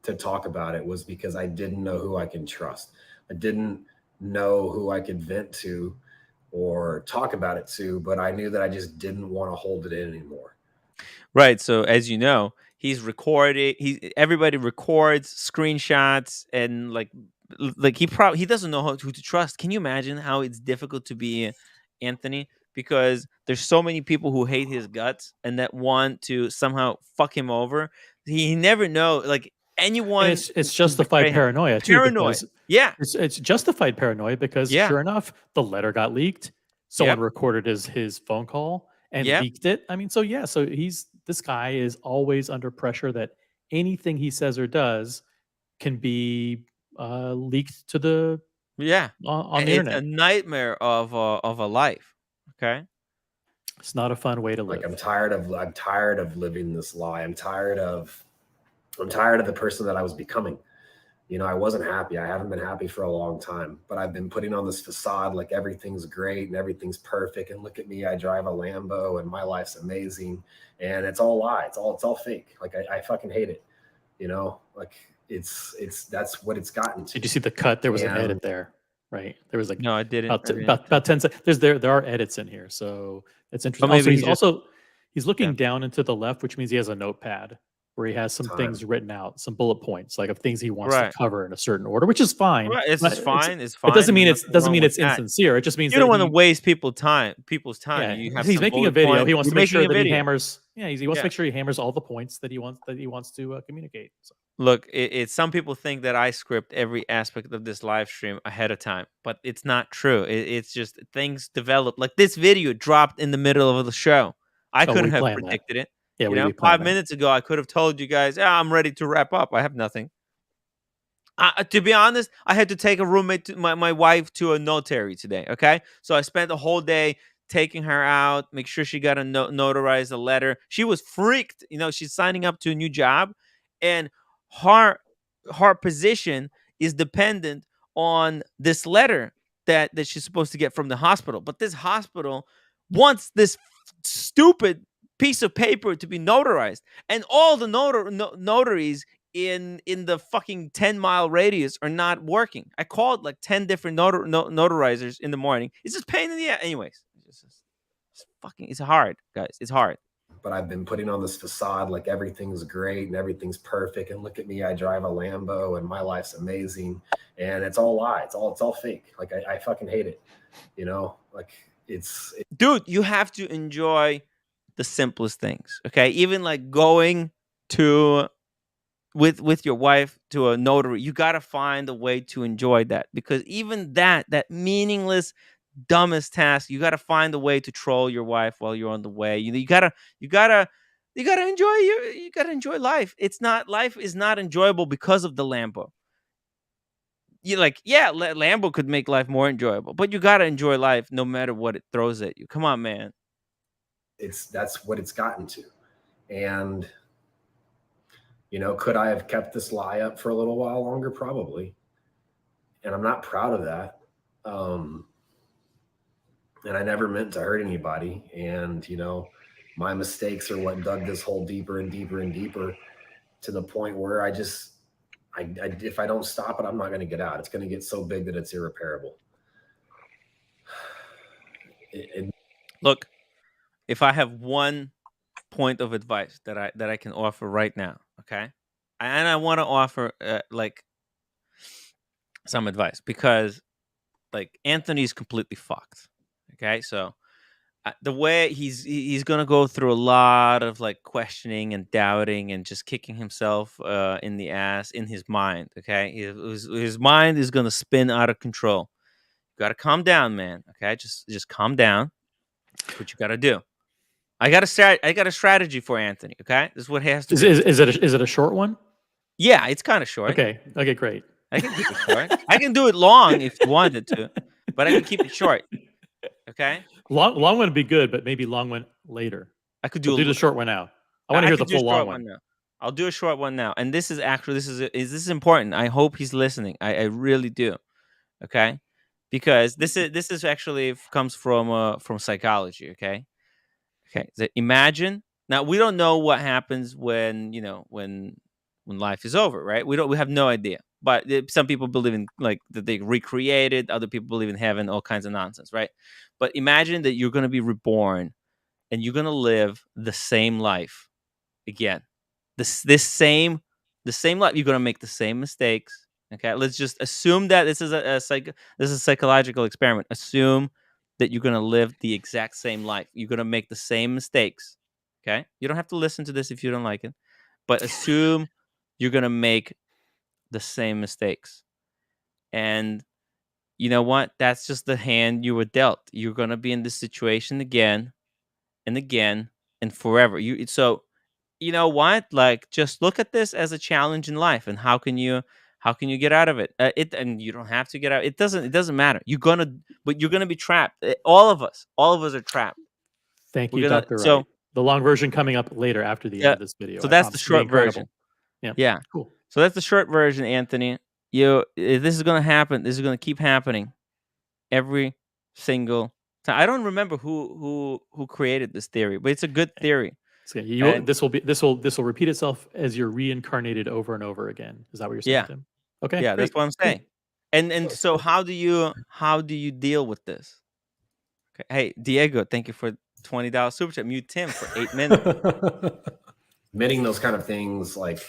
to talk about it was because I didn't know who I can trust. I didn't know who I could vent to or talk about it to, but I knew that I just didn't want to hold it in anymore. Right. So as you know, he's recording. Everybody records screenshots and like he doesn't know who to trust. Can you imagine how it's difficult to be Anthony? Because there's so many people who hate his guts and that want to somehow fuck him over. He never know like anyone. And it's can justified betray him. paranoia too, Paranoia. because Yeah. it's justified paranoia because Yeah. sure enough, the letter got leaked. Someone Yep. recorded his phone call and Yep. leaked it. I mean, so yeah, so this guy is always under pressure that anything he says or does can be leaked to the Yeah. on the It's a internet. nightmare of a life. Okay. It's not a fun way to live. Like I'm tired of living this lie. I'm tired of the person that I was becoming. I wasn't happy. I haven't been happy for a long time, but I've been putting on this facade like everything's great and everything's perfect. And look at me, I drive a Lambo and my life's amazing. And it's all a lie. It's all fake. Like I fucking hate it. Like it's that's what it's gotten to. Did you see the cut? There was an edit there, right? There was like no, I didn't. About 10 seconds. There are edits in here, so it's interesting. maybe He's looking down and to the left, which means he has a notepad where he has some things written out, some bullet points, like of things he wants to cover in a certain order, which is fine. Right, it's fine. It's It fine. doesn't mean There's it's nothing wrong with that. insincere. It just means you don't want to he, waste people's time. Yeah, You have he's some making a bullet video. points. He wants You're to make sure making a that he video. hammers. Yeah, he wants to make sure he hammers all the points that he wants to communicate. So. Look, it's some people think that I script every aspect of this live stream ahead of time, but it's not true. It's just things develop. Like this video dropped in the middle of the show. I Oh, couldn't we have planned that. predicted it. Yeah, you we know, planned 5 that. minutes ago, I could have told you guys, I'm ready to wrap up. I have nothing. To be honest, I had to take a roommate, my wife, to a notary today. Okay, so I spent the whole day taking her out, make sure she got a notarize a letter. She was freaked. She's signing up to a new job, and her position is dependent on this letter that she's supposed to get from the hospital. But this hospital wants this stupid piece of paper to be notarized, and all the notaries in the fucking 10-mile radius are not working. I called like 10 different notarizers in the morning. It's just pain in the ass. Anyways, it's hard, guys. It's hard. But I've been putting on this facade like everything's great and everything's perfect. And look at me, I drive a Lambo and my life's amazing. And it's all a lie. It's all fake. Like I fucking hate it. Like dude, you have to enjoy the simplest things. Okay. Even like going to with your wife to a notary, you got to find a way to enjoy that, because even that meaningless, dumbest task, you got to find a way to troll your wife while you're on the way. You gotta enjoy life. Life is not enjoyable because of the Lambo. Lambo could make life more enjoyable, but you gotta enjoy life no matter what it throws at you. Come on, man. That's what it's gotten to. And could I have kept this lie up for a little while longer? Probably. And I'm not proud of that. and I never meant to hurt anybody. And, you know, my mistakes are what dug this hole deeper and deeper and deeper to the point where if I don't stop it, I'm not going to get out. It's going to get so big that it's irreparable. Look, if I have one point of advice that I can offer right now, okay, and I want to offer like some advice because like Anthony's completely fucked. Okay, so the way he's gonna go through a lot of like questioning and doubting and just kicking himself in the ass in his mind. Okay, his mind is gonna spin out of control. You gotta calm down, man. Okay, just calm down. That's what you gotta do. I got a strategy for Anthony. Okay, this is what he has to do. Is it a short one? Yeah, it's kind of short. Okay, great. I can keep it short. I can do it long if you wanted to, but I can keep it short. Okay. Long one would be good, but maybe long one later. I could do the short one now. I want to hear the full long one. Now. I'll do a short one now, and this is actually this is important. I hope he's listening. I really do. Okay, because this is actually comes from psychology. Okay. So imagine now we don't know what happens when when life is over, right? We have no idea. But some people believe in like that they recreated. Other people believe in heaven. All kinds of nonsense, right? But imagine that you're going to be reborn and you're going to live the same life again. The same life. You're going to make the same mistakes. Okay, let's just assume that this is this is a psychological experiment. Assume that you're going to live the exact same life. You're going to make the same mistakes. Okay, you don't have to listen to this if you don't like it, but assume you're going to make the same mistakes. And you know what? That's just the hand you were dealt. You're going to be in this situation again and again and forever. So you know what? Like just look at this as a challenge in life and how can you get out of it? And you don't have to get out. It doesn't matter. You're going to be trapped. All of us are trapped. Thank you, Dr. Wright. The long version coming up later after the end of this video. So that's the short version. Yeah. Cool. So that's the short version, Anthony. This is going to happen. This is going to keep happening every single time. I don't remember who created this theory, but it's a good theory. So this will repeat itself as you're reincarnated over and over again. Is that what you're saying, Tim? Okay. Yeah, that's what I'm saying. And so how do you deal with this? Okay. Hey, Diego, thank you for $20 super chat. Mute Tim for 8 minutes. Admitting those kind of things, like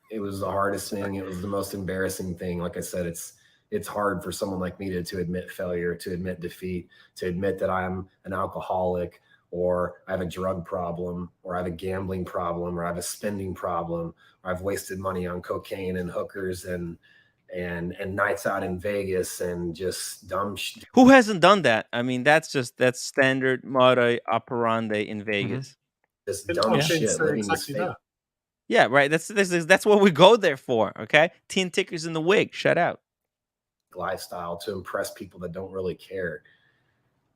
it was the hardest thing. It was the most embarrassing thing. Like I said, it's hard for someone like me to admit failure, to admit defeat, to admit that I'm an alcoholic, or I have a drug problem, or I have a gambling problem, or I have a spending problem, or I've wasted money on cocaine and hookers and nights out in Vegas and just dumb shit. Who hasn't done that? I mean, that's standard modus operandi in Vegas. Just dumb shit. Living exactly this fake. Yeah, right. That's what we go there for. Okay, teen tickers in the wig. Shut out. Lifestyle to impress people that don't really care.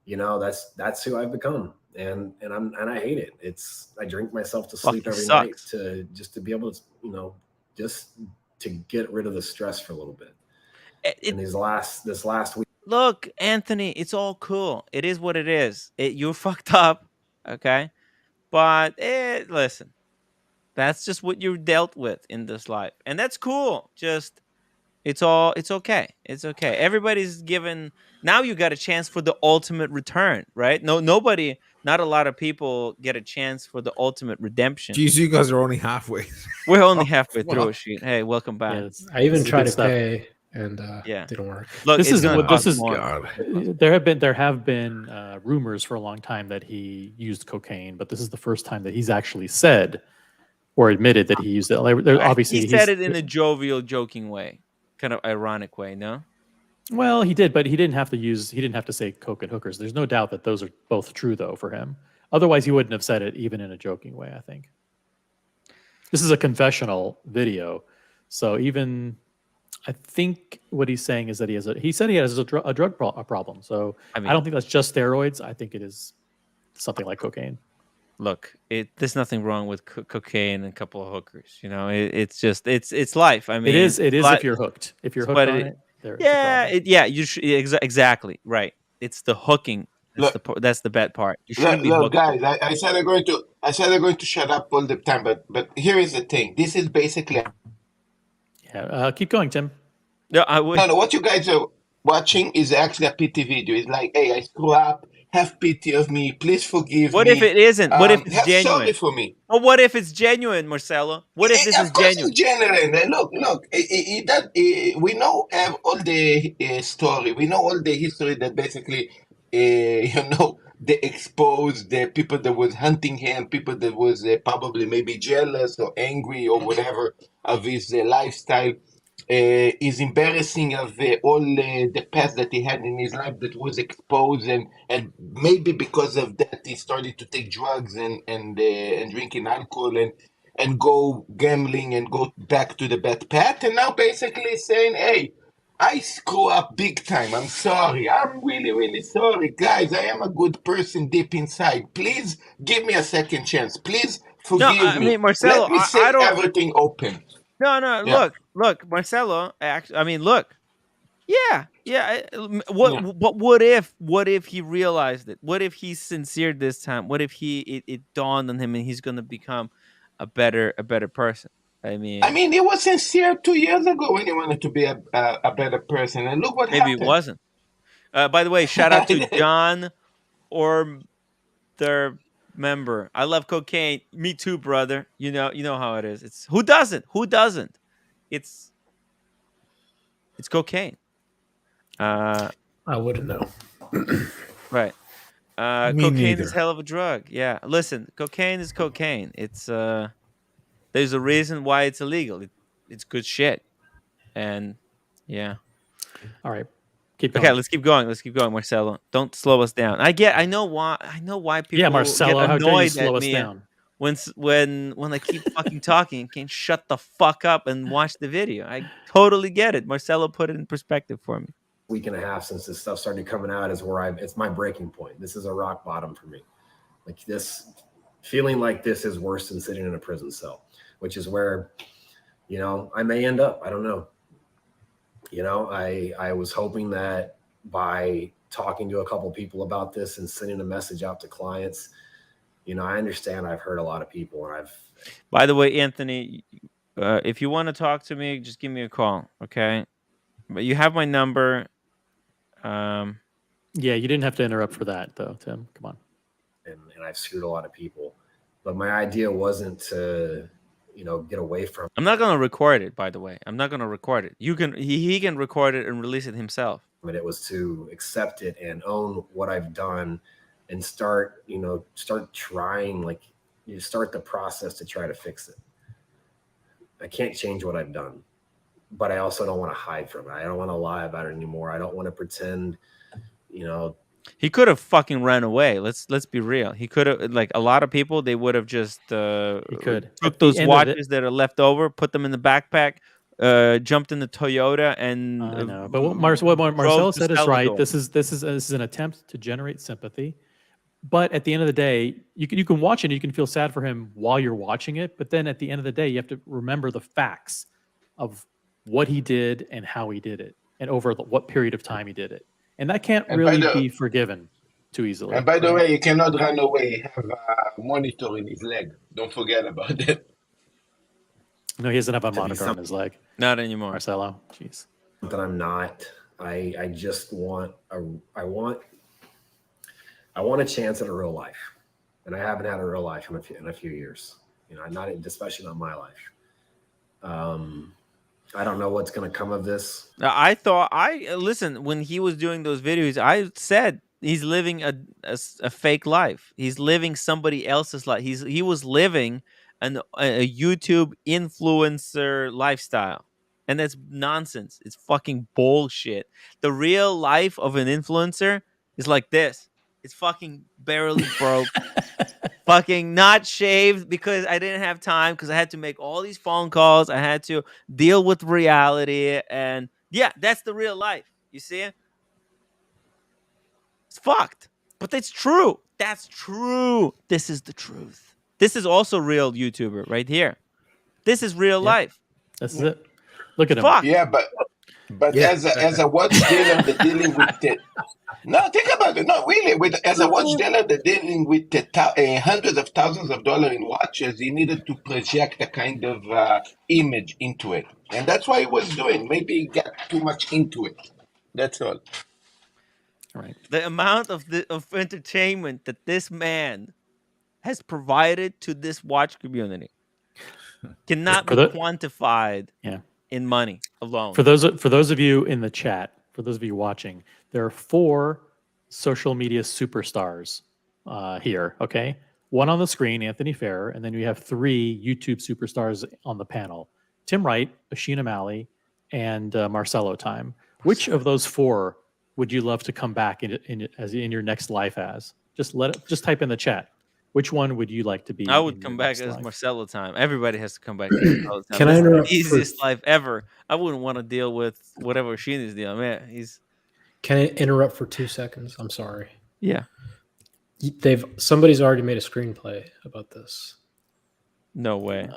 You know, that's who I've become, and I hate it. I drink myself to sleep every night to be able to just to get rid of the stress for a little bit. And this last week. Look, Anthony, it's all cool. It is what it is. You're fucked up, okay? But listen, that's just what you're dealt with in this life, and that's cool. Just it's okay. It's okay. Everybody's given. Now you got a chance for the ultimate return, right? Nobody, not a lot of people get a chance for the ultimate redemption. Jeez, you guys are only halfway. We're only halfway through a sheet. Hey, welcome back. Yeah, I even tried to pay, and didn't work. Look, there have been rumors for a long time that he used cocaine, but this is the first time that he's actually said or admitted that he used it. Obviously, he said it in a jovial, joking way, kind of ironic way. No. Well, he did, but he didn't have to say coke and hookers. There's no doubt that those are both true, though, for him. Otherwise, he wouldn't have said it even in a joking way, I think. This is a confessional video. So I think what he's saying is that he has a drug problem. So I don't think that's just steroids. I think it is something like cocaine. Look, there's nothing wrong with cocaine and a couple of hookers. You know, it's life. I mean, it is if you're hooked. If you're hooked on it. You should exactly right. It's the hooking That's the bad part. You shouldn't be Look, booked. guys, I said I'm going to shut up all the time, but here is the thing. This is basically Keep going, Tim. No, I would. No, what you guys are watching is actually a pity video. It's like, hey, I screw up. Have pity of me. Please forgive What me. if it isn't? What if it's have genuine? sorry for me. Or what if it's genuine, Marcelo? What if this is Of course, genuine? it's genuine. Look. We know all the story. We know all the history that basically, they exposed the people that was hunting him, people that was probably maybe jealous or angry or whatever of his lifestyle. Is embarrassing of all the past that he had in his life that was exposed, and maybe because of that he started to take drugs and drinking alcohol and go gambling and go back to the bad path, and now basically saying, hey, I screw up big time. I'm sorry. I'm really, really sorry. Guys, I am a good person deep inside. Please give me a second chance. Please forgive me. Marcelo, Let me say I don't. everything open. No, Yeah. look, Marcelo. Look. Yeah. But what if he realized it? What if he's sincere this time? What if it dawned on him and he's gonna become a better person? He was sincere 2 years ago when he wanted to be a better person, and look what maybe happened. it wasn't. By the way, shout out to John or their member. I love cocaine. Me too, brother. You know how it is. It's who doesn't? It's cocaine. I wouldn't know. Right. Me Cocaine neither. is hell of a drug. Yeah. Listen, cocaine is cocaine. It's there's a reason why it's illegal. It's good shit. And yeah. All right. Keep going. Okay, let's keep going, Marcelo. Don't slow us down. I know why people Marcelo, get how dare you annoyed slow at us me down? when I keep fucking talking and can't shut the fuck up and watch the video. I totally get it. Marcelo put it in perspective for me. Week and a half since this stuff started coming out is where it's my breaking point. This is a rock bottom for me. Like this, feeling like this is worse than sitting in a prison cell, which is where, I may end up. I don't know. I was hoping that by talking to a couple people about this and sending a message out to clients, I understand I've hurt a lot of people, and By the way, Anthony, if you want to talk to me, just give me a call, okay? But you have my number. Yeah, you didn't have to interrupt for that, though, Tim. Come on. and I've screwed a lot of people. But my idea wasn't to, get away from. I'm not gonna record it, by the way. I'm not gonna record it. He can record it and release it himself. But it was to accept it and own what I've done, and start trying, start the process to try to fix it. I can't change what I've done, but I also don't want to hide from it. I don't want to lie about it anymore. I don't want to pretend, He could have fucking ran away. Let's be real. He could have, like a lot of people, they would have just took those watches that are left over, put them in the backpack, jumped in the Toyota, and I know. But what Marcelo said is right. This is an attempt to generate sympathy. But at the end of the day, you can watch it and you can feel sad for him while you're watching it. But then at the end of the day, you have to remember the facts of what he did and how he did it, and over what period of time he did it. And that can't really be forgiven too easily. And by the way, he cannot run away. He have a monitor in his leg. Don't forget about it. No, he doesn't have a monitor on his leg. Not anymore. Marcelo. Jeez. That I'm not. I just want I want a chance at a real life, and I haven't had a real life in a few years. Not especially not my life. I don't know what's going to come of this. Listen, when he was doing those videos, I said he's living a fake life. He's living somebody else's life. He was living a YouTube influencer lifestyle. And that's nonsense. It's fucking bullshit. The real life of an influencer is like this. It's fucking barely broke. Fucking not shaved because I didn't have time, because I had to make all these phone calls. I had to deal with reality. And yeah, that's the real life. You see it? It's fucked. But that's true. That's true. This is the truth. This is also real YouTuber right here. This is real life. This is it. Look at him. Fuck. Yeah, but But as a watch dealer, they're dealing with the. No, think about it. No, really. As a watch dealer, they're dealing with hundreds of thousands of dollars in watches. He needed to project a kind of image into it, and that's what he was doing. Maybe he got too much into it. That's all. Right. The amount of entertainment that this man has provided to this watch community cannot be quantified in money alone. For those of you in the chat, for those of you watching, there are 4 social media superstars here. Okay, one on the screen, Anthony Ferrer, and then we have 3 YouTube superstars on the panel: Tim Wright, Ashina Malley, and Marcelo Time. Which of those 4 would you love to come back in your next life as? Just type in the chat. Which one would you like to be? I would come back as Marcelo Time. Everybody has to come back as Marcelo Time. Can I interrupt? The easiest life ever. I wouldn't want to deal with whatever Sheena's dealing. Man, he's. Can I interrupt for 2 seconds? I'm sorry. Yeah. Somebody's already made a screenplay about this. No way.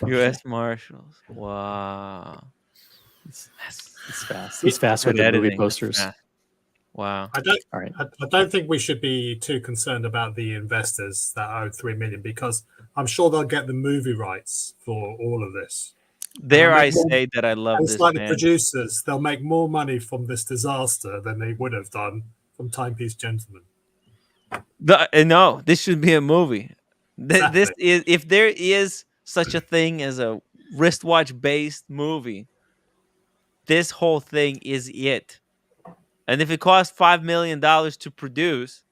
U.S. Marshals. Wow. It's fast. He's fast with the movie posters. Wow. I don't think we should be too concerned about the investors that owe $3 million, because I'm sure they'll get the movie rights for all of this. Say that I love this like man. The producers, they'll make more money from this disaster than they would have done from Timepiece Gentleman. No, this should be a movie. Exactly. This is, if there is such a thing as a wristwatch based movie, this whole thing is it. And if it costs $5 million to produce,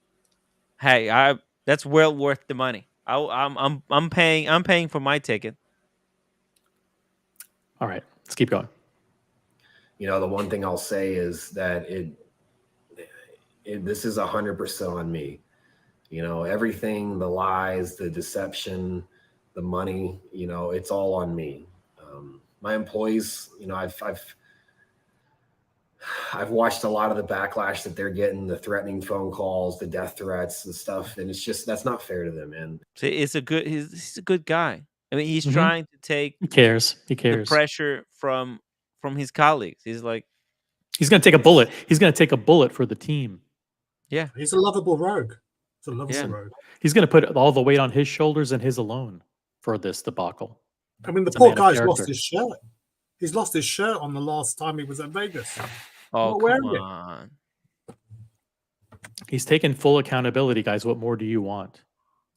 hey, that's well worth the money. I'm paying for my ticket. All right, let's keep going. You know, the one thing I'll say is that this is 100% on me. You know, everything, the lies, the deception, the money, you know, it's all on me. My employees, you know, I've watched a lot of the backlash that they're getting, the threatening phone calls, the death threats and stuff, and it's just, that's not fair to them, man. See, he's a good guy. I mean, he's trying to take He cares. the pressure from his colleagues. He's like, he's going to take a bullet. He's going to take a bullet for the team. Yeah, he's a lovable rogue. It's a lovable rogue. He's going to put all the weight on his shoulders and his alone for this debacle. I mean, the poor guy's lost his shirt. He's lost his shirt on the last time he was at Vegas. Oh, come on. He's taken full accountability, guys. What more do you want?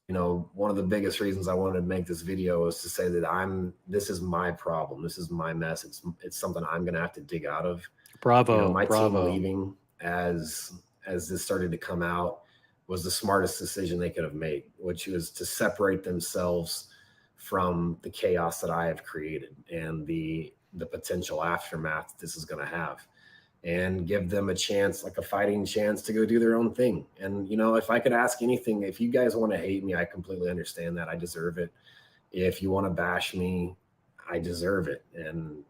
You know, one of the biggest reasons I wanted to make this video is to say that this is my problem. This is my mess. It's something I'm going to have to dig out of. Bravo. You know, my bravo. team leaving as this started to come out was the smartest decision they could have made, which was to separate themselves from the chaos that I have created and the potential aftermath this is going to have, and give them a chance, like a fighting chance, to go do their own thing. And, you know, if I could ask anything, if you guys want to hate me, I completely understand that. I deserve it. If you want to bash me, I deserve it. And,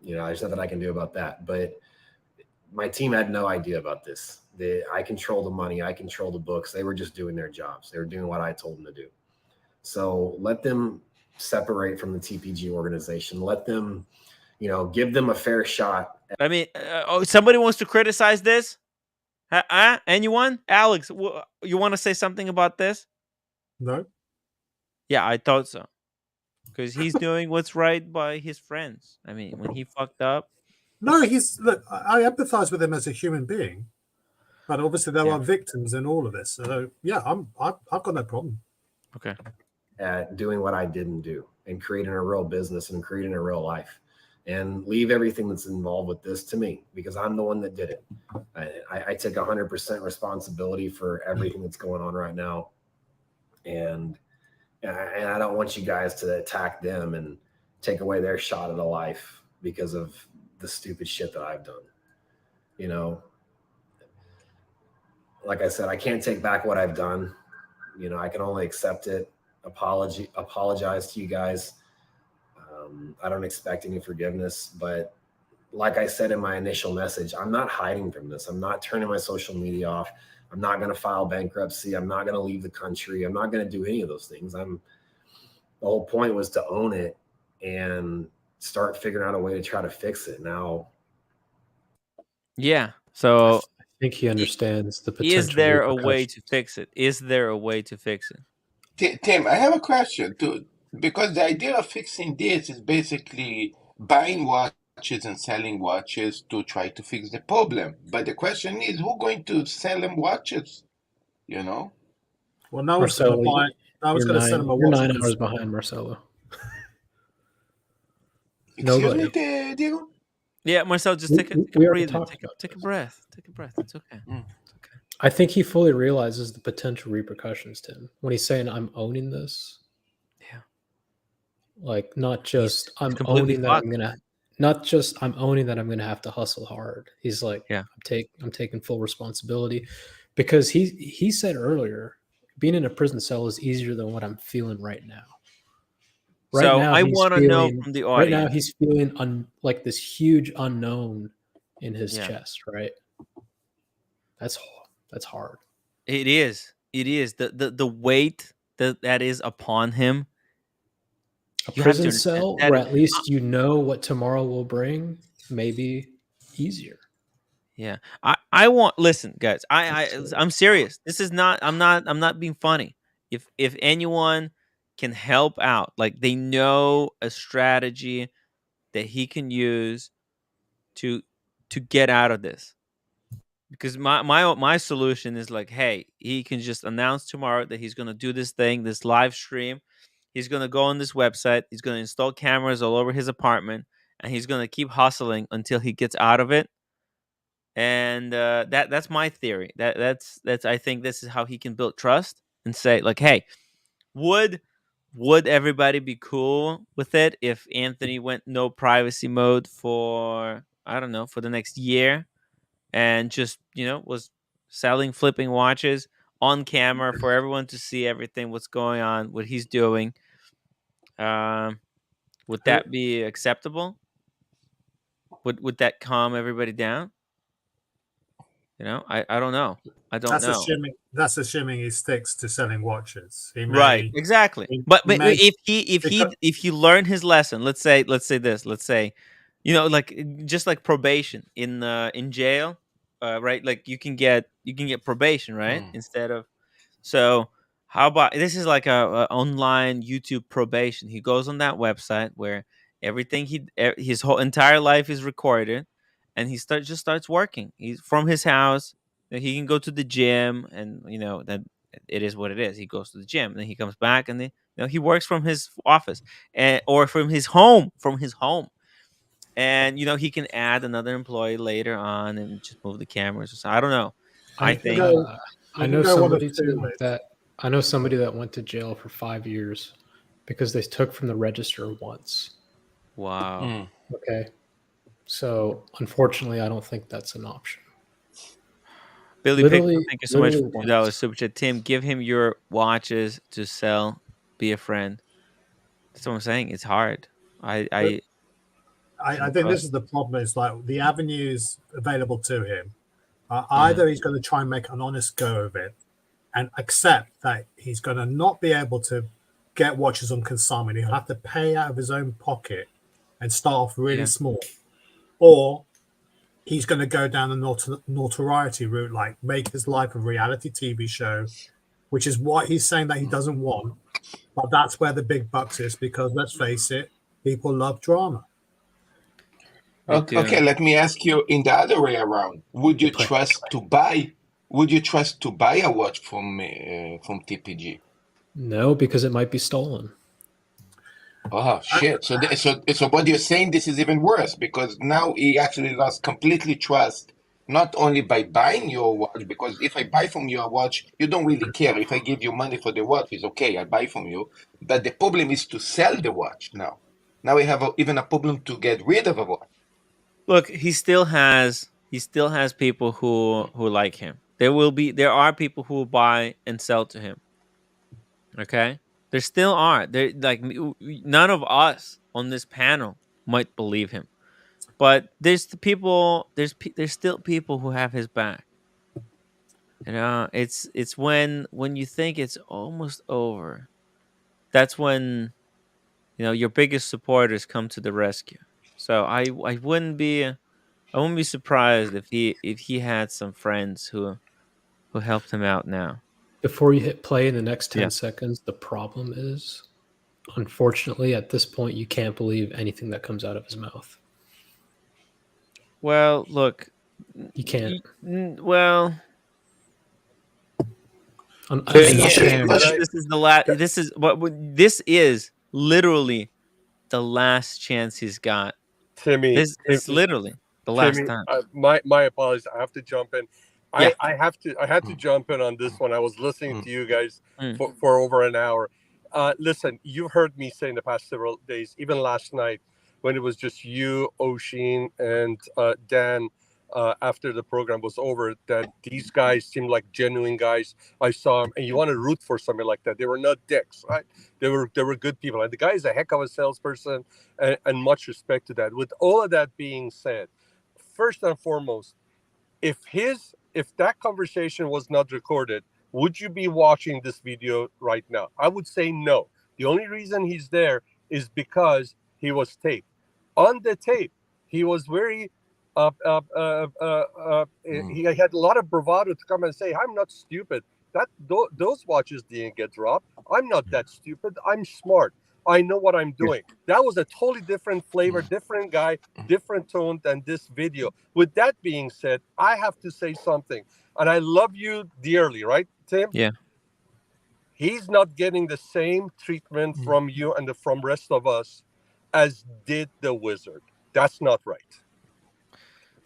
you know, there's nothing I can do about that. But my team had no idea about this. I control the money. I control the books. They were just doing their jobs. They were doing what I told them to do. So let them separate from the TPG organization. Let them, you know, give them a fair shot. I mean, somebody wants to criticize this? Anyone? Alex, you want to say something about this? No. Yeah, I thought so. Because he's doing what's right by his friends. I mean, when he fucked up. No, look, I empathize with him as a human being. But obviously there are victims in all of this. So, yeah, I've got no problem. Okay. At doing what I didn't do and creating a real business and creating a real life, and leave everything that's involved with this to me, because I'm the one that did it. I take 100% responsibility for everything that's going on right now. And I don't want you guys to attack them and take away their shot at a life because of the stupid shit that I've done. You know, like I said, I can't take back what I've done. You know, I can only accept it. Apologize to you guys. I don't expect any forgiveness, but like I said in my initial message, I'm not hiding from this. I'm not turning my social media off. I'm not going to file bankruptcy. I'm not going to leave the country. I'm not going to do any of those things. The whole point was to own it and start figuring out a way to try to fix it. Now, Yeah. So I think he understands the potential. Is there a way to fix it? Is there a way to fix it? Tim, I have a question too, because the idea of fixing this is basically buying watches and selling watches to try to fix the problem. But the question is, who's going to sell them watches? You know? Well, no one's going to Marcelo, buy. No one's going to sell them a you're watch. 9 hours behind, Excuse Marcelo. me, Nobody. Diego? Yeah, Marcel, just take a we already breather. talked Take a breath. Take a breath. It's okay. I think he fully realizes the potential repercussions, Tim, when he's saying, I'm owning this. Yeah. Like, not just I'm completely owning that fucked. I'm gonna, not just I'm owning that I'm gonna have to hustle hard. He's like, yeah, I'm taking full responsibility, because he said earlier, being in a prison cell is easier than what I'm feeling right now. Right So now, I he's want to know feeling from the right now audience. he's feeling like this huge unknown in his Yeah. chest. Right. That's hard. It is. It is the weight that is upon him. A You have to prison understand cell that. where at least you know what tomorrow will bring, maybe easier. Yeah. I want listen, guys. I'm serious. This is not I'm not being funny. If anyone can help out, like they know a strategy that he can use to get out of this. Because my solution is like, hey, he can just announce tomorrow that he's gonna do this thing, this live stream. He's gonna go on this website. He's gonna install cameras all over his apartment, and he's gonna keep hustling until he gets out of it. And that's my theory. That's I think this is how he can build trust and say like, hey, would everybody be cool with it if Anthony went no privacy mode for, I don't know, for the next year, and just was selling flipping watches on camera for everyone to see everything, what's going on, what he's doing? Would that be acceptable? Would that calm everybody down? I don't know. I don't know. That's assuming he sticks to selling watches. He may, Right, exactly. But if he learned his lesson, let's say this, let's say, like just like probation in jail, right? Like you can get probation, right? Instead of, so how about this is like a online YouTube probation. He goes on that website where everything his whole entire life is recorded, and he starts working. He's from his house. He can go to the gym, and that it is what it is. He goes to the gym, then he comes back, and then he works from his office, or from his home, and he can add another employee later on and just move the cameras or something. I don't know. I think I know somebody that went to jail for 5 years because they took from the register once. Wow. Okay. So unfortunately, I don't think that's an option. Billy Pickle, thank you so much for $2 super chat. Tim, give him your watches to sell. Be a friend. That's what I'm saying. It's hard. I think this is the problem. Is like the avenues available to him. Either he's going to try and make an honest go of it, and accept that he's going to not be able to get watches on consignment. He'll have to pay out of his own pocket and start off really small, or he's going to go down the notoriety route, like make his life a reality TV show, which is what he's saying that he doesn't want. But that's where the big bucks is, because let's face it, people love drama. Okay, let me ask you in the other way around. Would you trust to buy a watch from TPG? No, because it might be stolen. Oh shit! So what you're saying, this is even worse, because now he actually lost completely trust, not only by buying your watch, because if I buy from you a watch, you don't really care. If I give you money for the watch, it's okay, I buy from you. But the problem is to sell the watch now. Now we have even a problem to get rid of a watch. Look, he still has people who like him. There are people who will buy and sell to him. Okay? There still are. There, like, none of us on this panel might believe him. But there's still people who have his back. It's when you think it's almost over. That's when your biggest supporters come to the rescue. So I wouldn't be surprised if he had some friends who helped him out now. Before you hit play in the next 10 Yeah. seconds, the problem is, unfortunately, at this point, you can't believe anything that comes out of his mouth. Well, look, you can't. Well, This is the last. This is what. This is literally the last chance he's got. Timmy, This is literally the last time. My apologies. I have to jump in. Yeah. I had to jump in on this one. I was listening to you guys Mm. for over an hour. Listen, you've heard me say in the past several days, even last night when it was just you, Oshin, and Dan. After the program was over, that these guys seemed like genuine guys. I saw them, and you want to root for somebody like that. They were not dicks, right? They were good people, and the guy is a heck of a salesperson, and much respect to that. With all of that being said, first and foremost, if that conversation was not recorded, would you be watching this video right now? I would say no. The only reason he's there is because he was taped. On the tape, he was very he had a lot of bravado to come and say, "I'm not stupid. Those watches didn't get dropped. I'm not that stupid. I'm smart. I know what I'm doing." That was a totally different flavor, different guy, different tone than this video. With that being said, I have to say something, and I love you dearly, right, Tim? Yeah. He's not getting the same treatment from you and from rest of us as did the Wizard. That's not right.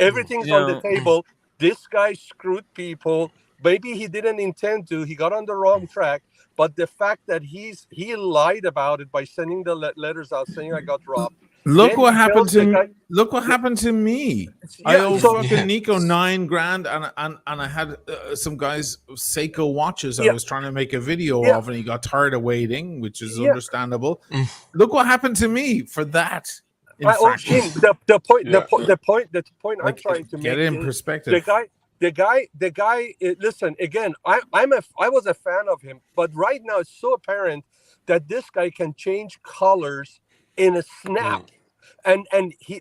Everything's on the table. This guy screwed people. Maybe he didn't intend to. He got on the wrong track. But the fact that he lied about it by sending the letters out saying I got robbed. Look Then what he happened tells the to guy- look what happened to me. I Yeah, owe so- fucking Nico $9,000, and I had some guys Seiko watches I Yeah. was trying to make a video Yeah. of, and he got tired of waiting, which is Yeah. understandable. Look what happened to me for that. infraction. The point Yeah. I'm Like, trying to get make it in is perspective. the guy. Listen again. I was a fan of him, but right now it's so apparent that this guy can change colors in a snap. And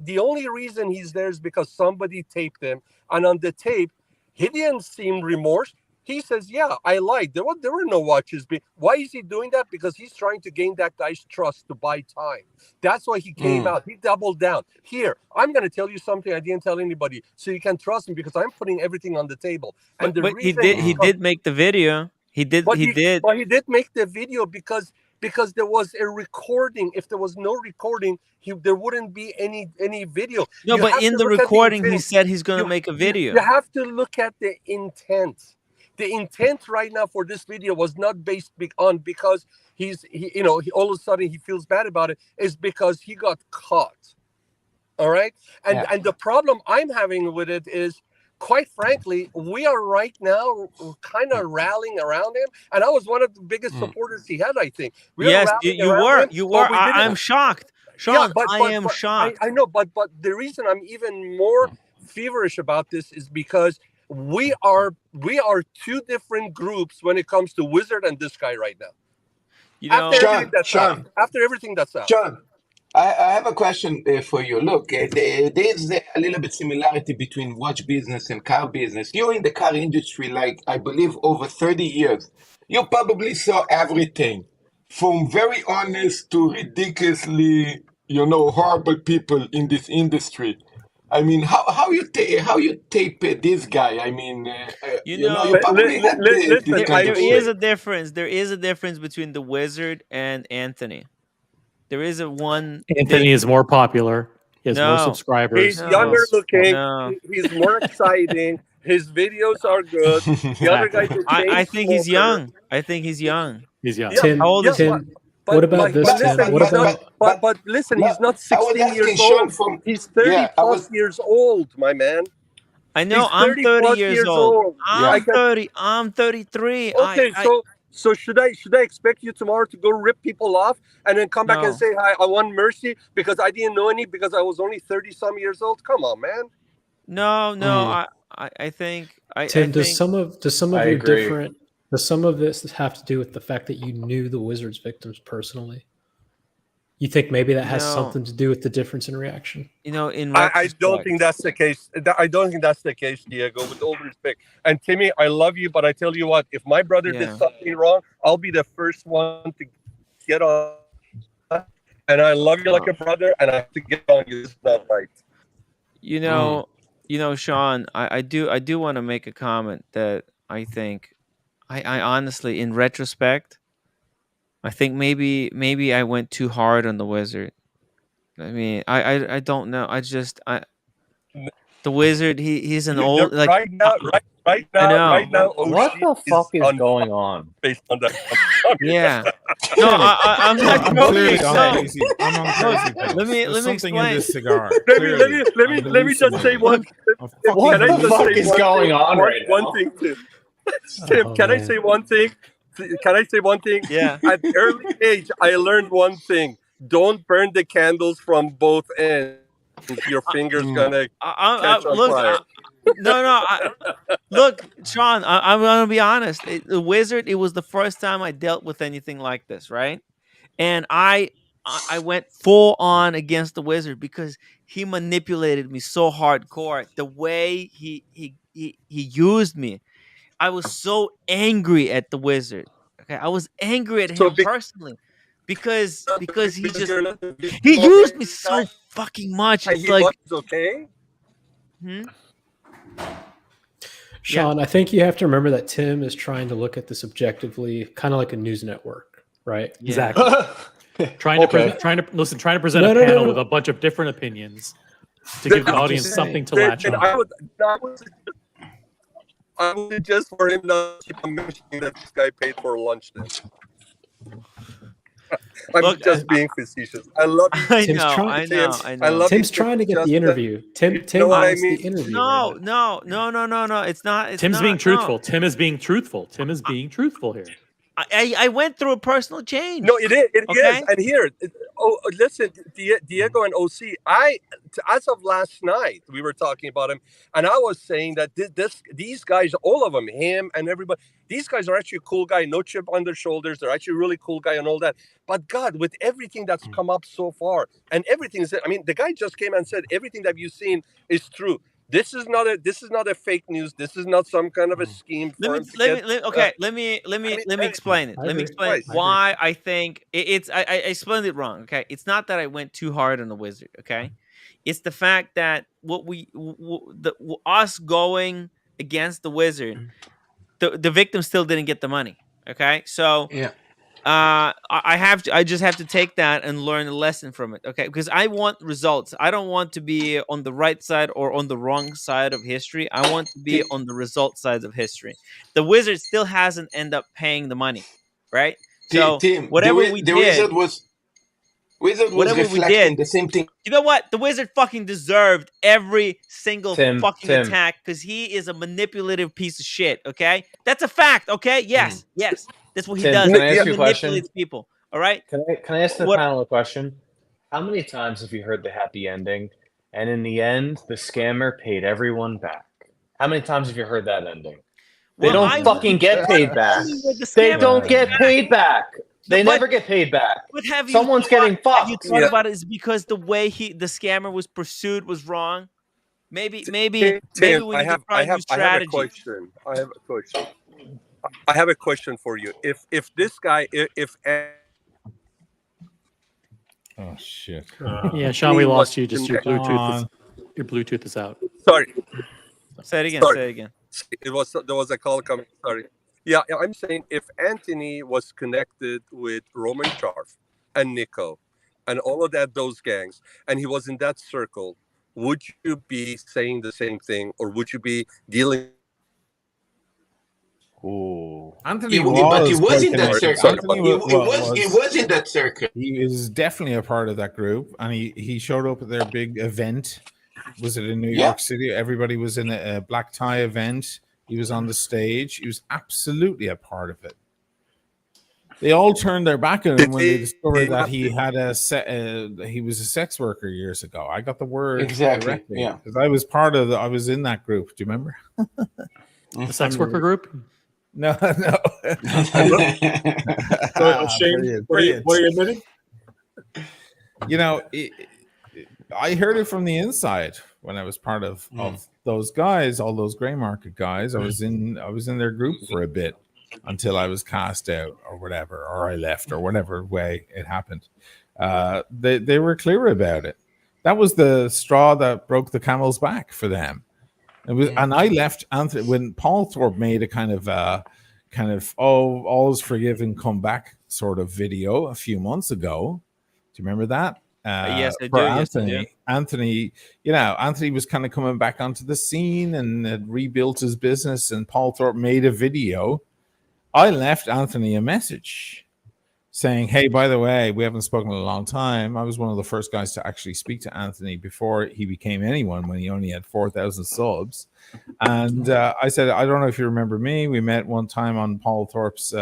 the only reason he's there is because somebody taped him, and on the tape, he didn't seem remorse. He says, "Yeah, I lied. There were no watches. Why is he doing that? Because he's trying to gain that guy's trust to buy time. That's why he came out. He doubled down. Here, I'm going to tell you something I didn't tell anybody, so you can trust me because I'm putting everything on the table." And But he did make the video. He did. But he did make the video because there was a recording. If there was no recording, there wouldn't be any video. No, You but have in to the look at recording, he intent. said he's going to You- make a you- video. You have to look at the intent. The intent right now for this video was not based on because he all of a sudden he feels bad about it. Is because he got caught. All right, and the problem I'm having with it is, quite frankly, we are right now kind of rallying around him, and I was one of the biggest supporters he had. I think we Yes, are rallying you around were. him, You but were. we didn't- I'm shocked. Sean, I am shocked. I know, but the reason I'm even more feverish about this is because we are two different groups when it comes to Wizard and this guy right now. Sean, After everything that's out. Sean, I have a question for you. Look, there's a little bit similarity between watch business and car business. You're in the car industry, like I believe over 30 years. You probably saw everything from very honest to ridiculously, horrible people in this industry. I mean, how you tape this guy? I mean, you probably had this kind There of is shit. a difference. There is a difference between the Wizard and Anthony. There is a one. Anthony is more popular. He has more No. subscribers. He's younger looking. No. He's more exciting. His videos are good. The other guy's a chain I think he's smoker. young. I think he's young. He's young. Yeah, Tim, How old is he? Tim, what about this, Tim? Listen, What about but listen, he's not I was 16 asking years Sean old. from- He's 30 Yeah, I plus was- years old, my man. I know. He's I'm 30 plus years old. I I'm can- 30. I'm 33. Okay, so should I expect you tomorrow to go rip people off and then come back No. and say, "Hi, I want mercy because I didn't know any because I was only 30 some years old"? Come on, man. No. I think. Tim? Does some of I your agree. different? Does some of this have to do with the fact that you knew the Wizard's victims personally? You think maybe that has something to do with the difference in reaction? In I don't think that's the case. I don't think that's the case, Diego, with all respect. And Timmy, I love you, but I tell you what, if my brother did something wrong, I'll be the first one to get on. And I love you like a brother, and I have to get on you. It's not right. Sean, I do want to make a comment that I think I honestly, in retrospect, I think maybe I went too hard on the Wizard. I mean, I don't know. The Wizard, he's an old like right now. What the fuck is going on? Based on that. Yeah. No, I'm not I'm joking. clearly on crazy. I'm on crazy. Let me something explain. in this cigar. Let me just say one. What the fuck is going on right now? One thing, Tim. Tim, can I say one thing? Can I say one thing? Yeah. At the early age, I learned one thing: don't burn the candles from both ends. Your finger's gonna catch on fire. Look, Sean, I'm gonna be honest. The Wizard, it was the first time I dealt with anything like this, right? And I went full on against the Wizard because he manipulated me so hardcore. The way he used me, I was so angry at the Wizard. Okay, I was angry at him personally because he used me so fucking much. It's like okay. Sean, I think you have to remember that Tim is trying to look at this objectively, kind of like a news network, right? Yeah. Exactly. trying to present a panel with a bunch of different opinions to give the audience something to latch on. I would suggest for him not to keep mentioning that this guy paid for lunch then. I'm just being facetious. I love you. I know. I love Tim's you, trying to get just the interview. Tim know what I wants mean? the interview. No. It's not. Tim's being truthful. Tim is being truthful. Tim is being truthful here. I went through a personal change. No, it is. It Okay? is. And here, listen, Diego and OC. As of last night, we were talking about him, and I was saying that these guys, all of them, him and everybody, these guys are actually a cool guy, no chip on their shoulders. They're actually a really cool guy and all that. But God, with everything that's come up so far, and everything is, I mean, the guy just came and said everything that you've seen is true. This is not a fake news. This is not some kind of a scheme. Let me explain it. Let me explain why I think I explained it wrong. Okay, it's not that I went too hard on the Wizard. Okay, it's the fact that us going against the Wizard, the victim still didn't get the money. Okay, so yeah. I just have to take that and learn a lesson from it, okay? Because I want results. I don't want to be on the right side or on the wrong side of history. I want to be on the result side of history. The Wizard still hasn't ended up paying the money, right? So Tim, whatever the Wizard was reflecting the same thing. You know what? The Wizard fucking deserved every single Tim. attack because he is a manipulative piece of shit, okay? That's a fact, okay? Yes. That's what he Tim, does. can I ask He you a question? manipulates people. All right. Can I ask the panel a question? How many times have you heard the happy ending, and in the end, the scammer paid everyone back? How many times have you heard that ending? They don't fucking get paid back. They don't get paid back. They never get paid back. Someone's getting fucked. Have you thought about it? Is because the way the scammer was pursued was wrong. Maybe we need to try new strategy. I have a question for you. If this guy, oh shit! Yeah, Sean, we lost you. Just your Bluetooth is out. Sorry. Say it again. Say it again. There was a call coming. Sorry. Yeah, I'm saying if Anthony was connected with Roman Charf and Nico and all of those gangs, and he was in that circle, would you be saying the same thing, or would you be dealing? Ooh. Anthony He was in that circle. He was in that circle. He is definitely a part of that group, and he showed up at their big event. Was it in New York City? Everybody was in a black tie event. He was on the stage. He was absolutely a part of it. They all turned their back on him when they discovered that he had he was a sex worker years ago. I got the word exactly. Yeah, because I was part of I was in that group. Do you remember the sex worker group? No. Shane, what are you admitting? you know, I heard it from the inside when I was part of those guys, all those gray market guys. I was in their group for a bit until I was cast out or whatever, or I left or whatever way it happened. They were clear about it. That was the straw that broke the camel's back for them. It was, and I left Anthony when Paul Thorpe made a kind of oh, all's forgiven, come back sort of video a few months ago. Do you remember that? Yes, I For do. Anthony, Yes, I do. Anthony, you know, Anthony was kind of coming back onto the scene and had rebuilt his business, and Paul Thorpe made a video. I left Anthony a message saying, hey, by the way, we haven't spoken in a long time. I was one of the first guys to actually speak to Anthony before he became anyone, when he only had 4,000 subs. And I said, I don't know if you remember me. We met one time on Paul Thorpe's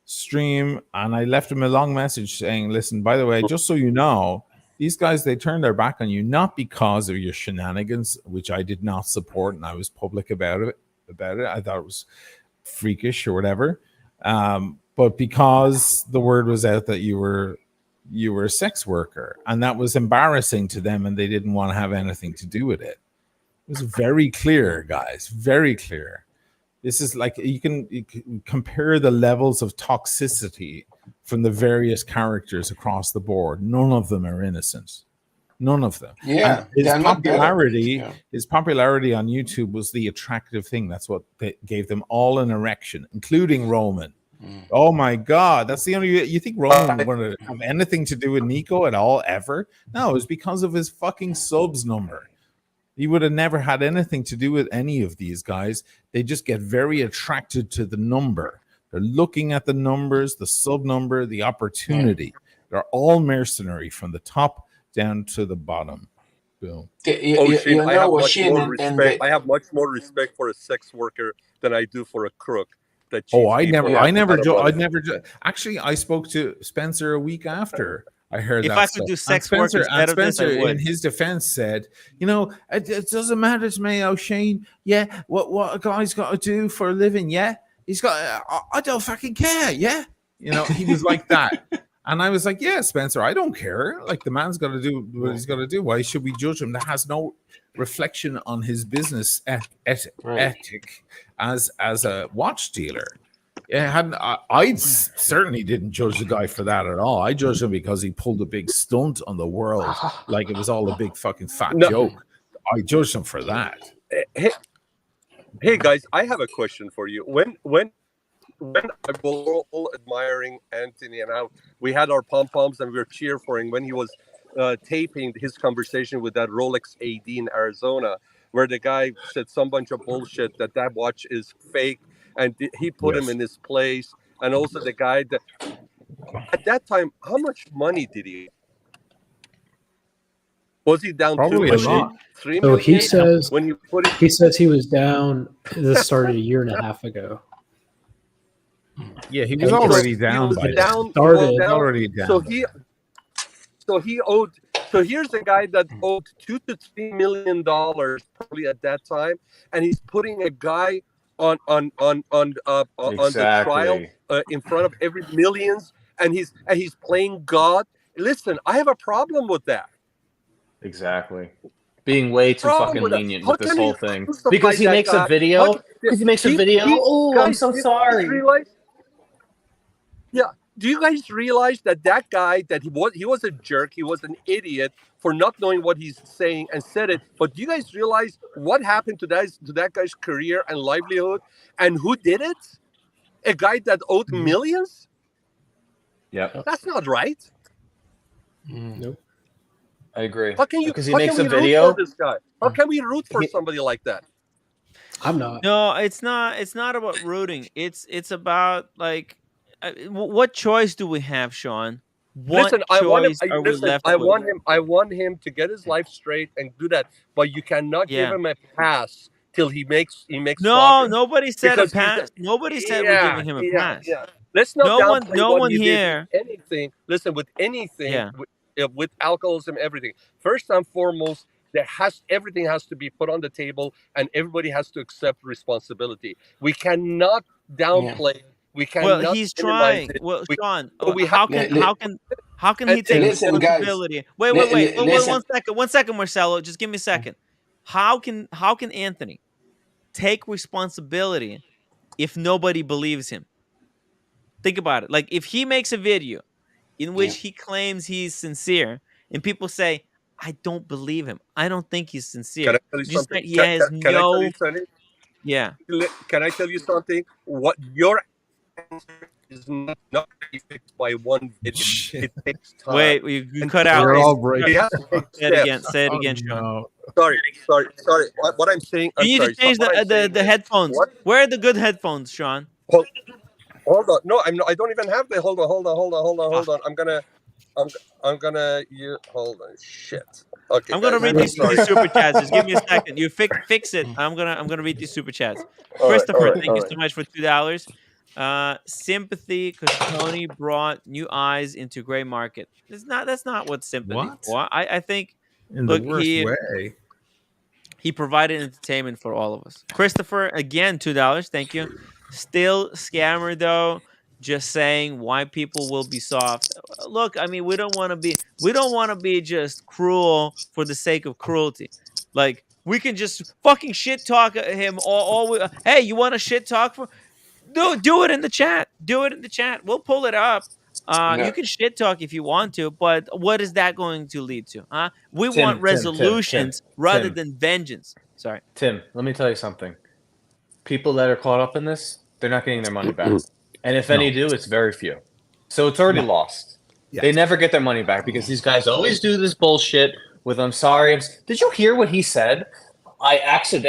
stream, and I left him a long message saying, listen, by the way, just so you know, these guys, they turned their back on you, not because of your shenanigans, which I did not support, and I was public about it. I thought it was freakish or whatever. But because the word was out that you were a sex worker, and that was embarrassing to them, and they didn't want to have anything to do with it. It was very clear, guys, very clear. This is like you can compare the levels of toxicity from the various characters across the board. None of them are innocent. None of them. Yeah, and they're not good. his popularity on YouTube was the attractive thing. That's what gave them all an erection, including Roman. Oh my God, that's the only. You think Roman would want to have anything to do with Nico at all, ever? No, it was because of his fucking subs number. He would have never had anything to do with any of these guys. They just get very attracted to the number. They're looking at the numbers, the sub number, the opportunity. They're all mercenary from the top down to the bottom. Boom. Shane, I have much more respect for a sex worker than I do for a crook. Actually, I spoke to Spencer a week after I heard if that. I could do sex work instead of this, I would. In his defense, said, "You know, it doesn't matter to me, O'Shane. Yeah, what a guy's got to do for a living. Yeah, he's got. I don't fucking care. Yeah, you know, he was like that." And I was like, yeah, Spencer, I don't care. Like, the man's got to do what he's got to do. Why should we judge him? That has no reflection on his business ethic as a watch dealer. Yeah, I certainly didn't judge the guy for that at all. I judged him because he pulled a big stunt on the world, like it was all a big fucking fat joke. I judged him for that. Hey guys, I have a question for you. When I was all admiring Anthony and how we had our pom-poms and we were cheering for him when he was taping his conversation with that Rolex AD in Arizona, where the guy said some bunch of bullshit that watch is fake, and he put him in his place. And also the guy that at that time, how much money did he? Was he down probably to a lot? 3 So million? he says When you put it, he says he was down. This started a year and a half ago. Yeah, he was already down. He was down. Already down. So he owed. So here's a guy that owed $2 to $3 million probably at that time, and he's putting a guy on the trial in front of every millions, and he's playing God. Listen, I have a problem with that. Exactly. Being way too fucking lenient with this whole thing. Because he that makes guy? a video. Because he makes a video. Oh, I'm so sorry. Yeah. Do you guys realize that guy, that he was a jerk, he was an idiot for not knowing what he's saying and said it. But do you guys realize what happened to that guy's career and livelihood, and who did it? A guy that owed millions? Yep. That's not right. Nope. I agree. How can you? Because he how makes can a we root video. for this guy? How can we root for somebody like that? I'm not. No, it's not. It's not about rooting. It's about like, what choice do we have, Sean? What Listen, I want him. choice are we left I with? want him to get his life straight and do that. But you cannot give him a pass till he makes No, progress. nobody said a Because he's pass. Nobody said we're giving him a pass. Yeah. Let's not downplay No what one he here. did with anything. Listen, with anything, Yeah. with alcoholism, everything. First and foremost, everything has to be put on the table, and everybody has to accept responsibility. We cannot downplay We Well, cannot he's minimize trying. it. Well, Sean, we how have can to. he take Listen, guys. responsibility? Wait. Listen. One second, Marcelo. Just give me a second. How can Anthony take responsibility if nobody believes him? Think about it. Like if he makes a video in which he claims he's sincere, and people say, "I don't believe him. I don't think he's Can sincere." I tell you Just something? like he has Can I tell you no. something? Yeah. Can I tell you something? What your answer is not going to be fixed by one video. It takes time. Wait, you And cut out. We're time, all breaking. we have to take Say it again. steps. Say it Oh, again, Sean. no. Sorry. What I'm saying, You I'm need sorry. to change What I'm saying the is, headphones. what? Where are the good headphones, Sean? Hold on. No, I don't even have the. Hold on. I'm gonna. You hold on. Shit. Okay, I'm gonna guys. read I'm these sorry. super chats. Just give me a second. You fix it. I'm gonna read these super chats. All right, Christopher, all right, thank all you right. so much for $2. Sympathy, because Tony brought new eyes into gray market. That's not what sympathy What? for. I think. In the Look, worst way. he provided entertainment for all of us. Christopher, again, $2. Thank you. Still scammer though. Just saying why people will be soft. Look, I mean, we don't want to be just cruel for the sake of cruelty. Like we can just fucking shit talk him hey, you want to shit talk for? Do it in the chat. Do it in the chat. We'll pull it up. You can shit talk if you want to, but what is that going to lead to? Huh? We want resolutions rather than vengeance. Sorry. Tim, let me tell you something. People that are caught up in this, they're not getting their money back. And if any do, it's very few. So it's already lost. Yes. They never get their money back because these guys always do this bullshit with I'm sorry. Did you hear what he said? I took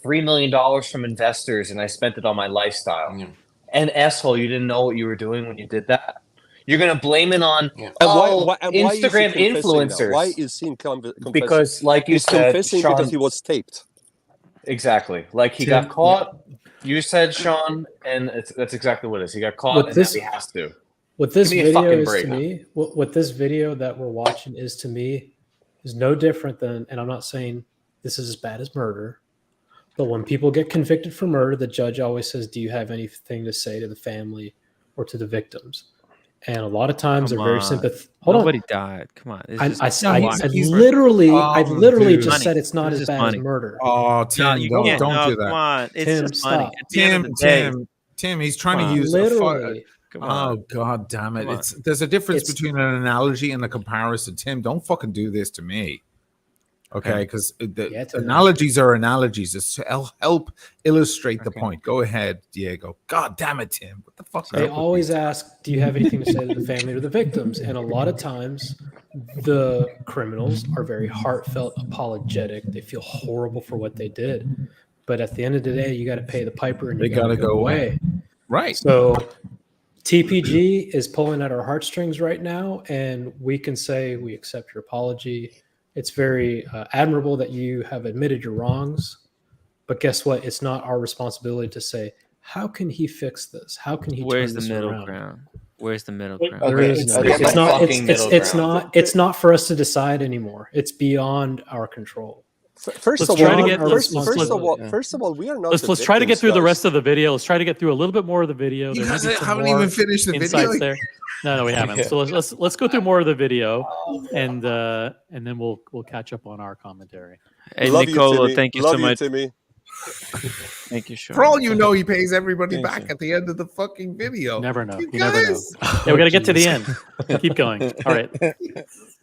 $3 million from investors and I spent it on my lifestyle. And asshole, you didn't know what you were doing when you did that? You're going to blame it on Why is he Instagram confessing now? influencers. Why is he confessing? Because like you He's said, confessing Sean, because he was taped. Exactly. Like he Tim, got caught. You said, Sean, and that's exactly what it is. He got caught, What and this- now he has to. What this Give me a video fucking is break. to me, what this video that we're watching is to me, is no different than, and I'm not saying this is as bad as murder, but when people get convicted for murder, the judge always says, "Do you have anything to say to the family or to the victims?" And a lot of times they're very sympathetic. Hold Nobody on. died. Come on. I literally just said it's not as bad as murder. Oh, Tim, you don't can't. No, do that. come on. It's Tim, just money. stop. At the end of the day, Tim, he's trying Come to on. use Literally. Come on. Oh god damn it. Come on. There's a difference between an analogy and a comparison. Tim, don't fucking do this to me. Okay, because analogies are analogies. It's to help illustrate the point. Go ahead, Diego. God damn it, Tim. What the fuck? They always ask, "Do you have anything to say to the family or the victims?" And a lot of times, the criminals are very heartfelt, apologetic. They feel horrible for what they did, but at the end of the day, you got to pay the piper, and They you got to gotta go go away. Right. So, TPG is pulling at our heartstrings right now, and we can say we accept your apology. It's very admirable that you have admitted your wrongs, but guess what? It's not our responsibility to say, how can he fix this? How can he Where's turn the this middle around? ground? Where's the middle ground? There is no. It's not for us to decide anymore. It's beyond our control. First of all, we are not. Let's try to get through the rest of the video. Let's try to get through a little bit more of the video. You There guys may be some haven't more even finished the insights video. there. No, we haven't. So let's go through more of the video, and then we'll catch up on our commentary. Hey, Love Nicola, you, Timmy. thank you Love so you, much. Timmy. Thank you, Sean. For all you know, he pays everybody back at the end of the fucking video. Never know. You You never know. guys- Yeah, we got to get to the end. Keep going. All right.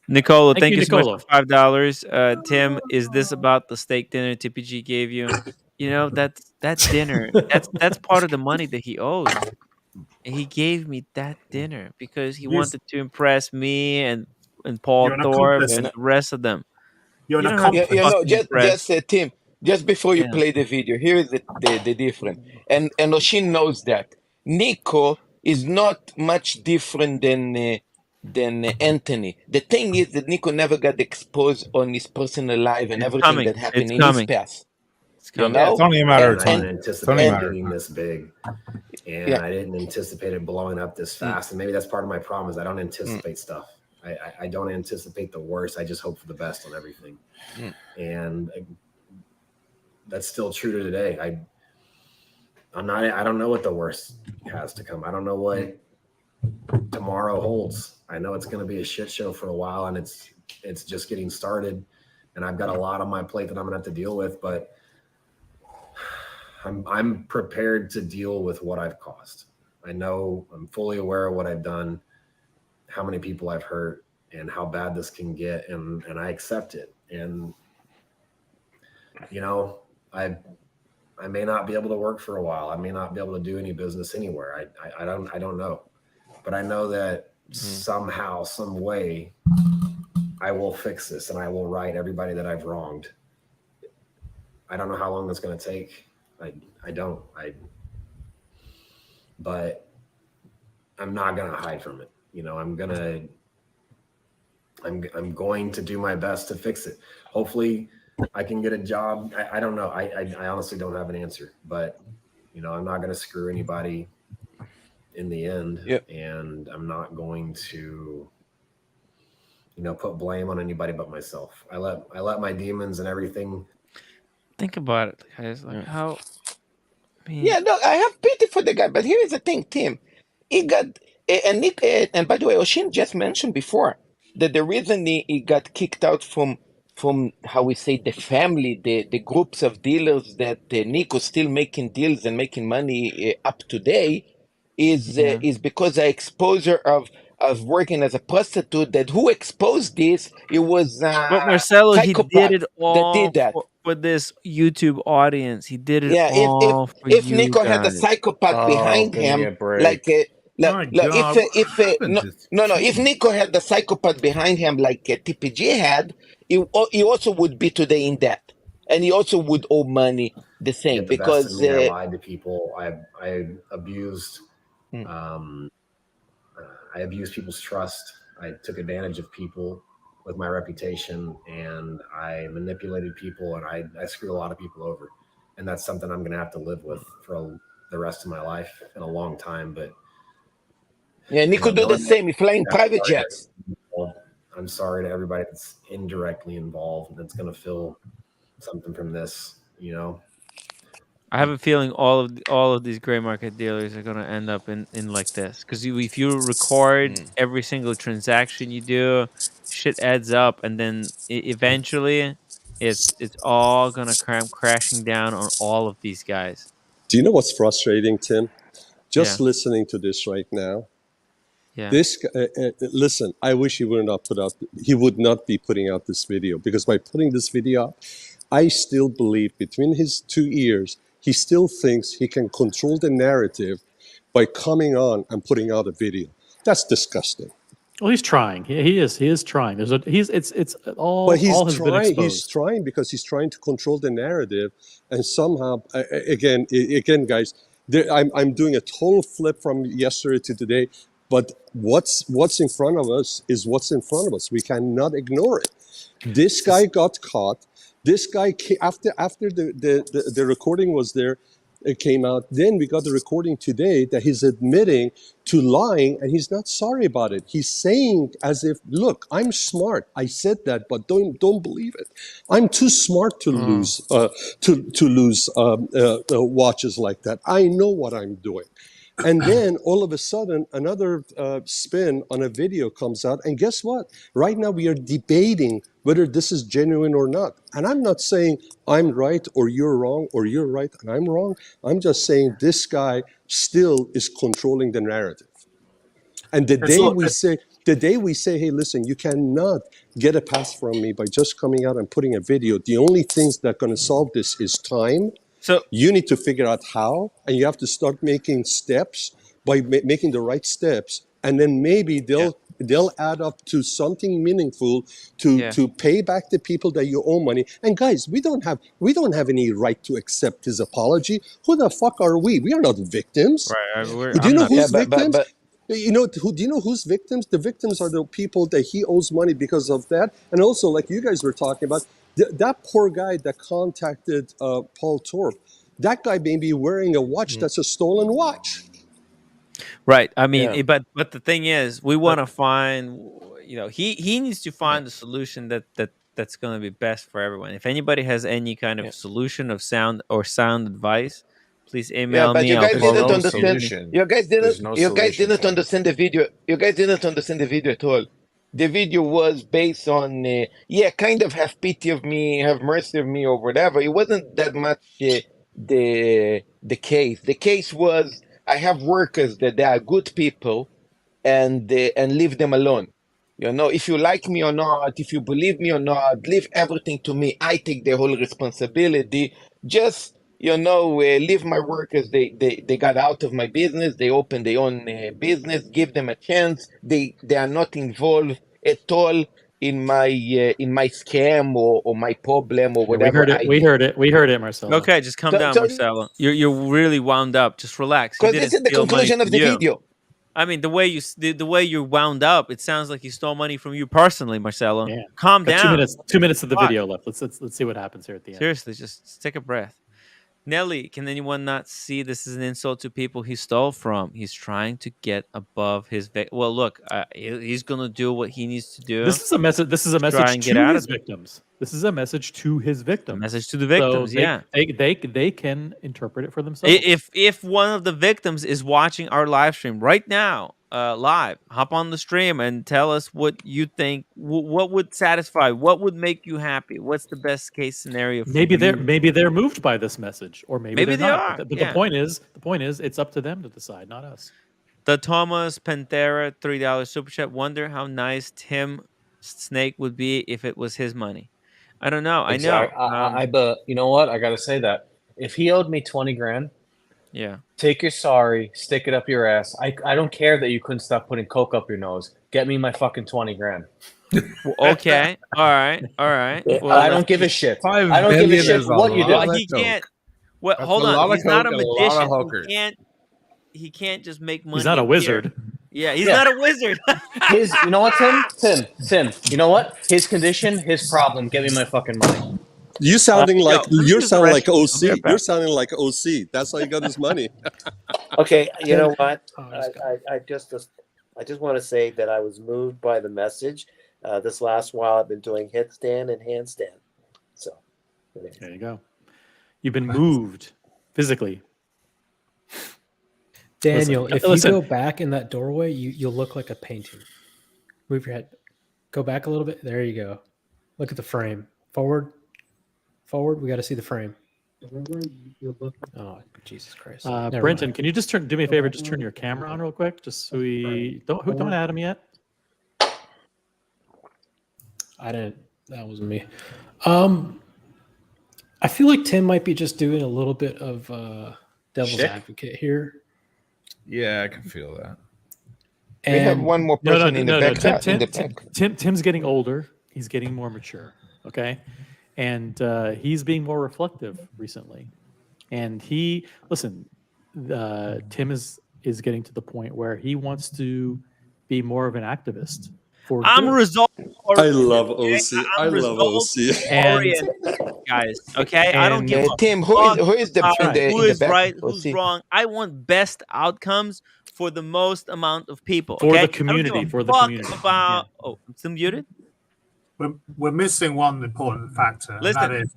Nicola, thank you so Nicola. much for $5. Tim, is this about the steak dinner TPG gave you? You know, that dinner, that's part of the money that he owes. And he gave me that dinner because he wanted to impress me and Paul You're an Thorpe accomplice. and the rest of them. You're You an don't have to accomplice. fucking impress. just Tim, just before you Yeah. play the video, here is the difference. And Oshin knows that. Nico is not much different than Anthony. The thing is that Nico never got exposed on his personal life and everything coming. that happened It's in coming. his past. It's You coming. know? It's only a matter of I time. didn't It's only a anticipate matter it of being time. this big, and I didn't anticipate it blowing up this fast. And maybe that's part of my problem is I don't anticipate stuff. I don't anticipate the worst. I just hope for the best on everything, and that's still true to today. I don't know what the worst has to come. I don't know what tomorrow holds. I know it's going to be a shit show for a while, and it's just getting started, and I've got a lot on my plate that I'm going to have to deal with, but I'm prepared to deal with what I've caused. I'm fully aware of what I've done, how many people I've hurt, and how bad this can get, and I accept it. And I may not be able to work for a while. I may not be able to do any business anywhere. I don't know, but I know that somehow, some way, I will fix this, and I will right everybody that I've wronged. I don't know how long that's going to take. But I'm not going to hide from it. I'm going to do my best to fix it. Hopefully I can get a job. I don't know. I honestly don't have an answer, but I'm not going to screw anybody in the end. Yep. And I'm not going to, put blame on anybody but myself. I let my demons and everything. Think about it, guys. Like how. Yeah, no, I have pity for the guy, but here is the thing, Tim. He got and Nick, and by the way, Oshin just mentioned before that the reason he got kicked out from how we say the family, the groups of dealers that Nico's still making deals and making money up today is because the exposure of working as a prostitute. That who exposed this? It was But Marcelo, he did psychopath it that all did that. for this YouTube audience. He did it Yeah, all for if you Nico had a guys. psychopath behind give me him, a break. like My God, what happened to no, if Nico had the psychopath behind him like TPG had, he also would be today in debt, and he also would owe money the same Get the best of because me. I lied to people. I abused. I abused people's trust. I took advantage of people with my reputation, and I manipulated people, and I screwed a lot of people over. And that's something I'm going to have to live with for the rest of my life and a long time. But yeah, Nico do the same. He flying private jets. I'm sorry to everybody that's indirectly involved and that's going to feel something from this. I have a feeling all of these gray market dealers are going to end up in like this, because if you record every single transaction you do, shit adds up, and then eventually it's all going to come crashing down on all of these guys. Do you know what's frustrating, Tim? Just Yeah. listening to this right now. Yeah. This listen, I wish he would not be putting out this video, because by putting this video up, I still believe between his two ears, he still thinks he can control the narrative by coming on and putting out a video. That's disgusting. Well, he's trying. He is trying. It's all. But all has been exposed. He's trying because he's trying to control the narrative, and somehow, again, guys, I'm doing a total flip from yesterday to today. But what's in front of us is what's in front of us. We cannot ignore it. This guy got caught. This guy after the recording was there, it came out. Then we got the recording today that he's admitting to lying, and he's not sorry about it. He's saying as if, "Look, I'm smart. I said that, but don't believe it. I'm too smart to lose watches like that. I know what I'm doing." And then all of a sudden, another spin on a video comes out. And guess what? Right now, we are debating whether this is genuine or not. And I'm not saying I'm right or you're wrong, or you're right and I'm wrong. I'm just saying this guy still is controlling the narrative. And the day we say, hey, listen, you cannot get a pass from me by just coming out and putting a video. The only things that are going to solve this is time. So you need to figure out how, and you have to start making steps by making the right steps, and then maybe they'll add up to something meaningful to pay back the people that you owe money. And guys, we don't have any right to accept his apology. Who the fuck are we? We are not victims. Right. Do you know who's victims? Do you know who's victims? The victims are the people that he owes money because of that. And also, like you guys were talking about, that poor guy that contacted Paul Torp, that guy may be wearing a watch that's a stolen watch. Right. I mean, but the thing is, we want to find, he needs to find a solution that's going to be best for everyone. If anybody has any kind of solution of sound advice, Please Yeah, email but me. you I'll guys didn't forward it. understand. You guys didn't understand the video. You guys didn't understand the video at all. The video was based on, kind of have pity of me, have mercy of me, or whatever. It wasn't that much the case. The case was I have workers that they are good people, and leave them alone. You know, if you like me or not, if you believe me or not, leave everything to me. I take the whole responsibility. Just leave my workers. They got out of my business. They opened their own business. Give them a chance. They are not involved at all in my scam or my problem or Yeah, whatever I did. We heard it, Marcelo. Okay, just calm down, So Marcelo. You're really wound up. Just relax. He because didn't this is the steal money conclusion from of the you. video. I mean, the way you wound up, it sounds like he stole money from you personally, Marcelo. Yeah. Calm Got down. 2 minutes of the Fuck. video left. Let's see what happens here at the end. Seriously, just take a breath. Nelly, can anyone not see this is an insult to people he stole from? He's trying to get above his well, look, he's gonna do what he needs to do. This is a message. This is a to try message and get to out his of it. victims. This is a message to his victims. Message to the victims. So Yeah. they can interpret it for themselves. If one of the victims is watching our live stream right now, live, hop on the stream and tell us what you think. What would satisfy? What would make you happy? What's the best case scenario for Maybe you? they're moved by this message, or maybe Maybe they're they not. are, But yeah. the point is, it's up to them to decide, not us. The Thomas Pantera $3 super chat. Wonder how nice Tim Snake would be if it was his money. I don't know. I know. But you know what? I gotta say that if he owed me 20 grand, yeah, take your sorry, stick it up your ass. I don't care that you couldn't stop putting coke up your nose. Get me my fucking 20 grand. Okay. All right. Well, I don't give a shit. $5 I don't give a billion shit is what you Well, do. he can't. Well, That's hold a lot on. of He's not a coke and a lot of magician. hookers. He can't just make money. He's not a here. wizard. Yeah, he's not a wizard. You know what, Tim? You know what? His condition, his problem. Get me my fucking monny. You sounding like let me you're just sounding rest- like I'll OC. be right back. You're sounding like OC. That's how you got his money. Okay, you know what? Oh, I just want to say that I was moved by the message. This last while, I've been doing headstand and handstand. So There you go. You've been moved physically. Daniel, if Listen. you go back in that doorway, you'll look like a painting. Move your head. Go back a little bit. There you go. Look at the frame. Forward. We got to see the frame. Oh, Jesus Christ. Never Brenton, mind. can you just do me a favor? Just turn your camera on real quick, just so we don't add him yet. I didn't. That wasn't me. I feel like Tim might be just doing a little bit of devil's Shit. advocate here. Yeah, I can feel that. We have one more person in the back. in the back. Tim's getting older. He's getting more mature. Okay, and he's being more reflective recently. And Tim is getting to the point where he wants to be more of an activist. I'm good. result. I love OC. I love OC. Oriented, guys. Okay, I don't give a Tim, who is the fuck in the who in the is back? right, Let's who's see. wrong. I want best outcomes for the most amount of people. For okay? the community, I don't give a for the fuck community. About oh, I'm still muted. We're missing one important factor, and Listen. that is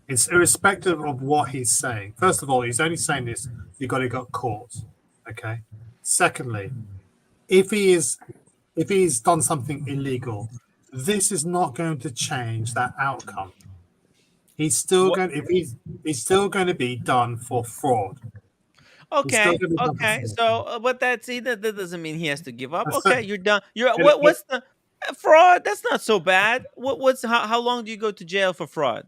it's irrespective of what he's saying. First of all, he's only saying this you got caught. Okay. Secondly, if he's done something illegal, this is not going to change that outcome. He's still he's still going to be done for fraud. Okay, so but that doesn't mean he has to give up. Okay, you're done. What's the fraud? That's not so bad. How long do you go to jail for fraud?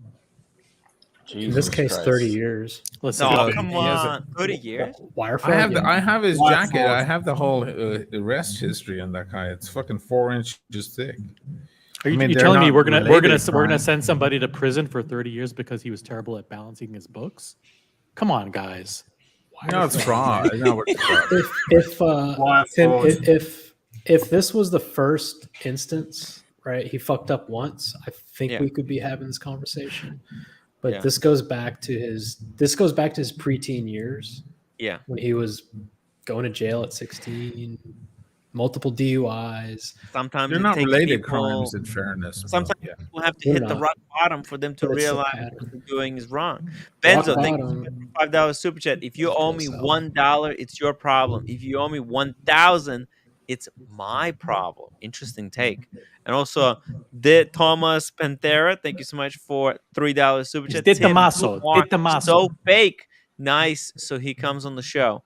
In this case, 30 years. Listen, Oh, come on, 30 years. Wire fraud. I have his Wire jacket. fraud. I have the whole arrest history on that guy. It's fucking 4 inches thick. Are you, I mean, you they're telling me not we're gonna related send somebody to prison for 30 years because he was terrible at balancing his books? Come on, guys. No, it's fraud. No, it's fraud. If this was the first instance, right? He fucked up once. I think we could be having this conversation. But this goes back to his preteen years. Yeah. When he was going to jail at 16. multiple DUIs. Sometimes They're it not takes related people. crimes, in fairness. Sometimes Yeah. people have to They're hit the not. rock bottom for them to But it's the realize pattern. what they're doing is wrong. Rock Benzo, thank you so much bottom. for $5 super chat. If you owe me $1, it's your problem. If you owe me 1,000, it's my problem. Interesting take. And also, Thomas Pantera, thank you so much for $3 super It's chat. De Tim, you Tomaso. are De Tomaso. so fake. Nice. So he comes on the show.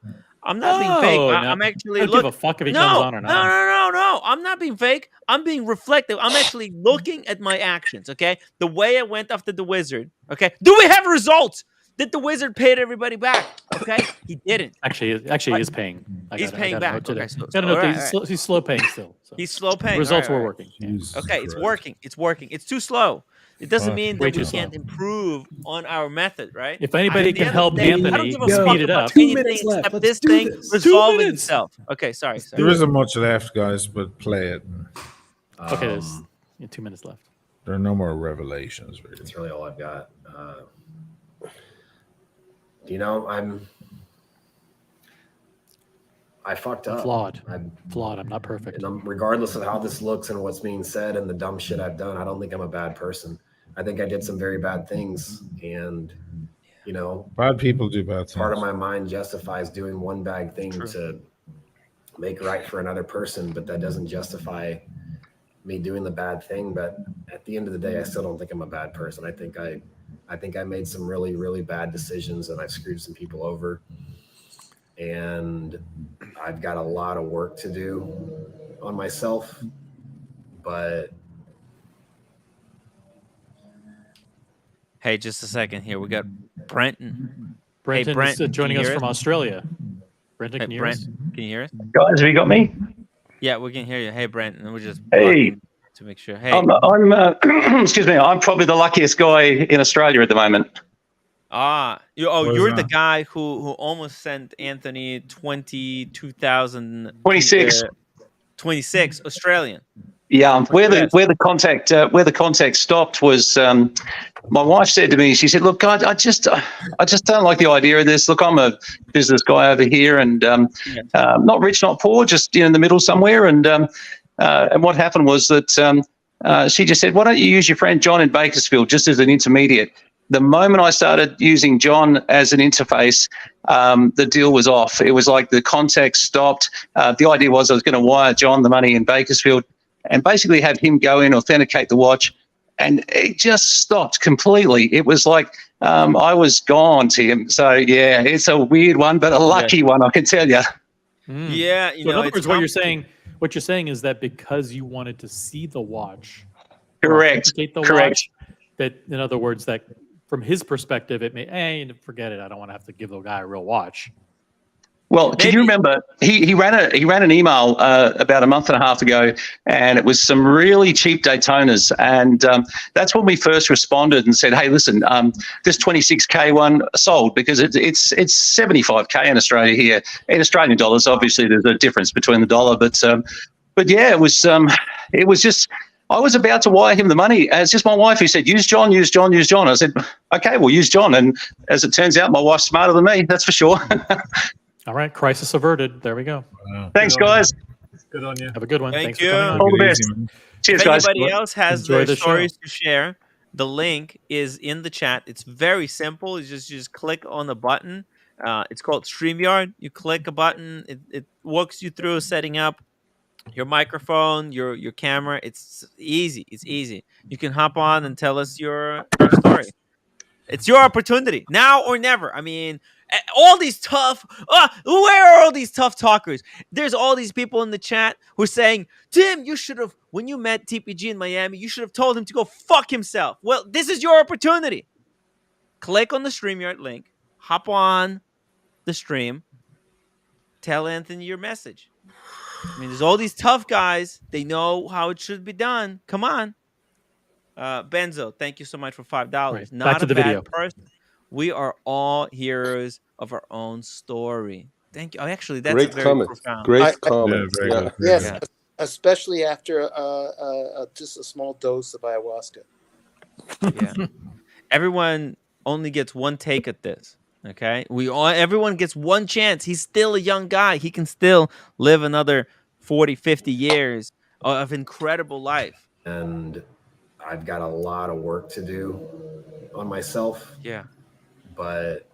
I'm not being fake. No, I'm actually I don't give a fuck if he comes on or not. No. I'm not being fake. I'm being reflective. I'm actually looking at my actions. Okay, the way I went after the wizard. Okay, do we have results? Did the wizard paid everybody back? Okay, he didn't. Actually, he is paying. He's paying back. Okay, He's slow paying still. So. He's slow paying. Results All right, were all working. right. Yeah. Okay, it's working. It's working. It's too slow. It doesn't mean way that we too can't slow. improve on our method, right? If anybody At the can end of help the day, I Anthony don't give a speed fuck it about up. 2 anything minutes left. except Let's this do thing this. 2 resolving minutes. itself. Okay, sorry. There isn't much left, guys, but play it. Okay, there's 2 minutes left. There are no more revelations. Really. That's really all I've got. You know, I fucked up. I'm flawed. I'm not perfect. And regardless of how this looks and what's being said and the dumb shit I've done, I don't think I'm a bad person. I think I did some very bad things, and you know, bad people do bad things. Part of my mind justifies doing one bad thing to make right for another person, but that doesn't justify me doing the bad thing. But at the end of the day, I still don't think I'm a bad person. I think I made some really, really bad decisions, and I've screwed some people over. And I've got a lot of work to do on myself, but hey, just a second here. We got Brenton. Brenton hey, Brent, is joining us us from Australia. Brenton, hey, can you Brent, hear us? Can you hear us? Guys, have you got me? Yeah, we can hear you. Hey, Brenton, we're just Hey. to make sure. Hey, I'm excuse me. I'm probably the luckiest guy in Australia at the moment. You're the guy who almost sent Anthony 22,000 26 Australian. Yeah, where the contact stopped was my wife said to me, she said, "Look, I just don't like the idea of this. Look, I'm a business guy over here, and not rich, not poor, just in the middle somewhere." And what happened was that she just said, "Why don't you use your friend John in Bakersfield just as an intermediate?" The moment I started using John as an interface, the deal was off. It was like the contact stopped. The idea was I was going to wire John the money in Bakersfield and basically have him go in, authenticate the watch, and it just stopped completely. It was like I was gone to him. So, yeah, it's a weird one, but a lucky one, I can tell you. Yeah, So in other words, what you're saying is that because you wanted to see the watch, correct, watch, that in other words, that from his perspective, it may, forget it. I don't want to have to give the guy a real watch. Well, can you remember he ran an email about a month and a half ago, and it was some really cheap Daytonas, and that's when we first responded and said, "Hey, listen, this 26K one sold because it's 75K in Australia here. In Australian dollars, obviously there's a difference between the dollar, but yeah, it was just." I was about to wire him the money. It's just my wife who said, use John, use John, use John. I said, okay, we'll use John. And as it turns out, my wife's smarter than me, that's for sure. All right, crisis averted. There we go. Thanks, guys. Good on you. Have a good one. Thank Thanks you. for coming on. All the best. Cheers, if guys. anybody else has Enjoy their the stories show. to share, the link is in the chat. It's very simple. You just click on the button. It's called StreamYard. You click a button. It walks you through setting up your microphone, your camera. It's easy. It's easy. You can hop on and tell us your story. It's your opportunity now or never. I mean, all these tough. Where are all these tough talkers? There's all these people in the chat who are saying, "Tim, you should have when you met TPG in Miami. You should have told him to go fuck himself." Well, this is your opportunity. Click on the StreamYard link. Hop on the stream. Tell Anthony your message. I mean, there's all these tough guys. They know how it should be done. Come on. Benzo, thank you so much for $5. Right, Not back to a the bad video. person. We are all heroes of our own story. Thank you. Actually, that's Great very comment. profound. Great comment. very Yeah. good. Yes, Yeah. especially after just a small dose of ayahuasca. Yeah. Everyone only gets one take at this. Okay. Everyone gets one chance. He's still a young guy. He can still live another 40, 50 years of incredible life. And I've got a lot of work to do on myself. Yeah. But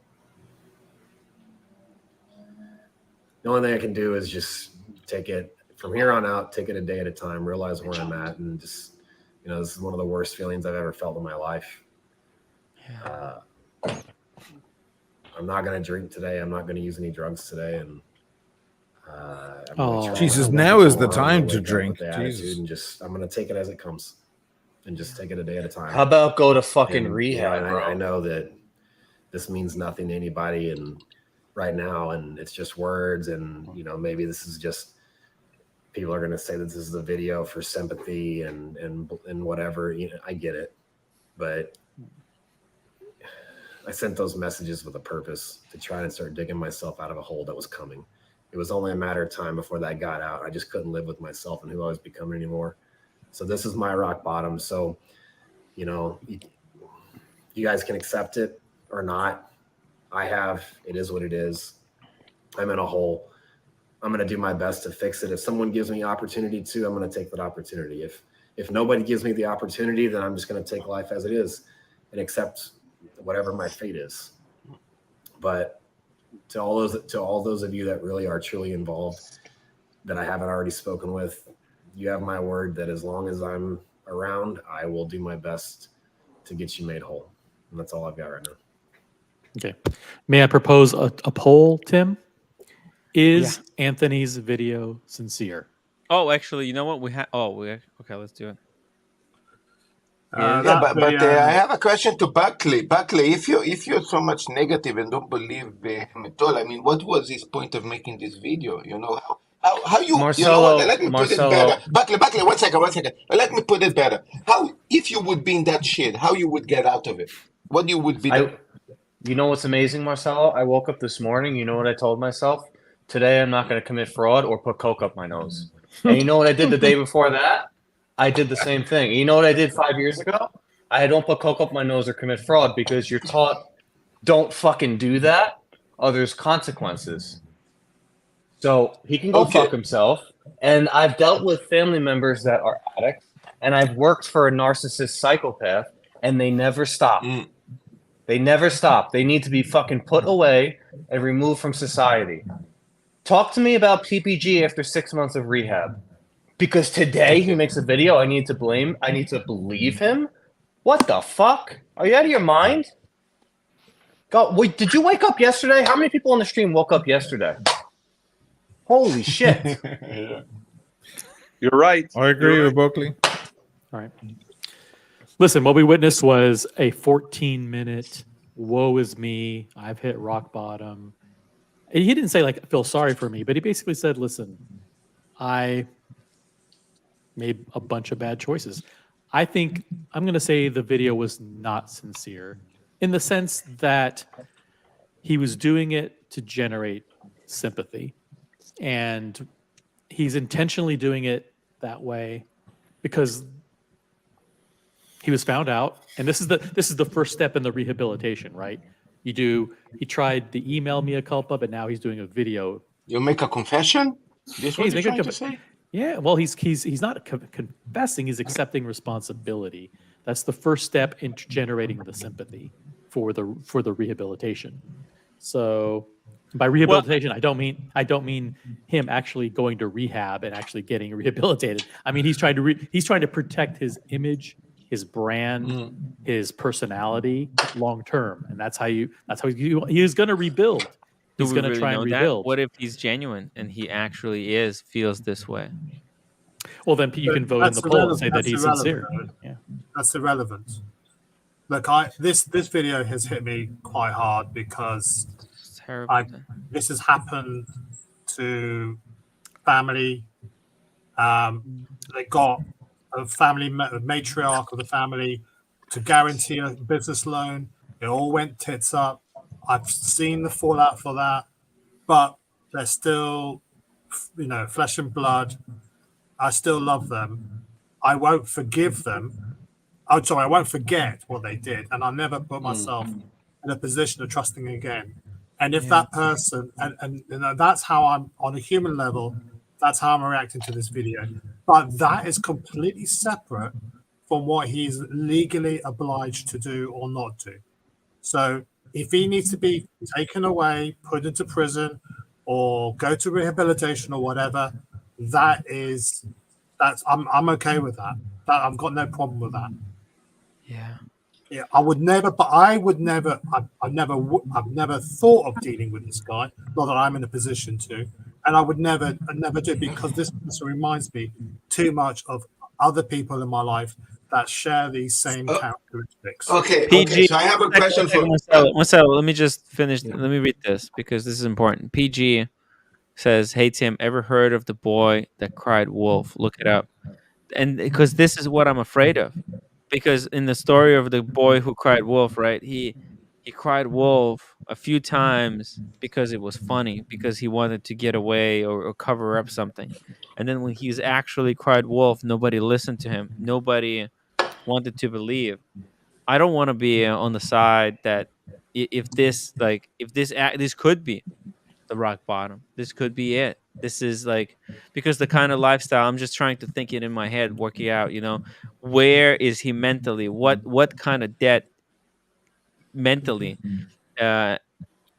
the only thing I can do is just take it from here on out, take it a day at a time, realize where I'm at, and just, this is one of the worst feelings I've ever felt in my life. I'm not going to drink today. I'm not going to use any drugs today. And Jesus, now is the time to drink. Jesus. And just, I'm going to take it as it comes and just take it a day at a time. How about go to fucking rehab, bro? I know that this means nothing to anybody and right now, and it's just words, and maybe this is just people are going to say that this is a video for sympathy and whatever. I get it, but I sent those messages with a purpose to try and start digging myself out of a hole that was coming. It was only a matter of time before that got out. I just couldn't live with myself and who I was becoming anymore. So this is my rock bottom. So, you guys can accept it or not. It is what it is. I'm in a hole. I'm going to do my best to fix it. If someone gives me opportunity to, I'm going to take that opportunity. If nobody gives me the opportunity, then I'm just going to take life as it is and accept whatever my fate is. But to all those of you that really are truly involved, that I haven't already spoken with, you have my word that as long as I'm around, I will do my best to get you made whole. And that's all I've got right now. Okay. May I propose a poll, Tim? Is Anthony's video sincere? Oh, actually, you know what? Okay, let's do it. But I have a question to Buckley. Buckley, if you're so much negative and don't believe him at all, I mean, what was his point of making this video? How you Marcelo, let me put it better. Buckley, one second. Let me put it better. How, if you would be in that shit, how you would get out of it? What you would be? You know what's amazing, Marcelo? I woke up this morning. You know what I told myself? Today I'm not going to commit fraud or put coke up my nose. And you know what I did the day before that? I did the same thing. You know what I did 5 years ago? I don't put coke up my nose or commit fraud because you're taught don't fucking do that or there's consequences. So he can go fuck himself. And I've dealt with family members that are addicts, and I've worked for a narcissist psychopath, and they never stop. They never stop. They need to be fucking put away and removed from society. Talk to me about PPG after 6 months of rehab. Because today he makes a video, I need to believe him? What the fuck? Are you out of your mind? God, wait, did you wake up yesterday? How many people on the stream woke up yesterday? Holy shit. You're right. I agree with Buckley. All right. Listen, what we witnessed was a 14-minute, woe is me, I've hit rock bottom. And he didn't say, feel sorry for me, but he basically said, listen, I made a bunch of bad choices. I think I'm going to say the video was not sincere in the sense that he was doing it to generate sympathy. And he's intentionally doing it that way because he was found out. And this is the first step in the rehabilitation, right? He tried the email mea culpa, but now he's doing a video. You make a confession? This what you're trying to say? Yeah, well, he's not confessing, he's accepting responsibility. That's the first step in generating the sympathy for the rehabilitation. So by rehabilitation, I don't mean him actually going to rehab and actually getting rehabilitated. I mean he's trying to protect his image, his brand, his personality long term, and that's how he's going to rebuild. He's going to try and rebuild. What if he's genuine and he actually feels this way? Well, then you can vote in the poll and say that he's sincere. Yeah. That's irrelevant. Look, this video has hit me quite hard because this has happened to family. They got a matriarch of the family to guarantee a business loan. It all went tits up. I've seen the fallout for that, but they're still, flesh and blood. I still love them. I won't forgive them. I won't forget what they did, and I'll never put myself in a position of trusting again. And if that person, and that's how I'm on a human level, That's how I'm reacting to this video. But that is completely separate from what he's legally obliged to do or not do. So if he needs to be taken away, put into prison, or go to rehabilitation or whatever, that's I'm okay with that. I've got no problem with that. Yeah. Yeah, I would never I've never thought of dealing with this guy, not that I'm in a position to, and I'd never do it because this reminds me too much of other people in my life that share these same characteristics. Okay. So I have a question for. Marcelo, let me just finish. Let me read this because this is important. PG says, "Hey Tim, ever heard of the boy that cried wolf? Look it up." And because this is what I'm afraid of. Because in the story of the boy who cried wolf, right? He cried wolf a few times because it was funny, because he wanted to get away or cover up something. And then when he's actually cried wolf, nobody listened to him. Nobody wanted to believe. I don't want to be on the side that if this this could be the rock bottom. This could be it. This is like, because the kind of lifestyle, I'm just trying to think it in my head, working out, where is he mentally? What kind of debt mentally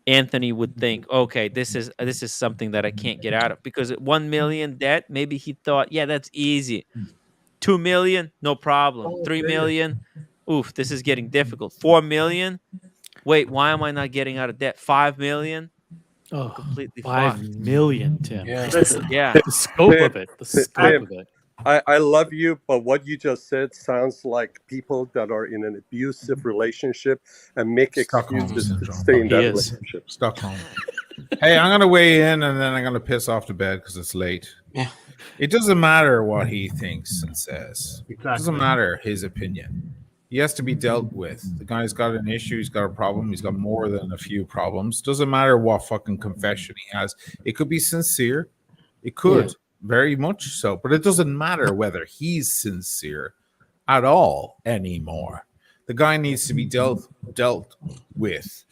Anthony would think, okay, this is something that I can't get out of, because at 1 million debt, maybe he thought, yeah, that's easy. 2 million, no problem. 3 million, oof, this is getting difficult. 4 million, wait, why am I not getting out of debt? 5 million, completely 5 fucked. million, Tim. Yeah. The scope of it. The scope of it. I love you, but what you just said sounds like people that are in an abusive relationship and make excuses to stay in that relationship. Stockholm. Hey, I'm going to weigh in and then I'm going to piss off to bed because it's late. Yeah. It doesn't matter what he thinks and says. Exactly. It doesn't matter his opinion. He has to be dealt with. The guy's got an issue. He's got a problem. He's got more than a few problems. Doesn't matter what fucking confession he has. It could be sincere. It could. Yeah. Very much so. But it doesn't matter whether he's sincere at all anymore. The guy needs to be dealt with.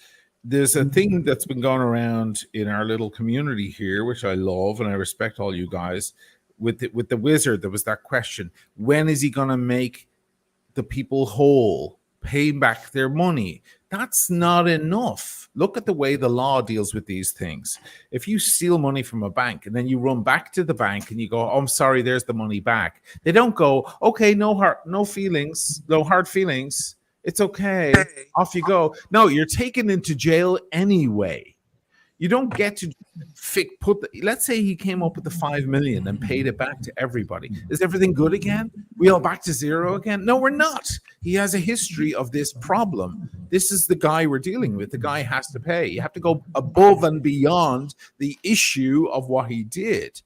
There's a thing that's been going around in our little community here, which I love, and I respect all you guys. With the wizard, there was that question: when is he going to make the people whole, pay back their money? That's not enough. Look at the way the law deals with these things. If you steal money from a bank and then you run back to the bank and you go, oh, I'm sorry, there's the money back. They don't go, okay, no hard feelings. It's okay. Off you go. No, you're taken into jail anyway. You don't get to let's say he came up with the 5 million and paid it back to everybody. Is everything good again? We all back to zero again? No, we're not. He has a history of this problem. This is the guy we're dealing with. The guy has to pay. You have to go above and beyond the issue of what he did.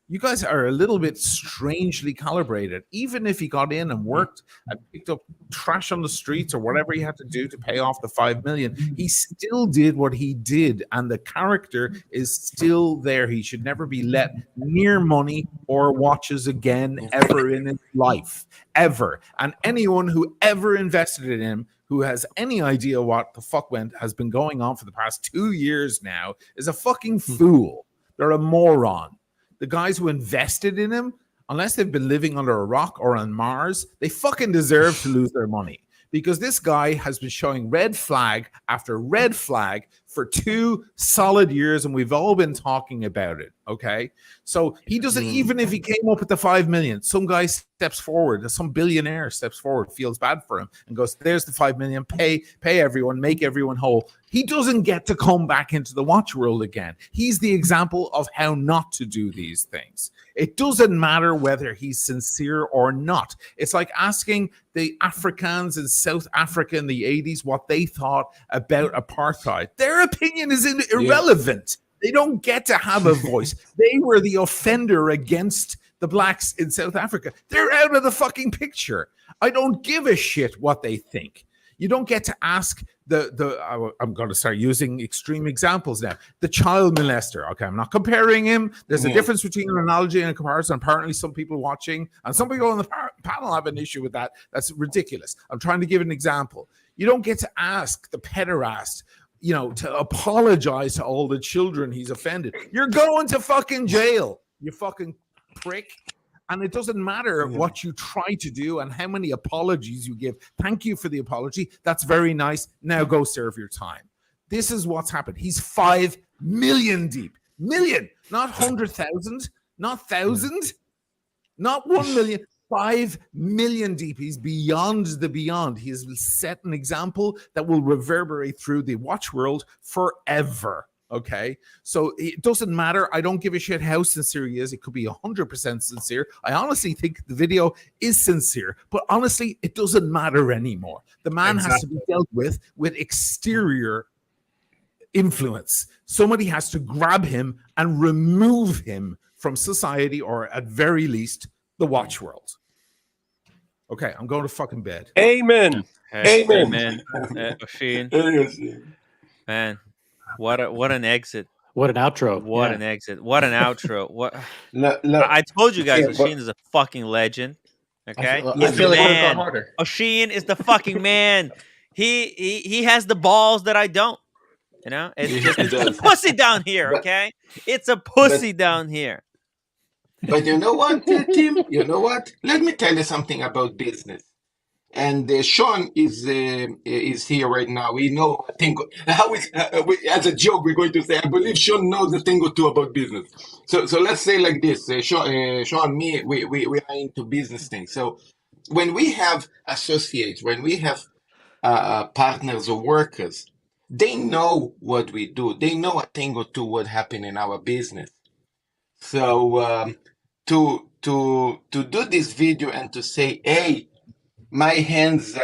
You guys are a little bit strangely calibrated. Even if he got in and worked and picked up trash on the streets or whatever he had to do to pay off the 5 million, he still did what he did, and the character is still there. He should never be let near money or watches again ever in his life, ever. And anyone who ever invested in him, who has any idea what the fuck has been going on for the past 2 years now, is a fucking fool. They're a moron. The guys who invested in him, unless they've been living under a rock or on Mars, they fucking deserve to lose their money, because this guy has been showing red flag after red flag for 2 solid years, and we've all been talking about it, okay? So he doesn't, even if he came up with the 5 million, some guy steps forward, some billionaire steps forward, feels bad for him, and goes, there's the 5 million, pay everyone, make everyone whole. He doesn't get to come back into the watch world again. He's the example of how not to do these things. It doesn't matter whether he's sincere or not. It's like asking the Africans in South Africa in the 80s what they thought about apartheid. Their opinion is irrelevant. They don't get to have a voice. They were the offender against the blacks in South Africa. They're out of the fucking picture. I don't give a shit what they think. You don't get to ask I'm going to start using extreme examples now. The child molester. Okay, I'm not comparing him. There's a difference between an analogy and a comparison. Apparently, some people watching and some people on the panel have an issue with that. That's ridiculous. I'm trying to give an example. You don't get to ask the pederast, to apologize to all the children he's offended. You're going to fucking jail. you fucking prick. And it doesn't matter what you try to do and how many apologies you give. Thank you for the apology. That's very nice. Now go serve your time. This is what's happened. He's 5 million deep. Million, not 100,000, not 1,000, not 1 million. 5 million deep. He's beyond the beyond. He has set an example that will reverberate through the watch world forever. Okay, so it doesn't matter. I don't give a shit how sincere he is. It could be 100% sincere. I honestly think the video is sincere, but honestly, it doesn't matter anymore. The man has to be dealt with exterior influence. Somebody has to grab him and remove him from society, or at very least, the watch world. Okay, I'm going to fucking bed. Amen. Amen. Oisin. Man, what an exit. What an outro. What an exit. What an outro. What I told you guys, Oisin is a fucking legend. Okay? I feel like it would have gone harder. Oisin is the fucking man. He has the balls that I don't. You know? It's a pussy down here, okay? It's a pussy down here. But you know what, Tim? You know what? Let me tell you something about business. And Sean is here right now. We know a thing. How is as a joke we're going to say? I believe Sean knows a thing or two about business. So let's say like this: Sean, me, we are into business things. So when we have associates, when we have partners or workers, they know what we do. They know a thing or two what happened in our business. So to do this video and to say, hey, my hands,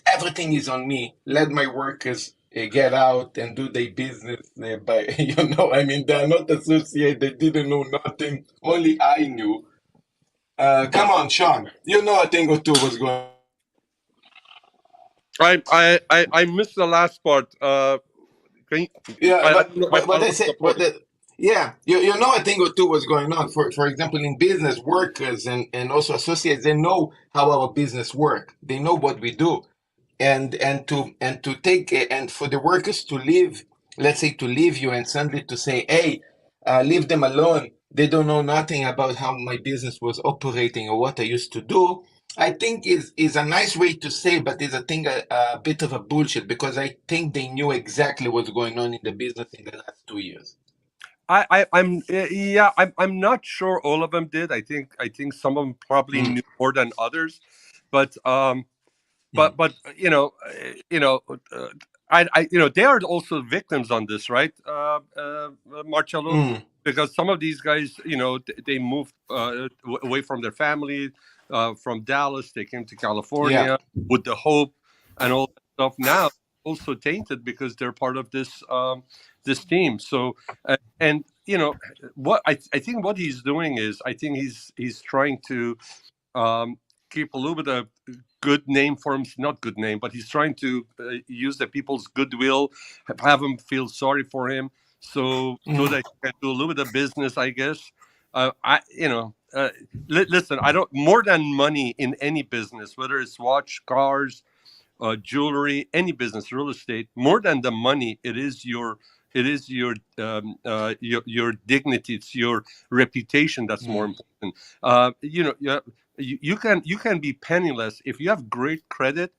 everything is on me. Let my workers get out and do their business. But I mean, they are not associated. They didn't know nothing. Only I knew. Come on, Sean. You know a thing or two was going on. I missed the last part. Yeah, you know a thing or two was going on. For example, in business, workers and also associates, they know how our business work. They know what we do, and to take and for the workers to leave, let's say to leave you and suddenly to say, hey, leave them alone. They don't know nothing about how my business was operating or what I used to do. I think is a nice way to say, but it's a bit of a bullshit, because I think they knew exactly what's going on in the business in the last 2 years. I'm not sure all of them did. I think some of them probably knew more than others, but they are also victims on this, right, Marcello? Because some of these guys, they moved away from their family, from Dallas. They came to California with the hope and all that stuff. Now also tainted because they're part of this this team. So what I think what he's doing is, I think he's trying to keep a little bit of good name for him. Not good name, but he's trying to use the people's goodwill, have them feel sorry for him, so that he can do a little bit of business, I guess. Listen, I don't, more than money in any business, whether it's watch, cars, jewelry, any business, real estate, more than the money, it is your dignity, it's your reputation that's more important. You can be penniless if you have great credit.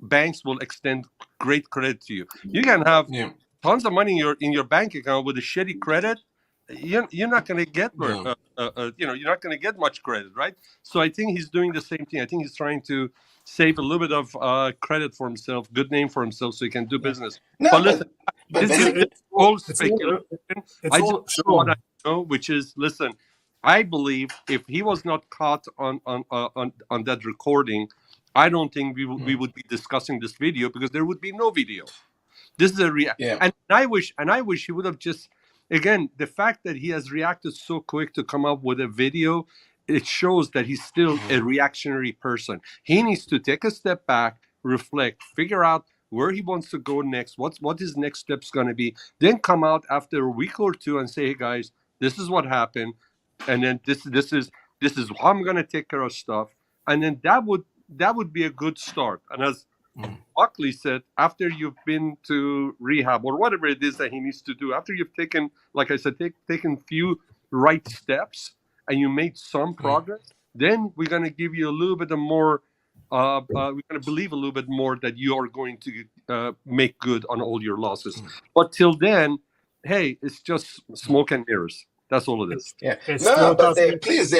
Banks will extend great credit to you. You can have tons of money in your bank account with a shitty credit. You're not going to get you're not going to get much credit, right? So I think he's doing the same thing. I think he's trying to save a little bit of credit for himself, good name for himself, so he can do business. But listen, this is all speculation. I just know what I know, which is, listen, I believe if he was not caught on that recording, I don't think we would be discussing this video, because there would be no video. This is a and I wish he would have just, again, the fact that he has reacted so quick to come up with a video, it shows that he's still a reactionary person. He needs to take a step back, reflect, figure out where he wants to go next, what his next step's going to be, then come out after a week or two and say, hey guys, this is what happened, and then this is how I'm going to take care of stuff, and then that would be a good start. And as Buckley said, after you've been to rehab or whatever it is that he needs to do, after you've taken, like I said, taken few right steps and you made some progress, then we're going to give you a little bit more. We're going to believe a little bit more that you are going to make good on all your losses. But till then, hey, it's just smoke and mirrors. That's all it is. Yeah. No, but please,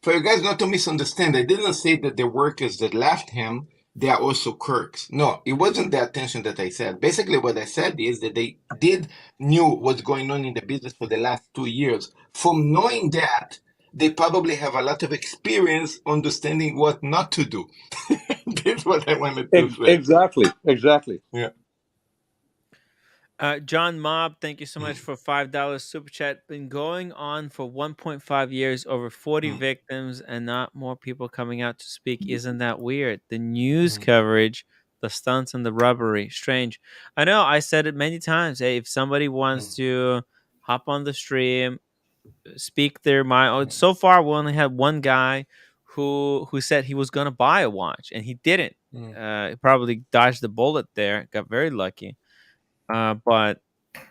for you guys not to misunderstand, I didn't say that the workers that left him, they are also crooks. No, it wasn't the attention that I said. Basically, what I said is that they knew what's going on in the business for the last 2 years. From knowing that, they probably have a lot of experience understanding what not to do. That's what I wanted to say. Exactly. Yeah. John Mobb, thank you so much for $5 super chat. Been going on for 1.5 years, over 40 victims, and not more people coming out to speak. Isn't that weird? The news coverage, the stunts, and the robbery. Strange. I know. I said it many times. Hey, if somebody wants to hop on the stream, speak their mind. So far, we only had one guy who said he was gonna buy a watch, and he didn't. He probably dodged the bullet there. Got very lucky. But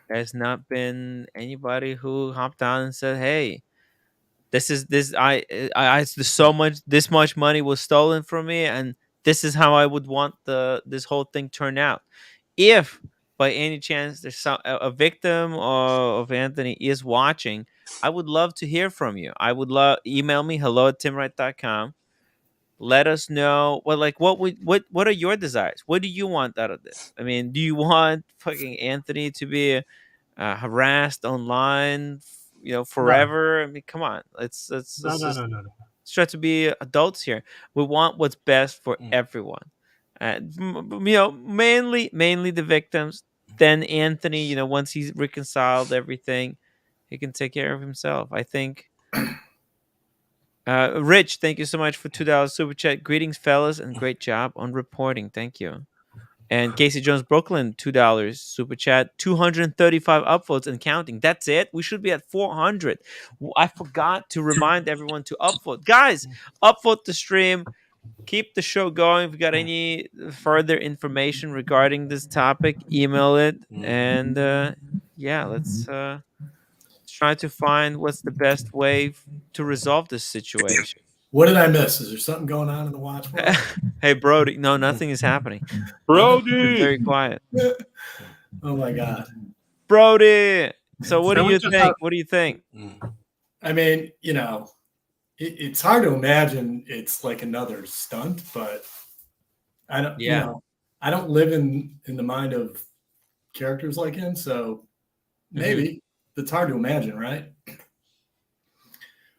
there's not been anybody who hopped on and said, "Hey, this much money was stolen from me, and this is how I would want this whole thing turned out." If by any chance there's a victim of Anthony is watching, I would love to hear from you. I would love email me hello@timwright.com. Let us know what are your desires? What do you want out of this? I mean, do you want fucking Anthony to be harassed online, forever? I mean, come on, let's try to be adults here. We want what's best for everyone. Mainly the victims. Then Anthony, once he's reconciled everything, he can take care of himself. I think. Rich, thank you so much for $2 super chat. Greetings, fellas, and great job on reporting. Thank you. And Casey Jones Brooklyn, $2 super chat. 235 upvotes and counting. That's it. We should be at 400. I forgot to remind everyone to upvote. Guys, upvote the stream. Keep the show going. If you got any further information regarding this topic, email it. And let's try to find what's the best way to resolve this situation. What did I miss? Is there something going on in the watch world? Hey, Brody. No, nothing is happening. Brody! Very quiet. Oh, my God. Brody! So what do you think? What do you think? I mean, it's hard to imagine it's like another stunt, but I don't, I don't live in the mind of characters like him, so maybe. It's hard to imagine, right?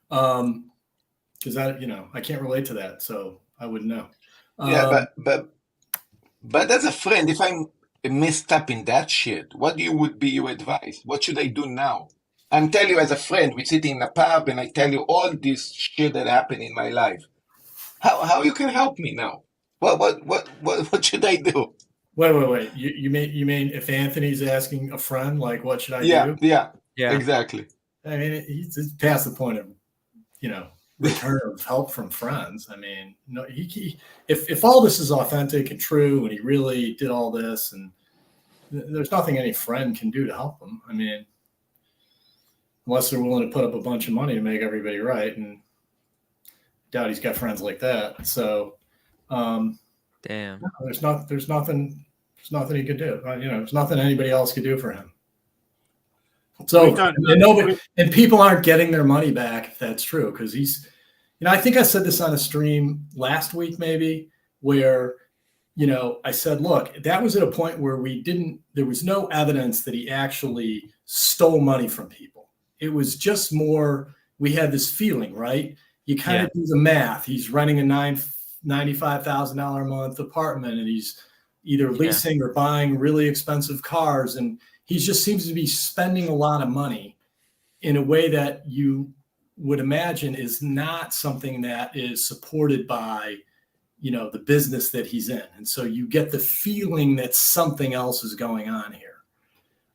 Because I can't relate to that, so I wouldn't know. Yeah, but as a friend, if I'm messed up in that shit, what would be your advice? What should I do now? I'm telling you, as a friend, we're sitting in a pub, and I tell you all this shit that happened in my life. How you can help me now? What should I do? Wait. You mean if Anthony's asking a friend, like, what should I do? Yeah, exactly. I mean, he's past the point of, return of help from friends. I mean, no, if all this is authentic and true, and he really did all this, and there's nothing any friend can do to help him. I mean, unless they're willing to put up a bunch of money to make everybody right, and I doubt he's got friends like that. So, damn, no, there's nothing he could do. There's nothing anybody else could do for him. So and people aren't getting their money back if that's true, because he's, I think I said this on a stream last week maybe, where I said, look, that was at a point where there was no evidence that he actually stole money from people. It was just more, we had this feeling, right? You kind of do the math. He's renting a $95,000 a month apartment, and he's either leasing or buying really expensive cars, and he just seems to be spending a lot of money in a way that you would imagine is not something that is supported by, the business that he's in. And so you get the feeling that something else is going on here.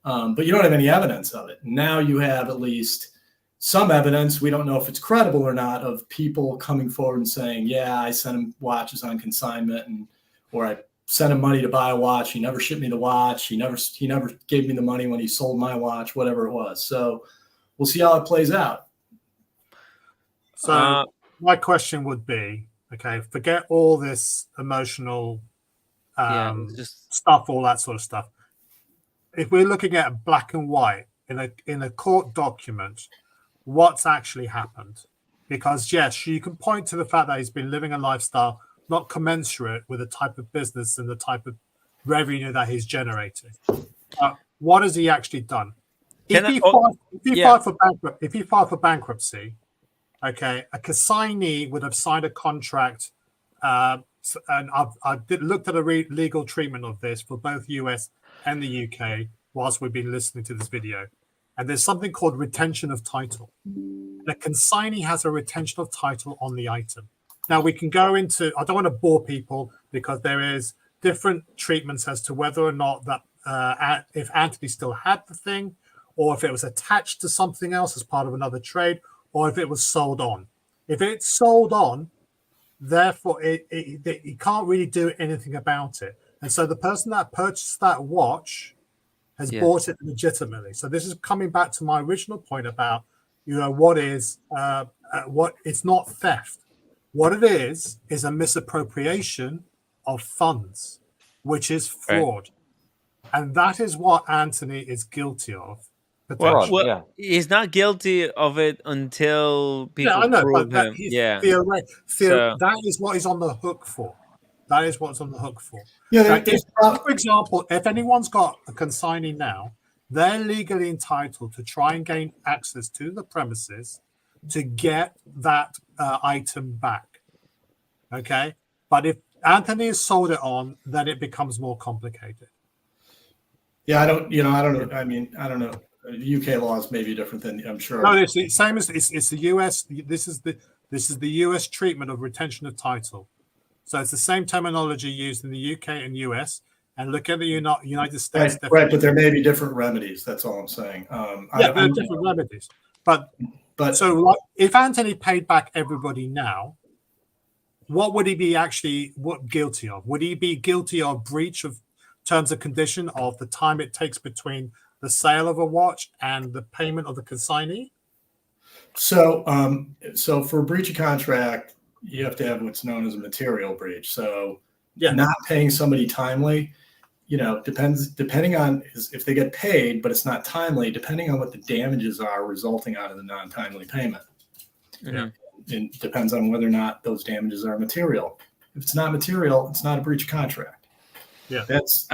But you don't have any evidence of it. Now you have at least some evidence. We don't know if it's credible or not, of people coming forward and saying, yeah, I sent him watches on consignment, or I sent him money to buy a watch. He never shipped me the watch. He never gave me the money when he sold my watch, whatever it was. So we'll see how it plays out. So my question would be, okay, forget all this emotional stuff, all that sort of stuff. If we're looking at black and white in a court document, what's actually happened? Because yes, you can point to the fact that he's been living a lifestyle not commensurate with the type of business and the type of revenue that he's generating. What has he actually done? If he filed for bankruptcy, okay, a consignee would have signed a contract, and I looked at a legal treatment of this for both US and the UK whilst we've been listening to this video. And there's something called retention of title. The consignee has a retention of title on the item. Now we can go into, I don't want to bore people because there is different treatments as to whether or not that if Anthony still had the thing, or if it was attached to something else as part of another trade, or if it was sold on. If it's sold on, therefore you can't really do anything about it. And so the person that purchased that watch has bought it legitimately. So this is coming back to my original point about, what it's not theft. What it is a misappropriation of funds, which is fraud. Right. And that is what Anthony is guilty of. Well, he's not guilty of it until people prove him. That is what he's on the hook for. That is what's on the hook for. For example, if anyone's got a consignee now, they're legally entitled to try and gain access to the premises to get that item back. Okay? But if Anthony has sold it on, then it becomes more complicated. Yeah, I don't know. I mean, I don't know. UK laws may be different than I'm sure. No, it's the same as it's the US. This is the US treatment of retention of title. So it's the same terminology used in the UK and US. And look at the United States. Right, but there may be different remedies. That's all I'm saying. There are different remedies. But so like, if Anthony paid back everybody now, what would he be guilty of? Would he be guilty of breach of terms and condition of the time it takes between the sale of a watch and the payment of the consignee? So for a breach of contract, you have to have what's known as a material breach. So not paying somebody timely, depending on if they get paid, but it's not timely, depending on what the damages are resulting out of the non-timely payment. Mm-hmm. It depends on whether or not those damages are material. If it's not material, it's not a breach of contract. Yeah, that's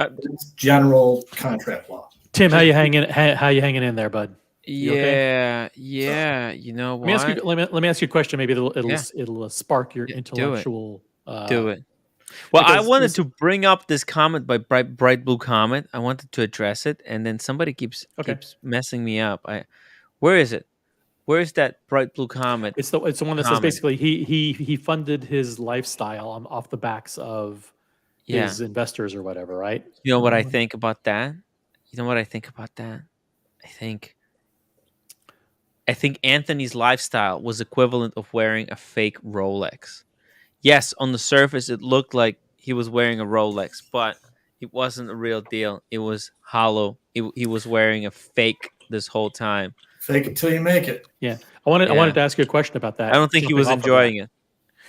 general contract law. Tim, how you hanging in there, bud? Yeah. You know what? Let me ask you a question. Maybe it'll spark your intellectual. Do it. Well, I wanted to bring up this comment by Bright Blue Comet. I wanted to address it, and then somebody keeps messing me up. Where is it? Where is that Bright Blue Comet? It's the one that says basically he funded his lifestyle off the backs of his investors or whatever, right? You know what I think about that? I think Anthony's lifestyle was equivalent of wearing a fake Rolex. Yes, on the surface, it looked like he was wearing a Rolex, but it wasn't a real deal. It was hollow. He was wearing a fake this whole time. Fake it till you make it. Yeah. I wanted to ask you a question about that. I don't think he was enjoying it.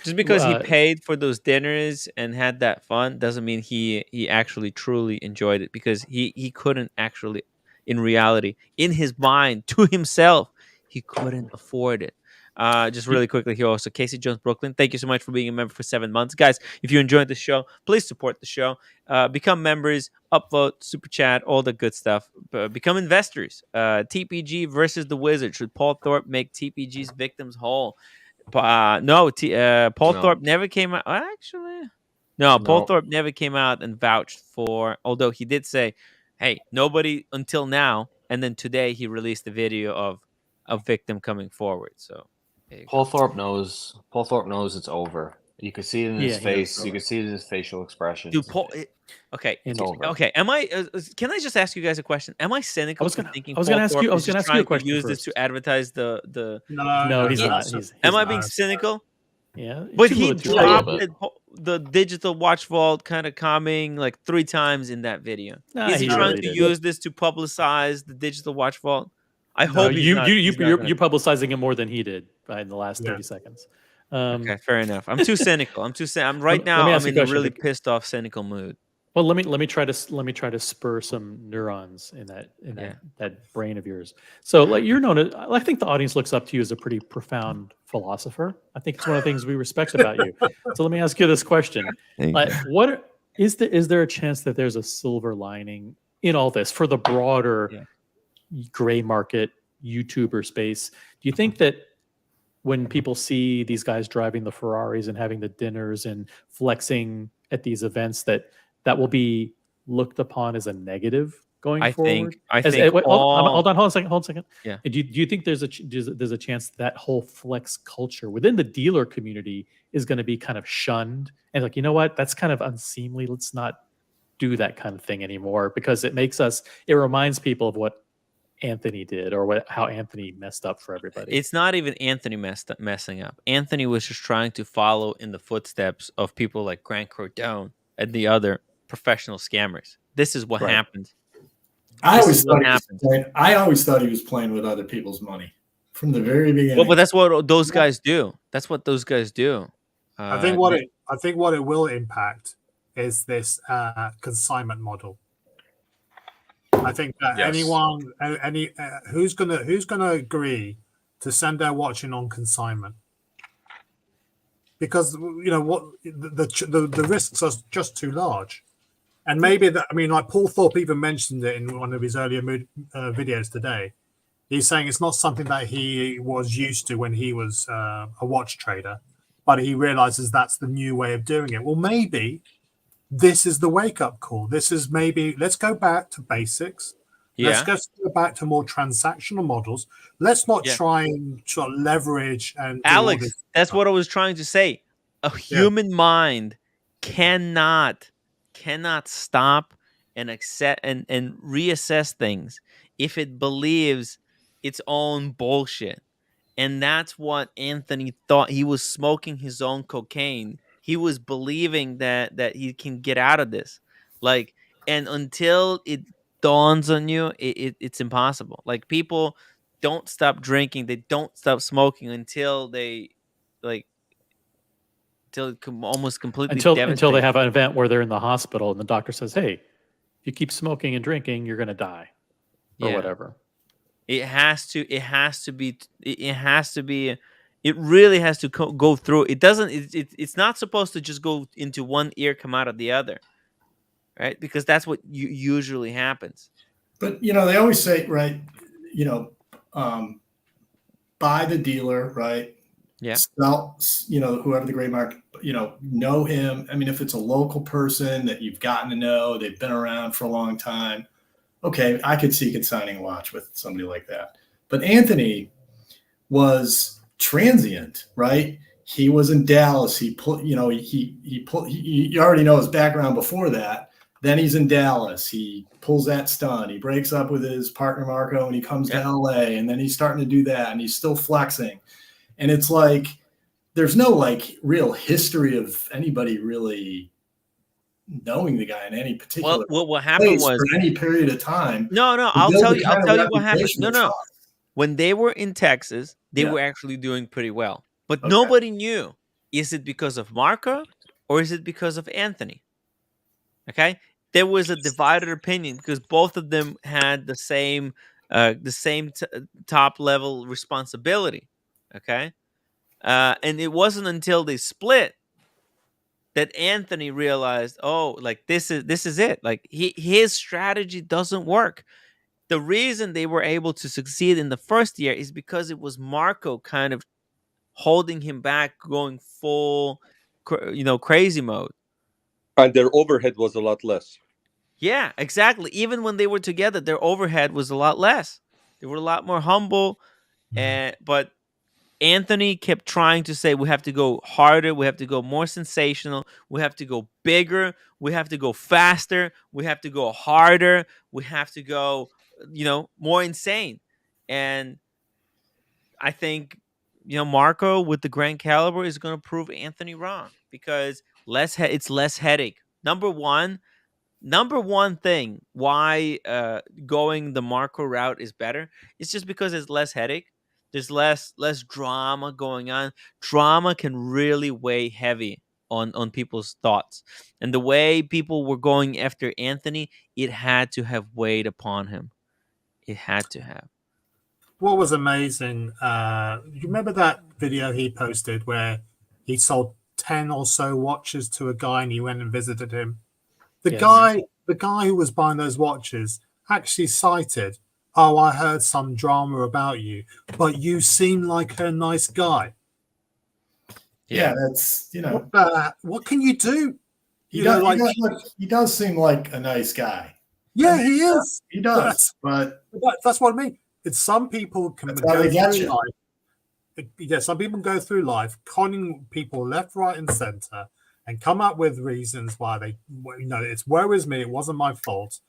Just because he paid for those dinners and had that fun doesn't mean he actually truly enjoyed it, because he couldn't actually, in reality, in his mind, to himself, he couldn't afford it. Just really quickly here also, Casey Jones Brooklyn, thank you so much for being a member for 7 months. Guys, if you enjoyed the show, please support the show. Become members, upvote, super chat, all the good stuff. Become investors. TPG versus the Wizard. Should Paul Thorpe make TPG's victims whole? Paul Thorpe never came out. Actually, no, Paul Thorpe never came out and vouched for, although he did say, hey, nobody until now. And then today he released a video of a victim coming forward. So Paul Thorpe knows it's over. You could see it in his face. You could see it in his facial expression. Dude, Paul. It's over. Okay. Am I? Can I just ask you guys a question? Am I cynical? I was going to ask you a question. Use this to advertise the. No, he's not. Am I being cynical? Yeah, but he dropped the digital watch vault kind of coming like 3 times in that video. Is he trying to use this to publicize the digital watch vault? I hope he's not. You're publicizing it more than he did in the last 30 seconds. Okay, fair enough. I'm too cynical. I'm Let me ask you a in a question, really Vic. pissed off, cynical mood. Well, let me try to spur some neurons in that brain of yours. So, like, you're known. I think the audience looks up to you as a pretty profound philosopher. I think it's one of the things we respect about you. So, let me ask you this question: what is there a chance that there's a silver lining in all this for the broader gray market YouTuber space? Do you think that when people see these guys driving the Ferraris and having the dinners and flexing at these events, that will be looked upon as a negative going forward? Hold on a second. Yeah. Do you think there's a chance that whole flex culture within the dealer community is going to be kind of shunned and like, you know what, that's kind of unseemly. Let's not do that kind of thing anymore, because it reminds people of what Anthony did or how Anthony messed up for everybody. It's not even Anthony messing up. Anthony was just trying to follow in the footsteps of people like Grant Cardone and the other professional scammers. This is what happened. I always thought he was playing with other people's money from the very beginning. Well, but that's what those guys do. I think what it will impact is this consignment model. I think that who's gonna agree to send their watch in on consignment, because what the risks are just too large. And maybe like Paul Thorpe even mentioned it in one of his earlier videos today. He's saying it's not something that he was used to when he was a watch trader, but he realizes that's the new way of doing it. Well, maybe this is the wake-up call. This is let's go back to basics. Yeah. Let's go back to more transactional models. Let's not try and sort of leverage and Alex, that's what I was trying to say. A human mind cannot stop and accept and reassess things if it believes its own bullshit. And that's what Anthony thought. He was smoking his own cocaine. He was believing that he can get out of this. Like, and until it dawns on you, it's impossible. Like, people don't stop drinking, they don't stop smoking until they until it almost completely until they have an event where they're in the hospital and the doctor says, hey, if you keep smoking and drinking, you're going to die or whatever. It really has to go through. It's not supposed to just go into one ear, come out of the other, right? Because that's what usually happens. But they always say, right, buy the dealer, right? Yeah. Sell, whoever the gray market, know him. I mean, if it's a local person that you've gotten to know, they've been around for a long time, okay, I could see consigning a watch with somebody like that. But Anthony was transient, right? He was in Dallas. He you already know his background before that. Then he's in Dallas. He pulls that stunt. He breaks up with his partner Marco and he comes to LA, and then he's starting to do that and he's still flexing. And it's like, there's no real history of anybody really knowing the guy in any particular what happened was for any period of time. No, I'll tell you what happened. No. When they were in Texas, they were actually doing pretty well. But nobody knew, is it because of Marco or is it because of Anthony? Okay? There was a divided opinion because both of them had the same top level responsibility. Okay? And it wasn't until they split that Anthony realized, this is it. Like, his strategy doesn't work. The reason they were able to succeed in the first year is because it was Marco kind of holding him back, going full, crazy mode. And their overhead was a lot less. Yeah, exactly. Even when they were together, their overhead was a lot less. They were a lot more humble. But Anthony kept trying to say, we have to go harder, we have to go more sensational, we have to go bigger, we have to go faster, we have to go harder, we have to go, more insane. And I think, Marco with the Grand Caliber is going to prove Anthony wrong because it's less headache. Number one, number one thing why going the Marco route is better is just because it's less headache. There's less drama going on. Drama can really weigh heavy on people's thoughts. And the way people were going after Anthony, it had to have weighed upon him. It had to have. What was amazing, you remember that video he posted where he sold 10 or so watches to a guy and he went and visited him? The guy who was buying those watches actually cited, "Oh, I heard some drama about you, but you seem like a nice guy." Yeah, that's, you know, what can you do? He does seem like a nice guy. Yeah, I mean, he is. He does, but that's what I mean. It's some people can That's how go they get through you. life. Yeah, some people go through life conning people left, right, and center, and come up with reasons why they, it's woe is me, it wasn't my fault,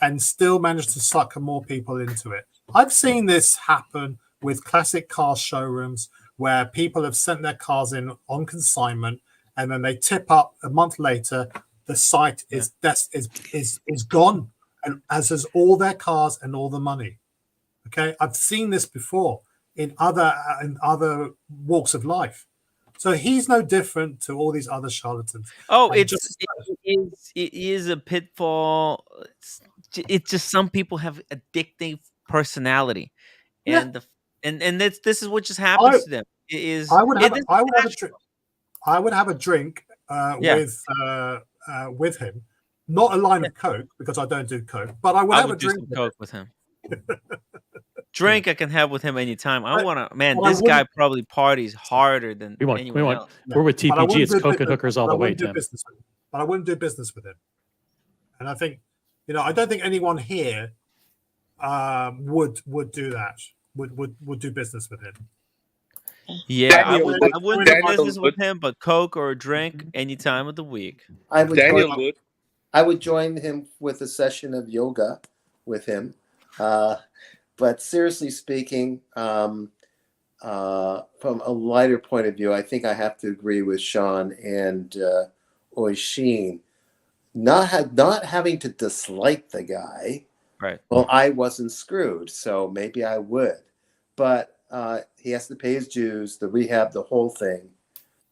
and still manage to sucker more people into it. I've seen this happen with classic car showrooms where people have sent their cars in on consignment, and then they tip up a month later, the site is gone, and as is all their cars and all the money. Okay, I've seen this before in other walks of life. So he's no different to all these other charlatans. Oh, And it is a pitfall. It's just some people have addictive personality, and and this is what just happens to them. It is. I would have a drink with him, not a line of Coke because I don't do Coke, but I would have a do drink some Coke with him. Drink I can have with him anytime. I want to. Man, but I this guy probably parties harder than anyone else. We're with But I TPG. wouldn't It's do Coke and business- hookers all but I the way, wouldn't do Tim. business with him. But I wouldn't do business with him. And I think, I don't think anyone here would do that. Would do business with him. Yeah, I Daniel wouldn't do business with him, but Coke or a drink any time of the week. I would join him with a session of yoga with him. But seriously speaking, from a lighter point of view, I think I have to agree with Sean and Oisin. Not having to dislike the guy. Right. Well, I wasn't screwed, so maybe I would. But he has to pay his dues, the rehab, the whole thing.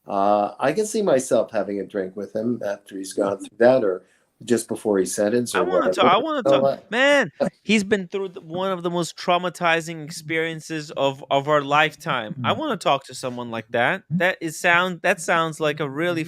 I can see myself having a drink with him after he's gone through that, or just before he's sentenced. I Or want to whatever. talk. Man, he's been through one of the most traumatizing experiences of our lifetime. I want to talk to someone like that. That sounds like a really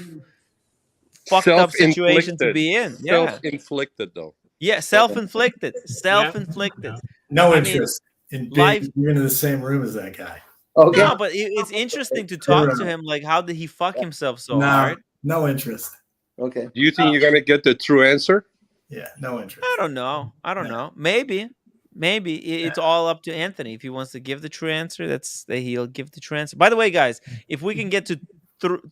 fucked up situation to be in. Yeah. Self-inflicted, though. Yeah, self-inflicted. Self-inflicted. No I mean, interest in life. being in the same room as that guy. Okay. No, but it's interesting to talk to him. Like, how did he fuck himself so hard? No interest. Okay. Do you think you're gonna get the true answer? Yeah, no interest. I don't know. Maybe it's all up to Anthony. If he wants to give the true answer, he'll give the true answer. By the way, guys, if we can get to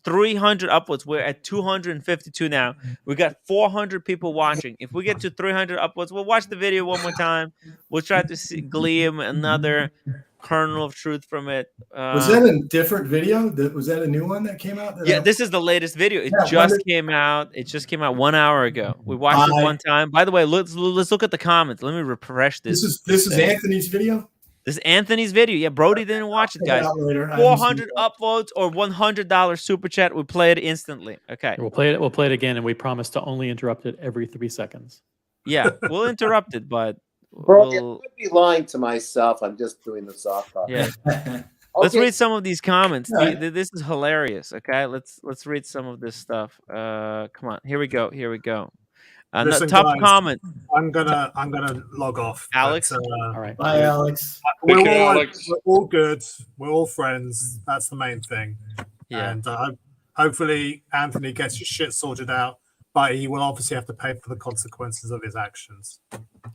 300 upwards, we're at 252 now. We got 400 people watching. If we get to 300 upwards, we'll watch the video one more time. We'll try to glean another kernel of truth from it. Was that a different video? Was that a new one that came out? Yeah, this is the latest video. It just came out. It just came out 1 hour ago. We watched it one time. By the way, let's look at the comments. Let me refresh this. This is Anthony's video. This is Anthony's video. Yeah, Brody didn't watch it, guys. 400 upvotes or $100 super chat. We play it instantly. Okay. We'll play it again, and we promise to only interrupt it every 3 seconds. Yeah, we'll interrupt it, but Bro, I would be lying to myself. I'm just doing the soft copy. Yeah. Let's read some of these comments. This is hilarious. Okay, let's read some of this stuff. Come on, here we go. Listen, top guys, comment. I'm gonna log off. Alex. All right. Bye, Alex. We're all good. We're all friends. That's the main thing. Yeah. And hopefully Anthony gets his shit sorted out, but he will obviously have to pay for the consequences of his actions.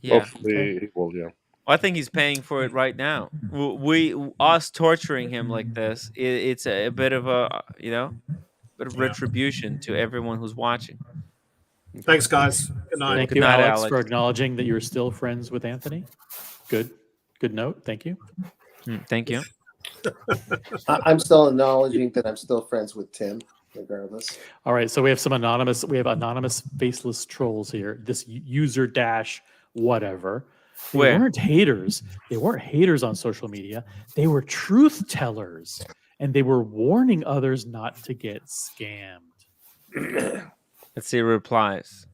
Yeah. Hopefully he will, yeah. I think he's paying for it right now. Us torturing him like this, it's a bit of retribution to everyone who's watching. Thanks, guys. Good night. Thank you, Alex, for acknowledging that you're still friends with Anthony. Good note. Thank you. Thank you. I'm still acknowledging that I'm still friends with Tim. regardless. All right, so we have anonymous faceless trolls here. This user dash whatever. They Where? weren't haters. They weren't haters on social media. They were truth tellers, and they were warning others not to get scammed. Let's see replies.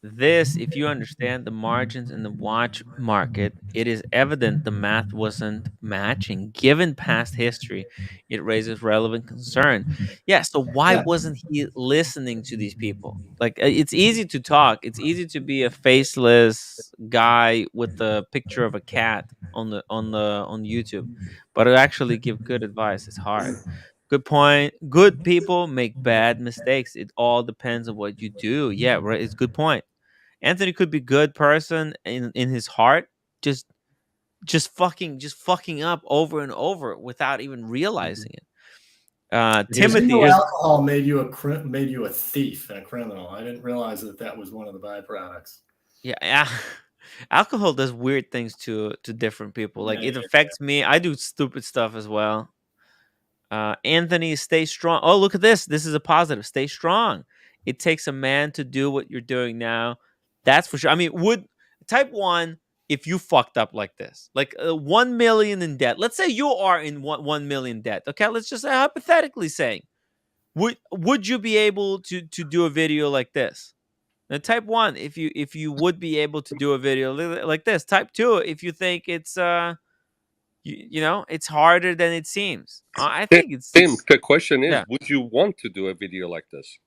This, if you understand the margins in the watch market, it is evident the math wasn't matching. Given past history, it raises relevant concern. Yeah, so why Yeah. wasn't he listening to these people? Like, it's easy to talk. It's easy to be a faceless guy with a picture of a cat on YouTube, but to actually give good advice is hard. Good point. Good people make bad mistakes. It all depends on what you do. Yeah, right. It's a good point. Anthony could be good person in his heart, just fucking up over and over without even realizing it. Timothy is alcohol made you a thief and a criminal. I didn't realize that was one of the byproducts. yeah. Alcohol does weird things to different people. Like it affects me. I do stupid stuff as well. Anthony, stay strong. Oh, look at this. This is a positive. Stay strong. It takes a man to do what you're doing now. That's for sure. I mean, would type 1, if you fucked up like this, like 1 million in debt. Let's say you are in 1 million debt. Okay, let's just say hypothetically saying, would you be able to do a video like this? Now, type 1 if you would be able to do a video like this. Type 2 if you think it's you know, it's harder than it seems. I think it's Tim. The question is, yeah. would you want to do a video like this?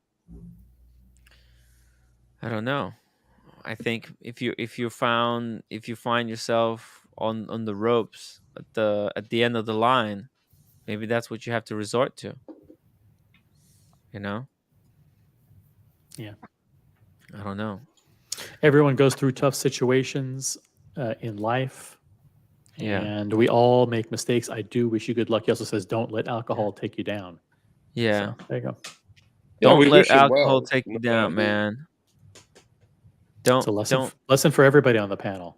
I don't know. I think if you find yourself on the ropes at the end of the line, maybe that's what you have to resort to. You know? Yeah. I don't know. Everyone goes through tough situations in life. Yeah. And we all make mistakes. I do wish you good luck. He also says, don't let alcohol take you down. Yeah. So, there you go. Don't let alcohol take you down, man. It's a lesson for everybody on the panel.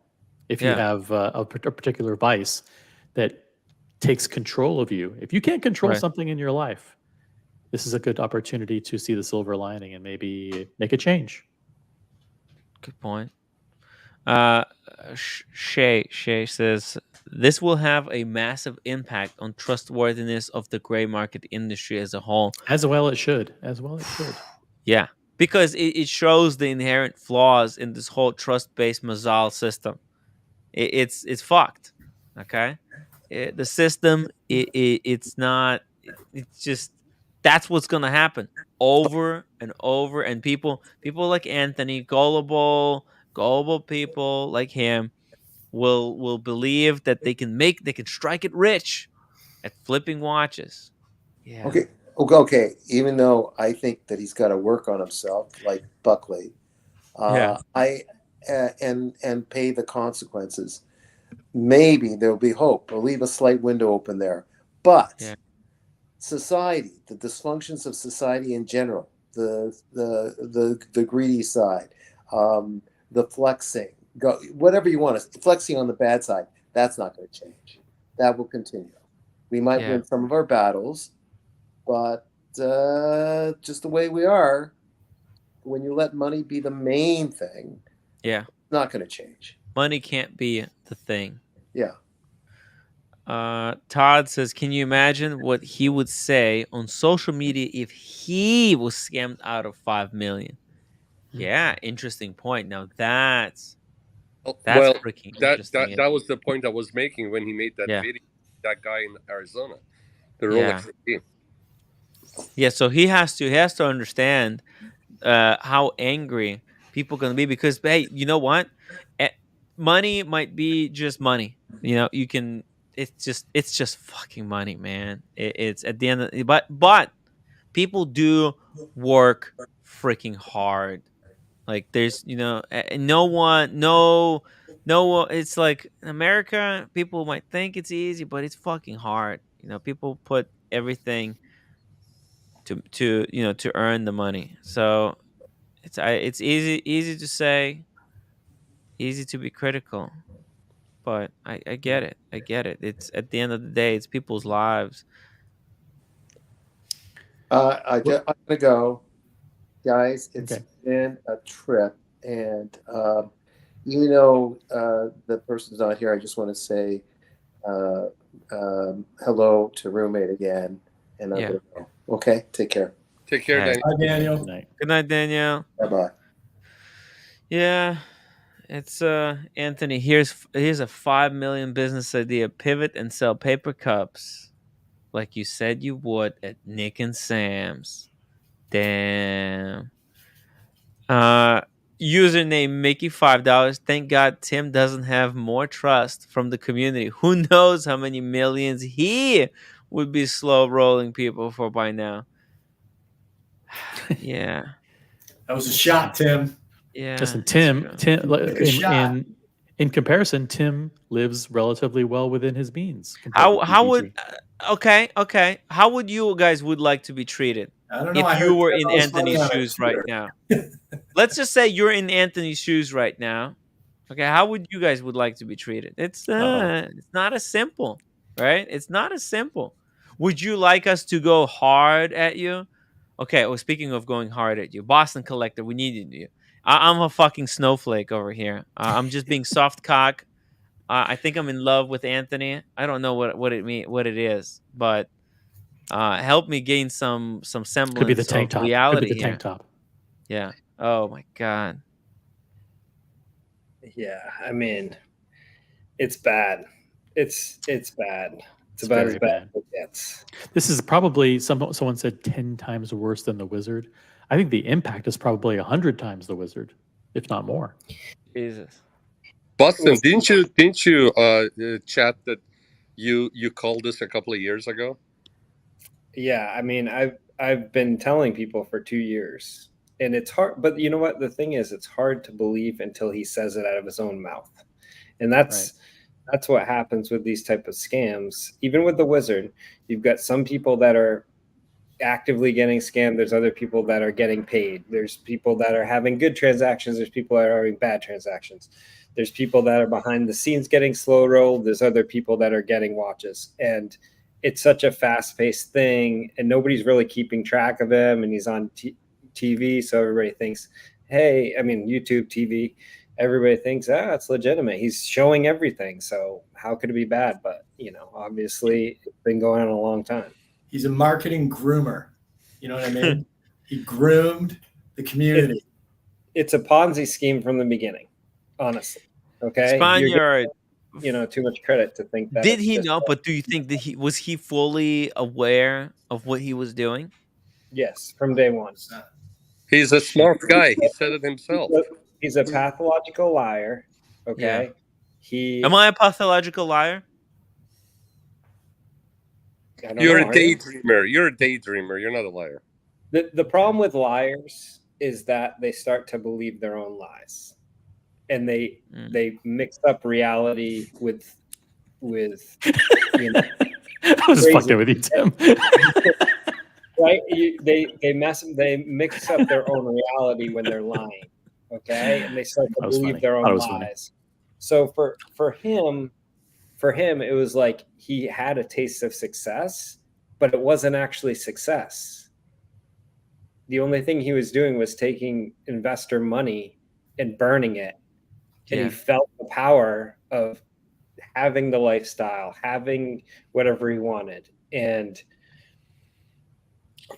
If you have a particular vice that takes control of you, if you can't control something in your life, this is a good opportunity to see the silver lining and maybe make a change. Good point. Shay says this will have a massive impact on trustworthiness of the gray market industry as a whole. As well it should. Yeah, because it shows the inherent flaws in this whole trust-based Mazal system. It's fucked. Okay, the system it's not. It's just that's what's gonna happen over and over. And people like Anthony, gullible people like him will believe that they can strike it rich at flipping watches. Yeah. Okay. Even though I think that he's got to work on himself, like Buckley, and pay the consequences. Maybe there'll be hope. I'll leave a slight window open there. But society, the dysfunctions of society in general, the greedy side, the flexing, whatever you want to flexing on the bad side, that's not going to change. That will continue. We might win some of our battles, but just the way we are, when you let money be the main thing, it's not going to change. Money can't be the thing. Yeah. Todd says, can you imagine what he would say on social media if he was scammed out of 5 million? Yeah, interesting point. Now that's freaking interesting. That was the point I was making when he made that video. That guy in Arizona, the Rolex team. Yeah, so he has to understand how angry people going to be because hey, you know what? Money might be just money. You know, you can. It's just fucking money, man. It's at the end of but people do work freaking hard. Like there's no one. It's like in America, people might think it's easy, but it's fucking hard. You know, people put everything to earn the money. So it's easy to say, easy to be critical, but I get it. I get it. It's at the end of the day, it's people's lives. I'm gonna go, guys. It's been a trip, and even though the person's not here, I just want to say hello to roommate again, and I'm gonna go. Okay, take care. Take care, Daniel. Bye, Daniel. Good night, Danielle. Bye bye. Yeah, it's Anthony. Here's a 5 million business idea: pivot and sell paper cups, like you said you would at Nick and Sam's. Damn. Username Mickey $5. Thank God Tim doesn't have more trust from the community. Who knows how many millions he would be slow rolling people for by now. Yeah. That was a shot, Tim. Yeah. Listen, Tim, Good shot. in comparison, Tim lives relatively well within his means. How would how would you guys would like to be treated I don't know. if I you heard were that in was funny Anthony's on shoes Twitter. right now? Let's just say you're in Anthony's shoes right now. Okay, how would you guys would like to be treated? It's not as simple, right? It's not as simple. Would you like us to go hard at you? Okay, well, speaking of going hard at you, Boston Collector, we needed you. I'm a fucking snowflake over here. I'm just being soft cock. I think I'm in love with Anthony. I don't know what it is, but help me gain some semblance Could be the tank of top. reality Could be the here. tank top. Yeah. Oh my god. Yeah, I mean, it's bad. It's bad. It's about very as bad as it gets. This is probably someone said 10 times worse than the Wizard. I think the impact is probably 100 times the Wizard, if not more. Jesus. Boston, didn't you chat that you called us a couple of years ago? Yeah, I mean, I've been telling people for 2 years, and it's hard. But you know what? The thing is, it's hard to believe until he says it out of his own mouth, and that's what happens with these type of scams. Even with the Wizard, you've got some people that are actively getting scammed. There's other people that are getting paid. There's people that are having good transactions. There's people that are having bad transactions. There's people that are behind the scenes getting slow rolled. There's other people that are getting watches, and it's such a fast-paced thing, and nobody's really keeping track of him, and he's on TV, so everybody thinks, hey, I mean, YouTube, TV, everybody thinks, it's legitimate. He's showing everything, so how could it be bad? But, obviously, it's been going on a long time. He's a marketing groomer. You know what I mean? He groomed the community. It's a Ponzi scheme from the beginning, honestly. Okay? Spaniard. Too much credit to think that. Did he know? But do you think that was he fully aware of what he was doing? Yes, from day one. He's a smart guy. He said it himself. He's a pathological liar. Okay. Yeah. Am I a pathological liar? You're a daydreamer. You're a daydreamer. You're not a liar. The problem with liars is that they start to believe their own lies. And they mix up reality with I was just fucking with you, Tim. Right? They mix up their own reality when they're lying. Okay, and they start to believe their own lies. So for him, it was like he had a taste of success, but it wasn't actually success. The only thing he was doing was taking investor money and burning it. And he felt the power of having the lifestyle, having whatever he wanted. And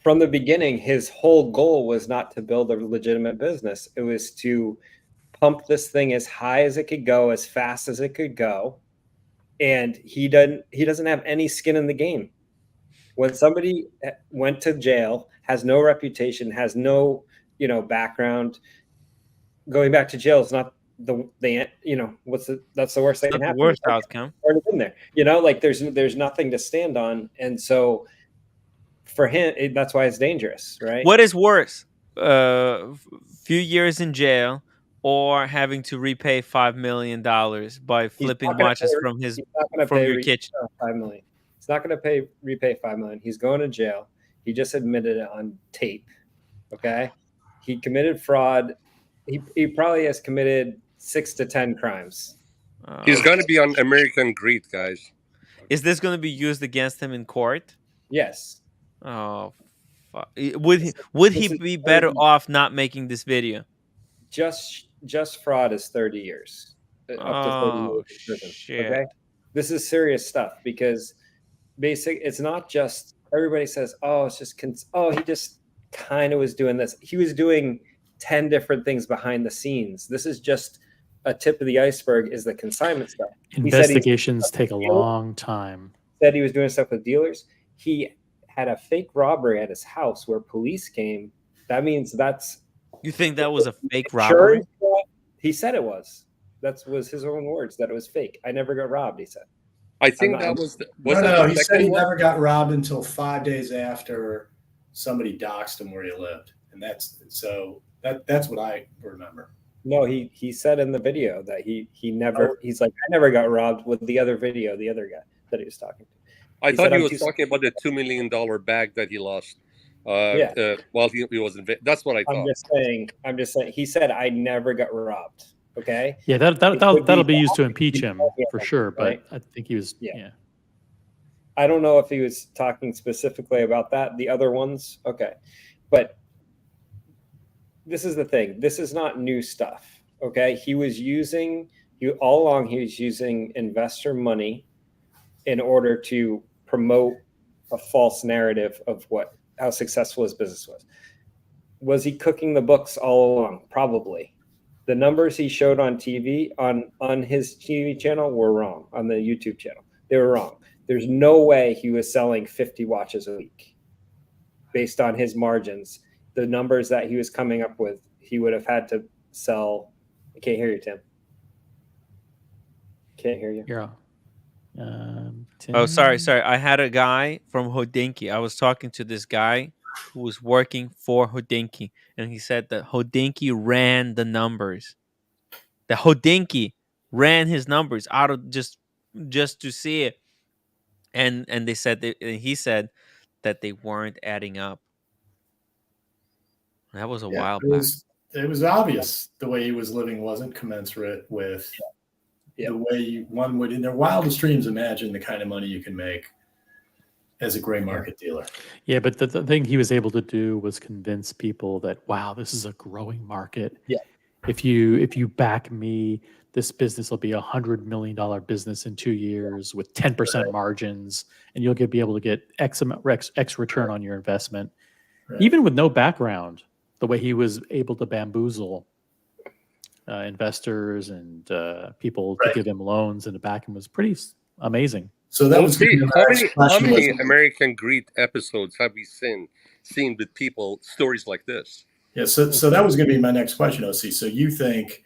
from the beginning, his whole goal was not to build a legitimate business. It was to pump this thing as high as it could go, as fast as it could go. And he doesn't have any skin in the game. When somebody went to jail, has no reputation, has no, background, going back to jail is not that's the worst thing that can happen. The worst outcome. In there, there's nothing to stand on, and so for him, that's why it's dangerous, right? What is worse, few years in jail or having to repay $5 million by flipping watches from your kitchen? $5 million. He's not going to repay $5 million. He's going to jail. He just admitted it on tape. Okay, he committed fraud. He probably has committed 6 to 10 crimes. He's going to be on American Greed, guys. Is this going to be used against him in court? Yes. Oh, fuck? Would he be better off not making this video? Just fraud is 30 years, up to 30 years in prison. Shit. Okay, this is serious stuff because it's not just everybody says, oh, it's just he just kind of was doing this. He was doing 10 different things behind the scenes. This is just a tip of the iceberg. Is the consignment stuff. Investigations take a long time. Said he was doing stuff with dealers. He had a fake robbery at his house where police came. That means that's. You think that was a fake robbery? He said it was. That was his own words, that it was fake. I never got robbed, he said. I think that was. No, he said he never got robbed until 5 days after somebody doxed him where he lived, and that's what I remember. No, he said in the video that he never. He's like, I never got robbed with the other video, the other guy that he was talking to. I thought he was talking about the $2 million bag that he lost. While he was in. That's what I thought. I'm just saying. He said I never got robbed. Okay. Yeah, that'll be used to impeach him for sure. But right? I think he was. Yeah. I don't know if he was talking specifically about that. The other ones, okay, but this is the thing. This is not new stuff. Okay, all along he was using investor money in order to promote a false narrative of how successful his business was. Was he cooking the books all along? Probably. The numbers he showed on TV, on his TV channel, were wrong. On the YouTube channel, they were wrong. There's no way he was selling 50 watches a week based on his margins. The numbers that he was coming up with, he would have had to sell. I can't hear you, Tim. Can't hear you. You're Oh, sorry. I had a guy from Hodinkee. I was talking to this guy who was working for Hodinkee, and he said that Hodinkee ran the numbers. The Hodinkee ran his numbers out of just to see it, and they said he said that they weren't adding up. That was a while back. It was obvious the way he was living wasn't commensurate with the way one would, in their wildest dreams, imagine the kind of money you can make as a gray market dealer. Yeah, but the thing he was able to do was convince people that, wow, this is a growing market. Yeah. If you back me, this business will be $100 million business in 2 years with 10% margins, and you'll be able to get X return on your investment. Right. Even with no background, the way he was able to bamboozle investors and people to give him loans and to back him was pretty amazing. So that was how many American Greed episodes have we seen with people stories like this? Yeah, so that was going to be my next question, OC. So you think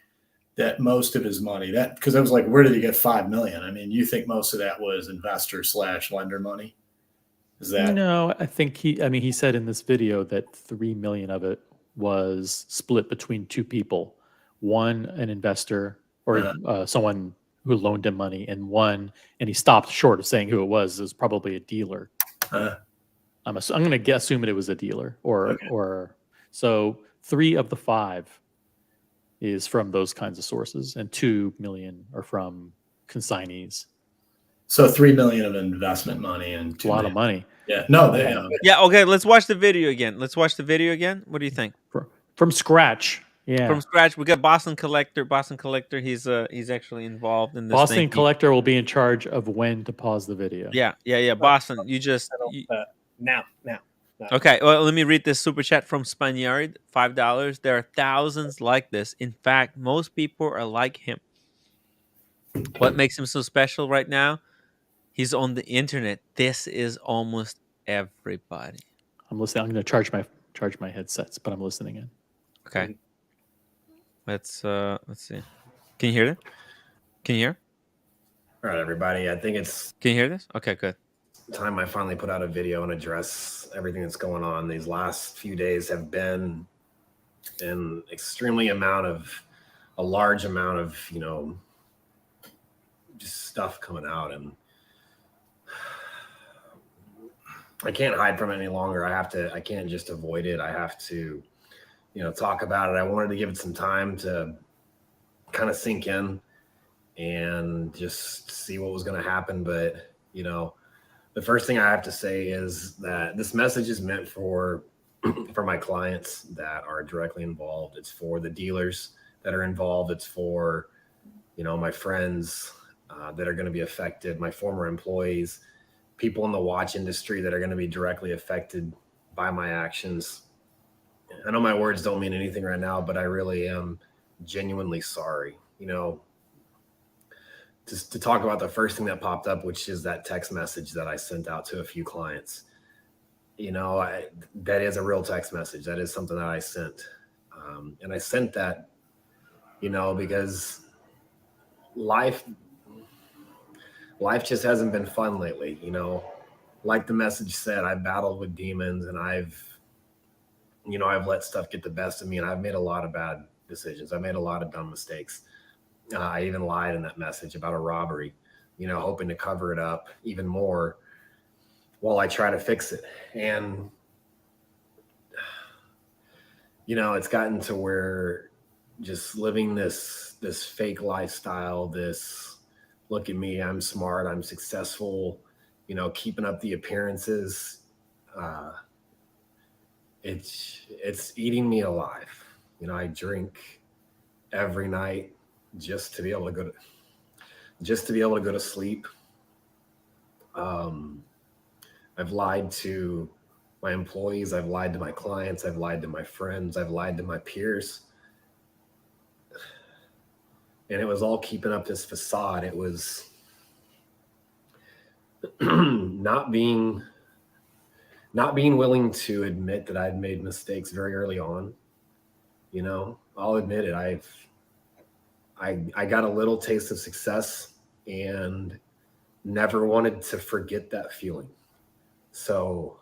that most of his money, because I was like, where did he get $5 million? I mean, you think most of that was investor/lender money? Is that no? I think he said in this video that $3 million of it was split between two people, one an investor or someone who loaned him money, and he stopped short of saying who it was. It was probably a dealer. I'm going to assume it was a dealer, or so 3 of the 5 is from those kinds of sources, and 2 million are from consignees. So 3 million of investment money and 2 a lot of money. Yeah. No. Yeah. Okay. Let's watch the video again. What do you think? From scratch. Yeah. From scratch. We got Boston Collector. He's actually involved in this. Boston Collector will be in charge of when to pause the video. Yeah. Boston, now. Okay, well, let me read this super chat from Spaniard, $5. There are thousands like this. In fact, most people are like him. What makes him so special right now? He's on the internet. This is almost everybody. I'm listening. I'm going to charge my headsets, but I'm listening in. Okay. Let's see. Can you hear it? Can you hear? All right, everybody. I think it's. Can you hear this? Okay, good. Time I finally put out a video and address everything that's going on. These last few days have been a large amount of just stuff coming out, and I can't hide from it any longer. I can't just avoid it. I have to talk about it. I wanted to give it some time to kind of sink in and just see what was going to happen, but the first thing I have to say is that this message is meant for for my clients that are directly involved. It's for the dealers that are involved. It's for, my friends that are going to be affected, my former employees, people in the watch industry that are going to be directly affected by my actions. I know my words don't mean anything right now, but I really am genuinely sorry. Just to talk about the first thing that popped up, which is that text message that I sent out to a few clients. That is a real text message. That is something that I sent. And I sent that, because life just hasn't been fun lately. Like the message said, I battled with demons, and I've let stuff get the best of me, and I've made a lot of bad decisions. I made a lot of dumb mistakes. I even lied in that message about a robbery, hoping to cover it up even more while I try to fix it. And, it's gotten to where just living this fake lifestyle, this look at me, I'm smart, I'm successful, keeping up the appearances, it's eating me alive. I drink every night just to be able to go to sleep. I've lied to my employees, I've lied to my clients, I've lied to my friends, I've lied to my peers. And it was all keeping up this facade. It was not being willing to admit that I'd made mistakes very early on. I'll admit it. I got a little taste of success and never wanted to forget that feeling. So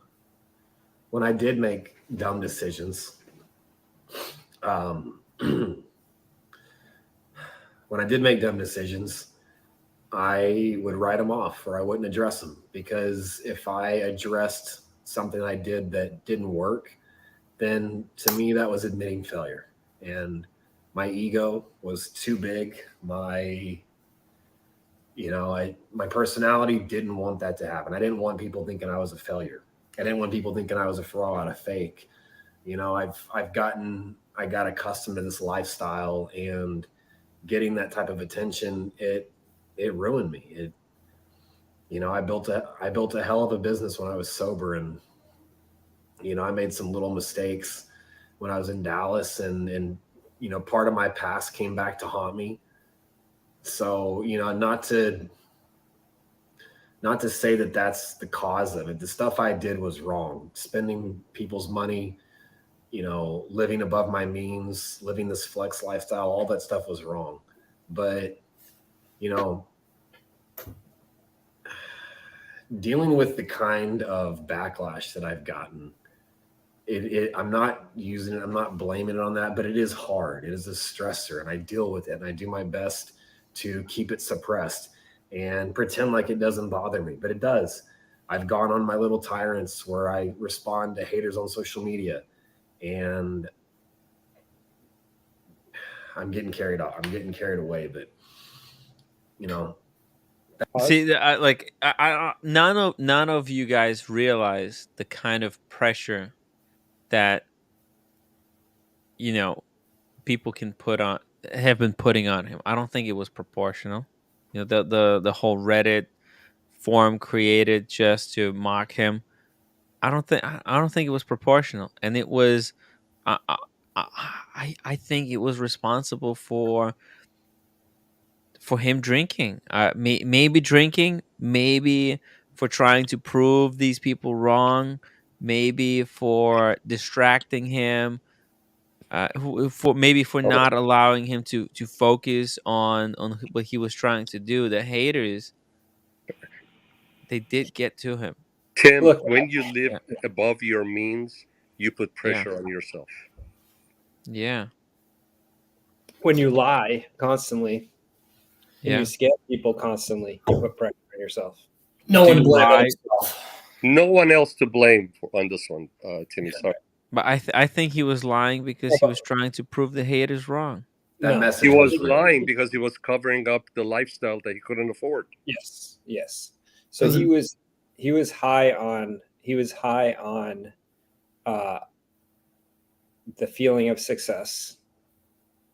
when I did make dumb decisions, I would write them off, or I wouldn't address them, because if I addressed something I did that didn't work, then to me that was admitting failure. And my ego was too big. My personality didn't want that to happen. I didn't want people thinking I was a failure. I didn't want people thinking I was a fraud, a fake. I got accustomed to this lifestyle, and getting that type of attention, it ruined me. I built a hell of a business when I was sober, and I made some little mistakes when I was in Dallas, and part of my past came back to haunt me. So, not to say that that's the cause of it. The stuff I did was wrong. Spending people's money, living above my means, living this flex lifestyle, all that stuff was wrong. But, dealing with the kind of backlash that I've gotten, I'm not blaming it on that, but it is hard. It is a stressor, and I deal with it, and I do my best to keep it suppressed and pretend like it doesn't bother me, but it does. I've gone on my little tyrants where I respond to haters on social media, and I'm getting carried off. I'm getting carried away, but See, none of you guys realize the kind of pressure that people have been putting on him. I don't think it was proportional. The whole Reddit forum created just to mock him. I don't think it was proportional, and it was. I think it was responsible for him drinking. Maybe drinking, maybe for trying to prove these people wrong, maybe for distracting him, for not allowing him to focus on what he was trying to do. The haters, they did get to him. Tim, when you live above your means, you put pressure on yourself. Yeah. When you lie constantly, and you scam people constantly, you put pressure on yourself. No one to blame but himself. No one else to blame on this one, Timmy. Sorry. But I think he was lying because he was trying to prove the haters wrong. He was lying because he was covering up the lifestyle that he couldn't afford. Yes. So he was high on the feeling of success.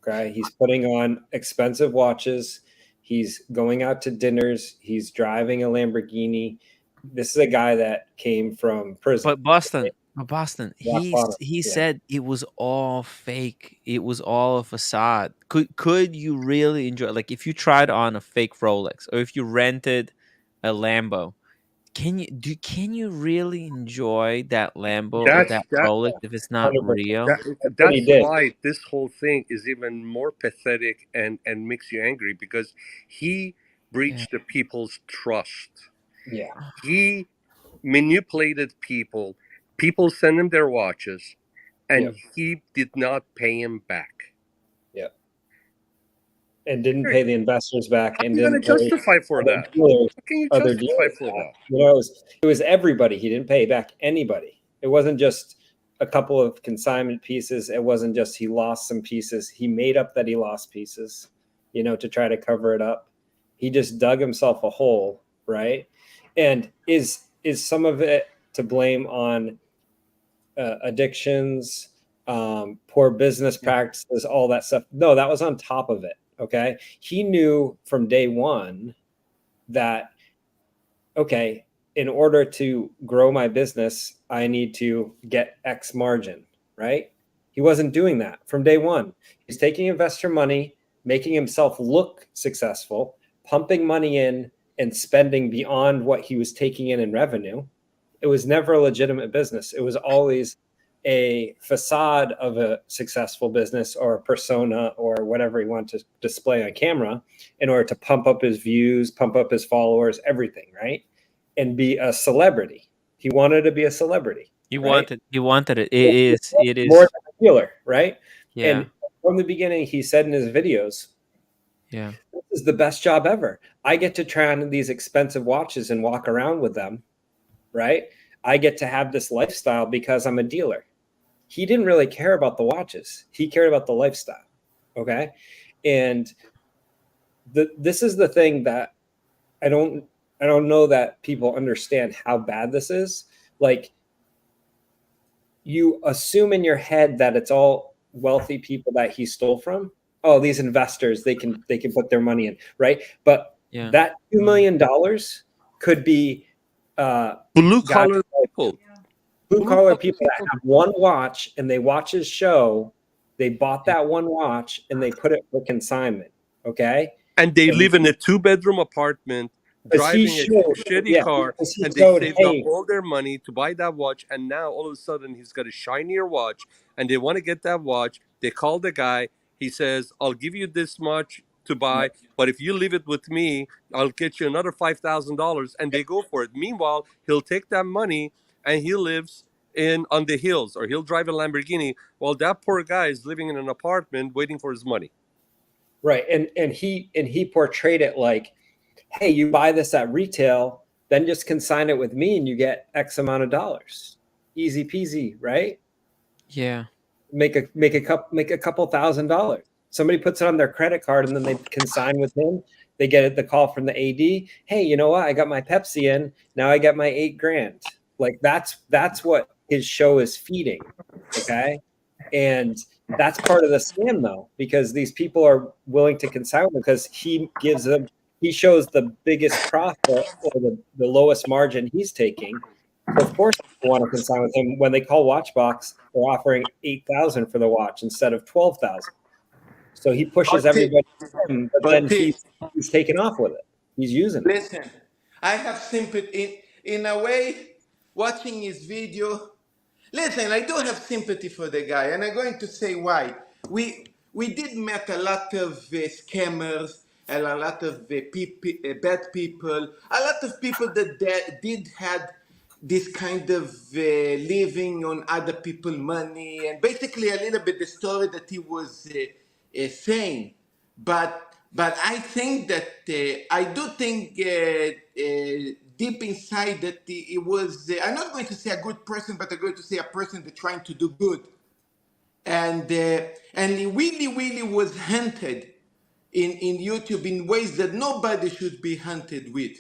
Okay, he's putting on expensive watches. He's going out to dinners. He's driving a Lamborghini. This is a guy that came from prison. But Boston, he Yeah. said it was all fake. It was all a facade. Could you really enjoy, like, if you tried on a fake Rolex or if you rented a Lambo? Can you really enjoy that Lambo or that Rolex if it's not real? That's why this whole thing is even more pathetic and makes you angry, because he breached the people's trust. Yeah. He manipulated people. People sent him their watches, and Yep. he did not pay him back. Yeah. And didn't pay the investors back, and How are you going didn't to pay justify for other that? dealers, How can you other justify dealers for back. that? You know, it was everybody. He didn't pay back anybody. It wasn't just a couple of consignment pieces. It wasn't just he lost some pieces. He made up that he lost pieces, you know, to try to cover it up. He just dug himself a hole, right? And is some of it to blame on addictions, poor business practices, all that stuff? No, that was on top of it. Okay. He knew from day one that, okay, in order to grow my business, I need to get X margin, right? He wasn't doing that from day one. He's taking investor money, making himself look successful, pumping money in and spending beyond what he was taking in revenue. It was never a legitimate business. It was always a facade of a successful business or a persona or whatever he wanted to display on camera in order to pump up his views, pump up his followers, everything, right? And be a celebrity. He wanted to be a celebrity. He right? wanted it. It is More than a dealer, right? Yeah. And from the beginning, he said in his videos, yeah, this is the best job ever. I get to try on these expensive watches and walk around with them, right? I get to have this lifestyle because I'm a dealer. He didn't really care about the watches. He cared about the lifestyle. Okay. And this is the thing that I don't know that people understand how bad this is. Like, you assume in your head that it's all wealthy people that he stole from. Oh, these investors, they can put their money in, right? But that $2 million could be blue collar people. Blue collar people that have one watch and they watch his show. They bought that one watch and they put it for consignment. Okay. And they live in a 2-bedroom apartment, driving a shitty car, and they saved up all their money to buy that watch. And now all of a sudden he's got a shinier watch and they want to get that watch. They call the guy. He says, I'll give you this much to buy, but if you leave it with me, I'll get you another $5,000. And they go for it. Meanwhile, he'll take that money and he lives on the hills, or he'll drive a Lamborghini while that poor guy is living in an apartment waiting for his money. Right. And he portrayed it like, hey, you buy this at retail, then just consign it with me and you get X amount of dollars. Easy peasy, right? Yeah. Make a couple $1,000. Somebody puts it on their credit card and then they consign with him. They get the call from the AD. Hey, you know what? I got my Pepsi in. Now I get my $8,000. Like, that's what his show is feeding. Okay. And that's part of the scam, though, because these people are willing to consign because he shows the biggest profit or the lowest margin he's taking. So of course people want to consign with him. When they call Watchbox, they're offering $8,000 for the watch instead of $12,000. So he pushes everybody, but then he's taking off with it. He's using it. Listen, I have sympathy in a way. Watching his video, listen, I do have sympathy for the guy, and I'm going to say why. We did meet a lot of scammers and a lot of bad people, a lot of people that did had this kind of living on other people's money, and basically a little bit the story that he was saying. But I think that I do think deep inside that it was. I'm not going to say a good person, but I'm going to say a person that's trying to do good, and he really was hunted in YouTube in ways that nobody should be hunted with.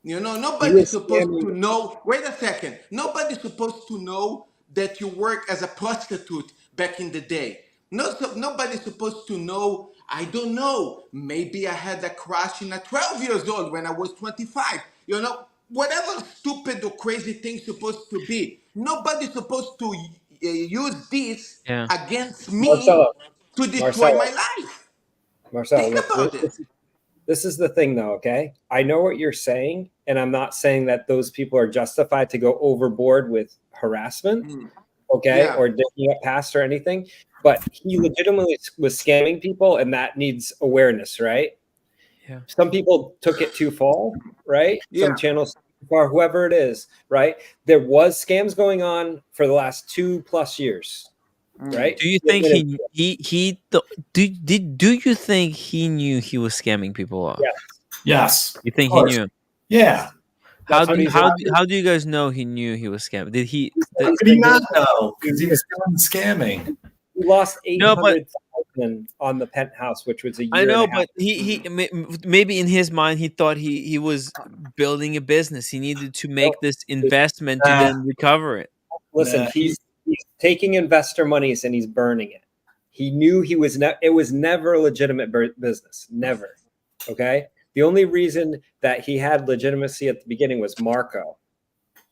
You know, nobody's supposed to know. Wait a second. Nobody's supposed to know that you work as a prostitute back in the day. Nobody's supposed to know. I don't know. Maybe I had a crush in at 12 years old when I was 25. You know, whatever stupid or crazy thing's supposed to be. Nobody's supposed to use this Yeah. against me Marcelo, to destroy Marcelo, my life. Marcelo, Think about it. this is the thing, though. Okay, I know what you're saying, and I'm not saying that those people are justified to go overboard with harassment, okay, Yeah. or digging up past or anything. But he legitimately was scamming people, and that needs awareness, right? Yeah. Some people took it too far, right? Yeah. Some channels too far, whoever it is, right? There was scams going on for the last 2+ years, right? Do you think do you think he knew he was scamming people off? Yes. You think Of he course. knew? Yeah. How That's what do he's how do you guys know he knew he was scamming? Did he? How could he not know? Because he was scamming. He lost No, but 800,000 on the penthouse, which was a I year know, and a half. but maybe in his mind he thought he was building a business. He needed to make this investment to then recover it. Listen, he's taking investor monies and he's burning it. He knew he was it was never a legitimate business, never. Okay, the only reason that he had legitimacy at the beginning was Marco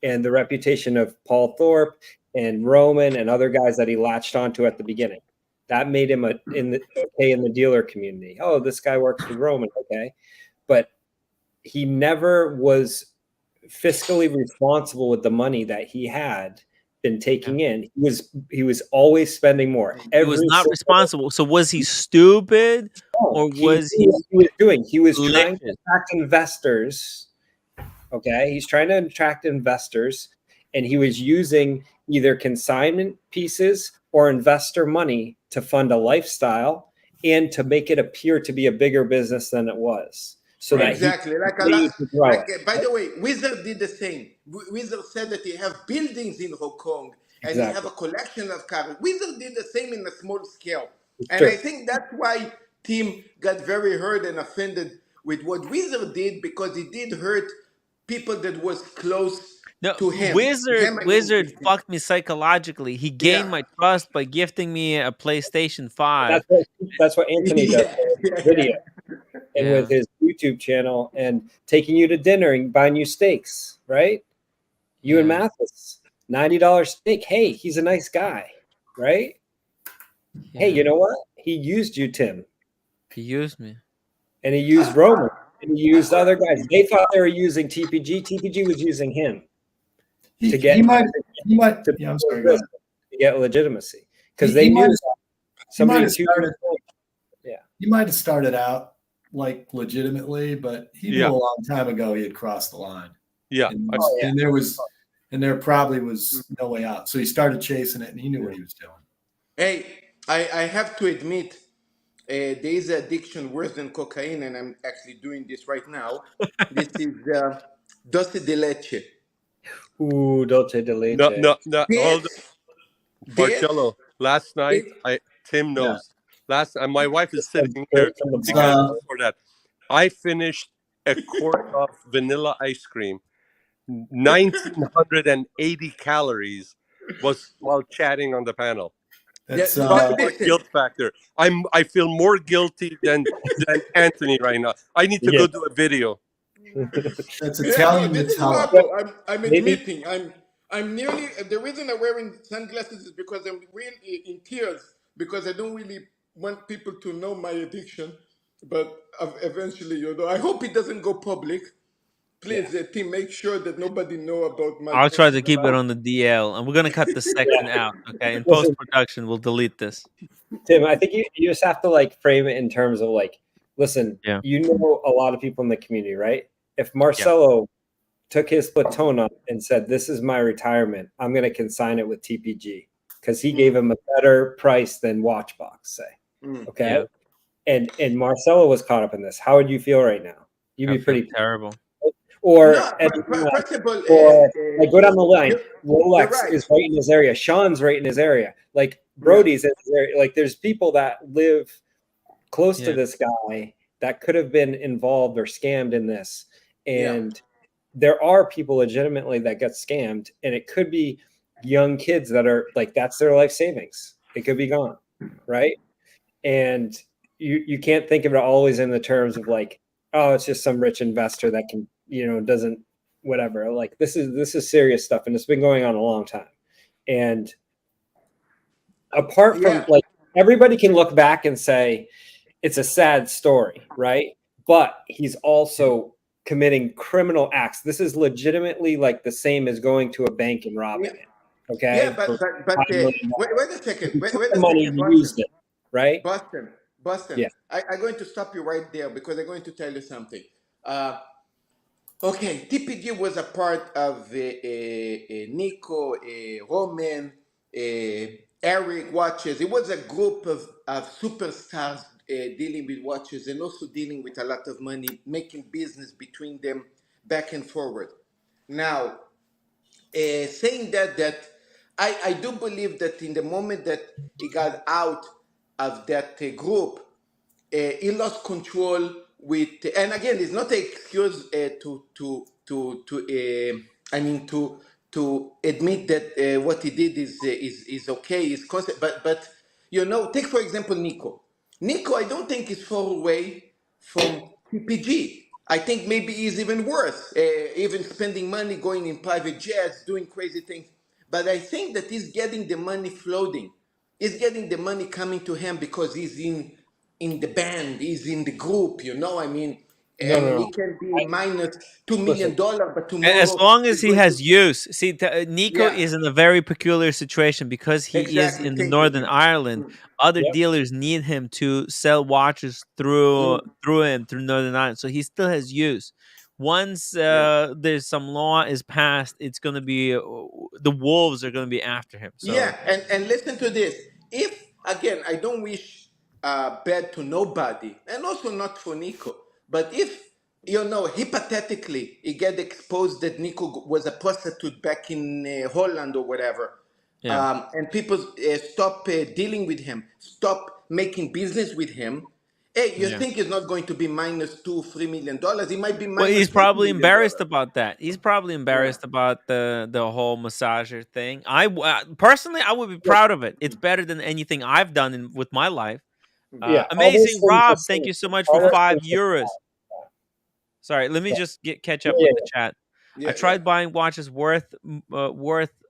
and the reputation of Paul Thorpe and Roman and other guys that he latched onto at the beginning. That made him in the dealer community. Oh, this guy works with Roman, okay, but he never was fiscally responsible with the money that he had been taking in. He was always spending more. He was not responsible. So was he stupid, or was he he was trying to malicious? attract investors. Okay, he's trying to attract investors, and he was using either consignment pieces or investor money to fund a lifestyle and to make it appear to be a bigger business than it was. So that exactly, he like a continued lot. to grow Like, it. by the way, Wizard did the same. Wizard said that he have buildings in Hong Kong and he have a collection of cars. Wizard did the same in a small scale, and true. I think that's why Tim got very hurt and offended with what Wizard did, because he did hurt people that was close No, to him. Wizard fucked me psychologically. He gained my trust by gifting me a PlayStation 5. That's what Anthony does with his video and with his YouTube channel, and taking you to dinner and buying you steaks, right? You and Mathis, $90 steak. Hey, he's a nice guy, right? Hey, you know what? He used you, Tim. He used me. And he used Roman. And he used other guys. They thought they were using TPG. TPG was using him to get legitimacy, because they knew somebody He might have started out like legitimately, but he knew a long time ago he had crossed the line. Yeah. And there probably was no way out. So he started chasing it, and he knew what he was doing. Hey, I have to admit, there is an addiction worse than cocaine, and I'm actually doing this right now. This is dulce de leche. Ooh, dulce de leche. No. Hold on. Marcello, last night, Tim knows. My wife is sitting here for that. I finished a quart of vanilla ice cream. 1,980 calories was while chatting on the panel. That's guilt factor. I feel more guilty than Anthony right now. I need to go do a video. That's Italian this is Nutella. horrible. I'm admitting. I'm nearly. The reason I'm wearing sunglasses is because I'm really in tears, because I don't really want people to know my addiction. But eventually, I hope it doesn't go public. Please, team, make sure that nobody know about my. I'll try to keep it on the DL, and we're gonna cut this section out. Okay, in post production, we'll delete this. Tim, I think you just have to frame it in terms of listen, you know a lot of people in the community, right? If Marcelo took his Platona and said, "This is my retirement, I'm going to consign it with TPG," because he gave him a better price than Watchbox, say. Okay, and Marcelo was caught up in this. How would you feel right now? You'd be pretty terrible. Or first of all, go down the line. Rolex is right in his area. Sean's right in his area. Brody's in his area. There's people that live close to this guy that could have been involved or scammed in this. And there are people legitimately that get scammed, and it could be young kids that are that's their life savings. It could be gone, right? And you can't think of it always in the terms of like, oh, it's just some rich investor that can, doesn't whatever. Like this is serious stuff, and it's been going on a long time. And apart from like everybody can look back and say it's a sad story, right? But he's also committing criminal acts. This is legitimately like the same as going to a bank and robbing it. Okay. Yeah, but $5 million. wait a second. Wait The a money, second, you Boston. used it, right? Boston. Yeah. I'm going to stop you right there because I'm going to tell you something. Okay, TPG was a part of Nico, Roman, Eric watches. It was a group of superstars dealing with watches and also dealing with a lot of money, making business between them back and forward. Now, saying that I do believe that in the moment that he got out of that group, he lost control with, and again, it's not an excuse to admit that what he did is okay, is constant. But take for example Nico. Nico, I don't think is far away from PPG. I think maybe he's even worse, even spending money, going in private jets, doing crazy things. But I think that he's getting the money floating. He's getting the money coming to him because he's in the band, he's in the group. I mean, No. he can be minus $2 million, but tomorrow As long as he's he going has to. use. See, Nico Yeah, is in a very peculiar situation because he is exactly. in the Thank you. Northern Ireland. Other Yep. dealers need him to sell watches through Northern Ireland, so he still has use. Once there's some law is passed, it's going to be the wolves are going to be after him. So Yeah, and listen to this. If again, I don't wish bad to nobody, and also not for Nico. But if hypothetically, it get exposed that Nico was a prostitute back in Holland or whatever, yeah. and people stop dealing with him, stop making business with him. Hey, you Yeah. think it's not going to be minus $2-3 million? It might be Well, minus he's $20 probably million. embarrassed about that. He's probably embarrassed about the whole massager thing. Personally, I would be proud of it. It's better than anything I've done with my life. Yeah. All those Amazing, things Rob. Thank aside, you so much all for those €5. things Sorry, let me aside. just catch Yeah, up yeah, with the chat. I Yeah, tried buying watches worth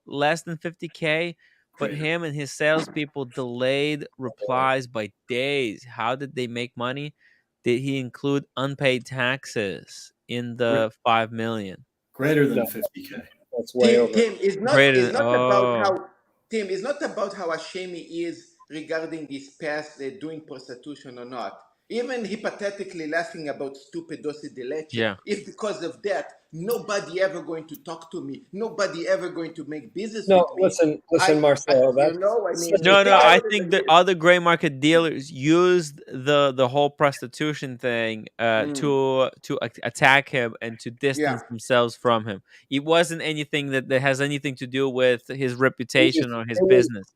less than 50K, but him and his salespeople delayed replies by days. How did they make money? Did he include unpaid taxes in the 5 million? Greater than No, 50K. that's way over. Tim, it's Greater than not about how Tim. It's not about how ashamed he is regarding his past doing prostitution or not. Even hypothetically laughing about stupid dosi de leche. yeah. If because of that, nobody ever going to talk to me. Nobody ever going to make business No, with me. listen, Marcelo. I That's mean, No, think I about it think like that this. other gray market dealers used the whole prostitution thing to attack him and to distance Yeah. themselves from him. It wasn't anything that has anything to do with his reputation or his it was business.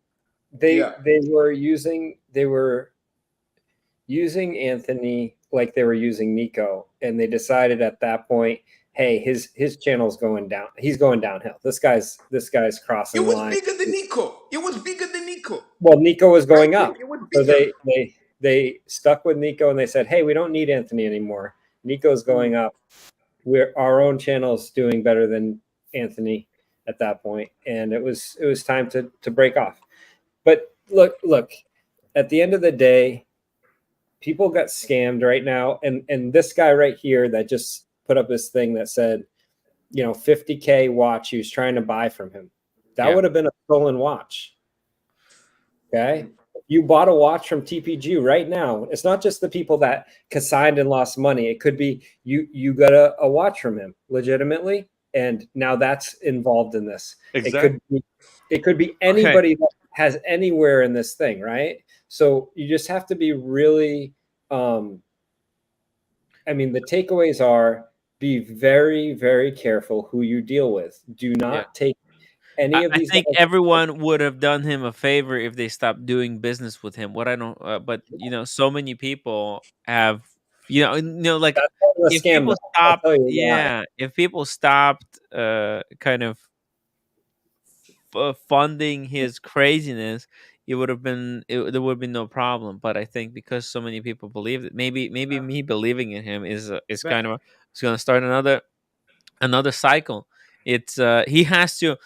they were using Anthony like they were using Nico, and they decided at that point, hey, his channel's going down. He's going downhill. This guy's crossing It the was line. bigger than Nico. It was bigger than Nico. Well, Nico was going Right, up, Tim? It was so bigger. they stuck with Nico, and they said, hey, we don't need Anthony anymore. Nico's going up. Our own channel's doing better than Anthony at that point, and it was time to break off. But look, at the end of the day, people got scammed right now, and this guy right here that just put up this thing that said, 50K watch he was trying to buy from him. That would have been a stolen watch. Okay. You bought a watch from TPG right now. It's not just the people that consigned and lost money. It could be you got a watch from him legitimately, and now that's involved in this. Exactly. It could be anybody that has anywhere in this thing, right? So you just have to be really the takeaways are be very, very careful who you deal with. Do not take any of I these think guys. everyone would have done him a favor if they stopped doing business with him. What I don't, but so many people have, like That's part of the if scam, people though. I'll stopped, tell you why. if people stopped, kind of funding his craziness, it would have been there would have been no problem. But I think because so many people believed it, maybe me believing in him is kind of it's going to start another cycle. It's he has to.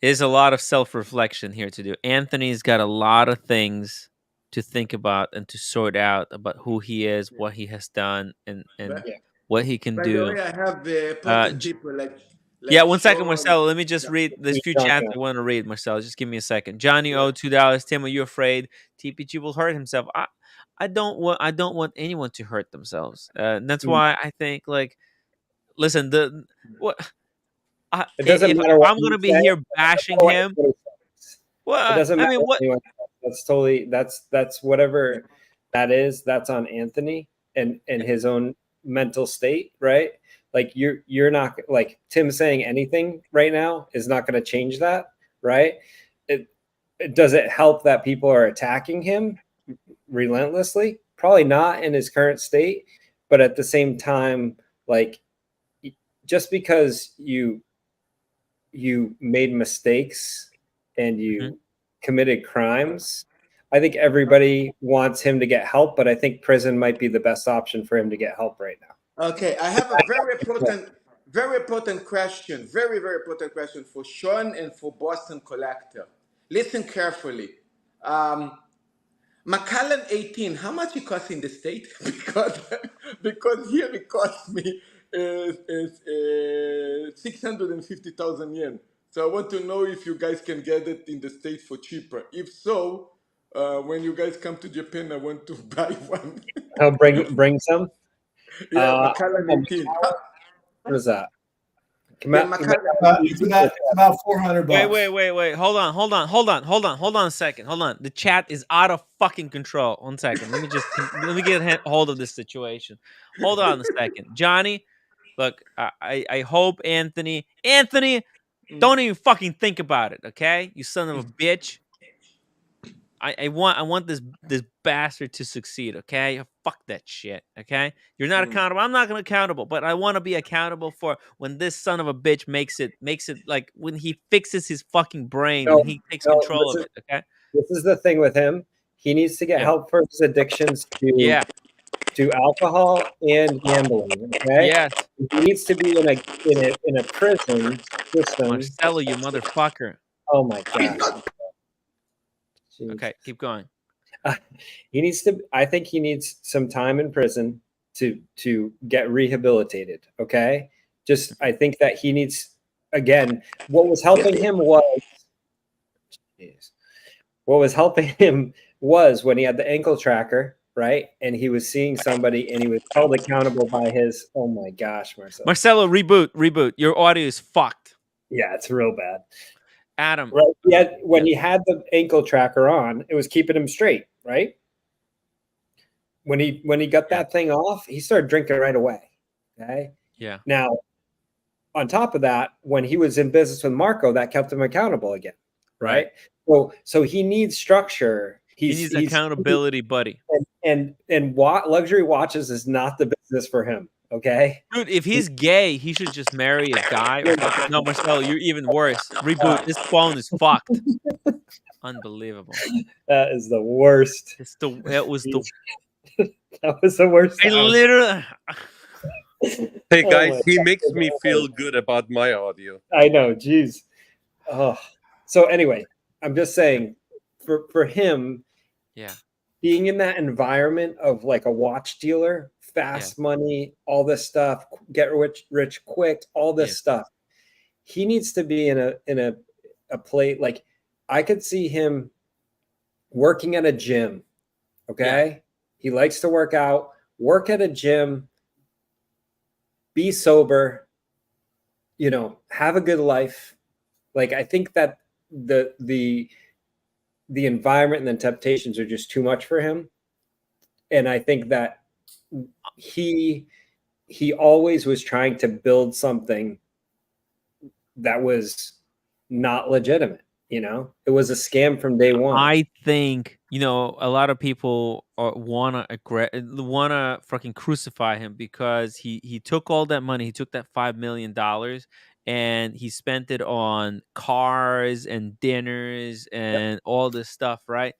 There's a lot of self-reflection here to do. Anthony's got a lot of things to think about and to sort out about who he is, what he has done, and But, what he can by the do. way, I have important J- people yeah, like 1 second, Sean. Marcelo. Let me just read. There's few chats I want to read, Marcelo. Just give me a second. Johnny O, $2. Tim, are you afraid TPG will hurt himself? I don't want anyone to hurt themselves. And that's why I think like, listen, the what. It doesn't If matter what I'm you gonna be say. here bashing him, It well, doesn't I matter mean, what what? anyone says. That's totally that's whatever that is. That's on Anthony and his own mental state, right? Like you're not like Tim saying anything right now is not going to change that, right? Does it help that people are attacking him relentlessly? Probably not in his current state, but at the same time, like just because you made mistakes and you committed crimes, I think everybody wants him to get help, but I think prison might be the best option for him to get help right now. Okay, I have a very important question, very important question for Sean and for Boston Collector. Listen carefully. Macallan 18, how much it costs in the state? because here it costs me is 650,000 yen. So I want to know if you guys can get it in the state for cheaper. If so, when you guys come to Japan, I want to buy one. I'll bring some. Yeah, Macallan 18. What is that? Yeah, Macallan It's about $400. Wait. Hold on a second. Hold on. The chat is out of fucking control. 1 second. Let me get hold of this situation. Hold on a second. Johnny, look, I hope Anthony, don't even fucking think about it, okay? You son of a bitch. I want this bastard to succeed, okay? Fuck that shit, okay? You're not accountable. I'm not gonna accountable, but I want to be accountable for when this son of a bitch makes it like when he fixes his fucking brain, when he takes control of it, okay? This is the thing with him. He needs to get help for his addictions to alcohol and gambling. Okay. Yes. He needs to be in a prison system. Marcelo, you motherfucker. Oh my god. Okay, keep going. He needs to. I think he needs some time in prison to get rehabilitated. Okay. Just I think that he needs again. What was helping him was. What was helping him was when he had the ankle tracker, right? And he was seeing somebody and he was held accountable by his, oh my gosh, Marcelo, reboot. Your audio is fucked. Yeah, it's real bad. Adam. Right. Yet when he had the ankle tracker on, it was keeping him straight, right? When he got that thing off, he started drinking right away. Okay. Yeah. Now, on top of that, when he was in business with Marco, that kept him accountable again. Right. So he needs structure. He needs accountability, buddy. And luxury watches is not the business for him. Okay, dude. If he's gay, he should just marry a guy. No, Marcelo, you're even worse. Reboot. This phone is fucked. Unbelievable. That is the worst. That was the worst. I literally. Hey guys, he makes me feel good about my audio. I know. Jeez. Oh. So anyway, I'm just saying, for him, being in that environment of like a watch dealer, fast money, all this stuff, get rich quick, all this stuff, he needs to be in a place like I could see him working at a gym. Okay, he likes to work out. Work at a gym. Be sober. Have a good life. Like I think that the environment and the temptations are just too much for him, and I think that he always was trying to build something that was not legitimate. It was a scam from day one. I think a lot of people wanna fucking crucify him because he took all that money. He took that $5 million and he spent it on cars and dinners and all this stuff, right?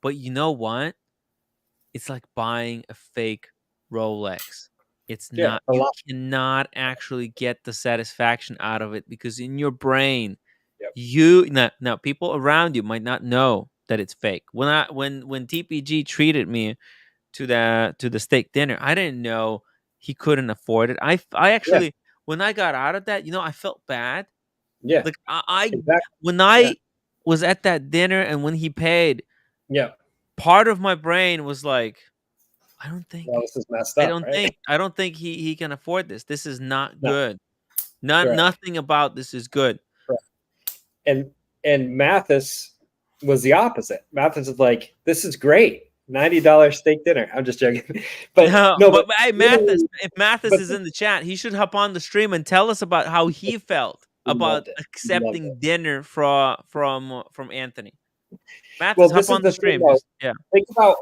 But you know what? It's like buying a fake Rolex. It's Yeah, not, a you lot. cannot actually get the satisfaction out of it, because in your brain, Yep. you now people around you might not know that it's fake. When TPG treated me to the steak dinner, I didn't know he couldn't afford it. I Yeah. actually, when I got out of that, I felt bad. Yeah. Like I Exactly. when Yeah. I was at that dinner and when he paid, Yeah. part of my brain was like, I don't think Well, this is messed up, right? I don't think he can afford this. This is not No. good. Correct. Nothing about this is good. Correct. And Mathis was the opposite. Mathis is like, this is great. $90 steak dinner. I'm just joking. But but hey, Mathis, if Mathis but is in the chat, he should hop on the stream and tell us about how he felt about loved it. accepting dinner from Anthony. Mathis, Well, hop this is on the the thing, stream. though. Just yeah.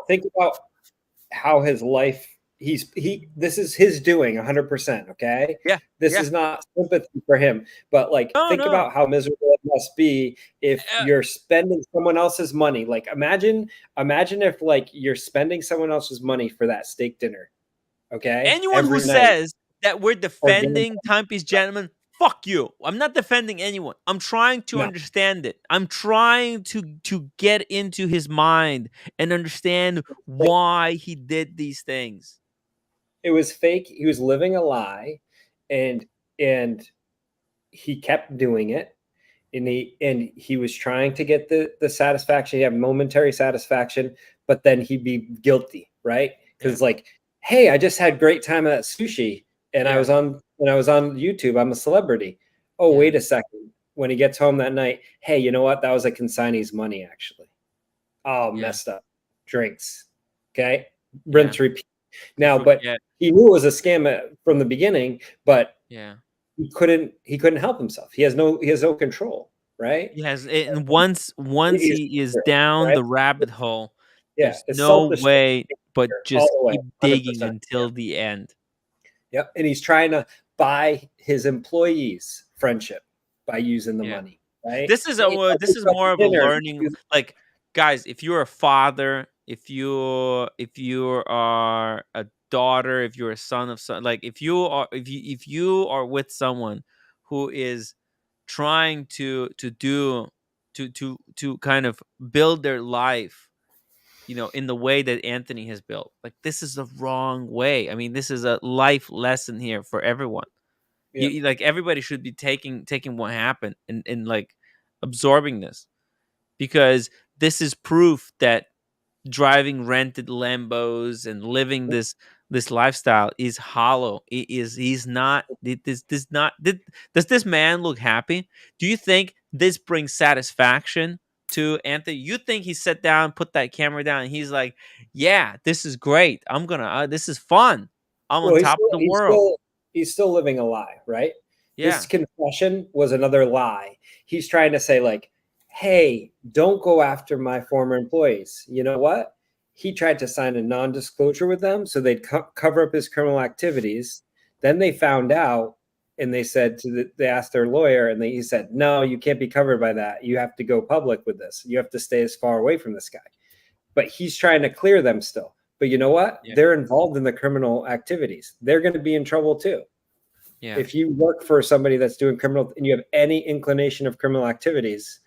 Think about how his life. This is his doing 100%. Okay. Yeah. This yeah. is not sympathy for him, but like think about how miserable it must be if you're spending someone else's money. Like imagine if like you're spending someone else's money for that steak dinner. Okay. Anyone who Every night. says that we're defending Timepiece Gentlemen, fuck you. I'm not defending anyone. I'm trying to understand it. I'm trying to get into his mind and understand why he did these things. It was fake. He was living a lie, and he kept doing it, and he was trying to get the satisfaction. He had momentary satisfaction, but then he'd be guilty, right? Because like, hey, I just had great time at sushi, and I was on YouTube. I'm a celebrity. Oh, wait a second. When he gets home that night, hey, you know what? That was a consignee's money, actually. Oh, messed up. Drinks. Okay. Rinse, repeat. Now, but he knew it was a scam from the beginning, but he couldn't help himself. He has no control, right? He has, and once he is down the rabbit hole, there's it's no selfish way but all just the way, keep digging 100%, until the end. Yep. And he's trying to buy his employees' friendship by using the money, right? This is more of a learning. Like, guys, if you're a father, if you are a daughter, if you're a son of son, like if you are with someone who is trying to kind of build their life, in the way that Anthony has built, like this is the wrong way. I mean, this is a life lesson here for everyone. Like everybody should be taking what happened and like absorbing this, because this is proof that driving rented Lambos and living this lifestyle is hollow. He's not does this man look happy? Do you think this brings satisfaction to Anthony? You think he sat down, put that camera down, and he's like, yeah, this is great, I'm gonna this is fun, I'm on top of the world. He's still living a lie, right? Yeah. This confession was another lie. He's trying to say like, hey, don't go after my former employees. You know what? He tried to sign a non-disclosure with them so they'd cover up his criminal activities. Then they found out, and they said they asked their lawyer, and he said, no, you can't be covered by that. You have to go public with this. You have to stay as far away from this guy. But he's trying to clear them still. But you know what? They're involved in the criminal activities. They're going to be in trouble too. Yeah. If you work for somebody that's doing criminal and you have any inclination of criminal activities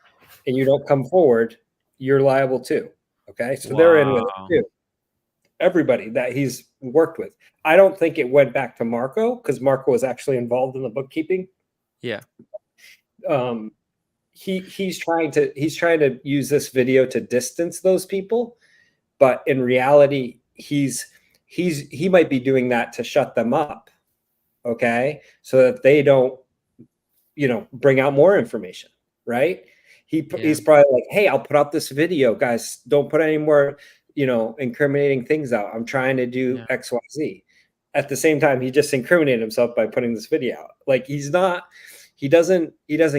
and you don't come forward, you're liable too. Okay. So they're in with it too. Everybody that he's worked with. I don't think it went back to Marco, because Marco was actually involved in the bookkeeping. Yeah. He's trying to use this video to distance those people, but in reality, he might be doing that to shut them up. Okay. So that they don't, bring out more information. Right. He's probably like, hey, I'll put out this video, guys. Don't put any more, incriminating things out. I'm trying to do X, Y, Z. At the same time, he just incriminated himself by putting this video out. Like he doesn't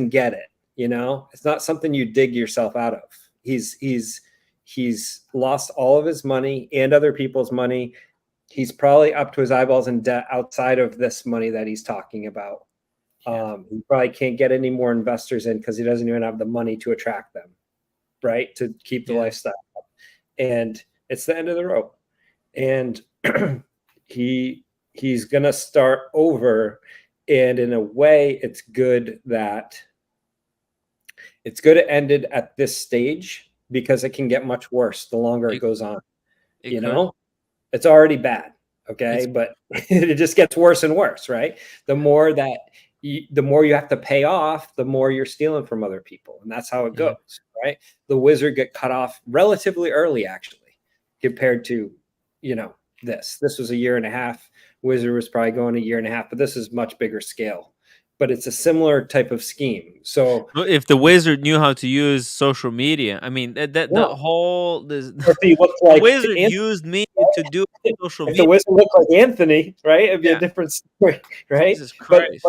get it. It's not something you dig yourself out of. He's lost all of his money and other people's money. He's probably up to his eyeballs in debt outside of this money that he's talking about. He probably can't get any more investors in because he doesn't even have the money to attract them, right? To keep the lifestyle up. And it's the end of the rope. And he's gonna start over. And in a way, it's good it ended at this stage because it can get much worse the longer it goes on. You know, it's already bad. Okay. But it just gets worse and worse, right? The more you have to pay off, the more you're stealing from other people. And that's how it goes, right? The wizard get cut off relatively early, actually, compared to, this was a year and a half. Wizard was probably going a year and a half, but this is much bigger scale. But it's a similar type of scheme. So if the wizard knew how to use social media, I mean the whole the wizard used me to do social if media. the wizard looked like Anthony, right? It'd be a different story, right? Jesus Christ.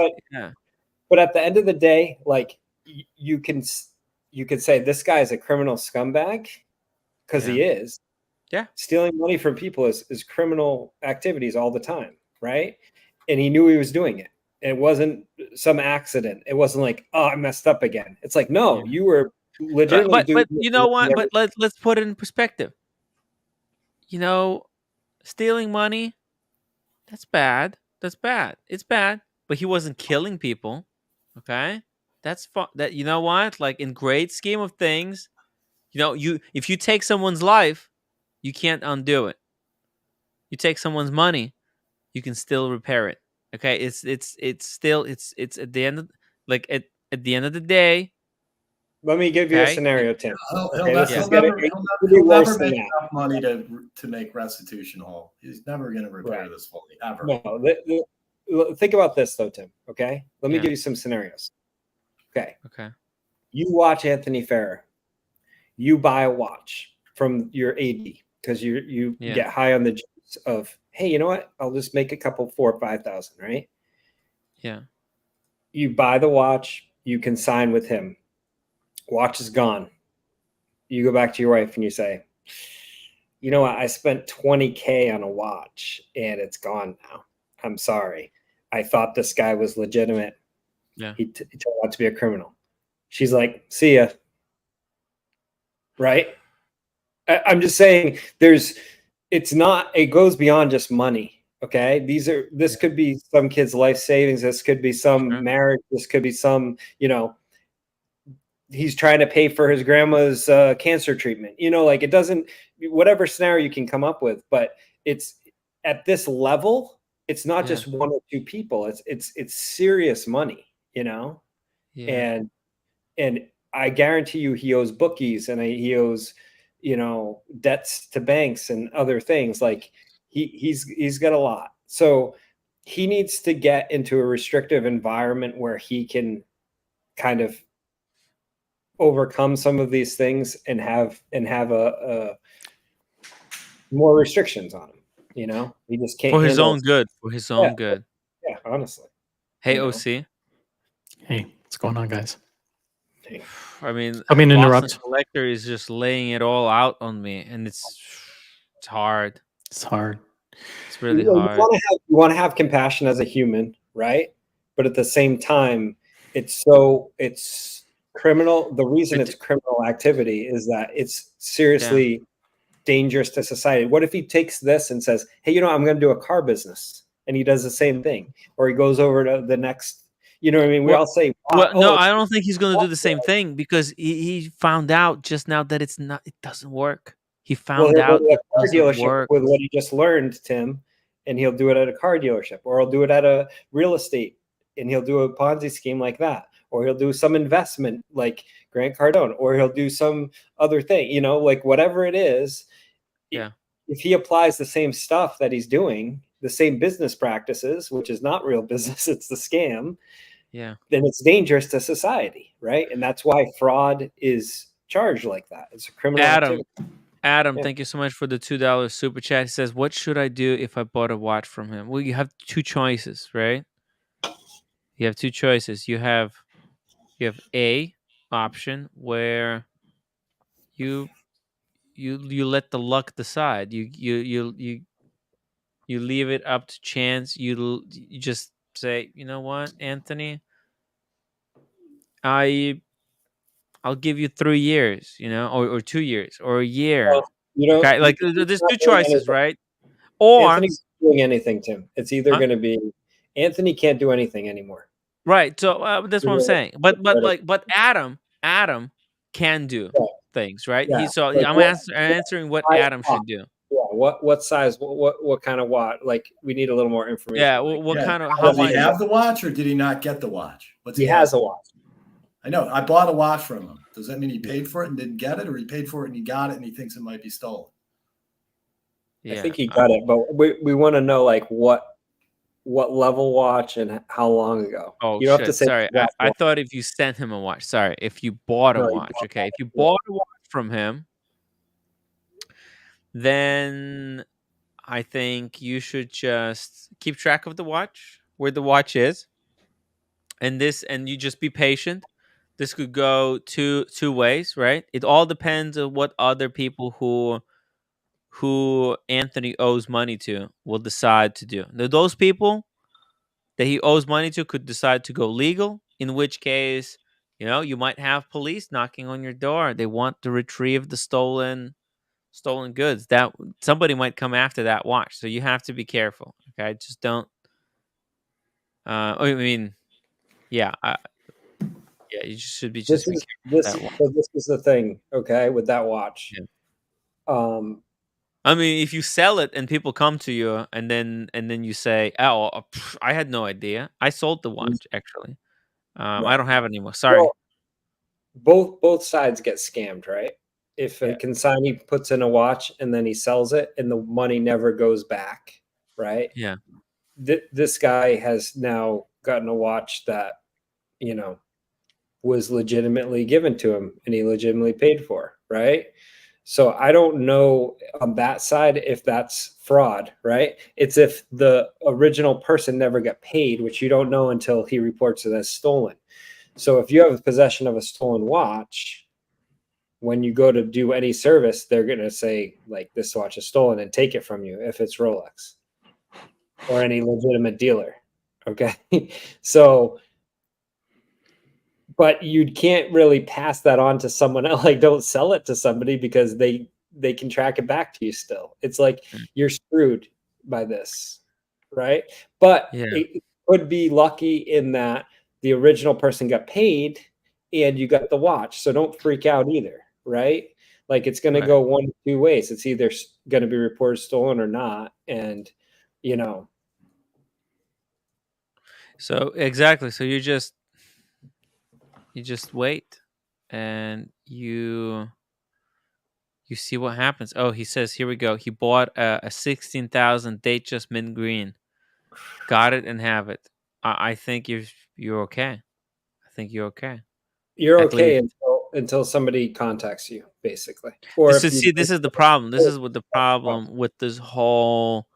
But at the end of the day, like you can say this guy is a criminal scumbag because he is. Yeah. Stealing money from people is criminal activities all the time, right? And he knew he was doing it. It wasn't some accident. It wasn't like, oh, I messed up again. It's like, no, you were legitimately doing. But you know what? But let's put it in perspective. Stealing money, that's bad. That's bad. It's bad. But he wasn't killing people. Okay, that's fun. That you know what? Like in great scheme of things, if you take someone's life, you can't undo it. You take someone's money, you can still repair it. Okay, it's at the end of at the end of the day. Let me give you a scenario, Tim. He'll never make enough money to make restitution whole. He's never going to repair this fully, ever. No, think about this though, Tim. Okay, let me give you some scenarios. Okay. You watch Anthony Farrer. You buy a watch from your AD because you get high on the juice of, hey, you know what? I'll just make a couple 4,000 or 5,000, right? Yeah. You buy the watch. You can sign with him. Watch is gone. You go back to your wife and you say, you know what? I spent $20,000 on a watch and it's gone now. I'm sorry. I thought this guy was legitimate. Yeah. He turned out to be a criminal. She's like, see ya. Right? I'm just saying it goes beyond just money. Okay. This could be some kid's life savings. This could be some marriage. This could be some, he's trying to pay for his grandma's cancer treatment. Like it doesn't, whatever scenario you can come up with, but it's at this level, it's not just one or two people. It's serious money, and I guarantee you he owes bookies and he owes, debts to banks and other things. Like he's got a lot. So he needs to get into a restrictive environment where he can kind of overcome some of these things and have a more restrictions on him. He just can't for his own good. Yeah, honestly. Hey, OC. Hey, what's going on, guys? I mean, interrupt. Boston Collector is just laying it all out on me, and it's hard. It's hard. It's really hard. You want to have compassion as a human, right? But at the same time, it's criminal. The reason it's criminal activity is that it's seriously dangerous to society. What if he takes this and says, hey, I'm going to do a car business, and he does the same thing, or he goes over to the next, what I mean? We all say, no, I don't think he's going to do the same thing because he found out just now that it doesn't work. He found out it doesn't dealership work with what he just learned, Tim, and he'll do it at a car dealership, or he'll do it at a real estate, and he'll do a Ponzi scheme like that, or he'll do some investment like Grant Cardone, or he'll do some other thing, like whatever it is. Yeah. If he applies the same stuff that he's doing, the same business practices, which is not real business, it's the scam. Yeah. Then it's dangerous to society, right? And that's why fraud is charged like that. It's a criminal activity. Adam, thank you so much for the $2 super chat. He says, what should I do if I bought a watch from him? Well, you have two choices, right? You have two choices. You have A option where you let the luck decide. You leave it up to chance. You just say, you know what, Anthony, I'll give you 3 years, you know, or 2 years or a year. Well, you don't. Okay, like he's there's not 2 doing choices, anything. right? Or Anthony's not doing anything, Tim. It's either Huh? going to be Anthony can't do anything anymore. Right. So that's what I'm saying. But Right. Adam can do things, right? Yeah. So Like I'm what answering what size Adam watch? should do. Yeah. What size? What kind of watch? Like we need a little more information. Yeah. Like, What kind of? How Does he much? have the watch or did he not get the watch? What's he has a watch. I know. I bought a watch from him. Does that mean he paid for it and didn't get it, or he paid for it and he got it and he thinks it might be stolen? Yeah. I think he got it, but we want to know like what level watch and how long ago. Oh, you don't shit. have to say. Sorry. I thought if you sent him a watch. Sorry. If you bought a No, you watch. bought Okay. If you bought a watch from him, then I think you should just keep track of the watch, where the watch is. And you just be patient. This could go two ways, right? It all depends on what other people who Anthony owes money to will decide to do. Now, those people that he owes money to could decide to go legal, in which case, you know, you might have police knocking on your door. They want to retrieve the stolen goods. That somebody might come after that watch. So you have to be careful. Okay, just don't. I mean, yeah, yeah, you just should be This just be is careful with this. that watch. So this is the thing. Okay, with that watch. Yeah. I mean, if you sell it and people come to you and then you say, "Oh, I had no idea. I sold the watch actually. I don't have it anymore. Sorry." Well, both sides get scammed, right? If a consignee puts in a watch and then he sells it and the money never goes back, right? Yeah. This guy has now gotten a watch that, you know, was legitimately given to him and he legitimately paid for, right? So I don't know on that side if that's fraud, right? It's if the original person never got paid, which you don't know until he reports it as stolen. So if you have possession of a stolen watch, when you go to do any service, they're going to say, like, this watch is stolen and take it from you if it's Rolex or any legitimate dealer. Okay. So, but you can't really pass that on to someone else. Like, don't sell it to somebody because they can track it back to you still. It's like you're screwed by this, right? But it could be lucky in that the original person got paid and you got the watch. So don't freak out either, right? Like it's going to go one of two ways. It's either going to be reported stolen or not. And, you know. So exactly. So you just wait and you see what happens. Oh, he says, here we go. He bought a 16,000 Datejust mint green. Got it and have it. I think you're okay. I think you're okay. You're At okay least. until somebody contacts you, basically. Or this is the problem. This is what the problem with this whole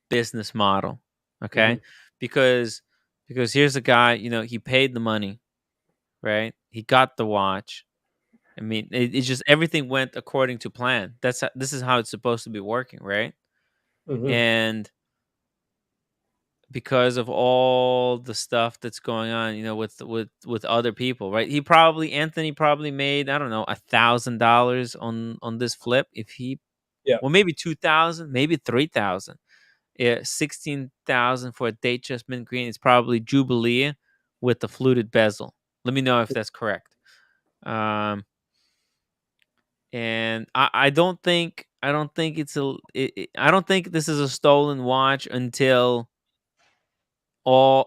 business model. Okay, because here's a guy. You know, he paid the money, right? He got the watch. I mean, it's just everything went according to plan. This is how it's supposed to be working, right? And because of all the stuff that's going on, you know, with other people, right? Anthony probably made, I don't know, $1,000 on this flip. If he, well, maybe 2,000, maybe 3,000. Yeah, 16,000 for a Datejust mint green. It's probably Jubilee with the fluted bezel. Let me know if that's correct. And I don't think it's I don't think this is a stolen watch until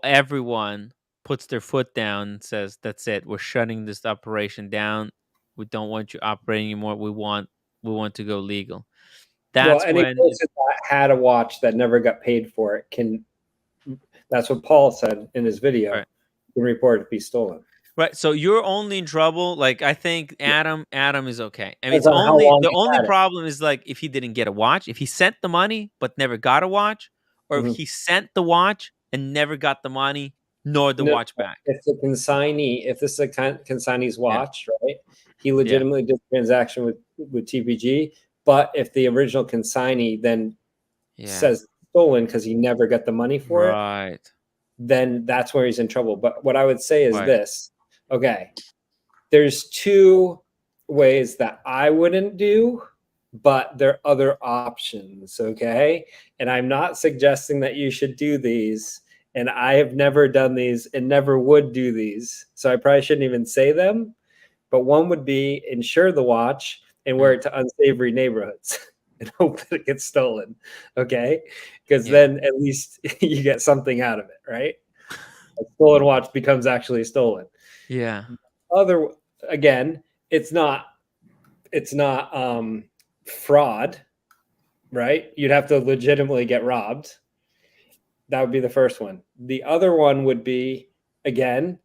everyone puts their foot down and says, that's it, we're shutting this operation down. We don't want you operating anymore. We want to go legal. That's any when person that had a watch that never got paid for it can. That's what Paul said in his video. Right. Can report it to be stolen. Right. So you're only in trouble. Like I think Adam is okay. I mean, it's Depends on how only long the you only had it. problem is like if he didn't get a watch, if he sent the money but never got a watch, or if he sent the watch and never got the money nor the watch back. If the consignee, if this is a consignee's watch, right? He legitimately did a transaction with TPG, but if the original consignee then says stolen because he never got the money for it, then that's where he's in trouble. But what I would say is this: okay, there's two ways that I wouldn't do, but there are other options, okay? And I'm not suggesting that you should do these, and I have never done these and never would do these, so I probably shouldn't even say them. But one would be insure the watch and wear it to unsavory neighborhoods and hope that it gets stolen, okay? Because then at least you get something out of it, right? A stolen watch becomes actually stolen. Yeah. Again, it's not fraud, right? You'd have to legitimately get robbed. That would be the first one. The other one would be, again,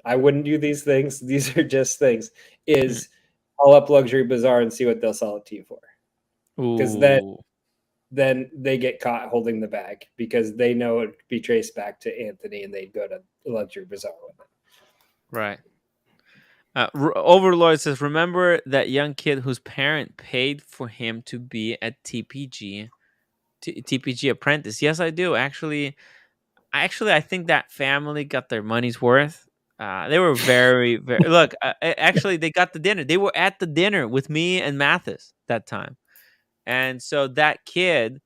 I wouldn't do these things. These are just things. Is call up Luxury Bazaar and see what they'll sell it to you for. Because then they get caught holding the bag because they know it would be traced back to Anthony and they'd go to Luxury Bazaar with it. Right. Overlord says, remember that young kid whose parent paid for him to be at TPG apprentice? Yes, I do. Actually, I think that family got their money's worth. They were very, very... Look, actually, they got the dinner. They were at the dinner with me and Mathis that time. And so that kid...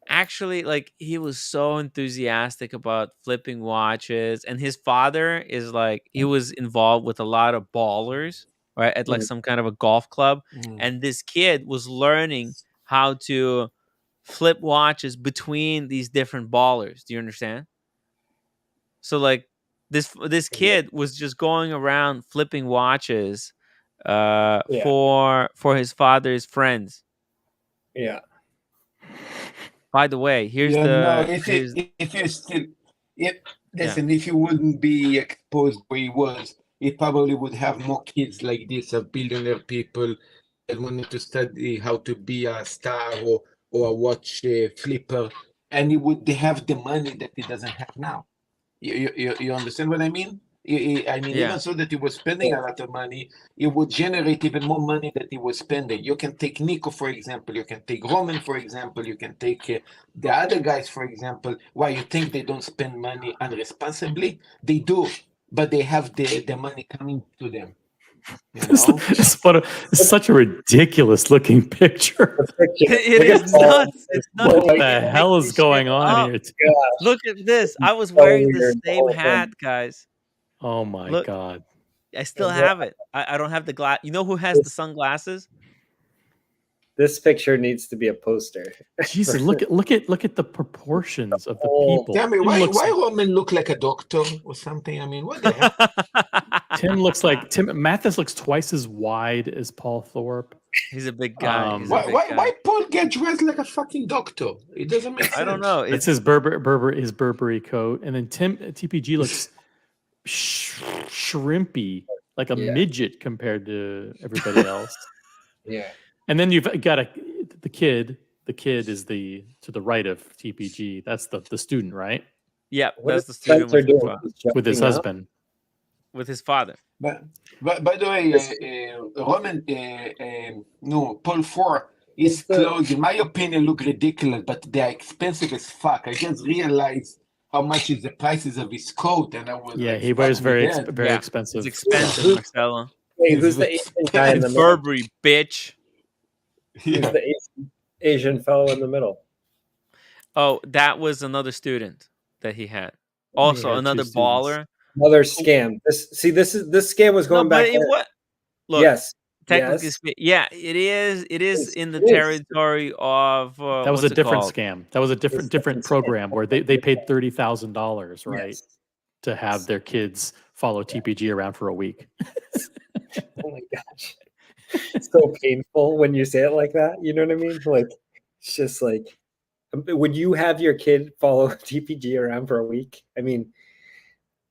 Actually, like, he was so enthusiastic about flipping watches, and his father is like, he was involved with a lot of ballers, right, at like some kind of a golf club, and this kid was learning how to flip watches between these different ballers. Do you understand? So like this kid was just going around flipping watches for his father's friends. Yeah. By the way, here's if you wouldn't be exposed where he was, he probably would have more kids like this of billionaire people that wanted to study how to be a star or a watch flipper, and he would have the money that he doesn't have now. You understand what I mean? Even so that he was spending a lot of money, it would generate even more money that he was spending. You can take Nico, for example. You can take Roman, for example. You can take the other guys, for example. Why you think they don't spend money unresponsibly? They do, but they have the money coming to them. It's such a ridiculous looking picture. It is nuts. It's nuts. What the hell is going on here? Look at this. I was wearing the same hat, guys. Oh my God. I still have it. I don't have the glass. You know who has the sunglasses? This picture needs to be a poster. Jesus, look at the proportions of the people. Tell me, why Roman look like a doctor or something? I mean, what the hell? Tim Mathis looks twice as wide as Paul Thorpe. He's a big guy. Why Paul get dressed like a fucking doctor? It doesn't make sense. I don't know. It's his Burberry coat, and then TPG looks shrimpy, like a midget compared to everybody else. Yeah. And then you've got the kid. The kid is to the right of TPG. That's the student, right? Yeah, that's the student with his husband. With his father. But by the way, Roman, Paul Ford, his clothes, in my opinion, look ridiculous, but they are expensive as fuck. I just realized how much is the prices of his coat, and I was he wears very expensive. It's expensive, Marcelo. Hey, who's the Asian guy in the middle? Burberry, bitch. Who's the Asian fellow in the middle? Oh, that was another student that he had. Also, another baller. Another scam. This scam was going back. Look, yes. Technically, it is in the territory of. That was a different scam. That was a different program where they paid $30,000, right, to have their kids follow TPG around for a week. Oh my gosh. It's so painful when you say it like that. You know what I mean? Like, it's just like, would you have your kid follow TPG around for a week? I mean,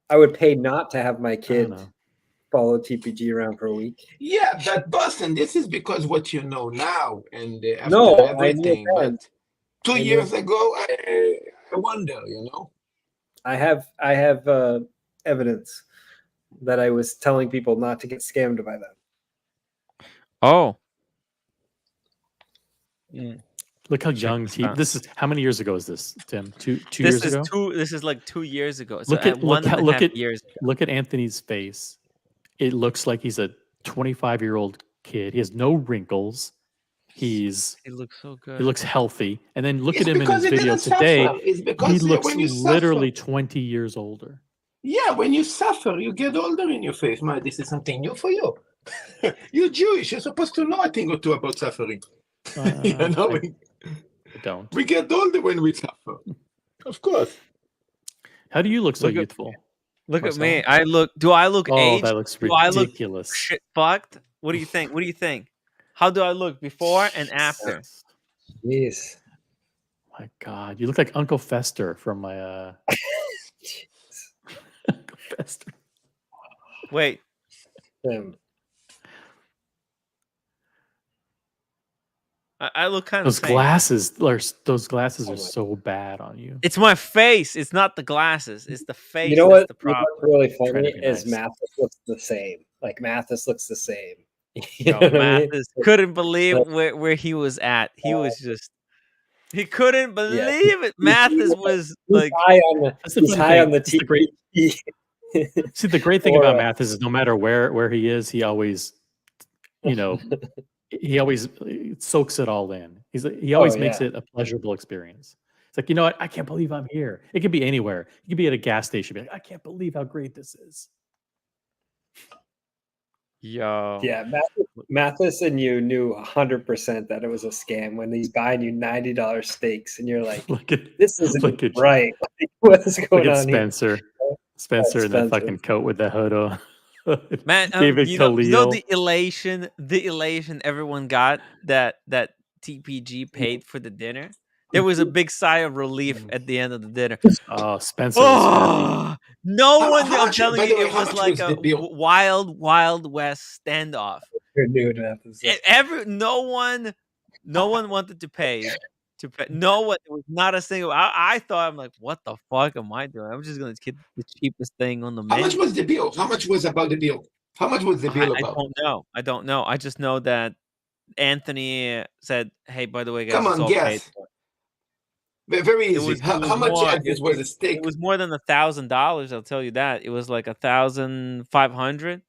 I would pay not to have my kid follow TPG around for a week. Yeah, but Boston, this is because what you know now and after everything. But 2 years ago, I wonder, I have evidence that I was telling people not to get scammed by them. Oh. Look how young this is. How many years ago is this, Tim? Two years ago? This is like 2 years ago. Look at Anthony's face It looks like he's a 25-year-old kid. He has no wrinkles. He looks so good. He looks healthy. And then look It's at him in because his he video didn't today. suffer. It's He because looks when you literally suffer, 20 years older. yeah, when you suffer, you get older in your face. Man, this is something new for you. You're Jewish. You're supposed to know a thing or two about suffering. You know, I don't. we get older when we suffer. Of course. How do you look so Look at- youthful? Look at Marcelo? me. Do I look Oh, aged? that looks Do I look ridiculous. shit fucked? What do you think? What do you think? How do I look before and after? Jeez. My God, you look like Uncle Fester from my Uncle Fester. Wait. I look kind of Those same. glasses are so bad on you. It's my face. It's not the glasses. It's the face. You know that's what? the problem. What's really Trying funny to be is nice. Mathis looks the same. Like Mathis looks the same. You No, know what I mean? Mathis couldn't believe Like, where he was at. He was just he couldn't yeah. believe it. Mathis was He's like high on the That's the he's funny high thing. on the It's the great. TV. See, the great thing Or, about Mathis is no matter where he is, he always, he always soaks it all in. He always makes yeah. it a pleasurable experience. It's like, you know what? I can't believe I'm here. It could be anywhere. You could be at a gas station. Be like, I can't believe how great this is. yo. Yeah, Mathis and you knew 100% that it was a scam when he's buying you $90 steaks, and you're like, "This isn't look at right. What's going Look at on here?" Spencer. Spencer in that fucking coat with the hood on. Man, David you know Khalil. the elation everyone got that TPG paid for the dinner. There was a big sigh of relief at the end of the dinner. Oh, Spencer was happy. No How one! I'm much- telling by you, the way, it how was much like was a the bill? wild west standoff. No one wanted to pay. No one. It was not a single. I thought, I'm like, what the fuck am I doing? I'm just gonna get the cheapest thing on the How menu. much was the bill? How much was about the bill? How much was the bill I about? don't know. I just know that Anthony said, "Hey, by the way, guys, Come it's on, all paid guess. for." Very It easy. was How much more. this was a steak? It was more than $1,000. I'll tell you that. It was like 1,500, This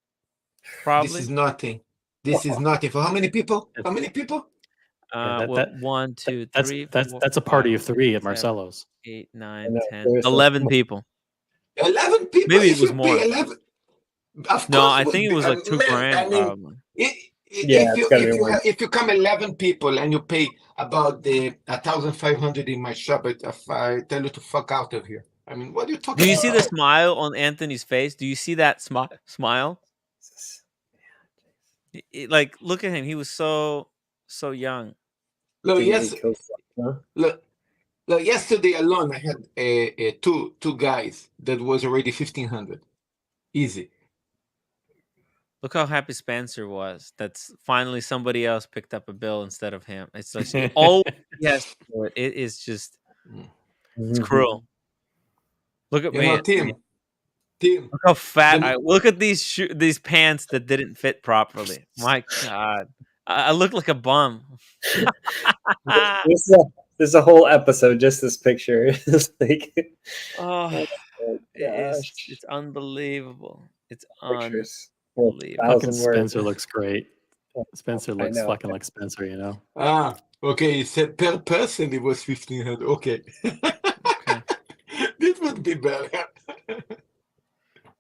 probably. is nothing. This is nothing. For how many people? How many people? Yeah, Well, 1, 2, that's 3, that's 4, that's a party 5, of 3 at 7, Marcelo's. 8, I 9, know, 10, seriously. 11 people. 11 people. Maybe it If was you more. pay 11, of No, course I it would think it be. was like $2 Man, grand, I mean, probably. Yeah, it's gotta be more. if you come 11 people and you pay about the 1,500 in my shop, if I tell you to fuck out of here, I mean, what are you talking Do you about? see the smile on Anthony's face? Do you see that smile? Like, look at him. He was so young. Look, Daisy Coast, huh? look, yesterday alone, I had two guys that was already 1,500. Easy. Look how happy Spencer was. That's finally somebody else picked up a bill instead of him. It's like, yes, it is just, it's cruel. Look at You me. know, Tim. Look how fat I look at these pants that didn't fit properly. My God, I look like a bum. There's a whole episode just this picture. It's like, Oh, gosh. it's unbelievable. It's Pictures. unbelievable. Fucking 1,000 words. Spencer looks great. Spencer I looks know. fucking like Spencer, you know. Okay. He said per person it was 1,500. Okay. This would be better.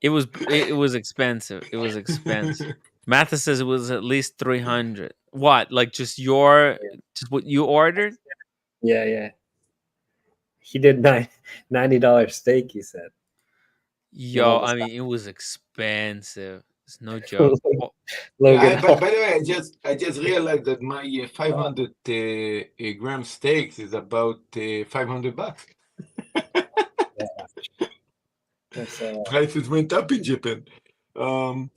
It was expensive. It was expensive. Mathis says it was at least 300. What? Like just what you ordered? Yeah. He did $90 steak, he said. Yo, I mean, it was expensive. It's no joke. By the way, I just realized that my 500 gram steaks is about $500. Prices went up in Japan.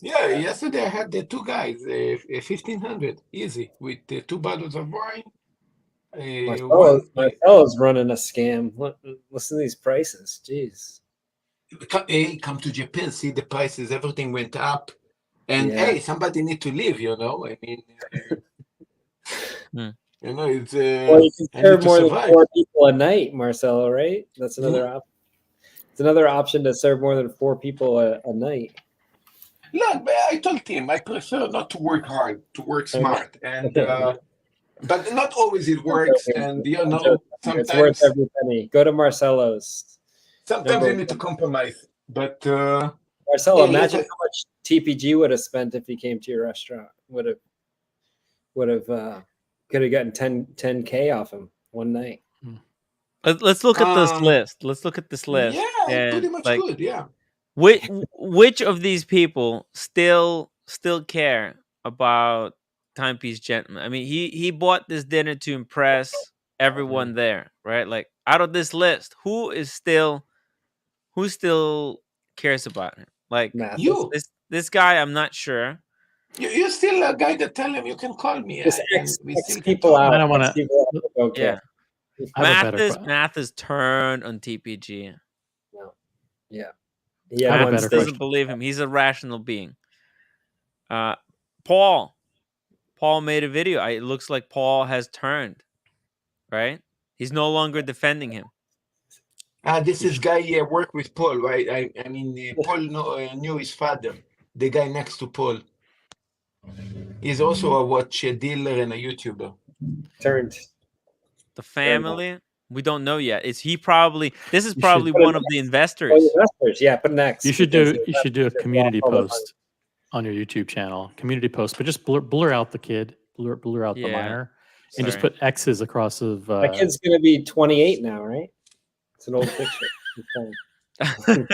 Yesterday I had the two guys, 1,500 easy with 2 bottles of wine. Marcelo's running a scam. Listen to these prices. Jeez. Come to Japan, see the prices, everything went up. And Yeah. hey, somebody need to live, you know. I mean, you know, it's Well, you can I serve need to more than survive. 4 people a night, Marcelo, right? That's another option. It's another option to serve more than 4 people a night. Look, but I told him I prefer not to work hard, to work smart, and but not always it works. And It's worth sometimes every penny. Go to Marcelo's. sometimes Number you need to compromise. But Marcelo, yeah, he has imagine how much TPG would have spent if he came to your restaurant. Would have could have gotten 10K off him one night. Let's look at this list. Let's look at this list. yeah, And pretty much like, good. Yeah. which of these people still care about Timepiece Gentleman? I mean, he bought this dinner to impress everyone there, right? Like, out of this list, who still cares about him? Like, You. this guy, I'm not sure. You're still a guy that tell him you can call me. Just and X we still can people talk. out. I don't want to. Okay. Yeah. I have a better Math is turned on TPG. No. Yeah. I have a Math better doesn't question. believe him. He's a rational being. Paul made a video. It looks like Paul has turned, right? He's no longer defending him. This is guy work with Paul, right? I mean, Paul knew his father, the guy next to Paul. He's also a watch dealer and a YouTuber. Turned. The family, we don't know yet. This is probably put one an of the X. investors. Oh, investors, yeah, put an X. You should because do a community post on your YouTube channel. Community post, but just blur out the kid, blur out the Yeah, minor, and just sorry. put X's across of. My kid's gonna be 28 now, right? It's an old picture. It's fine.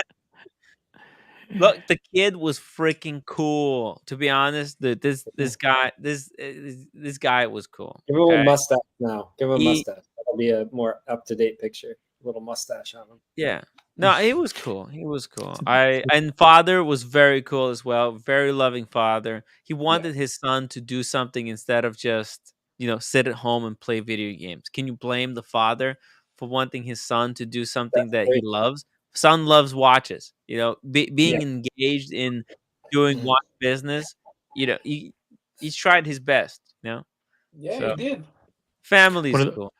Look, the kid was freaking cool. To be honest, this guy was cool. Give him a okay? mustache now. Give him a He- mustache. That'll be a more up-to-date picture. A little mustache on him. Yeah. No, he was cool. He was cool. And father was very cool as well. Very loving father. He wanted his son to do something instead of just, sit at home and play video games. Can you blame the father for wanting his son to do something that he loves? Son loves watches. Being engaged in doing watch business. He's tried his best. Yeah, So, he did. Family's cool.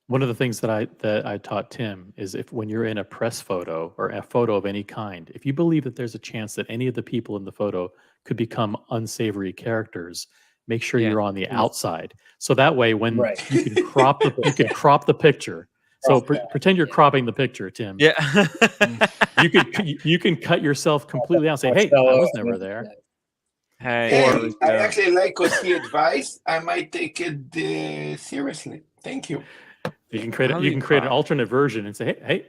One of the things that I taught Tim is when you're in a press photo or a photo of any kind, if you believe that there's a chance that any of the people in the photo could become unsavory characters, make sure you're on the outside. So that way, when you can crop the picture. So pretend you're cropping the picture, Tim. Yeah. you can cut yourself completely out and say, "Hey, I was never there." Hey, I actually like Koski advice. I might take it seriously. Thank you. You can create an alternate version and say, "Hey,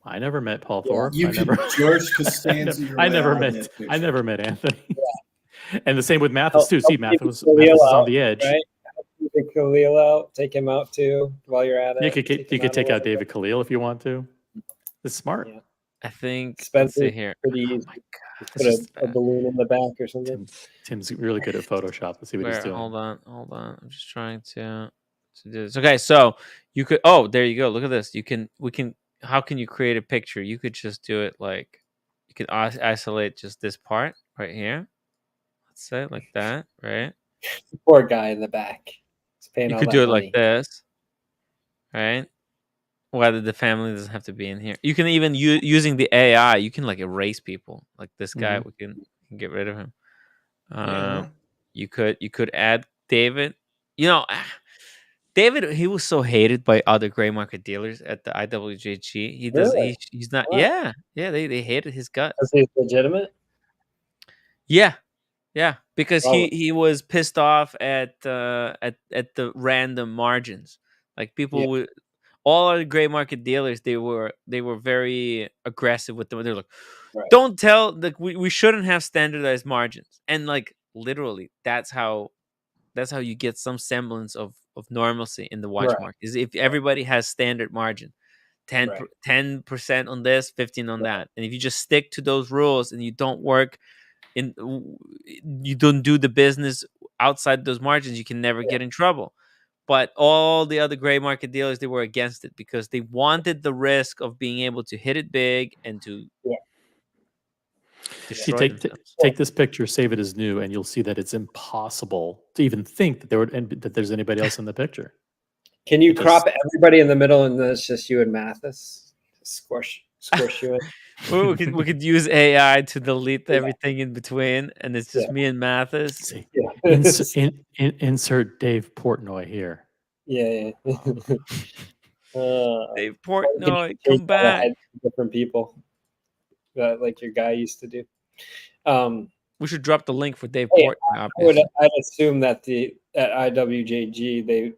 I never met Paul Thorpe. You can George Costanza your I way never out of met that picture. I never met Anthony." And the same with Mathis too. See, Mathis is on the edge. Right? Take Khalil out. Take him out too while you're at it. You could take out David Khalil if you want to. It's smart. Yeah. I think. Let's see here. Pretty easy. Put a balloon in the back or something. Tim's really good at Photoshop. Let's see what he's doing. Hold on. I'm just trying to do this. Okay, so you could. Oh, there you go. Look at this. How can you create a picture? You could just do it like, you can isolate just this part right here. Let's say it like that, right? Poor guy in the back. You could do it like this, right? Whether the family doesn't have to be in here. You can even using the AI, you can like erase people. Like this guy, we can get rid of him. You could add David. David, he was so hated by other gray market dealers at the IWJG. Really? He's not. Wow. Yeah, they hated his guts. Is he legitimate? Yeah, because Probably. he was pissed off at the random margins. Like people would, all our gray market dealers, they were very aggressive with them. They're like, don't tell, like we shouldn't have standardized margins, and like literally that's how you get some semblance of normalcy in the watch market. Is if everybody has standard margin, 10% on this, 15 on that, and if you just stick to those rules and you don't do the business outside those margins, you can never get in trouble. But all the other gray market dealers, they were against it because they wanted the risk of being able to hit it big and to destroy themselves. Take this picture, save it as new, and you'll see that it's impossible to even think that there's anybody else in the picture. Can you crop everybody in the middle and then it's just you and Mathis? Squish. squish you in. We could use AI to delete everything in between, and it's just me and Mathis. Insert Dave Portnoy here. Yeah. Dave Or you can Portnoy, take come all the back. heads of different people, like your guy used to do. We should drop the link for Dave Hey, Portnoy. I'd assume that at IWJG they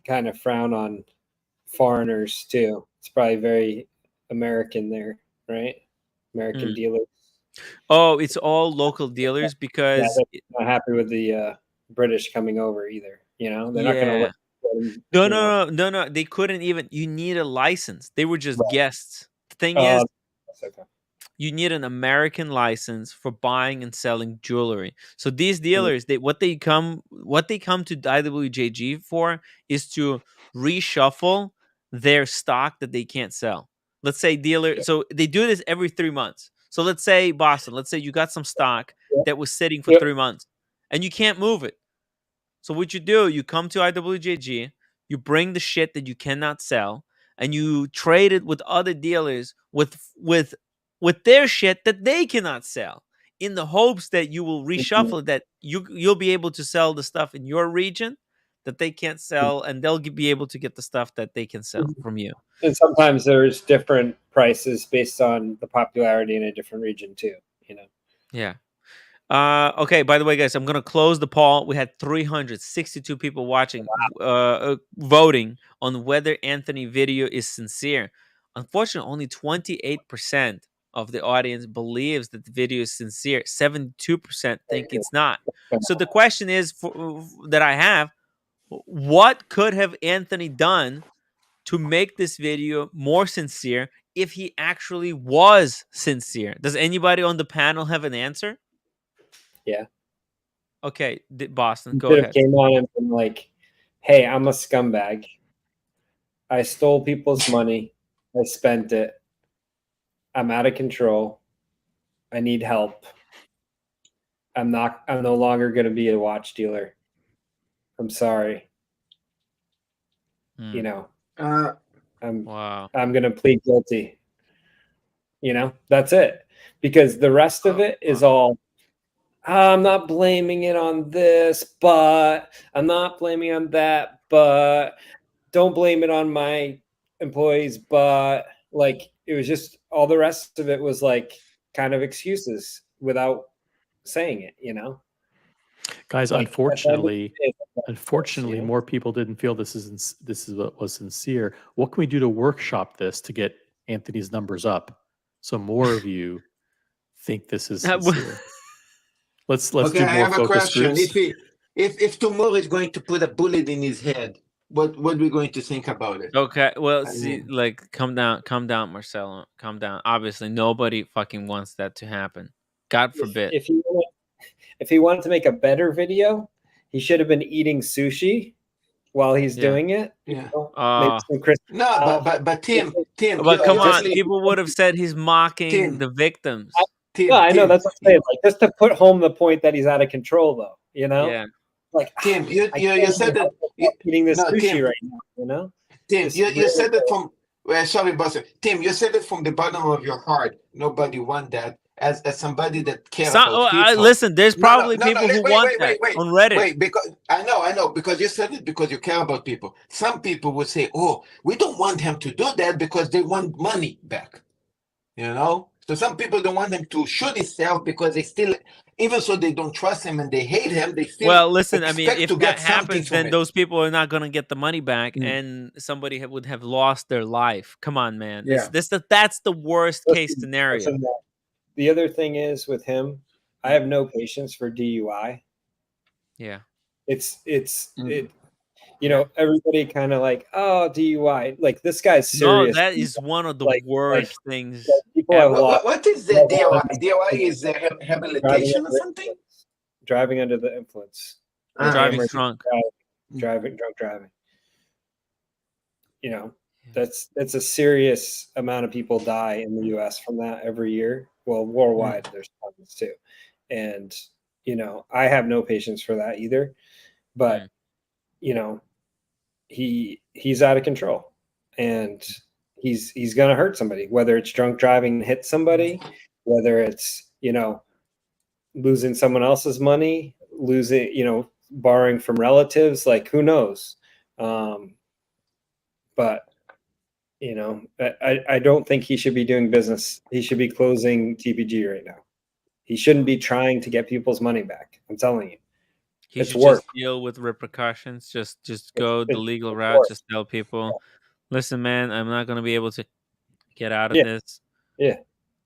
kind of frown on foreigners too. It's probably very American there, right? American dealers. Oh, it's all local dealers Yeah, because they're not happy with the British coming over either. You know, they're not going to let them, No. They couldn't even. You need a license. They were just guests. The thing is, okay. you need an American license for buying and selling jewelry. So these dealers, what they come to IWJG for is to reshuffle their stock that they can't sell. Let's say so they do this every 3 months. So let's say Boston, let's say you got some stock that was sitting for 3 months and you can't move it. So what you do, you come to IWJG, you bring the shit that you cannot sell, and you trade it with other dealers with their shit that they cannot sell, in the hopes that you will reshuffle that you'll be able to sell the stuff in your region that they can't sell, and they'll be able to get the stuff that they can sell from you. And sometimes there's different prices based on the popularity in a different region too. You know. Yeah. Okay, by the way, guys, I'm going to close the poll. We had 362 people watching, voting on whether Anthony video is sincere. Unfortunately, only 28% of the audience believes that the video is sincere. 72% think it's not. So the question is that I have, what could have Anthony done to make this video more sincere if he actually was sincere? Does anybody on the panel have an answer? Yeah. Okay, Boston, You go could have ahead. came on and been like, "Hey, I'm a scumbag. I stole people's money. I spent it. I'm out of control. I need help. I'm no longer going to be a watch dealer. I'm sorry. You know, I'm going to plead guilty." You know, that's it. Because the rest of it is all, I'm not blaming it on this, but I'm not blaming on that, but don't blame it on my employees, but like it was just all the rest of it was like kind of excuses without saying it, you know. Guys, Like, unfortunately, you know? more people didn't feel this is what was sincere. What can we do to workshop this to get Anthony's numbers up so more of you think this is sincere? Let's Okay, do I more have a focus question. groups. If tomorrow is going to put a bullet in his head, what are we going to think about it? Okay, well, see, like, calm down, Marcelo, calm down. Obviously, nobody fucking wants that to happen. God forbid. If he wanted to make a better video, he should have been eating sushi while he's doing it. Yeah. Maybe some crispy No, but Tim, but come on, people would have said he's mocking the victims. No, I know that's what I'm saying. Like, just to put home the point that he's out of control, though. You know. Yeah. Like, Tim, you said that eating this sushi Tim, right now. You know. Tim, you said it from. Well, sorry, boss. Tim, you said it from the bottom of your heart. Nobody want that. As somebody that cares about people. Listen, there's probably people who want that on Reddit. Wait, because I know, because you said it because you care about people. Some people would say, "Oh, we don't want him to do that because they want money back." You know, so some people don't want him to shoot himself because they still, even so they don't trust him and they hate him. They still Well, listen, I mean, expect if to get that something happens, from then it. those people are not going to get the money back, and somebody would have lost their life. Come on, man. Yeah. That's the worst case scenario. Listen, the other thing is with him, I have no patience for DUI. Yeah. You know, everybody kind of like, oh, DUI. Like, this guy's serious. No, that is one of the worst things. What is the DUI? DUI is rehabilitation or something? Driving under the influence. Driving drunk. Drunk driving. You know, that's a serious amount of people die in the US from that every year. Well, worldwide, there's tons too. And, you know, I have no patience for that either. But, you know, he's out of control, and he's going to hurt somebody, whether it's drunk driving and hit somebody, whether it's, losing someone else's money, borrowing from relatives, like who knows? But I don't think he should be doing business. He should be closing TPG right now. He shouldn't be trying to get people's money back. I'm telling you. He should just deal with repercussions. Just go the legal route. Just tell people, listen, man, I'm not going to be able to get out of this. Yeah.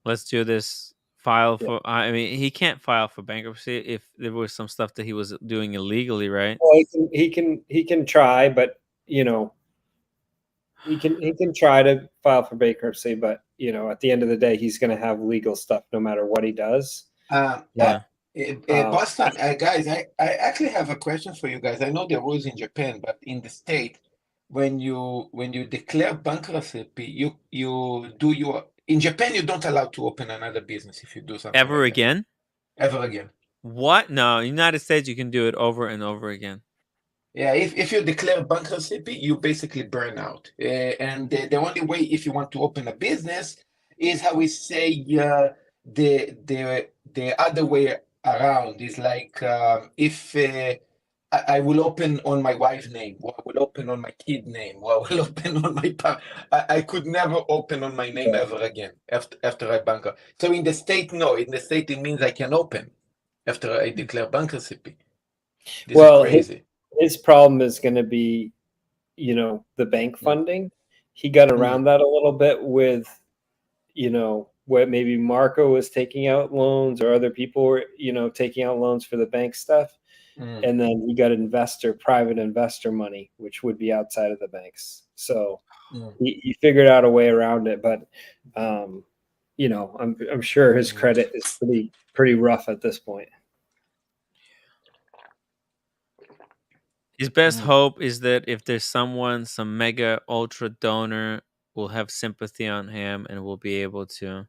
Let's do this. File for. I mean, he can't file for bankruptcy if there was some stuff that he was doing illegally, right? Well, he can try, but he can try to file for bankruptcy, but at the end of the day, he's going to have legal stuff no matter what he does. Boston, guys, I actually have a question for you guys. I know the rules in Japan, but in the state, when you declare bankruptcy, you do your in Japan you don't allow to open another business if you do something ever like again. That. Ever again? What? No, United States you can do it over and over again. Yeah, if you declare bankruptcy, you basically burn out. And the only way if you want to open a business is how we say the other way around is like if I will open on my wife's name, or I will open on my kid name, or I will open on my I could never open on my name ever again after I bankrupt. So in the state, no. In the state, it means I can open after I declare bankruptcy. This is crazy. His problem is going to be, the bank funding. He got around that a little bit with, where maybe Marco was taking out loans or other people were, taking out loans for the bank stuff. And then he got private investor money, which would be outside of the banks. So he figured out a way around it. But, I'm sure his credit is pretty rough at this point. His best hope is that if there's some mega ultra donor will have sympathy on him and will be able to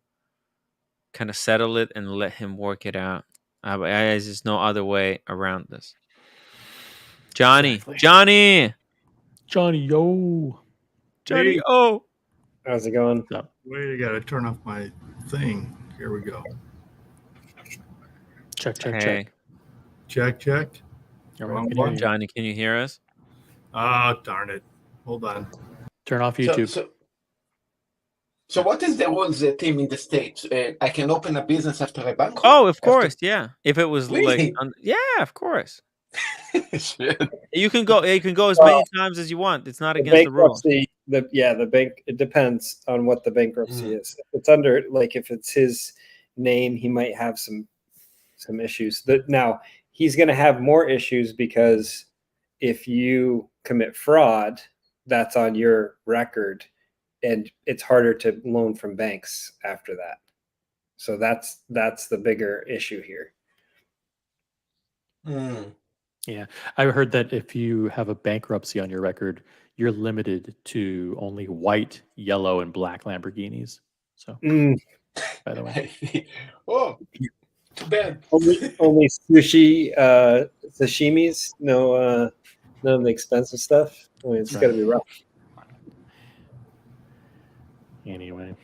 kind of settle it and let him work it out. There's just no other way around this. Johnny, Johnny, yo. Johnny, oh. How's it going? Wait, I got to turn off my thing. Here we go. Check. Check. Johnny, can you hear us? Oh, darn it. Hold on. Turn off YouTube. So what is the rules, team, in the States? I can open a business after I bankrupt? Oh, of course, yeah. If it was Really? yeah, of course. You can go as many times as you want. It's not against the rules. The bank, it depends on what the bankruptcy is. If it's under, if it's his name, he might have some issues. Now, he's going to have more issues because if you commit fraud, that's on your record, and it's harder to loan from banks after that. So that's the bigger issue here. Yeah, I heard that if you have a bankruptcy on your record, you're limited to only white, yellow, and black Lamborghinis. So, by the way, oh, too bad. only sushi, sashimis. None of the expensive stuff. I mean, it's got to be rough. Anyway,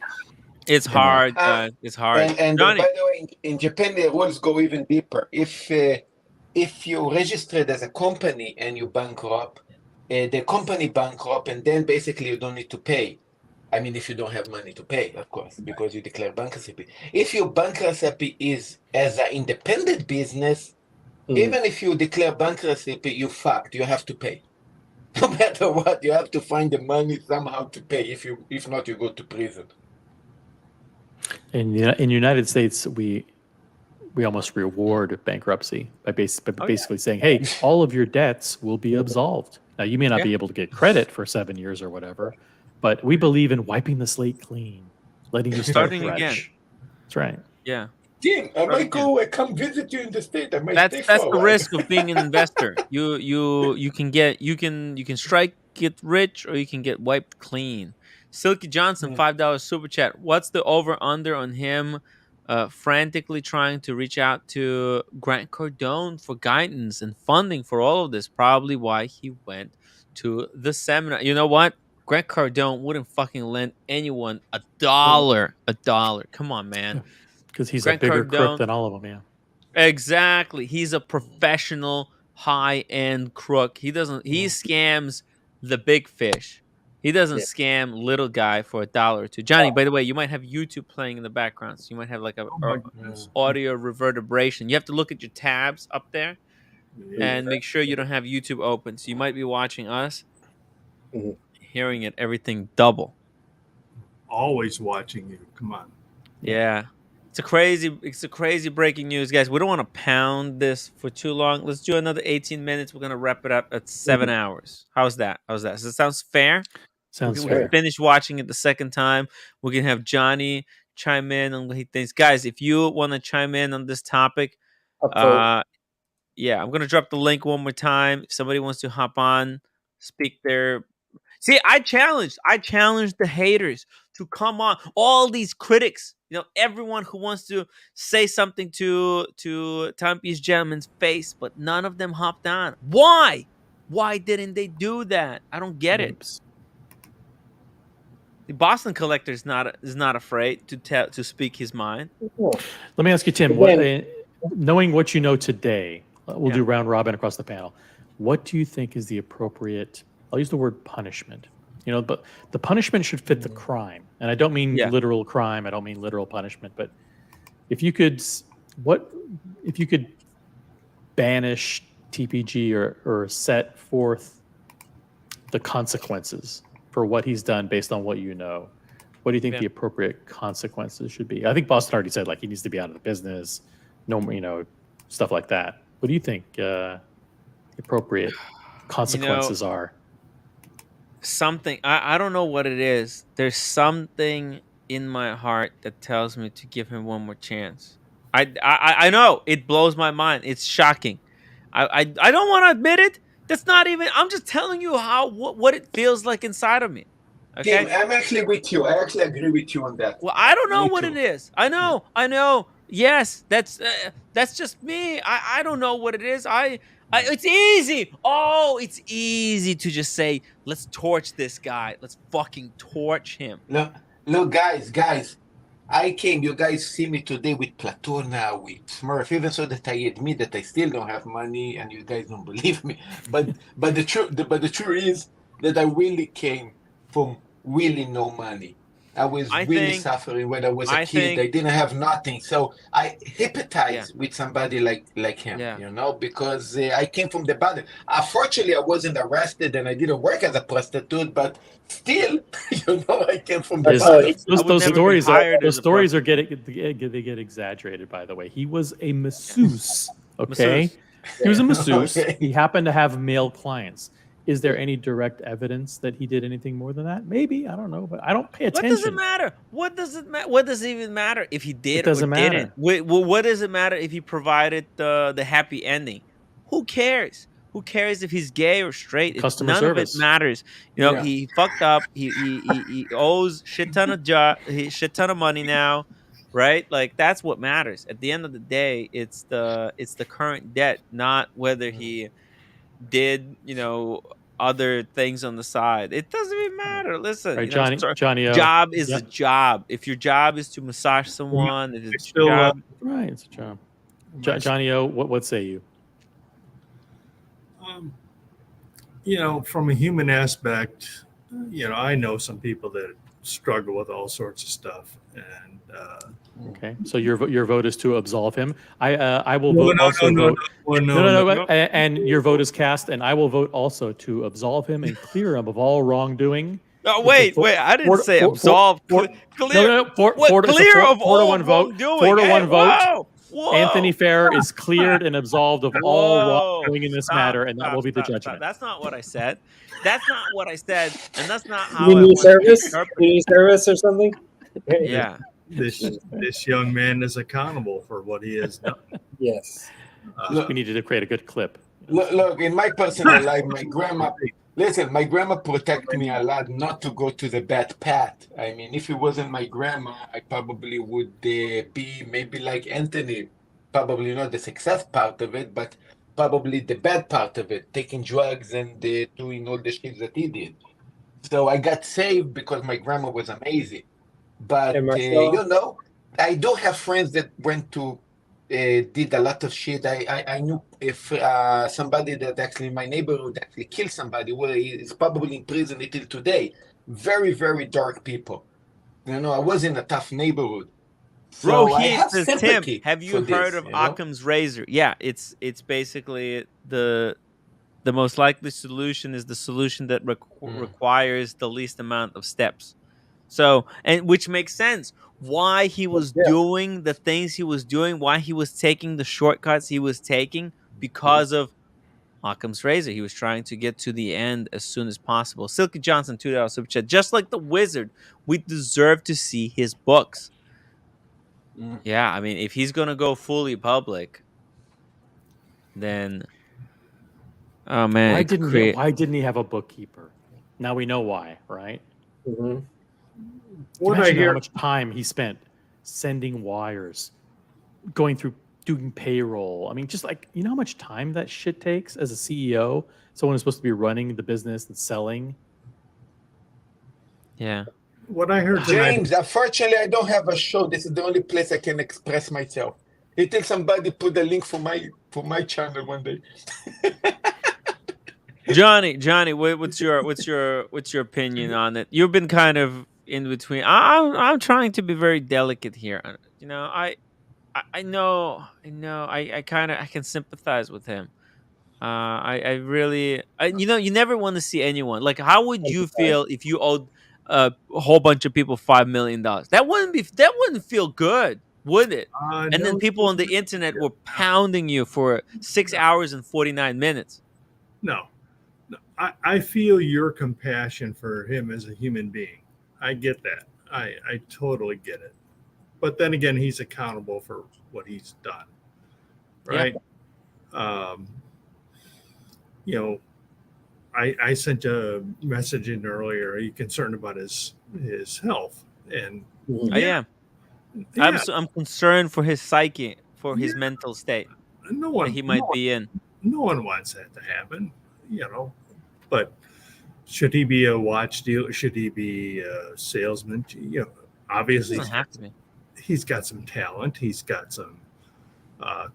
it's hard. It's hard. And by the way, in Japan, the rules go even deeper. If you registered as a company and you bankrupt, the company bankrupt, and then basically you don't need to pay. I mean, if you don't have money to pay, of course, because you declare bankruptcy. If your bankruptcy is as an independent business, even if you declare bankruptcy, you fucked. You have to pay. No matter what, you have to find the money somehow to pay. If not, you go to prison. In United States, we almost reward bankruptcy by basically saying, hey, all of your debts will be absolved. Now, you may not be able to get credit for 7 years or whatever, but we believe in wiping the slate clean, letting you start starting again. That's right. Yeah. Tim, I might go come visit you in the state. I might That's stay for a the while. risk of being an investor. You can strike, get rich, or you can get wiped clean. Silky Johnson, $5 super chat. What's the over under on him frantically trying to reach out to Grant Cardone for guidance and funding for all of this? Probably why he went to the seminar. You know what? Grant Cardone wouldn't fucking lend anyone a dollar. A dollar. Come on, man. Because he's Grant a bigger crook Cardone. than all of them. Yeah. Exactly. He's a professional high-end crook. He scams the big fish. He doesn't scam little guy for $1 or $2. Johnny, by the way, you might have YouTube playing in the background. So you might have like a audio reverberation. You have to look at your tabs up there and make sure you don't have YouTube open. So you might be watching us, hearing it everything double. Always watching you. Come on. Yeah. It's a crazy breaking news, guys. We don't want to pound this for too long. Let's do another 18 minutes. We're gonna wrap it up at 7 hours. How's that? Does that sound fair? Sounds we fair. can finish watching it the second time. We can have Johnny chime in on what he thinks. Guys, if you want to chime in on this topic, yeah, I'm gonna drop the link one more time. If somebody wants to hop on, speak their See, I challenged the haters to come on. All these critics, everyone who wants to say something to Timepiece Gentleman's face, but none of them hopped on. Why? Why didn't they do that? I don't get it. The Boston Collector is not afraid to speak his mind. Let me ask you, Tim. Knowing what you know today, we'll do round robin across the panel. What do you think is the appropriate? I'll use the word punishment. But the punishment should fit the crime, and I don't mean literal crime. I don't mean literal punishment. But if you could banish TPG or set forth the consequences for what he's done based on what you know, what do you think the appropriate consequences should be? I think Boston already said he needs to be out of the business, stuff like that. What do you think the appropriate consequences are? Something I don't know what it is. There's something in my heart that tells me to give him one more chance. I know it blows my mind. It's shocking. I don't want to admit it. That's not even. I'm just telling you what it feels like inside of me. Okay, Tim, I'm actually with you. I actually agree with you on that. Well, I don't know what it is. I know. Yes, that's just me. I don't know what it is. It's easy. Oh, it's easy to just say, let's torch this guy. Let's fucking torch him. Look, guys. You guys see me today with Platona, with Smurf, even so that I admit that I still don't have money and you guys don't believe me. But the truth is that I really came from really no money. I was really suffering when I was a kid. I didn't have nothing. So I empathize with somebody like him, because I came from the bottom. Unfortunately, I wasn't arrested and I didn't work as a prostitute, but still, I came from the bottom. Those stories are get exaggerated, by the way. He was a masseuse, okay? He was a masseuse. He happened to have male clients. Is there any direct evidence that he did anything more than that? Maybe. I don't know, but I don't pay attention. What does it matter? What does it even matter if he did or didn't? What does it matter if he provided the happy ending? Who cares? Who cares if he's gay or straight? Customer service. Of it matters. He fucked up. He owes shit ton of money now, right? Like that's what matters. At the end of the day, it's the current debt, not whether he did other things on the side. It doesn't even matter. Listen, right, Johnny, job is a job. If your job is to massage someone, it's a job. Right, it's a job. Johnny O, what say you? From a human aspect, I know some people that struggle with all sorts of stuff, and okay, so your vote is to absolve him. I will vote vote. No. And your vote is cast, and I will vote also to absolve him and clear him of all wrongdoing. Oh, wait! I didn't say absolve. Clear of all wrongdoing. 4-1 vote. Whoa. Anthony Fair is cleared and absolved of all wrongdoing in this matter, and that will be the judgment. That's not what I said. That's not what I said, and that's not how. Community service or something. Yeah. This young man is accountable for what he has done. Yes. We needed to create a good clip. Look, in my personal life, my grandma protected me a lot not to go to the bad path. I mean, if it wasn't my grandma, I probably would be maybe like Anthony, probably not the success part of it, but probably the bad part of it, taking drugs and doing all the shit that he did. So I got saved because my grammar was amazing. But Hey, Marcelo? I do have friends that went to did a lot of shit. I knew if somebody that actually in my neighborhood actually killed somebody, well, he's probably in prison until today. Very, very dark people. I was in a tough neighborhood. So I Rohit have says, Tim, sympathy have for you heard this, of Occam's razor? Yeah, it's basically the most likely solution is the solution that requires the least amount of steps. So, and which makes sense why he was doing the things he was doing, why he was taking the shortcuts he was taking because of Occam's razor. He was trying to get to the end as soon as possible. Silky Johnson, $2 super chat. Just like the wizard, we deserve to see his books. Yeah, I mean, if he's gonna go fully public, then oh man, it could create. Why didn't he have a bookkeeper? Now we know why, right? Mm-hmm. What I Imagine how hear, much time he spent sending wires, going through doing payroll. I mean, just like you know how much time that shit takes as a CEO, someone who's supposed to be running the business and selling. Yeah. what I heard tonight. James, unfortunately, I don't have a show. This is the only place I can express myself. Until somebody put the link for my channel one day. Johnny, what's your opinion on it? You've been kind of in between. I'm trying to be very delicate here. You know, I know, I kind of I can sympathize with him. I really, you never want to see anyone like. How would you feel if you owed a whole bunch of people $5 million? That wouldn't feel good, would it? And then No, people on the internet were pounding you for 6 hours and 49 minutes. no. I feel your compassion for him as a human being. I get that. I totally get it. But then again, he's accountable for what he's done. Right? Yeah. You know, I sent a message in earlier. Are you concerned about his health? And I am. Yeah. I'm concerned for his psyche, for his mental state No that he might be in. No one wants that to happen, But should he be a watch dealer? Should he be a salesman? Obviously, Doesn't have to be. He's got some talent. He's got some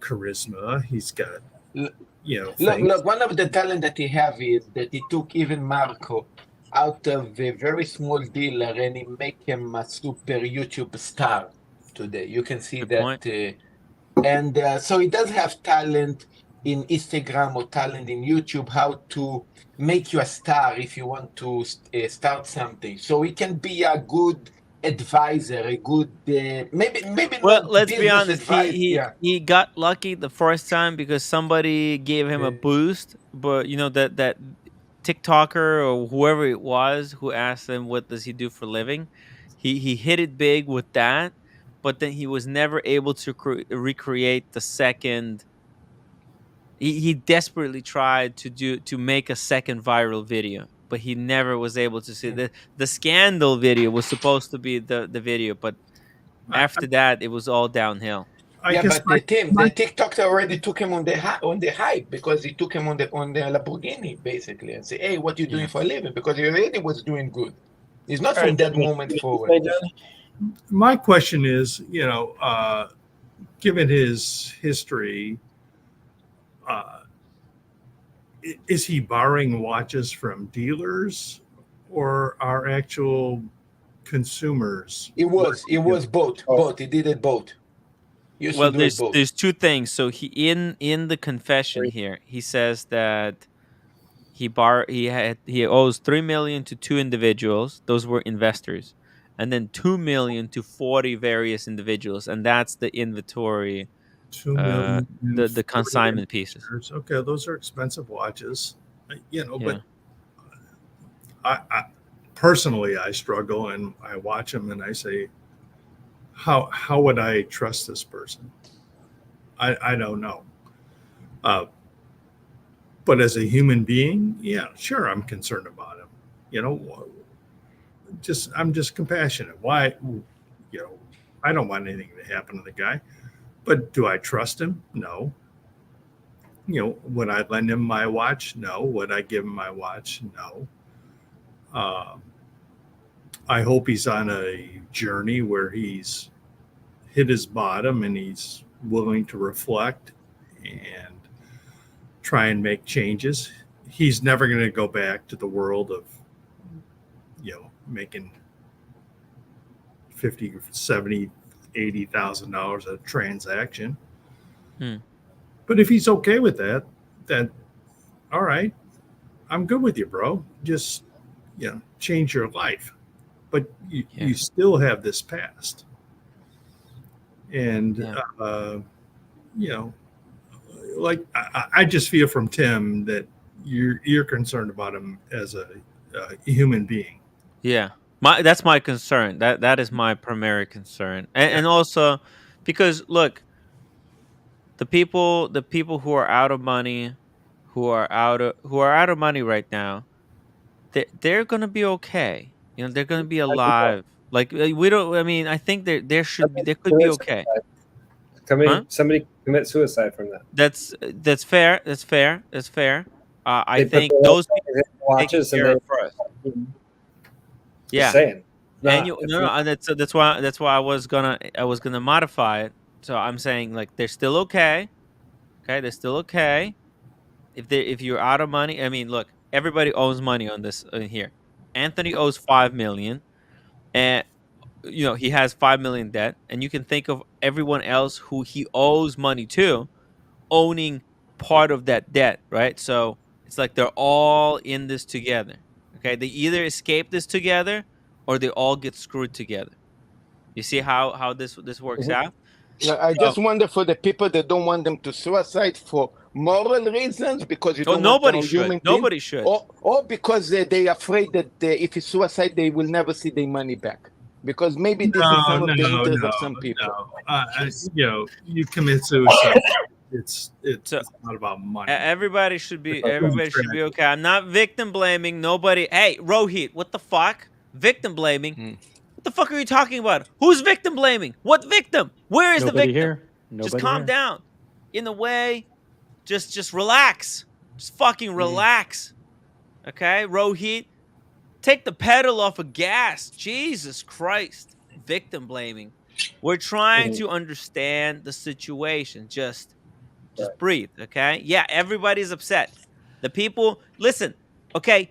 charisma. He's got, Look, one of the talent that he have is that he took even Marco out of a very small dealer and he make him a super YouTube star today. You can see that. And so he does have talent in Instagram or talent in YouTube, how to make you a star if you want to start something. So he can be a good advisor, a good maybe Well, not let's be business honest. advice. He got lucky the first time because somebody gave him a boost. But that TikToker or whoever it was who asked him what does he do for a living, he hit it big with that. But then he was never able to recreate the second. He desperately tried to make a second viral video, but he never was able to see the scandal video was supposed to be the video, but after that it was all downhill. But the TikTok already took him on the hype because he took him on the Lamborghini basically and say, hey, what you doing for a living? Because he already was doing good. It's not from that moment forward. My question is, given his history, is he borrowing watches from dealers or are actual consumers? It was both. Both. He did it both. Well, there's two things. So he in the confession here, he says that he owes $3 million to two individuals. Those were investors, and then $2 million to 40 various individuals, and that's the inventory. 2 million. The consignment pieces. Okay, those are expensive watches, But I personally, I struggle and I watch them and I say, how would I trust this person? I don't know. But as a human being, yeah, sure, I'm concerned about him. I'm just compassionate. Why, I don't want anything to happen to the guy. But do I trust him? No. Would I lend him my watch? No. Would I give him my watch? No. I hope he's on a journey where he's hit his bottom and he's willing to reflect and try and make changes. He's never going to go back to the world of, making $50, $70, $80,000 a transaction. But if he's okay with that, then all right, I'm good with you, bro. Just, change your life. But you still have this past. And, like I just feel from Tim that you're concerned about him as a human being. Yeah, that's my concern. That is my primary concern, and also because look, the people who are out of money, who are out of money right now, they're gonna be okay. They're gonna be alive. Like we don't. I mean, I think there could be okay. Somebody commit suicide from that. That's fair. That's fair. That's fair. I They think put those the people watches take and care they first. Yeah, Just saying. and that's why I was gonna modify it. So I'm saying like they're still okay. Okay, they're still okay. If you're out of money, I mean, look, everybody owes money on this here. Anthony owes 5 million, and he has 5 million debt, and you can think of everyone else who he owes money to owning part of that debt, right? So it's like they're all in this together. Okay, they either escape this together or they all get screwed together. You see how this works out? I just wonder for the people that don't want them to suicide for moral reasons because you don't want them on human nobody being, should. or because they're afraid that if it's suicide they will never see their money back. Because maybe this is some of the interest of some people. You commit suicide. It's not about money. Everybody should be okay. I'm not victim blaming nobody. Hey, Rohit, what the fuck? Victim blaming? What the fuck are you talking about? Who's victim blaming? What victim? Where is Nobody the victim? here. Just Nobody calm here. down. In a way, just relax. Just fucking relax. Okay, Rohit, take the pedal off of gas. Jesus Christ. Victim blaming. We're trying to understand the situation. Just breathe, okay? Yeah, everybody's upset. The people, listen, okay,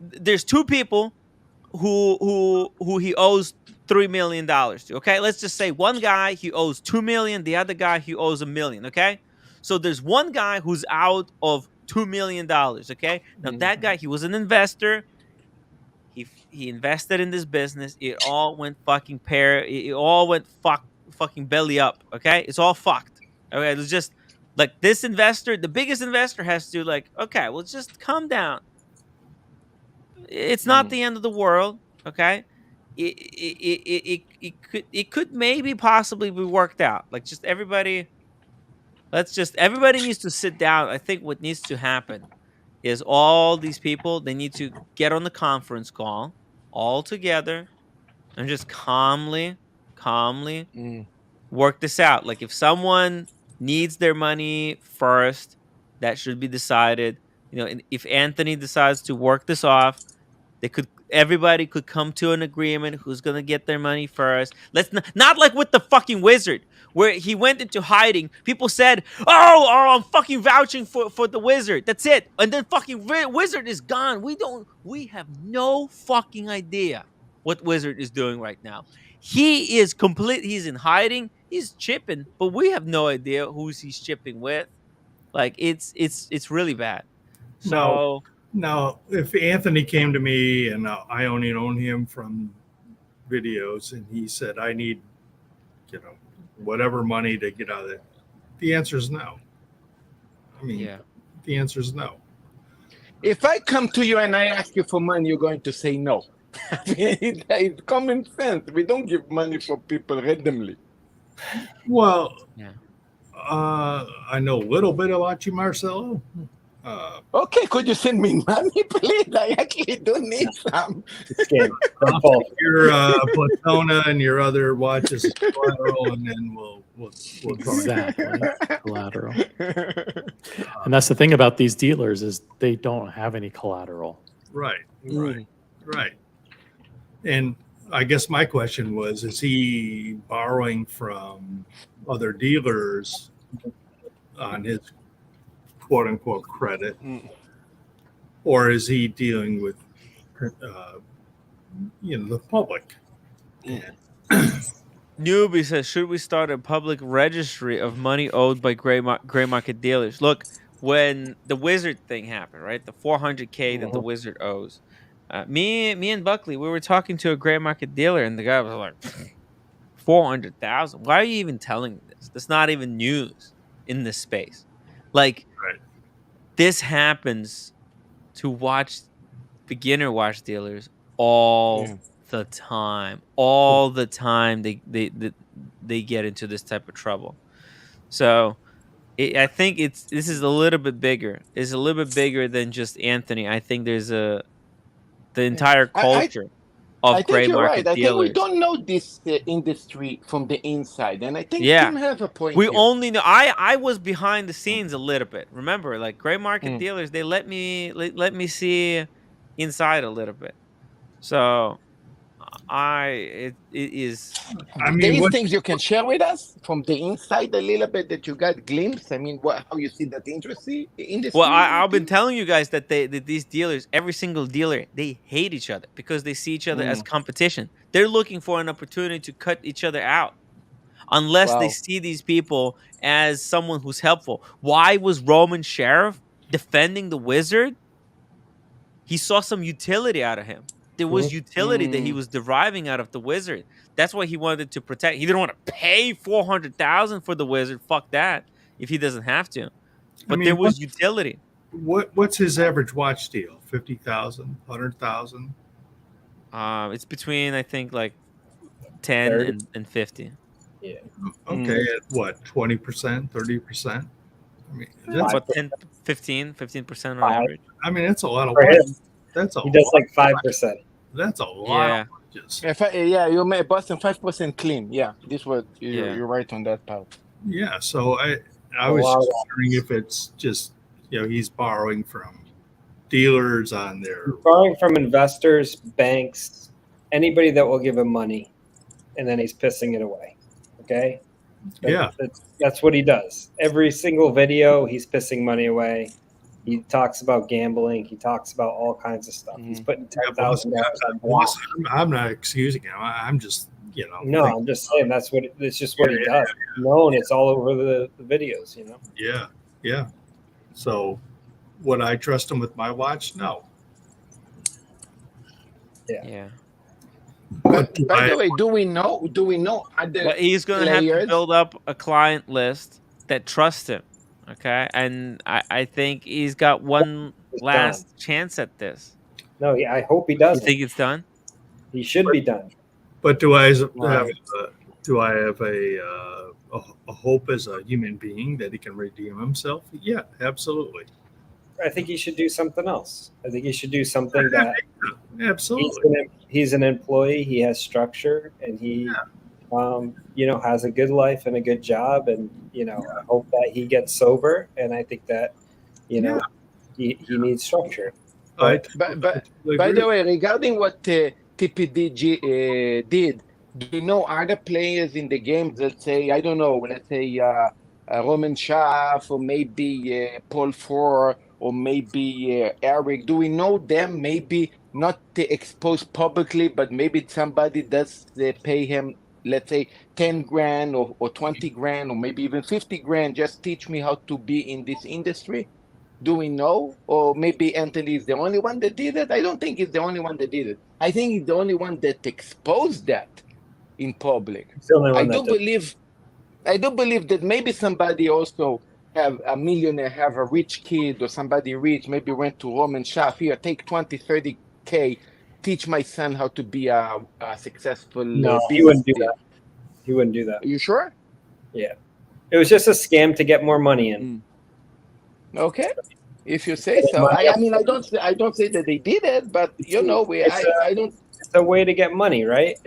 there's two people who he owes $3 million to, okay? Let's just say one guy, he owes 2 million, the other guy, he owes 1 million, okay? So there's one guy who's out of $2 million, okay? Now that guy, he was an investor. He invested in this business. It all went fucking it all went fucking belly up, okay? It's all fucked. Okay, it's just like this investor, the biggest investor has to like, okay, well, just calm down. It's not the end of the world, okay? It could maybe possibly be worked out. Like just everybody needs to sit down. I think what needs to happen is all these people, they need to get on the conference call all together and just calmly work this out. Like if someone needs their money first, that should be decided. And if Anthony decides to work this off, everybody could come to an agreement who's gonna get their money first. Let's not like with the fucking wizard where he went into hiding. People said, "Oh, I'm fucking vouching for the wizard." That's it, and then fucking wizard is gone. We have no fucking idea what wizard is doing right now. He is complete. He's in hiding. He's chipping, but we have no idea who's he's chipping with. Like it's really bad. So. Now, if Anthony came to me and I only known him from videos and he said, I need, whatever money to get out of it, the answer is no. I mean, the answer is no. If I come to you and I ask you for money, you're going to say no. It's common sense. We don't give money for people randomly. Well, I know a little bit about you, Marcelo. Okay, could you send me money, please? I actually do need some. Your Platona and your other watches collateral, and then we'll exactly collateral. And that's the thing about these dealers is they don't have any collateral. Right. Right. And I guess my question was, is he borrowing from other dealers on his quote unquote credit? Or is he dealing with, the public? Newbie says, should we start a public registry of money owed by gray market dealers? Look, when the Wizard thing happened, right? The 400K that the Wizard owes. Me and Buckley, we were talking to a gray market dealer, and the guy was like, 400,000. Why are you even telling me this? That's not even news in this space. Like, this happens to beginner watch dealers all the time. All the time they get into this type of trouble. So I think this is a little bit bigger. It's a little bit bigger than just Anthony. I think there's the entire culture I of think gray you're right. market I think we dealers. don't know this industry from the inside, and I think Yeah. Tim has a point We here. only know. I was behind the scenes a little bit. Remember, like gray market dealers, they let me see inside a little bit. So it is. I mean, there is things you can share with us from the inside a little bit that you got glimpse. I mean, how you see that industry? Well, I've been telling you guys that these dealers, every single dealer, they hate each other because they see each other as competition. They're looking for an opportunity to cut each other out. Unless they see these people as someone who's helpful. Why was Roman Sheriff defending the Wizard? He saw some utility out of him. There was utility that he was deriving out of the Wizard. That's why he wanted to protect. He didn't want to pay 400,000 for the Wizard. Fuck that. If he doesn't have to. But there was utility. What's his average watch deal? 50,000, 100,000? It's between, I think, like 10 and 50. Yeah. Okay, at what, 20%, 30%? I mean, That's about 15% on average. I mean, that's a lot of For him, watches. That's a he does lot. like 5%. That's a lot Yeah. of watches. You made Boston 5% clean. Yeah, this was you're right on that part. Yeah, so I was just wondering if it's just, he's borrowing from dealers on their... Borrowing from investors, banks, anybody that will give him money, and then he's pissing it away. Okay? That's what he does. Every single video, he's pissing money away. He talks about gambling. He talks about all kinds of stuff. He's putting $10,000 on block. I'm not excusing him. I'm just, No, I'm just saying it's just what he does. Known, it's all over the videos, Yeah. So would I trust him with my watch? No. Yeah. But by the way, do we know other But he's going to have to players? build up a client list that trusts him. Okay. And I think he's got one last chance at this. No, I hope he does. You think it's done? He should be done. But do I have a hope as a human being that he can redeem himself? Yeah, absolutely. I think he should do something else. I think he should do something that absolutely. He's an employee. He has structure, and he, has a good life and a good job. And I hope that he gets sober. And I think that, he needs structure. But by the way, regarding what TPDG did, do you know other players in the game that say, I don't know, let's say Roman Schaff or maybe Paul Four or maybe Eric, do we know them? Maybe not exposed publicly, but maybe somebody does pay him, let's say 10 grand or 20 grand or maybe even 50 grand, just teach me how to be in this industry? Do we know? Or maybe Anthony is the only one that did it? I don't think he's the only one that did it. I think he's the only one that exposed that in public. I do believe that maybe somebody also have a millionaire, have a rich kid or somebody rich, maybe went to Roman Schaff, here, take 20, 30K, teach my son how to be a successful he wouldn't do that. He wouldn't do that. Are you sure? Yeah. It was just a scam to get more money in. Okay. If you say so. I mean, I don't say that they did it, but I don't. It's a way to get money, right?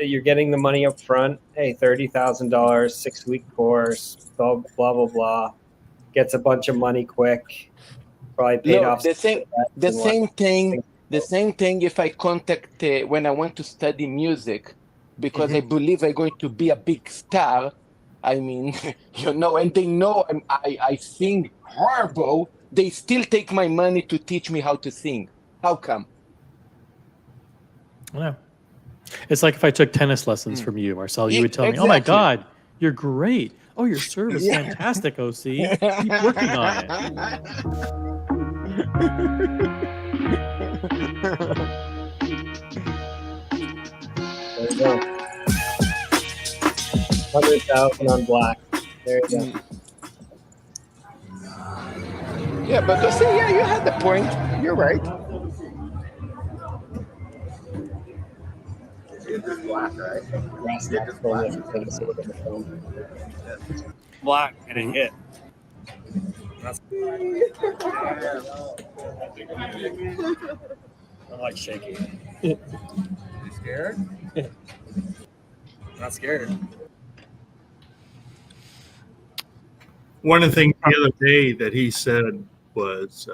You're getting the money up front. Hey, $30,000, 6-week course, blah blah blah. Gets a bunch of money quick. Probably paid off. The same thing The same thing if I contact when I want to study music, because I believe I'm going to be a big star. I mean, and they know I sing horrible. They still take my money to teach me how to sing. How come? Yeah. It's like if I took tennis lessons from you, Marcel, you would tell me, "Oh my Exactly. God, you're great. Oh, your serve is fantastic, OC. Keep working on it." There you go. 100,000 on black. There you go. Yeah, but see, you had the point. You're right. Black, right? Black and a hit. That's I'm like shaking. You scared? Not scared. One of the things the other day that he said was,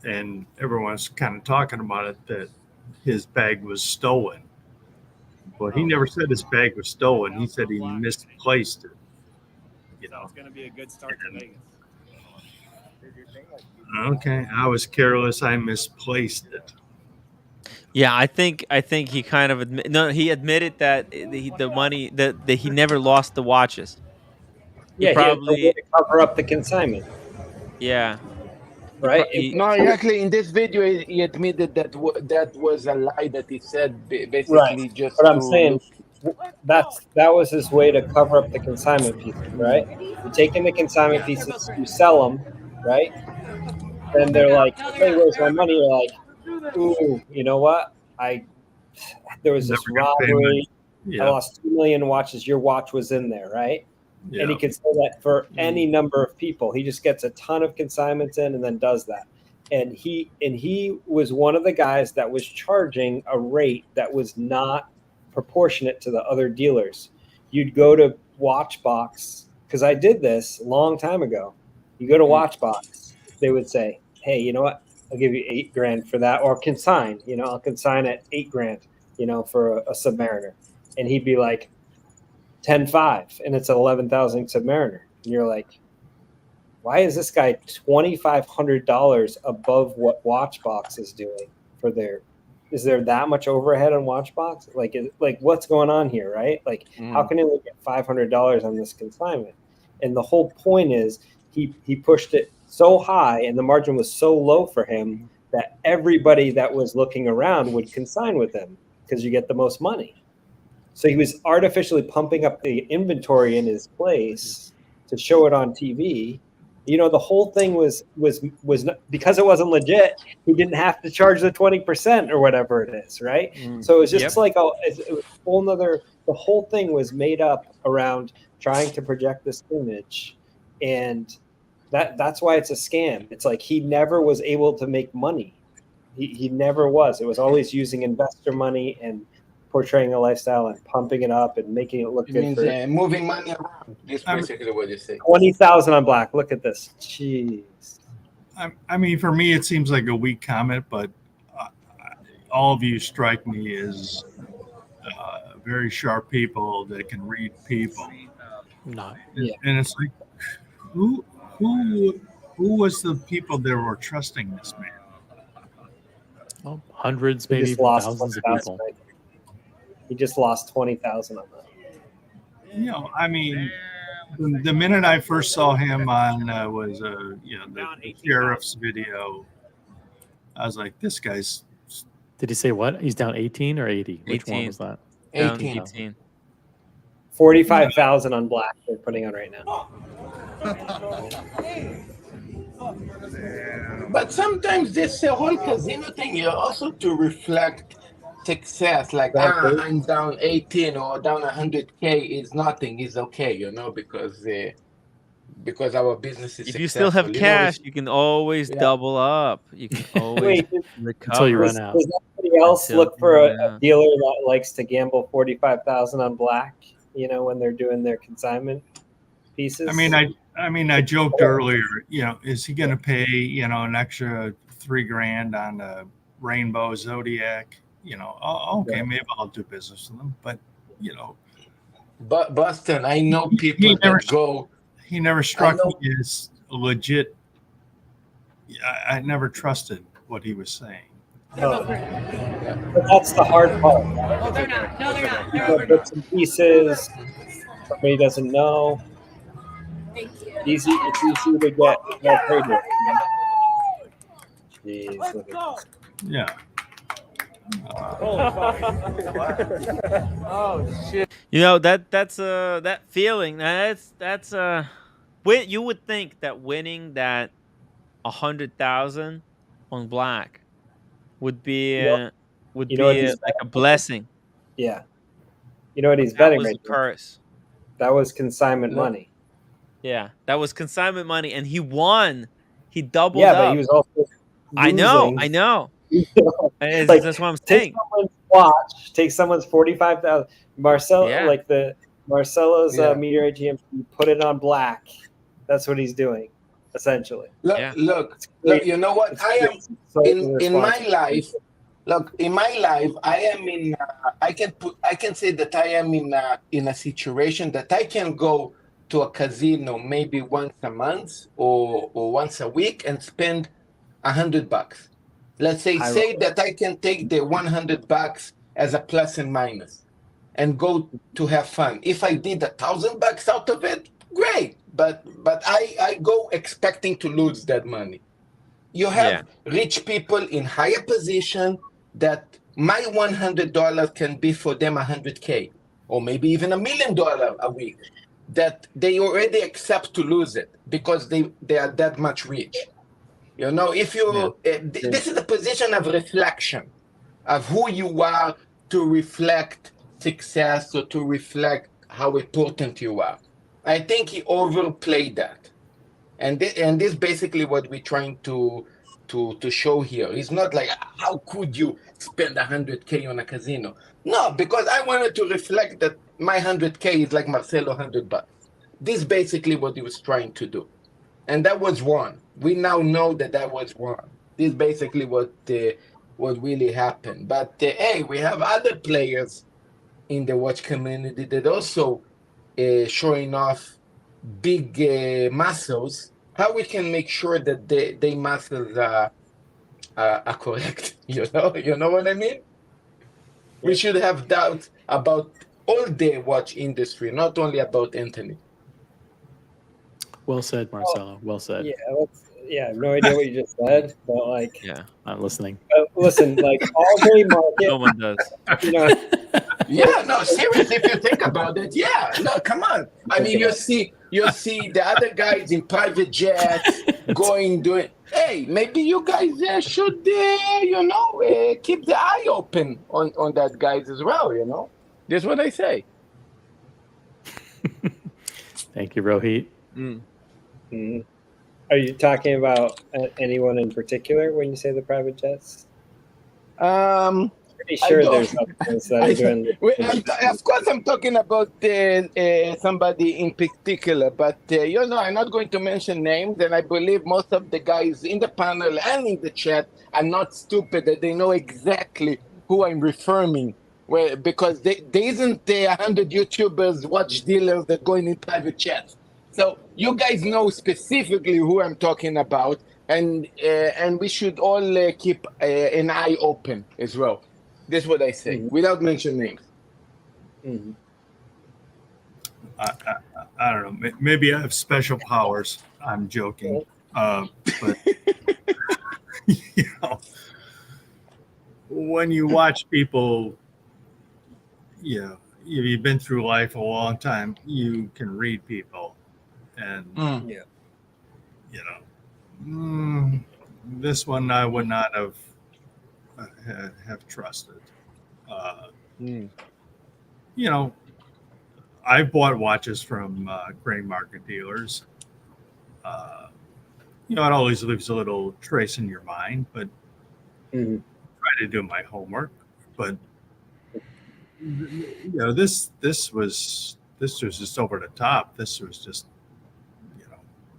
and everyone's kind of talking about it, that his bag was stolen. Well, he never said his bag was stolen. He said he misplaced it. So it's going to be a good start to Vegas. Okay, I was careless. I misplaced it. Yeah, I think he kind of he admitted that the money that he never lost the watches. Yeah, he had no way to cover up the consignment. Yeah. Right? No, actually, in this video, he admitted that that was a lie that he said, basically Right. just But I'm to saying look. that was his way to cover up the consignment pieces, right? You take in the consignment pieces, you sell them, right? Then they're like, "Hey, where's my money?" You're like, "Ooh, you know what? There was this Never got payment. robbery. Yeah. I lost 2 million watches. Your watch was in there, right?" Yeah. And he could say that for any number of people. He just gets a ton of consignments in and then does that. And he was one of the guys that was charging a rate that was not proportionate to the other dealers. You'd go to Watchbox, because I did this a long time ago. You go to Watchbox, they would say, "Hey, you know what? I'll give you $8,000 for that," or consign. I'll consign at $8,000. For a Submariner, and he'd be like 10.5, and it's an 11,000 Submariner, and you're like, why is this guy $2,500 above what Watchbox is doing for their? Is there that much overhead on Watchbox? Like what's going on here, right? Like, how can he only get $500 on this consignment? And the whole point is he pushed it so high, and the margin was so low for him that everybody that was looking around would consign with him because you get the most money. So he was artificially pumping up the inventory in his place to show it on TV. The whole thing was not, because it wasn't legit. He didn't have to charge the 20% or whatever it is, right? So it was just like it was a whole nother. The whole thing was made up around trying to project this image, and that's why it's a scam. It's like he never was able to make money. He never was. It was always using investor money and portraying a lifestyle and pumping it up and making it look It good. means moving money around. This basically what you say. 20,000 on black. Look at this. Jeez. I mean, for me, it seems like a weak comment, but all of you strike me as very sharp people that can read people. Not. Yeah. And it's like, who was the people that were trusting this man? Well, hundreds, maybe even thousands of people. He just lost 20,000 on that. I mean, the minute I first saw him on the sheriff's video, I was like, this guy's. Did he say what? He's down 18 or 80? Which 18. one was that? 18. 45,000 on black they're putting on right now. But sometimes this whole casino thing is also to reflect success. Like, I'm down 18 or down 100K is nothing, is okay, because our business is if successful. you still have cash, you can always double up. You can always recover. Until you run out. Does anybody else look for a dealer that likes to gamble 45,000 on black? When they're doing their consignment pieces. I mean, I joked earlier. Is he going to pay an extra $3,000 on Rainbow, Zodiac. Okay, maybe I'll do business with them. But But Boston, I know people he never, that go. He never struck me as legit. I never trusted what he was saying. But that's the hard part. No, they're not. No, they're not. You know, bits and pieces. Somebody doesn't know. It's easy to get traded. Jeez, look at this. Yeah. Oh shit! That's that feeling. That's you would think that winning that 100,000 on black would be like a blessing. Yeah. You know what he's That betting was right a now? curse. That was consignment money. Yeah, that was consignment money, and he won. He doubled Yeah, up. but he was also I know. Like, That's what I'm take saying. someone's watch, take someone's 45,000. Marcelo's Meteorite GMC, put it on black. That's what he's doing, essentially. Look. You know what? I am in my life. Look, in my life, I am in. I can say that I am in a situation that I can go to a casino maybe once a month or once a week and spend $100. Let's say that I can take the $100 as a plus and minus and go to have fun. If I did $1,000 out of it, great. But I go expecting to lose that money. You have rich people in higher position that my $100 can be for them $100K or maybe even $1 million a week. That they already accept to lose it because they are that much rich. If you this is a position of reflection of who you are to reflect success or to reflect how important you are. I think he overplayed that, and this basically what we're trying to show here. It's not like how could you spend $100K on a casino? No, because I wanted to reflect that my $100K is like Marcelo $100. This is basically what he was trying to do. And that was wrong. We now know that was wrong. This is basically what really happened. But hey, we have other players in the watch community that also showing off big muscles. How we can make sure that they muscles are correct? You know what I mean? We should have doubts about all the watch industry, not only about Anthony. Well said, Marcelo. Well said. Yeah, I have no idea what you just said, but like, I'm listening. Listen, like all day market. No one does. Yeah, no, seriously, if you think about it, no, come on. I mean, you see the other guys in private jets doing. Hey, maybe you guys should, keep the eye open on that guys as well. That's what I say. Thank you, Rohit. Mm-hmm. Are you talking about anyone in particular when you say the private jets? Pretty sure there's others that are doing. Of course, I'm talking about somebody in particular, but I'm not going to mention names, and I believe most of the guys in the panel and in the chat are not stupid; that they know exactly who I'm referring. Because there isn't 100 YouTubers, watch dealers that go in private chats. So you guys know specifically who I'm talking about, and we should all keep an eye open as well. That's what I say, without mentioning names. Mm-hmm. I don't know. Maybe I have special powers. I'm joking, but when you watch people, if you've been through life a long time, you can read people. And this one I would not have trusted. I bought watches from gray market dealers. It always leaves a little trace in your mind, but try to do my homework. But this was just over the top. This was just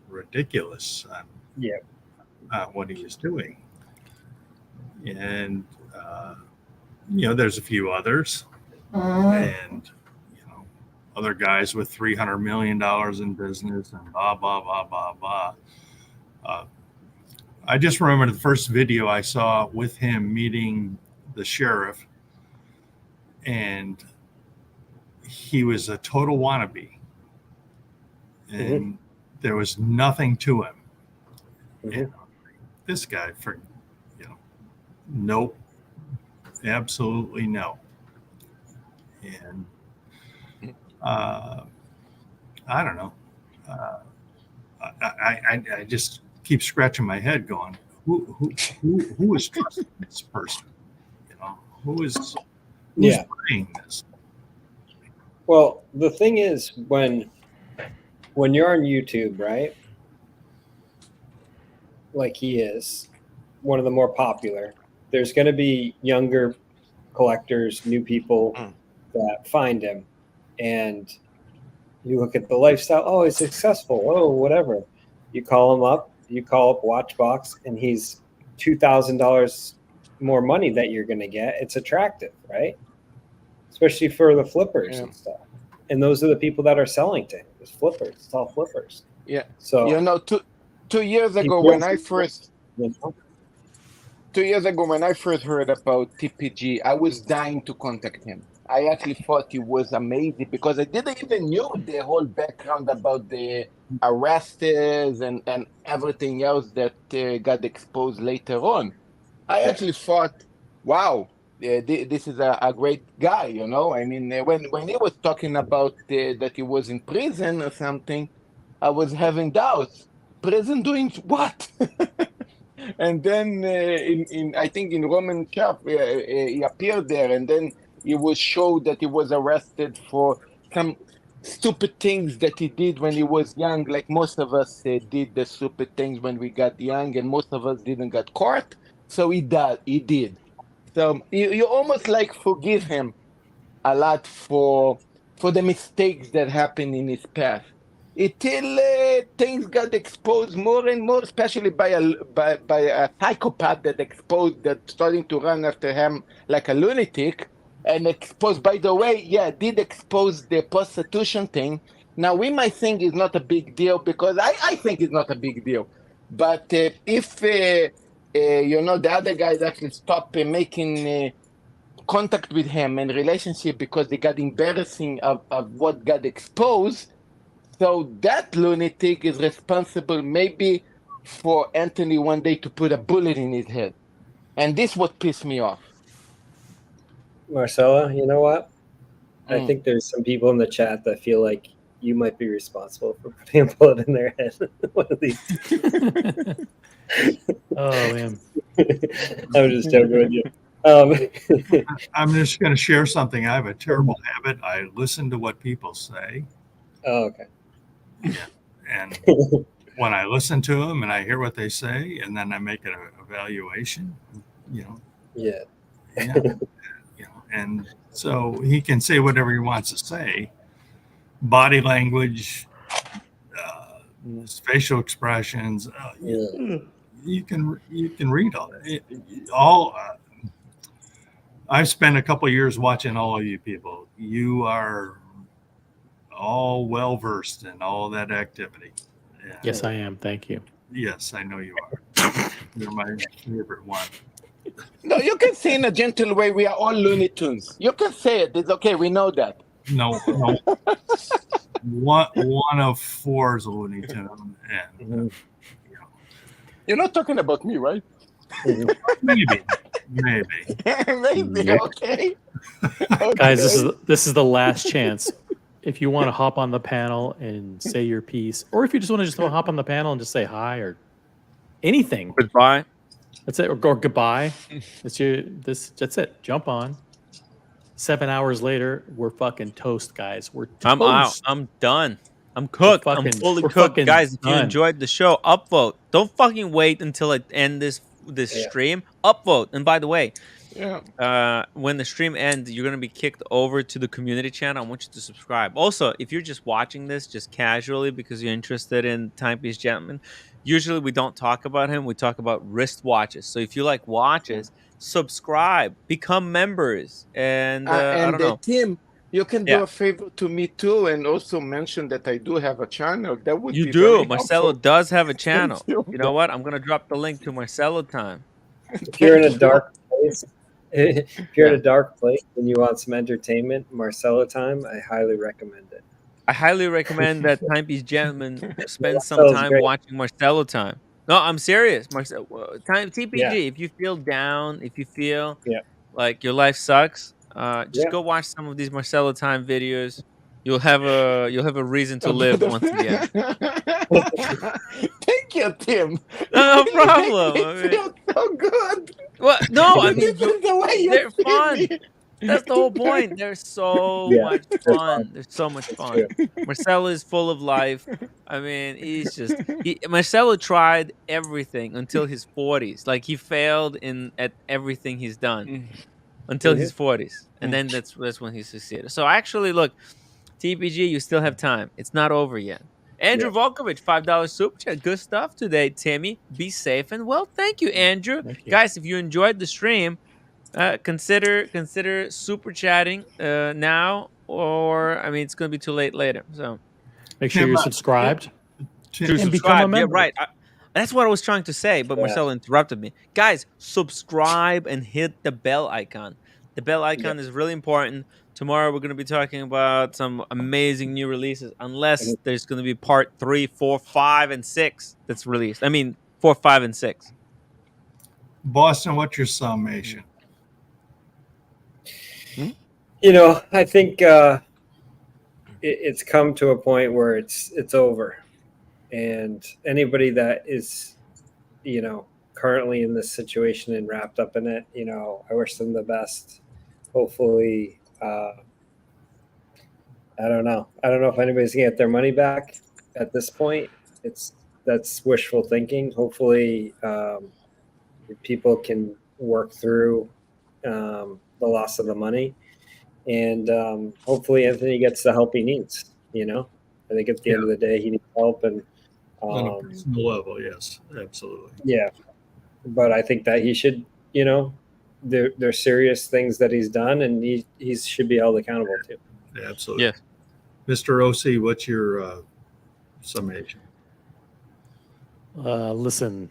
ridiculous on what he was doing. and there's a few others, and other guys with $300 million in business and blah blah blah blah blah. I just remember the first video I saw with him meeting the sheriff, and he was a total wannabe, and there was nothing to him. And this guy, nope, absolutely no. And I don't know. I just keep scratching my head, going, who is trusting this person? Who's buying this? Well, the thing is, when you're on YouTube, right? Like he is one of the more popular, there's going to be younger collectors, new people that find him, and you look at the lifestyle. Oh, he's successful. Oh, whatever. You call him up. You call up Watchbox, and he's $2,000 more money that you're going to get. It's attractive, right? Especially for the flippers and stuff. And those are the people that are selling to him. It's flippers. It's all flippers. Yeah. So 2 years ago when I first 2 years ago when I first heard about TPG, I was dying to contact him. I actually thought he was amazing because I didn't even knew the whole background about the arrests and everything else that got exposed later on. I actually thought, wow, this is a great guy, I mean, when he was talking about that he was in prison or something, I was having doubts. Prison doing what? And then I think in Roman Cup, he appeared there, and then it was showed that he was arrested for some stupid things that he did when he was young. Like most of us did the stupid things when we got young, and most of us didn't get caught. So he did. So you almost like forgive him a lot for the mistakes that happened in his past. Until things got exposed more and more, especially by a psychopath that starting to run after him like a lunatic, and exposed. By the way, did expose the prostitution thing. Now we might think it's not a big deal because I think it's not a big deal, but if the other guys actually stop making contact with him and relationship because they got embarrassing of what got exposed. So that lunatic is responsible maybe for Anthony one day to put a bullet in his head. And this what pissed me off. Marcella, you know what? I think there's some people in the chat that feel like you might be responsible for putting a bullet in their head. One of these. Oh, man. I'm just joking with you. I'm just going to share something. I have a terrible habit. I listen to what people say. Oh, okay. And when I listen to them and I hear what they say, and then I make an evaluation, Yeah. And so he can say whatever he wants to say. Body language, facial expressions. You can read all that. I've spent a couple of years watching all of you people. You are all well versed in all that activity. Yes, I am. Thank you. Yes, I know you are. You're my favorite one. No, you can say in a gentle way, we are all Looney Tunes. You can say it. It's okay. We know that. No. One of four is a Looney Tune. And, You're not talking about me, right? Maybe. Maybe. Okay. Guys, this is the last chance. If you want to hop on the panel and say your piece, or if you just want to just hop on the panel and just say hi or anything. Goodbye. That's it. Or goodbye. That's it. Jump on. 7 hours later, we're fucking toast, guys. We're toast. I'm out. I'm done. I'm cooked. I'm fully cooked. Guys, if you enjoyed the show, upvote. Don't fucking wait until I end this stream. Upvote. And by the way, when the stream ends, you're gonna be kicked over to the community channel. I want you to subscribe. Also, if you're just watching this just casually because you're interested in Timepiece Gentleman, usually we don't talk about him. We talk about wristwatches. So if you like watches, subscribe, become members, and I don't know. Tim, you can do Yeah. a favor to me too, and also mention that I do have a channel. That would You be do. very Marcelo helpful. does have a Thank channel. you. You know what? I'm gonna drop the link to Marcelo Time. If you're in a Thank you. dark place, if you're in Yeah. a dark place and you want some entertainment, Marcelo Time, I highly recommend it. I highly recommend that Timepiece Gentleman spend some Marcelo's time great. watching Marcelo Time. No, I'm serious. Marcelo Time TPG. Yeah. If you feel down, if you feel Yeah. like your life sucks, just Yeah. go watch some of these Marcelo Time videos. You'll have a reason to live once again. Thank you, Tim. No It really problem. makes I me mean, feel so good. well, no, I mean This is the way you they're see fun. me. That's the whole point. They're so Yeah, much they're fun. fun. They're so much It's fun. true. Marcelo is full of life. I mean, Marcelo tried everything until his 40s. Like he failed at everything he's done until his 40s, and then that's when he succeeded. So actually, look, TPG, you still have time. It's not over yet. Andrew Volkovich, $5 super chat. Good stuff today, Timmy. Be safe and well. Thank you, Andrew. Thank you. Guys, if you enjoyed the stream, consider super chatting now, or I mean, it's gonna be too late later. So Make sure you're subscribed to and become a subscribe. Yeah, member. right. That's what I was trying to say, but Yeah. Marcelo interrupted me. Guys, subscribe and hit the bell icon. The bell icon is really important. Tomorrow we're going to be talking about some amazing new releases, unless there's going to be part 3, 4, 5, and 6 that's released. I mean, 4, 5, and 6. Boston, what's your summation? You know, I think it's come to a point where it's over, and anybody that is, you know, currently in this situation and wrapped up in it, you know, I wish them the best. Hopefully, I don't know if anybody's gonna get their money back at this point. That's wishful thinking. Hopefully, people can work through the loss of the money, and hopefully Anthony gets the help he needs. You know, I think at the end of the day, he needs help, and On a personal level, yes, absolutely. yeah, but I think that he should, you know, there's serious things that he's done, and he should be held accountable too. Absolutely. Yeah. Mr. OC, what's your summation? Listen,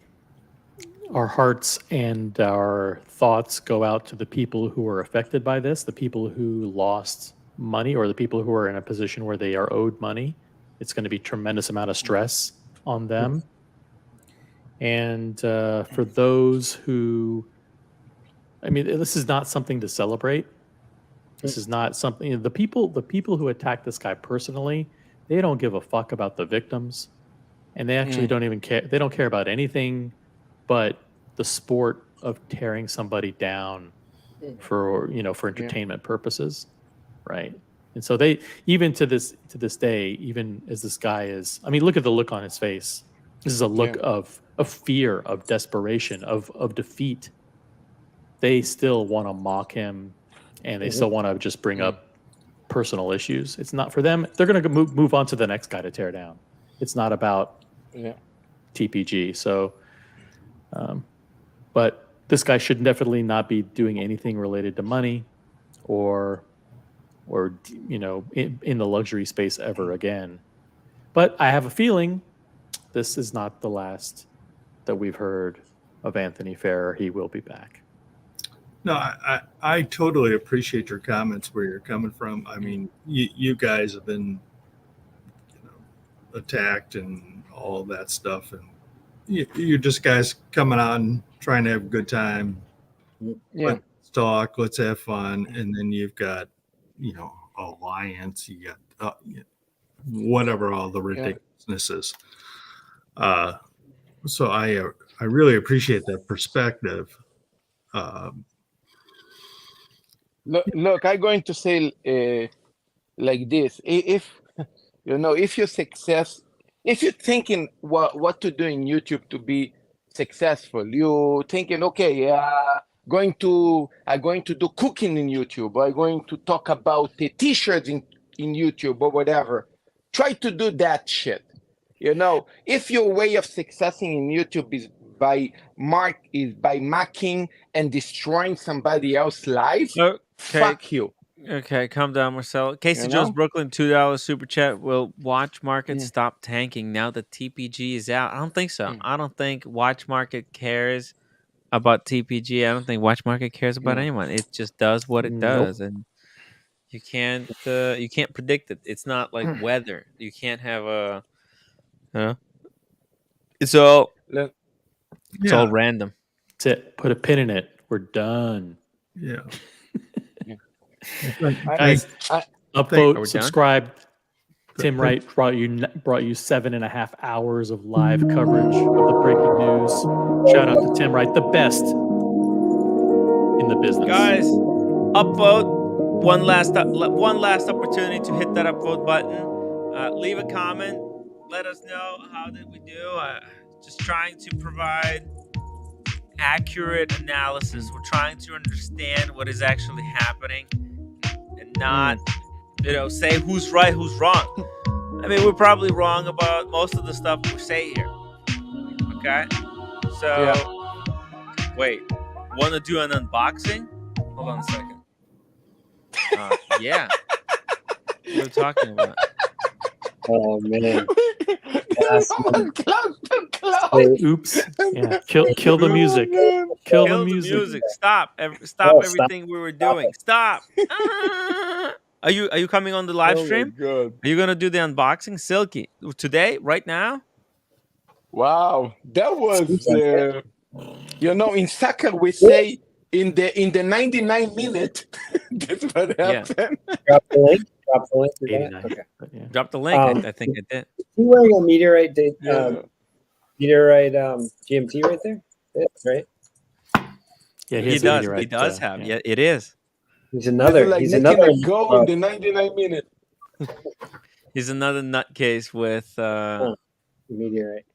our hearts and our thoughts go out to the people who are affected by this, the people who lost money, or the people who are in a position where they are owed money. It's going to be a tremendous amount of stress on them. And for those who, I mean, this is not something to celebrate. This is not something, the people who attacked this guy personally, they don't give a fuck about the victims. And they actually don't even care. They don't care about anything but the sport of tearing somebody down for entertainment purposes. Right. And so they, even to this day, even as this guy is, I mean, look at the look on his face. This is a look of fear, of desperation, of defeat. They still want to mock him, and they still want to just bring up personal issues. It's not for them. They're going to move on to the next guy to tear down. It's not about TPG. So, but this guy should definitely not be doing anything related to money or you know, in the luxury space ever again. But I have a feeling this is not the last that we've heard of Anthony Ferrer. He will be back. No, I totally appreciate your comments where you're coming from. I mean, you guys have been, you know, attacked and all that stuff, and you're just guys coming on trying to have a good time. Let's talk, let's have fun, and then you've got, you know, alliance, you got whatever all the ridiculousness is. So I really appreciate that perspective. Look, I'm going to say like this: if you know, if you're thinking what to do in YouTube to be successful, you're thinking, okay, going to do cooking in YouTube, or I'm going to talk about the t-shirts in YouTube or whatever. Try to do that shit. You know, if your way of successing in YouTube is by marking and destroying somebody else's life, fuck you. Okay, calm down, Marcelo. Casey You Jones know? Brooklyn, $2 super chat. Will watch market stop tanking now that TPG is out? I don't think so. I don't think watch market cares about TPG. I don't think watch market cares about anyone. It just does what it does, and you can't predict it. It's not like weather. You can't have a. It's all random. That's it. Put a pin in it. We're done. Yeah. Guys, upvote, we subscribe. Tim Wright brought you 7.5 hours of live coverage of the breaking news. Shout out to Tim Wright, the best in the business. Guys, upvote. One last opportunity to hit that upvote button. Leave a comment. Let us know how did we do. Just trying to provide accurate analysis. We're trying to understand what is actually happening and not, say who's right, who's wrong. I mean, we're probably wrong about most of the stuff we say here. Okay? So, wait. Want to do an unboxing? Hold on a second. Yeah. What are we talking about? Oh, man. Oops. Yeah. Kill the music. Kill the music. Stop everything we were doing. Stop. Are you coming on the live stream? Are you gonna do the unboxing, Silky? Today, right now? Wow, that was in soccer we say in the 99 minute. That's what happened. Drop the link. Okay. Drop the link. I think it did. Is he wearing a meteorite GMT right there? Yeah, right. Yeah, he does. He does have. Yeah, it is. He's another. He's another goal in the 99 minute. He's another nutcase with meteorite.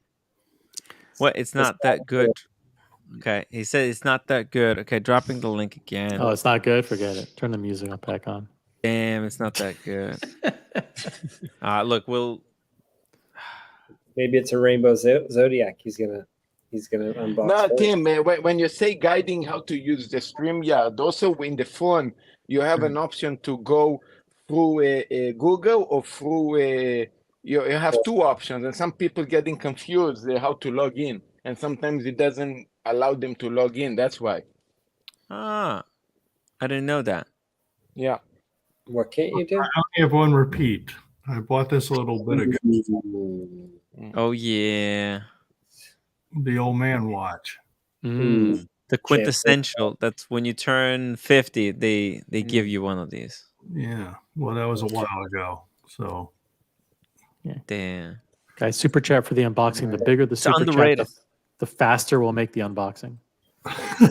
What? It's not that good. Okay, he said it's not that good. Okay, dropping the link again. Oh, it's not good. Forget it. Turn the music back on. Damn, it's not that good. Look, maybe it's a rainbow zodiac. He's gonna unbox. No, Tim, when you say guiding how to use the StreamYard, also in the phone, you have an option to go through a Google or through you have two options, and some people getting confused how to log in, and sometimes it doesn't allow them to log in. That's why. I didn't know that. Yeah. What can't you do? I only have one repeat. I bought this a little bit ago. Oh yeah. The old man watch. The quintessential. That's when you turn 50, they give you one of these. Yeah. Well, that was a while ago. So. Yeah. Damn. Guys, super chat for the unboxing. The bigger the super chat, the faster we'll make the unboxing.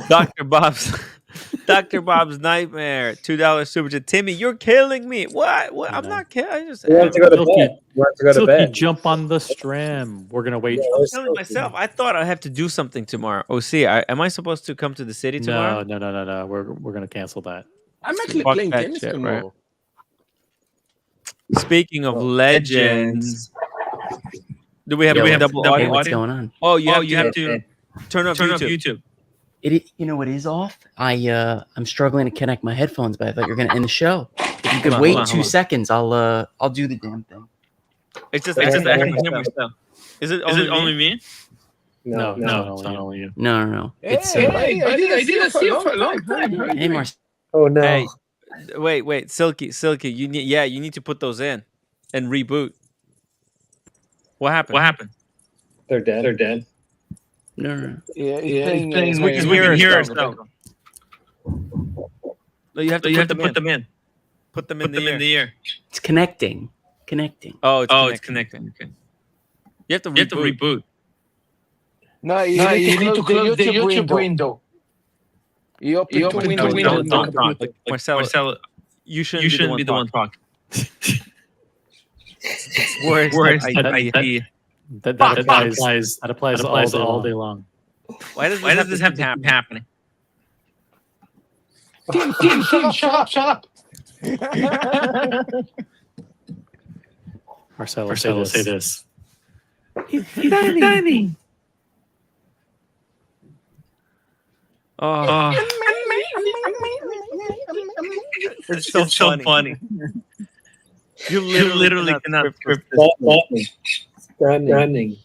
Dr. Bob's Nightmare, $2 super chat. Timmy, you're killing me. What? I'm not killing. I just want to go to bed. Silky, jump on the stream. We're gonna wait. I'm telling myself. I thought I have to do something tomorrow. Am I supposed to come to the city tomorrow? No. We're gonna cancel that. I'm actually playing tennis tomorrow. Right? Speaking of legends, do we have double audio? What's going on? Oh, you have to turn off YouTube. You know what is off? I'm struggling to connect my headphones, but I thought you were gonna end the show. If you could wait 2 seconds, I'll do the damn thing. It's just echoing stuff. Is it only me? No, it's not only you. No. It's I didn't see it for a long time. Hey, Marcel. Oh no. Hey, wait, Silky, you need to put those in and reboot. What happened? They're dead. No. Yeah, we can hear it now. No, you have to put them in. Put them in the air. It's connecting. Oh, it's connecting. Okay. You have to reboot. No, you need to close the YouTube window. You open the window. Don't talk. Marcelo, you shouldn't be the one talking. Worst idea. That applies all day long. Why does this have to happen? Tim, shut up. Marcelo, say this. He's dining. Oh, it's so funny. You literally cannot script this. Running.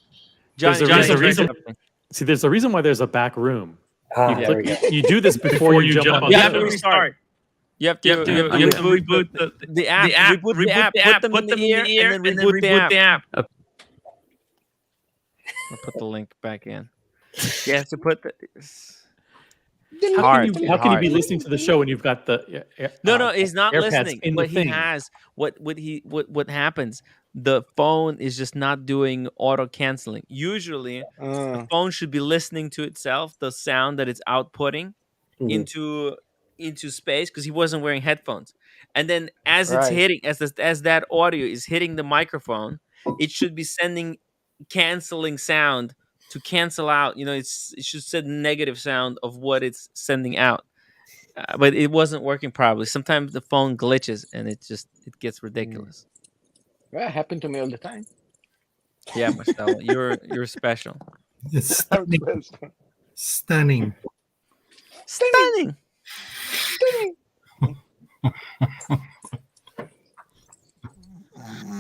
There's a reason. See, there's a reason why there's a back room. You do this before you jump on. You have to restart. You have to reboot the app. Reboot the app. Put them in the ear, and then reboot the app. I'll put the link back in. You have to put the. How can you be listening to the show when you've got the No, he's not AirPods listening. in What the he thing? has, what happens? The phone is just not doing auto canceling. Usually, the phone should be listening to itself, the sound that it's outputting into space, because he wasn't wearing headphones. And then as it's hitting, as that audio is hitting the microphone, it should be sending canceling sound to cancel out. It should send negative sound of what it's sending out. But it wasn't working properly. Sometimes the phone glitches and it gets ridiculous. Well, it happened to me all the time. Yeah, Marcelo, you're special. It's stunning. Stunning.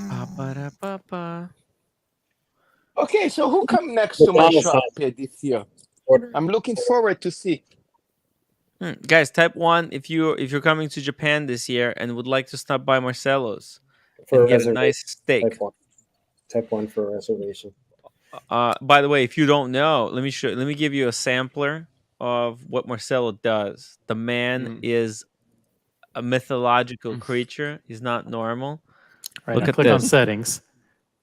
Ba-ba-da-ba-ba. Okay, so who come next to my shop this year? I'm looking forward to see. Guys, type 1 if you're coming to Japan this year and would like to stop by Marcelo's For and get a reservation. nice steak. Type 1 for a reservation. By the way, if you don't know, let me give you a sampler of what Marcelo does. The man is a mythological creature. He's not normal. Right, Look now at click this. on settings.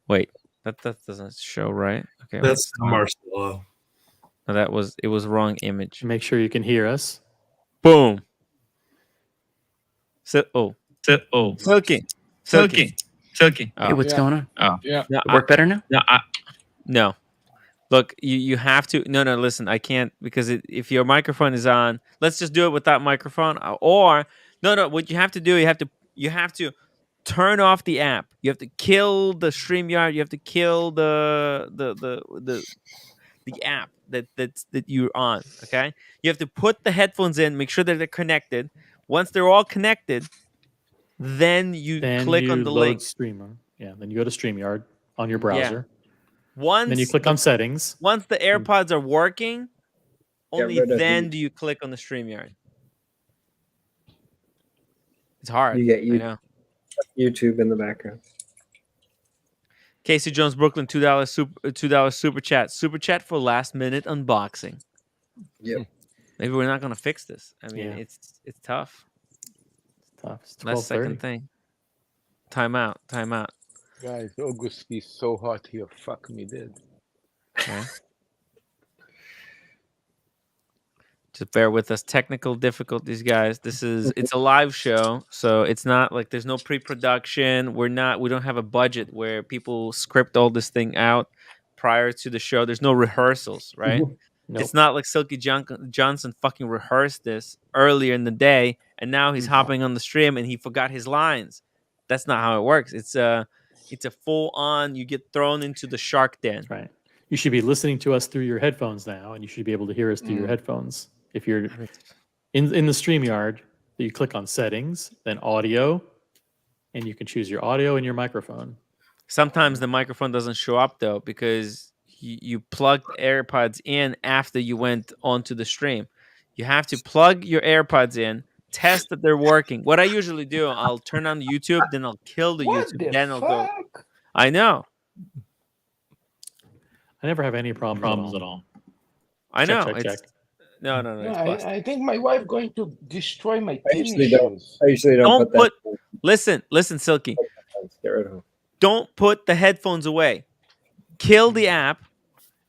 Wait, that doesn't show right. Okay, That's Marcelo. No, it was wrong image. Make sure you can hear us. Boom. Silky. Hey, what's going on? Yeah. It work better now? No. Look, you have to. No, listen, I can't, because if your microphone is on, let's just do it without microphone. Or no. What you have to do, you have to turn off the app. You have to kill the StreamYard. You have to kill the app that you're on. Okay, you have to put the headphones in, make sure that they're connected. Once they're all connected, then you click on the load link. Streamer. Yeah, then you go to StreamYard on your browser. Once then you click on settings. Once the AirPods are working, only rid of then do you click on the StreamYard. It's hard. You get I know. YouTube in the background. Casey Jones, Brooklyn, $2 super chat. Super chat for last minute unboxing. Yep. Maybe we're not gonna fix this. I mean, Yeah. it's tough. It's tough. It's Last second 12:30. thing. Time out. Guys, August is so hot here. Fuck me dead. Okay. Just bear with us. Technical difficulties, guys. It's a live show, so it's not like there's no pre-production. We don't have a budget where people script all this thing out prior to the show. There's no rehearsals, right? Nope. It's not like Silky Johnson fucking rehearsed this earlier in the day, and now he's hopping on the stream and he forgot his lines. That's not how it works. It's a full on. You get thrown into the shark den. Right. You should be listening to us through your headphones now, and you should be able to hear us through your headphones. If you're in the StreamYard, you click on settings, then audio, and you can choose your audio and your microphone. Sometimes the microphone doesn't show up though, because you plugged AirPods in after you went onto the stream. You have to plug your AirPods in, test that they're working. What I usually do, I'll turn on the YouTube, then I'll kill the YouTube, then I'll go. I know. I never have any problems at all. I know. Check. No. I think my wife going to destroy my I usually don't put. Listen, Silky. Get rid of them. Don't put the headphones away. Kill the app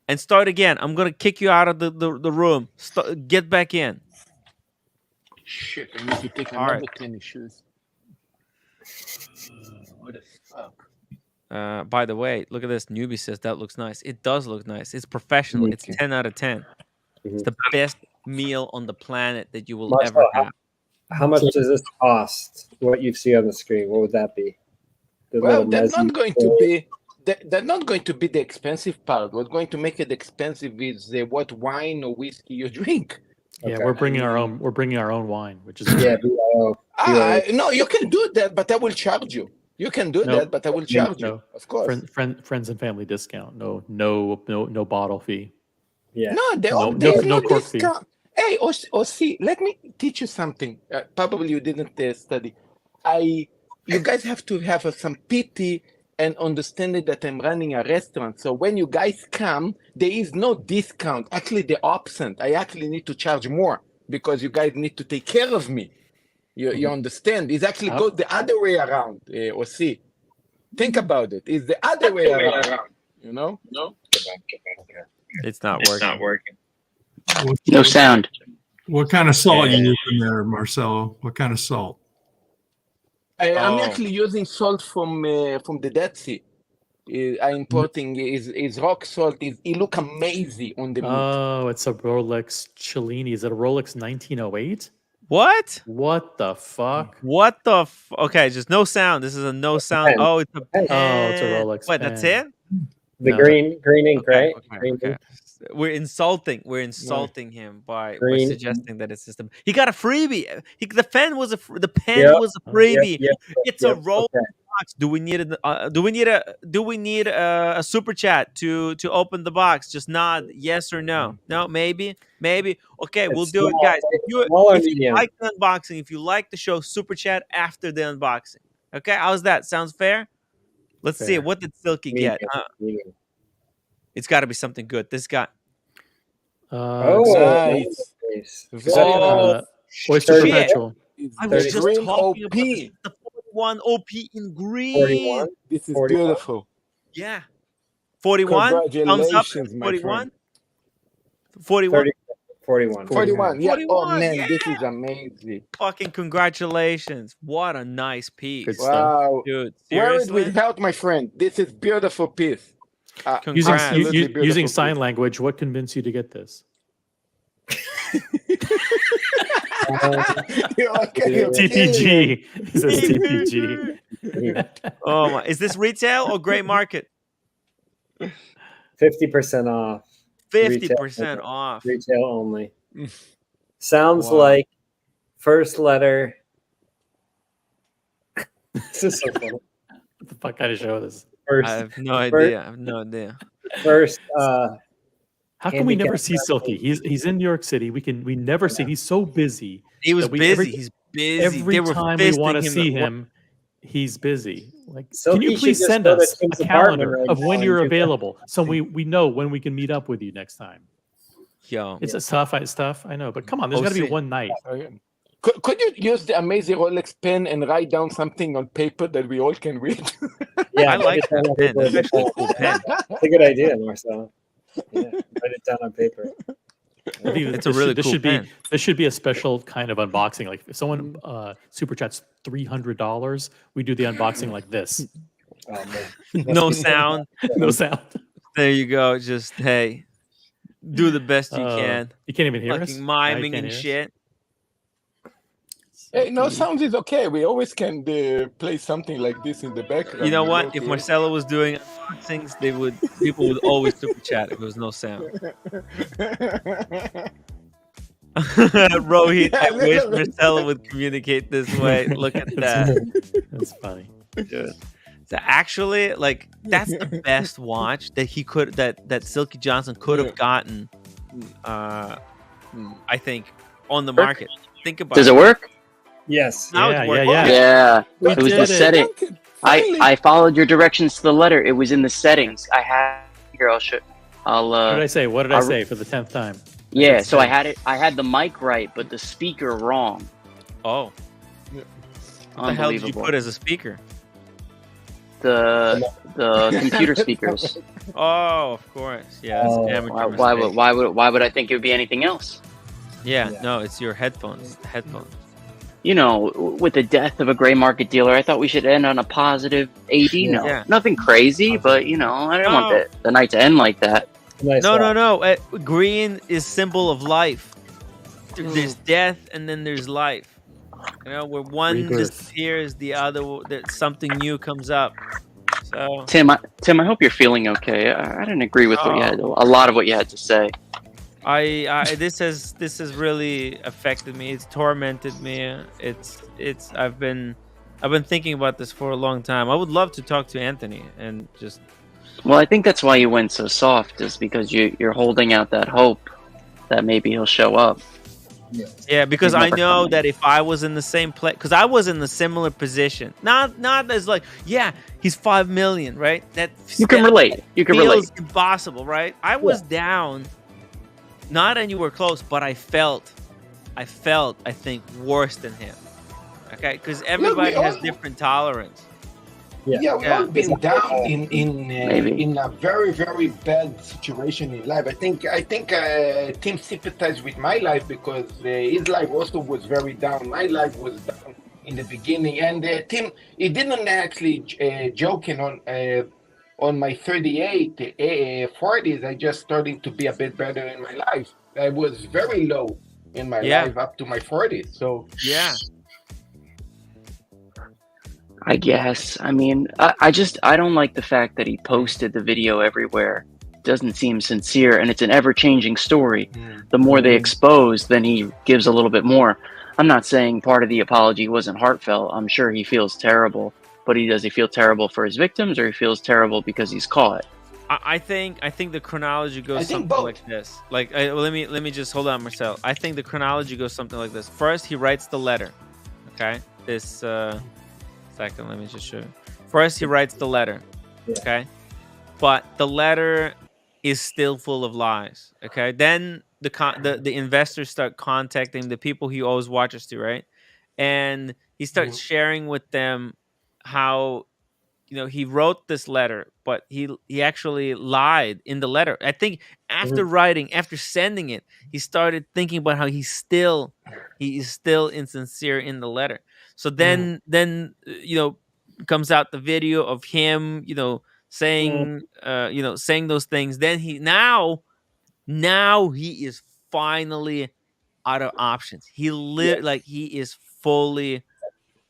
and start again. I'm gonna kick you out of the room. Get back in. Shit, I need to take All another right. tennis shoes. What the fuck? By the way, look at this. Newbie says that looks nice. It does look nice. It's professional. It's 10 out of 10. It's the best meal on the planet that you will ever have. How much does this cost? What you see on the screen, what would that be? The Well, little that's messy not going to be. That's not going to be the expensive part. What's going to make it expensive is what wine or whiskey you drink. Yeah, Okay. we're bringing our own. We're bringing our own wine, which is Yeah, great. BYO. No, you can do that, but I will charge you. You can do that, but I will charge you, of course. Friends and family discount. No bottle fee. Yeah. No, no cork fee. discount. Hey, see, let me teach you something. Probably you didn't study. You guys have to have some pity and understanding that I'm running a restaurant. So when you guys come, there is no discount. Actually, the opposite. I actually need to charge more because you guys need to take care of me. You understand? It's actually goes the other way around. Or see, think about it. It's the other way around. You know? No. It's not working. No sound. What kind of salt you using there, Marcelo? What kind of salt? I'm actually using salt from the Dead Sea. I'm importing is rock salt. It look amazing on the meat. Oh, it's a Rolex Cellini. Is it a Rolex 1908? What? What the fuck? What the? Okay, just no sound. This is a no sound. Pen. Oh, it's a pen. Oh, it's a Rolex What? That's pen. it? The green ink, right? Okay. We're insulting him by Green. suggesting that it's just a. He got a freebie. The pen was a freebie. It's a Rolex box. Do we need a super chat to open the box? Just nod yes or no. No, maybe. Okay, we'll do it, guys. If you like the unboxing, if you like the show, super chat after the unboxing. Okay, how's that? Sounds fair? Let's see. What did Silky get? It's got to be something good. This guy. Nice. Oyster Perpetual. I was just talking about this. The 41 OP in green. 41. This is 41. beautiful. Yeah. 41. Thumbs up. Congratulations, my 41. friend. 41. 41. 41. Yeah. 41, Oh man, yeah. this is amazing. Fucking congratulations. What a nice piece. Good stuff. Wow. Dude, Wear it seriously? with health, my friend. This is beautiful piece. Congrats. Using sign language, what convinced you to get this? TPG. He says TPG. Oh my! Is this retail or gray market? 50% off. 50% off. Retail only. Sounds Wow. like first letter. This is so funny. What the fuck kind of show is this? First, I have no idea. First, how can we never see Silky? He's in New York City. We never see. He's so busy. He was that we- busy. every- He's busy. Every They were time we want to fisting see at work. him, he's busy. Like, Silky can you should please just send go to us a Tim's apartment calendar right of when now you're and do that. available, so we know when we can meet up with you next time? Yo, It's tough. It's tough. I know, but come on, there's got to be OC. one night. Could you use the amazing Rolex pen and write down something on paper that we all can read? Yeah, I like write it down that on pen. paper. That's actually a cool pen. It's a good idea, Marcel. Yeah, write it down on paper. I think It's a really this cool should pen. be this should be a special kind of unboxing. Like if someone super chats $300, we do the unboxing like this. Oh, man. No sound. No sound. There you go. Just hey, do the best you can. You can't even hear us. Fucking miming Can't and hear us? shit. Hey, no sound is okay. We always can play something like this in the background. You know what? If Marcelo was doing unboxings, people would always super chat if there was no sound. Rohit, Yeah, I wish literally. Marcelo would communicate this way. Look at that. That's funny. Dude. So actually, like that's the best watch that he could that Silky Johnson could have gotten. I think on the market. Think about. Does it work? Yes. Now it's working. Yeah. We It was did the setting. I followed your directions to the letter. It was in the settings. I had here. I'll show. What did I say? What did I I'll- say for the 10th time? Yeah. said So I settings. had it. I had the mic right, but the speaker wrong. Oh. What the hell did you put as a speaker? The computer speakers. Oh, of course. Yeah. It's an amateur Why would I think it would be anything else? Yeah, no, it's your headphones. The headphones. You know, with the death of a gray market dealer, I thought we should end on a positive AD note. Yeah. Nothing crazy, but you know, I didn't want the night to end like that. No. Green is symbol of life. There's death and then there's life. You know, where one disappears, the other that something new comes up. So Tim, I hope you're feeling okay. I didn't agree with what you had, a lot of what you had to say. This has really affected me. It's tormented me. I've been thinking about this for a long time. I would love to talk to Anthony and just. Well, I think that's why you went so soft, is because you're holding out that hope that maybe he'll show up. Yeah, because He's I never know coming. that if I was in the same place, because I was in a similar position, not as like, yeah, he's 5 million, right? You can relate. You can feels relate. impossible, right? I was down, not anywhere close, but I felt, I think, worse than him. Okay, because everybody has different tolerance. Yeah, we've all been down in a very, very bad situation in life. I think Tim sympathized with my life because his life also was very down. My life was down in the beginning, and Tim, he didn't actually joking on my 38, 40s. I just started to be a bit better in my life. I was very low in my life up to my 40s. So yeah. I guess. I mean, I don't like the fact that he posted the video everywhere. Doesn't seem sincere, and it's an ever-changing story. The more they expose, then he gives a little bit more. I'm not saying part of the apology wasn't heartfelt. I'm sure he feels terrible, but does he feel terrible for his victims, or he feels terrible because he's caught? I think the chronology goes something like this. Like, let me just hold on, Marcel. I think the chronology goes something like this. First, he writes the letter. Okay, this. Second, let me just show you. First, he writes the letter, okay? But the letter is still full of lies, okay? Then the investors start contacting the people he always watches to, right? And he starts sharing with them how, he wrote this letter, but he actually lied in the letter. I think after sending it, he started thinking about how he is still insincere in the letter. So then comes out the video of him, saying saying those things. Then now he is finally out of options. He he is fully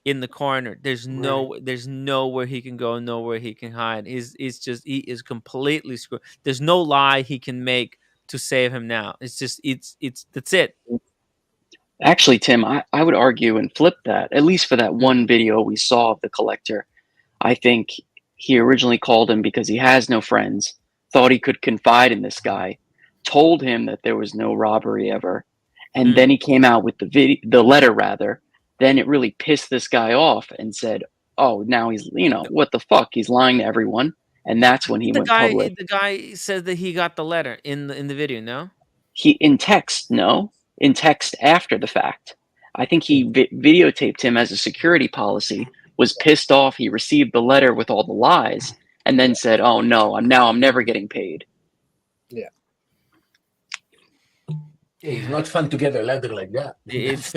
in the corner. There's nowhere he can go, nowhere he can hide. He is completely screwed. There's no lie he can make to save him now. It's that's it. Actually, Tim, I would argue and flip that, at least for that one video we saw of the collector. I think he originally called him because he has no friends, thought he could confide in this guy, told him that there was no robbery ever, and then he came out with the letter rather. Then it really pissed this guy off and said, oh, now he's, what the fuck? He's lying to everyone. And that's when he went public. The guy says that he got the letter in the video, no? In text after the fact. I think he videotaped him as a security policy, was pissed off he received the letter with all the lies, and then said, oh no, I'm never getting paid. Yeah, it's not fun to get a letter like that. It's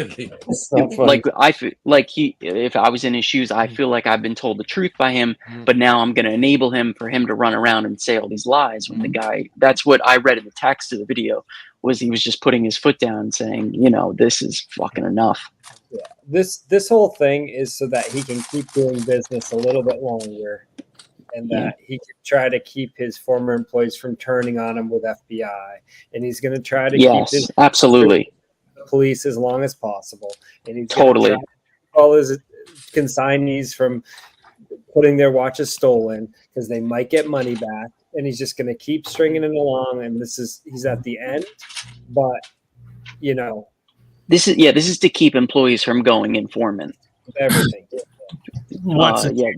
not fun. Like I feel like if I was in his shoes, I feel like I've been told the truth by him, but now I'm going to enable him for him to run around and say all these lies. When the guy, that's what I read in the text of the video, was he was just putting his foot down and saying, this is fucking enough. Yeah, this whole thing is so that he can keep doing business a little bit longer, and that he can try to keep his former employees from turning on him with FBI, and he's going to try to keep his absolutely police as long as possible, and he's totally all his consignees from putting their watches stolen because they might get money back, and he's just going to keep stringing it along. And he's at the end, but this is to keep employees from going informant. Everything.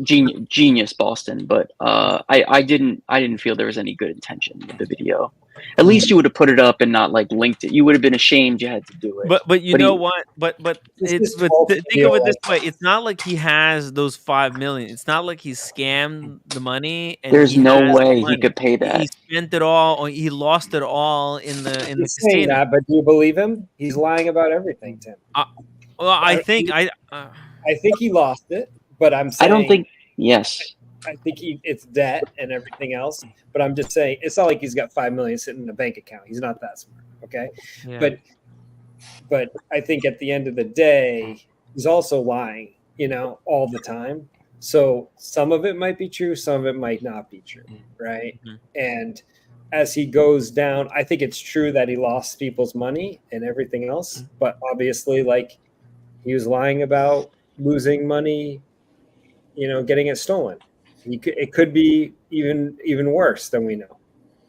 Genius, Boston. But I didn't feel there was any good intention with the video. At least you would have put it up and not linked it. You would have been ashamed you had to do it. But know what? But think of it this way: it's not like he has those 5 million. It's not like he scammed the money. And there's no way he could pay that. He spent it all, or he lost it all in the casino. Saying that, but do you believe him? He's lying about everything, Tim. I think he lost it, but I'm saying I don't think. Yes. I think it's debt and everything else, but I'm just saying it's not like he's got 5 million sitting in a bank account. He's not that smart, okay? Yeah. But I think at the end of the day, he's also lying, all the time. So some of it might be true, some of it might not be true, right? And as he goes down, I think it's true that he lost people's money and everything else, but obviously, like, he was lying about losing money, getting it stolen. It could be even worse than we know.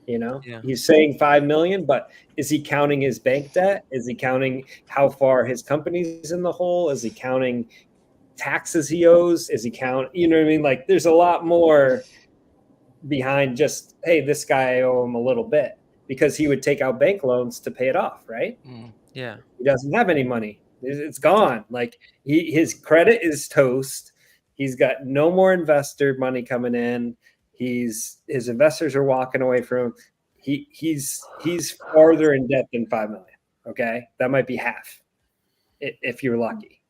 Yeah. He's saying 5 million, but is he counting his bank debt? Is he counting how far his company's in the hole? Is he counting taxes he owes? Is he you know what I mean? Like, there's a lot more behind just, hey, this guy, I owe him a little bit, because he would take out bank loans to pay it off, right? Yeah. He doesn't have any money. It's gone. Like, his credit is toast. He's got no more investor money coming in. His investors are walking away from him. He's farther in debt than 5 million. Okay, that might be half if you're lucky.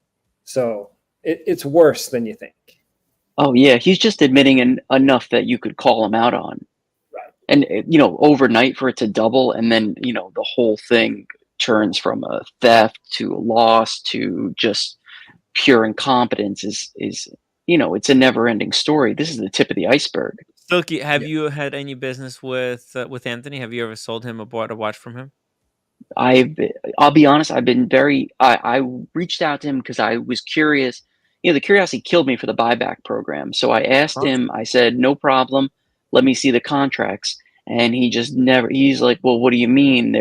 So it's worse than you think. Oh yeah, he's just admitting enough that you could call him out on. Right. And overnight for it to double, and then the whole thing turns from a theft to a loss to just pure incompetence is it's a never-ending story. This is the tip of the iceberg. Silky, have you had any business with Anthony? Have you ever sold him or bought a watch from him? I'll be honest, I've been I reached out to him because I was curious. The curiosity killed me for the buyback program. So I asked him, I said, no problem, let me see the contracts. And he just never, he's like, well, what do you mean?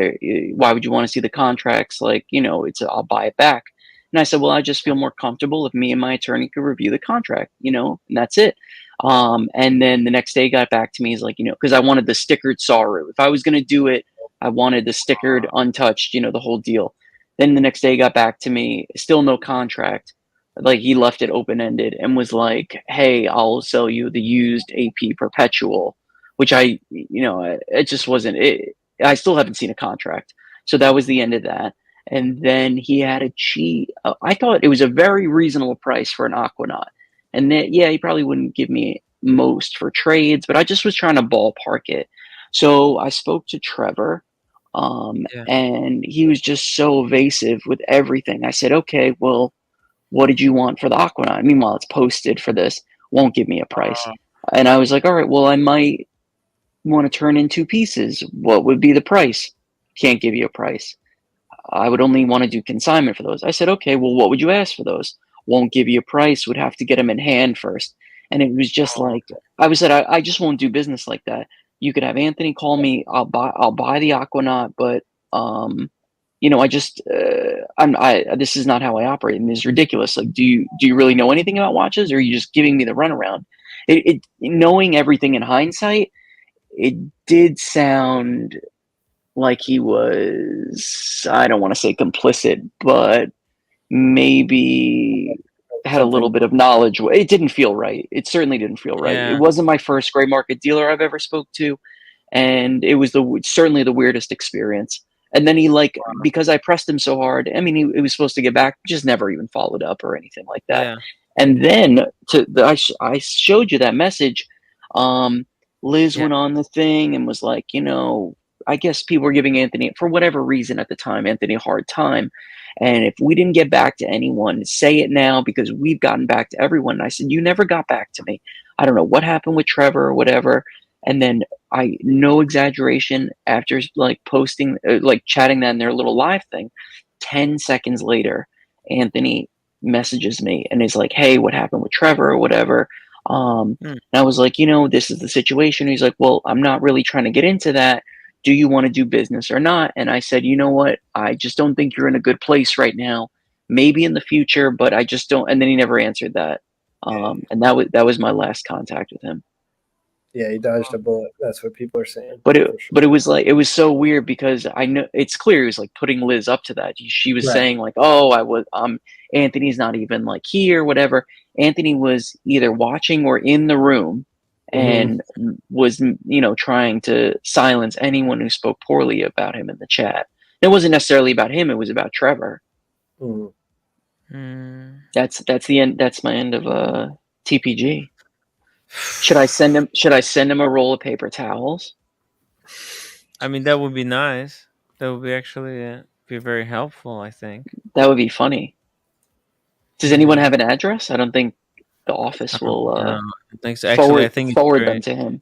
Why would you want to see the contracts? Like, I'll buy it back. And I said, well, I just feel more comfortable if me and my attorney could review the contract, and that's it. And then the next day he got back to me. He's like, because I wanted the stickered Saru. If I was going to do it, I wanted the stickered, untouched, the whole deal. Then the next day he got back to me, still no contract. Like, he left it open-ended and was like, hey, I'll sell you the used AP Perpetual, which it just wasn't it. I still haven't seen a contract. So that was the end of that. And then he had a cheat. I thought it was a very reasonable price for an Aquanaut. And then, he probably wouldn't give me most for trades, but I just was trying to ballpark it. So I spoke to Trevor, and he was just so evasive with everything. I said, okay, well, what did you want for the Aquanaut? Meanwhile, it's posted for this, won't give me a price. And I was like, all right, well, I might want to turn in 2 pieces. What would be the price? Can't give you a price. I would only want to do consignment for those. I said, okay, well, what would you ask for those? Won't give you a price, would have to get them in hand first. And it was just like, I just won't do business like that. You could have Anthony call me, I'll buy the Aquanaut, but this is not how I operate, and it's ridiculous. Like, do you really know anything about watches, or are you just giving me the runaround? Knowing everything in hindsight, it did sound like he was, I don't want to say complicit, but maybe had a little bit of knowledge. It didn't feel right. It certainly didn't feel right. Yeah. It wasn't my first gray market dealer I've ever spoke to, and it was certainly the weirdest experience. And then he, because I pressed him so hard, I mean, he was supposed to get back, just never even followed up or anything like that. Yeah. And then I showed you that message. Liz went on the thing and was like, I guess people were giving Anthony, for whatever reason at the time, Anthony a hard time. And if we didn't get back to anyone, say it now, because we've gotten back to everyone. And I said, you never got back to me. I don't know what happened with Trevor or whatever. And then no exaggeration, after posting, chatting that in their little live thing, 10 seconds later, Anthony messages me and is like, hey, what happened with Trevor or whatever. And I was like, this is the situation. He's like, well, I'm not really trying to get into that. Do you want to do business or not? And I said, you know what? I just don't think you're in a good place right now. Maybe in the future, but I just don't. And then he never answered that. And that was my last contact with him. Yeah, he dodged a bullet. That's what people are saying. But it was so weird, because I know it's clear he was putting Liz up to that. She was saying oh, Anthony's not even here, whatever. Anthony was either watching or in the room and was trying to silence anyone who spoke poorly about him in the chat. It wasn't necessarily about him, it was about Trevor. That's the end. That's my end of TPG. Should I send him a roll of paper towels? I mean, that would be nice. That would be actually be very helpful, I think. That would be funny. Does anyone have an address? I don't think the office will No, I think so. Actually, I think it's forward them great. to him.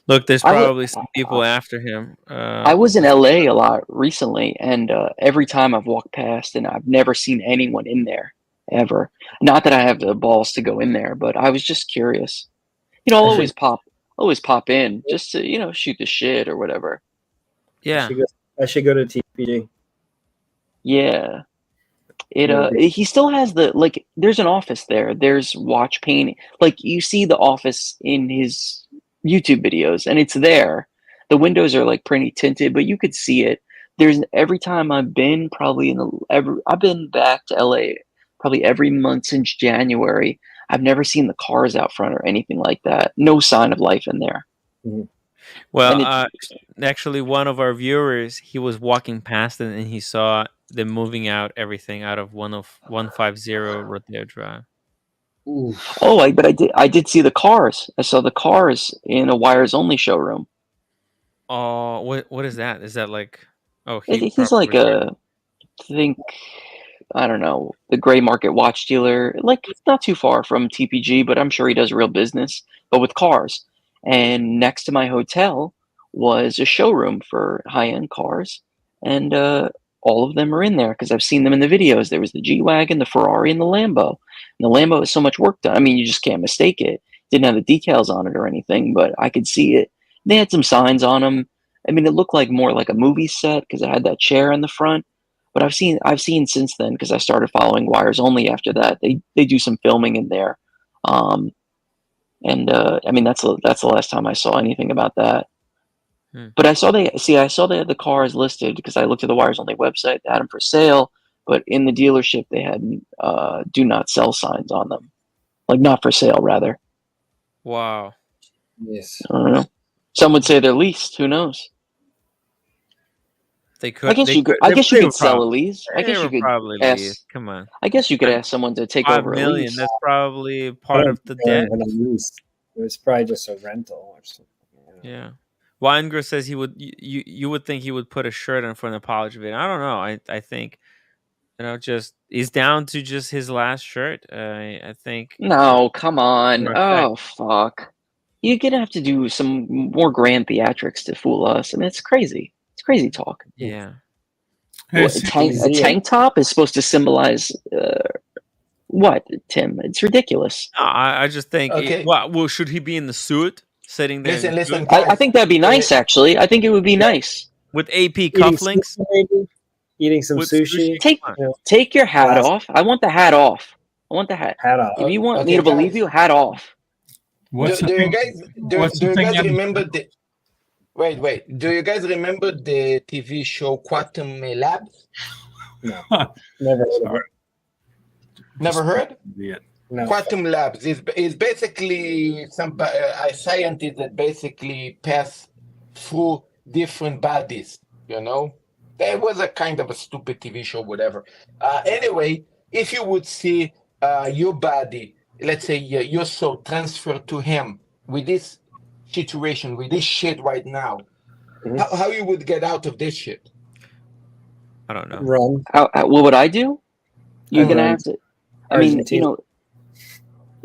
Look, there's I would. probably some people after him. I was in LA a lot recently, and every time I've walked past, and I've never seen anyone in there ever. Not that I have the balls to go in there, but I was just curious. You know, I'll always pop in just to shoot the shit or whatever. Yeah. I should go to TPG. Yeah. Maybe. He still has there's an office there. There's watch painting. Like you see the office in his YouTube videos, and it's there. The windows are like pretty tinted, but you could see it. Every time I've been, I've been back to LA probably every month since January. I've never seen the cars out front or anything like that. No sign of life in there. Mm-hmm. Well, actually, one of our viewers, he was walking past it and he saw them moving out everything out of 150 Rodeo Drive. Oh, I did see the cars. I saw the cars in a wires only showroom. Oh, what is that? Is that like? Oh, He's like I don't know, the gray market watch dealer. Like not too far from TPG, but I'm sure he does real business, but with cars. And next to my hotel was a showroom for high-end cars, and all of them are in there because I've seen them in the videos. There was the G-Wagon, the Ferrari, and the Lambo. And the Lambo has so much work done. I mean, you just can't mistake it. Didn't have the decals on it or anything, but I could see it. They had some signs on them. I mean, it looked like more like a movie set because it had that chair in the front. But I've seen since then because I started following Wires Only after that. They do some filming in there, and I mean that's the last time I saw anything about that. But I saw they had the cars listed because I looked at the Wires Only website. They had them for sale, but in the dealership they had do not sell signs on them, like not for sale rather. Wow. Yes. I don't know. Some would say they're leased. Who knows? They could. I guess you could sell a lease. I guess you could probably ask. lease. Come on. I guess you could ask someone to take 5 over a million. lease. That's probably part of the debt. It was probably just a rental or something. Yeah. Weingler says he would. You would think he would put a shirt on for an apology video. I don't know. I think just he's down to just his last shirt. I think. No, come on. Oh fuck. You're gonna have to do some more grand theatrics to fool us. I mean, it's crazy. It's crazy talk. Yeah. A tank top is supposed to symbolize what, Tim? It's ridiculous. No, I just think. Okay. Well, should he be in the suit, sitting there? Listen, I think that'd be nice. Actually, I think it would be nice with AP cufflinks, eating some sushi. Take your hat off. I want the hat off. I want the hat. Hat off. If you want me to believe you, hat off. Do you guys remember the? Wait. Do you guys remember the TV show Quantum Labs? No, never heard. Never heard? Yeah. No. Quantum Labs is basically a scientist that basically pass through different bodies. There was a kind of a stupid TV show, whatever. Anyway, if you would see your body, let's say your soul transferred to him with this situation, with this shit right now, how you would get out of this shit? I don't know. Run. What would I do? You're gonna Run. have to. I mean,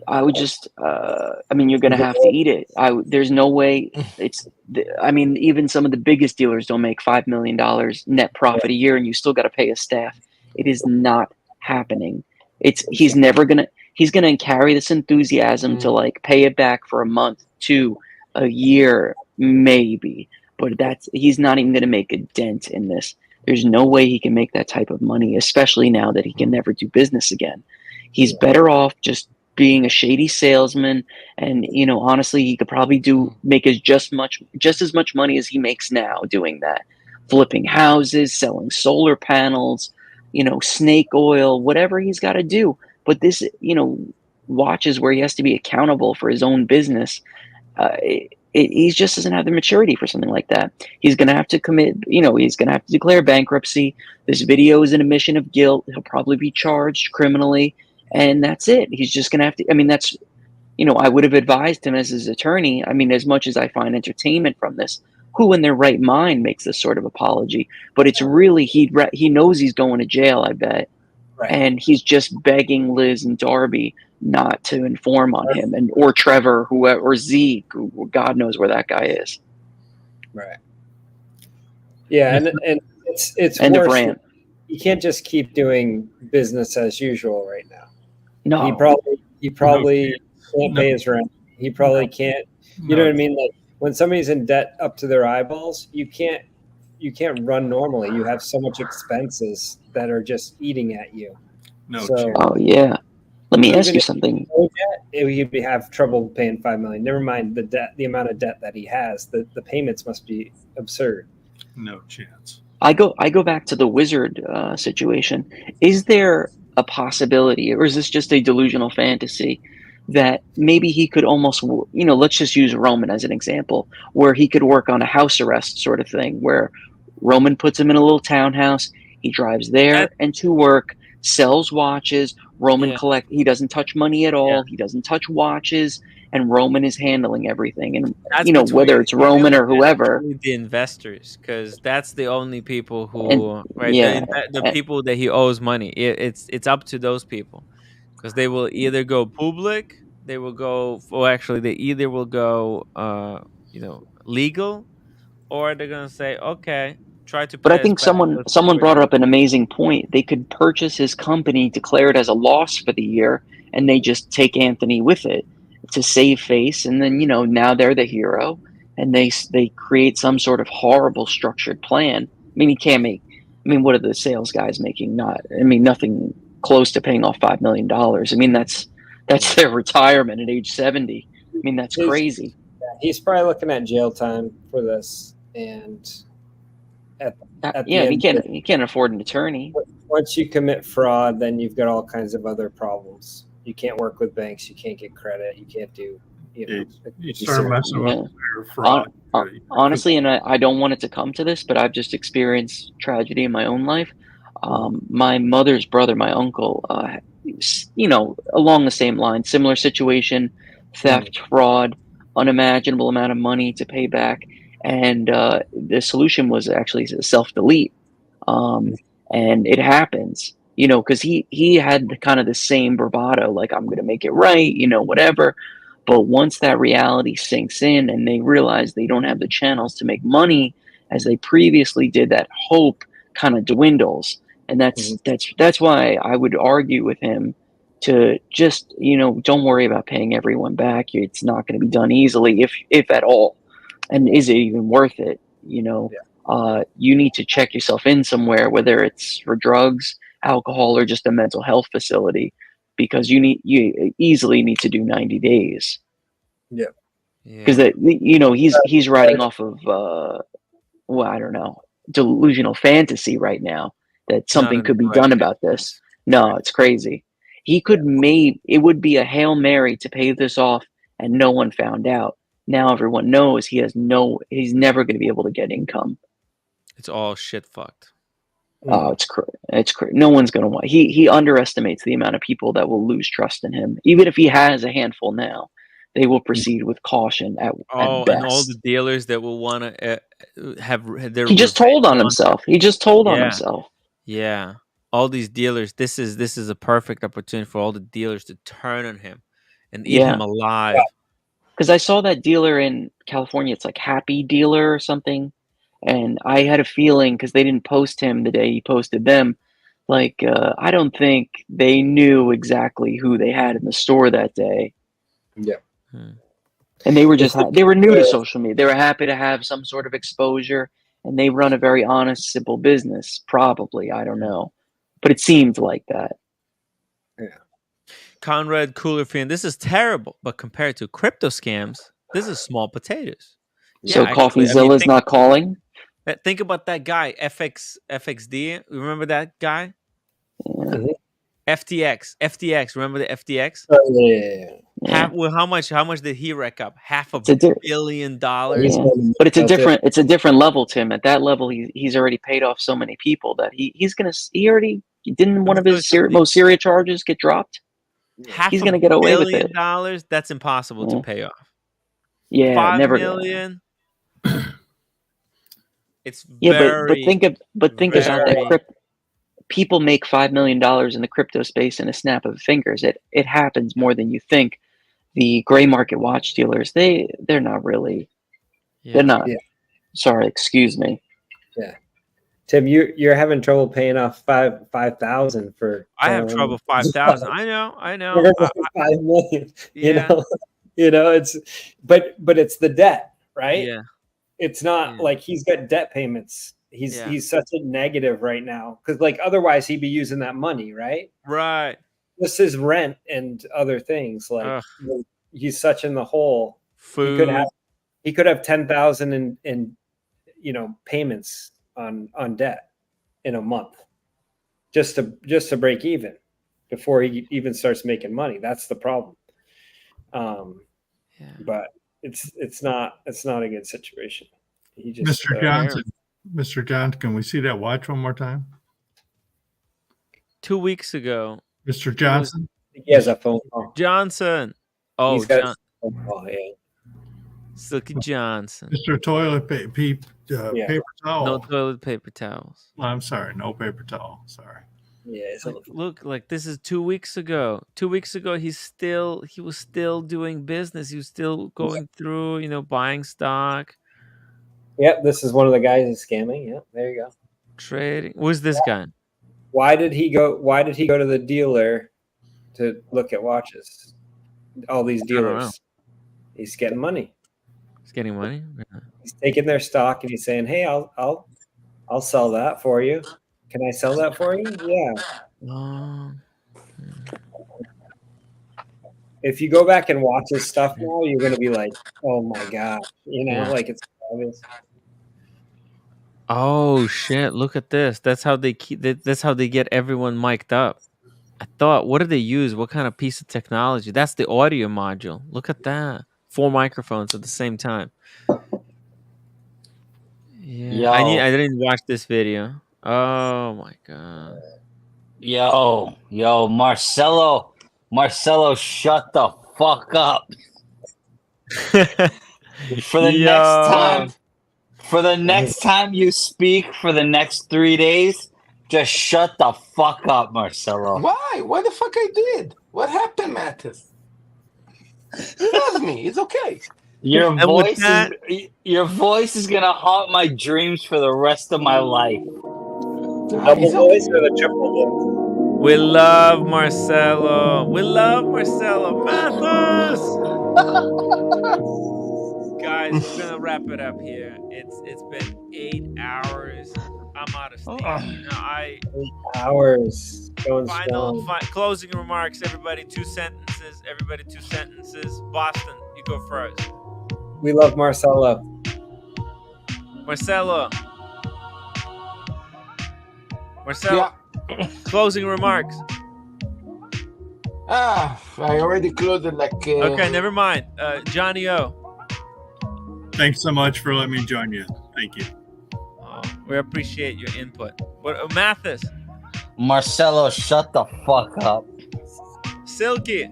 I would just. I mean, you're gonna have to eat it. There's no way. I mean, even some of the biggest dealers don't make $5 million net profit a year, and you still got to pay a staff. It is not happening. He's never gonna. He's gonna carry this enthusiasm to like pay it back for a month, 2, a year, maybe. But he's not even gonna make a dent in this. There's no way he can make that type of money, especially now that he can never do business again. He's better off just being a shady salesman, and honestly, he could probably make just as much money as he makes now doing that, flipping houses, selling solar panels, snake oil, whatever he's got to do. But this, watches where he has to be accountable for his own business. He just doesn't have the maturity for something like that. He's going to have to commit, he's going to have to declare bankruptcy. This video is an admission of guilt. He'll probably be charged criminally, and that's it. He's just going to have to, I mean, that's, I would have advised him as his attorney. I mean, as much as I find entertainment from this, who in their right mind makes this sort of apology? But it's really, he knows he's going to jail, I bet. and he's just begging Liz and Darby not to inform on him, and or Trevor, whoever, or Zeke, who God knows where that guy is. Right. Yeah, and it's End of worse. rant. He can't just keep doing business as usual right now. No. He probably can't pay his rent. He probably can't. You know what I mean? Like when somebody's in debt up to their eyeballs, you can't run normally. You have so much expenses that are just eating at you. Oh yeah. Let me ask you something. He'd have trouble paying $5 million. Never mind the debt, the amount of debt that he has. The payments must be absurd. No chance. I go back to the Wizard situation. Is there a possibility, or is this just a delusional fantasy, that maybe he could almost, let's just use Roman as an example, where he could work on a house arrest sort of thing, where Roman puts him in a little townhouse, he drives there and to work, sells watches, Roman he doesn't touch money at all, he doesn't touch watches, and Roman is handling everything. And That's whether it's Roman or whoever, the investors, because that's the only people who And- the people that he owes money. It's up to those people, because they will either go public, they will go, well, actually they either will go legal, or they're gonna say, okay, try to But I pay us think back. someone brought up an amazing point. They could purchase his company, declare it as a loss for the year, and they just take Anthony with it to save face. And then now they're the hero, and they create some sort of horrible structured plan. I mean, he can't make. I mean, what are the sales guys making? Nothing close to paying off $5 million. I mean, that's their retirement at age 70. I mean, that's crazy. He's probably looking at jail time for this, and at the end, he can't afford an attorney. Once you commit fraud, then you've got all kinds of other problems. You can't work with banks. You can't get credit. You can't do. You start messing with their fraud. Honestly, and I don't want it to come to this, but I've just experienced tragedy in my own life. My mother's brother, my uncle, along the same line, similar situation, theft, fraud, unimaginable amount of money to pay back. And the solution was actually self-delete. And it happens, because he had kind of the same bravado, like, I'm going to make it right, whatever. But once that reality sinks in and they realize they don't have the channels to make money as they previously did, that hope kind of dwindles. And that's why I would argue with him to just, don't worry about paying everyone back. It's not going to be done easily, if at all. And is it even worth it? You need to check yourself in somewhere, whether it's for drugs, alcohol, or just a mental health facility, because you easily need to do 90 days. Yeah. Because he's riding off of I don't know, delusional fantasy right now that something could be done about this. No, it's crazy. He could it would be a Hail Mary to pay this off and no one found out. Now everyone knows he's never going to be able to get income. It's all shit fucked. Oh, it's no one's going to want. He underestimates the amount of people that will lose trust in him. Even if he has a handful now, they will proceed with caution at best. And all the dealers that will want to have their. He just told on himself. Yeah, all these dealers. This is a perfect opportunity for all the dealers to turn on him and eat him alive. Because I saw that dealer in California. It's like Happy Dealer or something. And I had a feeling, because they didn't post him the day he posted them, like, I don't think they knew exactly who they had in the store that day. Yeah. And they were they were new to social media. They were happy to have some sort of exposure, and they run a very honest, simple business. Probably, I don't know. But it seemed like that. Yeah. Conrad Coolerfield, this is terrible, but compared to crypto scams, this is small potatoes. So CoffeeZilla's not calling? Think about that guy, FXD. Remember that guy? Yeah. FTX. Remember the FTX? Oh, yeah. How much did he rack up? $500 million. Yeah. But it's a different level, Tim. At that level, he's already paid off so many people that didn't one of his most serious charges get dropped? He's gonna get away with it. $500 million. That's impossible to pay off. Yeah, $5 never. million. It's but think about that people make $5 million in the crypto space in a snap of fingers. It happens more than you think. The gray market watch dealers, they're not really, they're not. Yeah. Sorry, excuse me. Yeah, Tim, you're having trouble paying off 5,000 for. I have trouble 5,000. I know. 5 million. Yeah. It's but it's the debt, right? Yeah. It's not like he's got debt payments. He's such a negative right now because like otherwise he'd be using that money, right? Right. This is rent and other things. Like he's such in the hole. Food. He could have 10,000 in payments on debt in a month just to break even before he even starts making money. That's the problem. But it's not a good situation. He just, Mr. Johnson, Mr. Johnson, can we see that watch one more time? 2 weeks ago, Mr. Johnson. He has a phone call. Johnson. Oh, He's got a phone call, Silky Johnson. Mr. Toilet paper towel. No toilet paper towels. Oh, I'm sorry, no paper towel. Sorry. Yeah, look, like this is 2 weeks ago. 2 weeks ago, he was still doing business. He was still going through, buying stock. Yep, this is one of the guys who's scamming. Yep, there you go. Trading. Who's this guy? Why did he go to the dealer to look at watches? All these dealers. He's getting money. He's getting money. He's taking their stock and he's saying, "Hey, I'll sell that for you. Can I sell that for you?" Yeah. If you go back and watch his stuff now, you're gonna be like, "Oh my god!" Like it's obvious. Oh shit! Look at this. That's how they That's how they get everyone mic'd up. I thought, what do they use? What kind of piece of technology? That's the audio module. Look at that. 4 microphones at the same time. Yeah. I didn't watch this video. Oh my god. Yo, Marcelo, shut the fuck up. For the next time you speak for the next 3 days, just shut the fuck up, Marcelo. Why? What the fuck I did? What happened, Mattis? Trust me, it's okay. Your voice is gonna haunt my dreams for the rest of my life. Double voice or the triple voice? We love Marcelo. Mathis. Guys, we're gonna wrap it up here. It's been 8 hours. I'm out of steam. 8 hours. Going strong. Closing remarks. Everybody, 2 sentences. Boston, you go first. We love Marcelo. Marcelo. Closing remarks. I already closed it like. Okay, never mind. Johnny O. Thanks so much for letting me join you. Thank you. We appreciate your input. Mathis. Marcelo, shut the fuck up. Silky.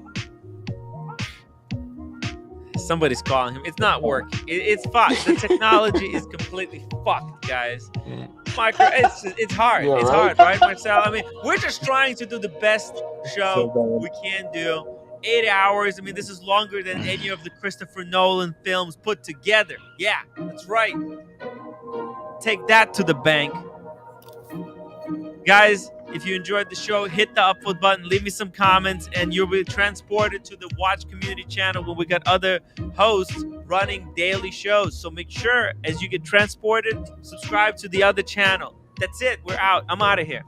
Somebody's calling him. It's not working. It's fucked. The technology is completely fucked, guys. It's hard. Yeah, it's right? hard, right, Marcelo? I mean, we're just trying to do the best show we can do. 8 hours. I mean, this is longer than any of the Christopher Nolan films put together. Yeah, that's right. Take that to the bank. Guys, if you enjoyed the show, hit the upvote button, leave me some comments, and you'll be transported to the Watch Community channel where we got other hosts running daily shows. So make sure, as you get transported, subscribe to the other channel. That's it. We're out. I'm out of here.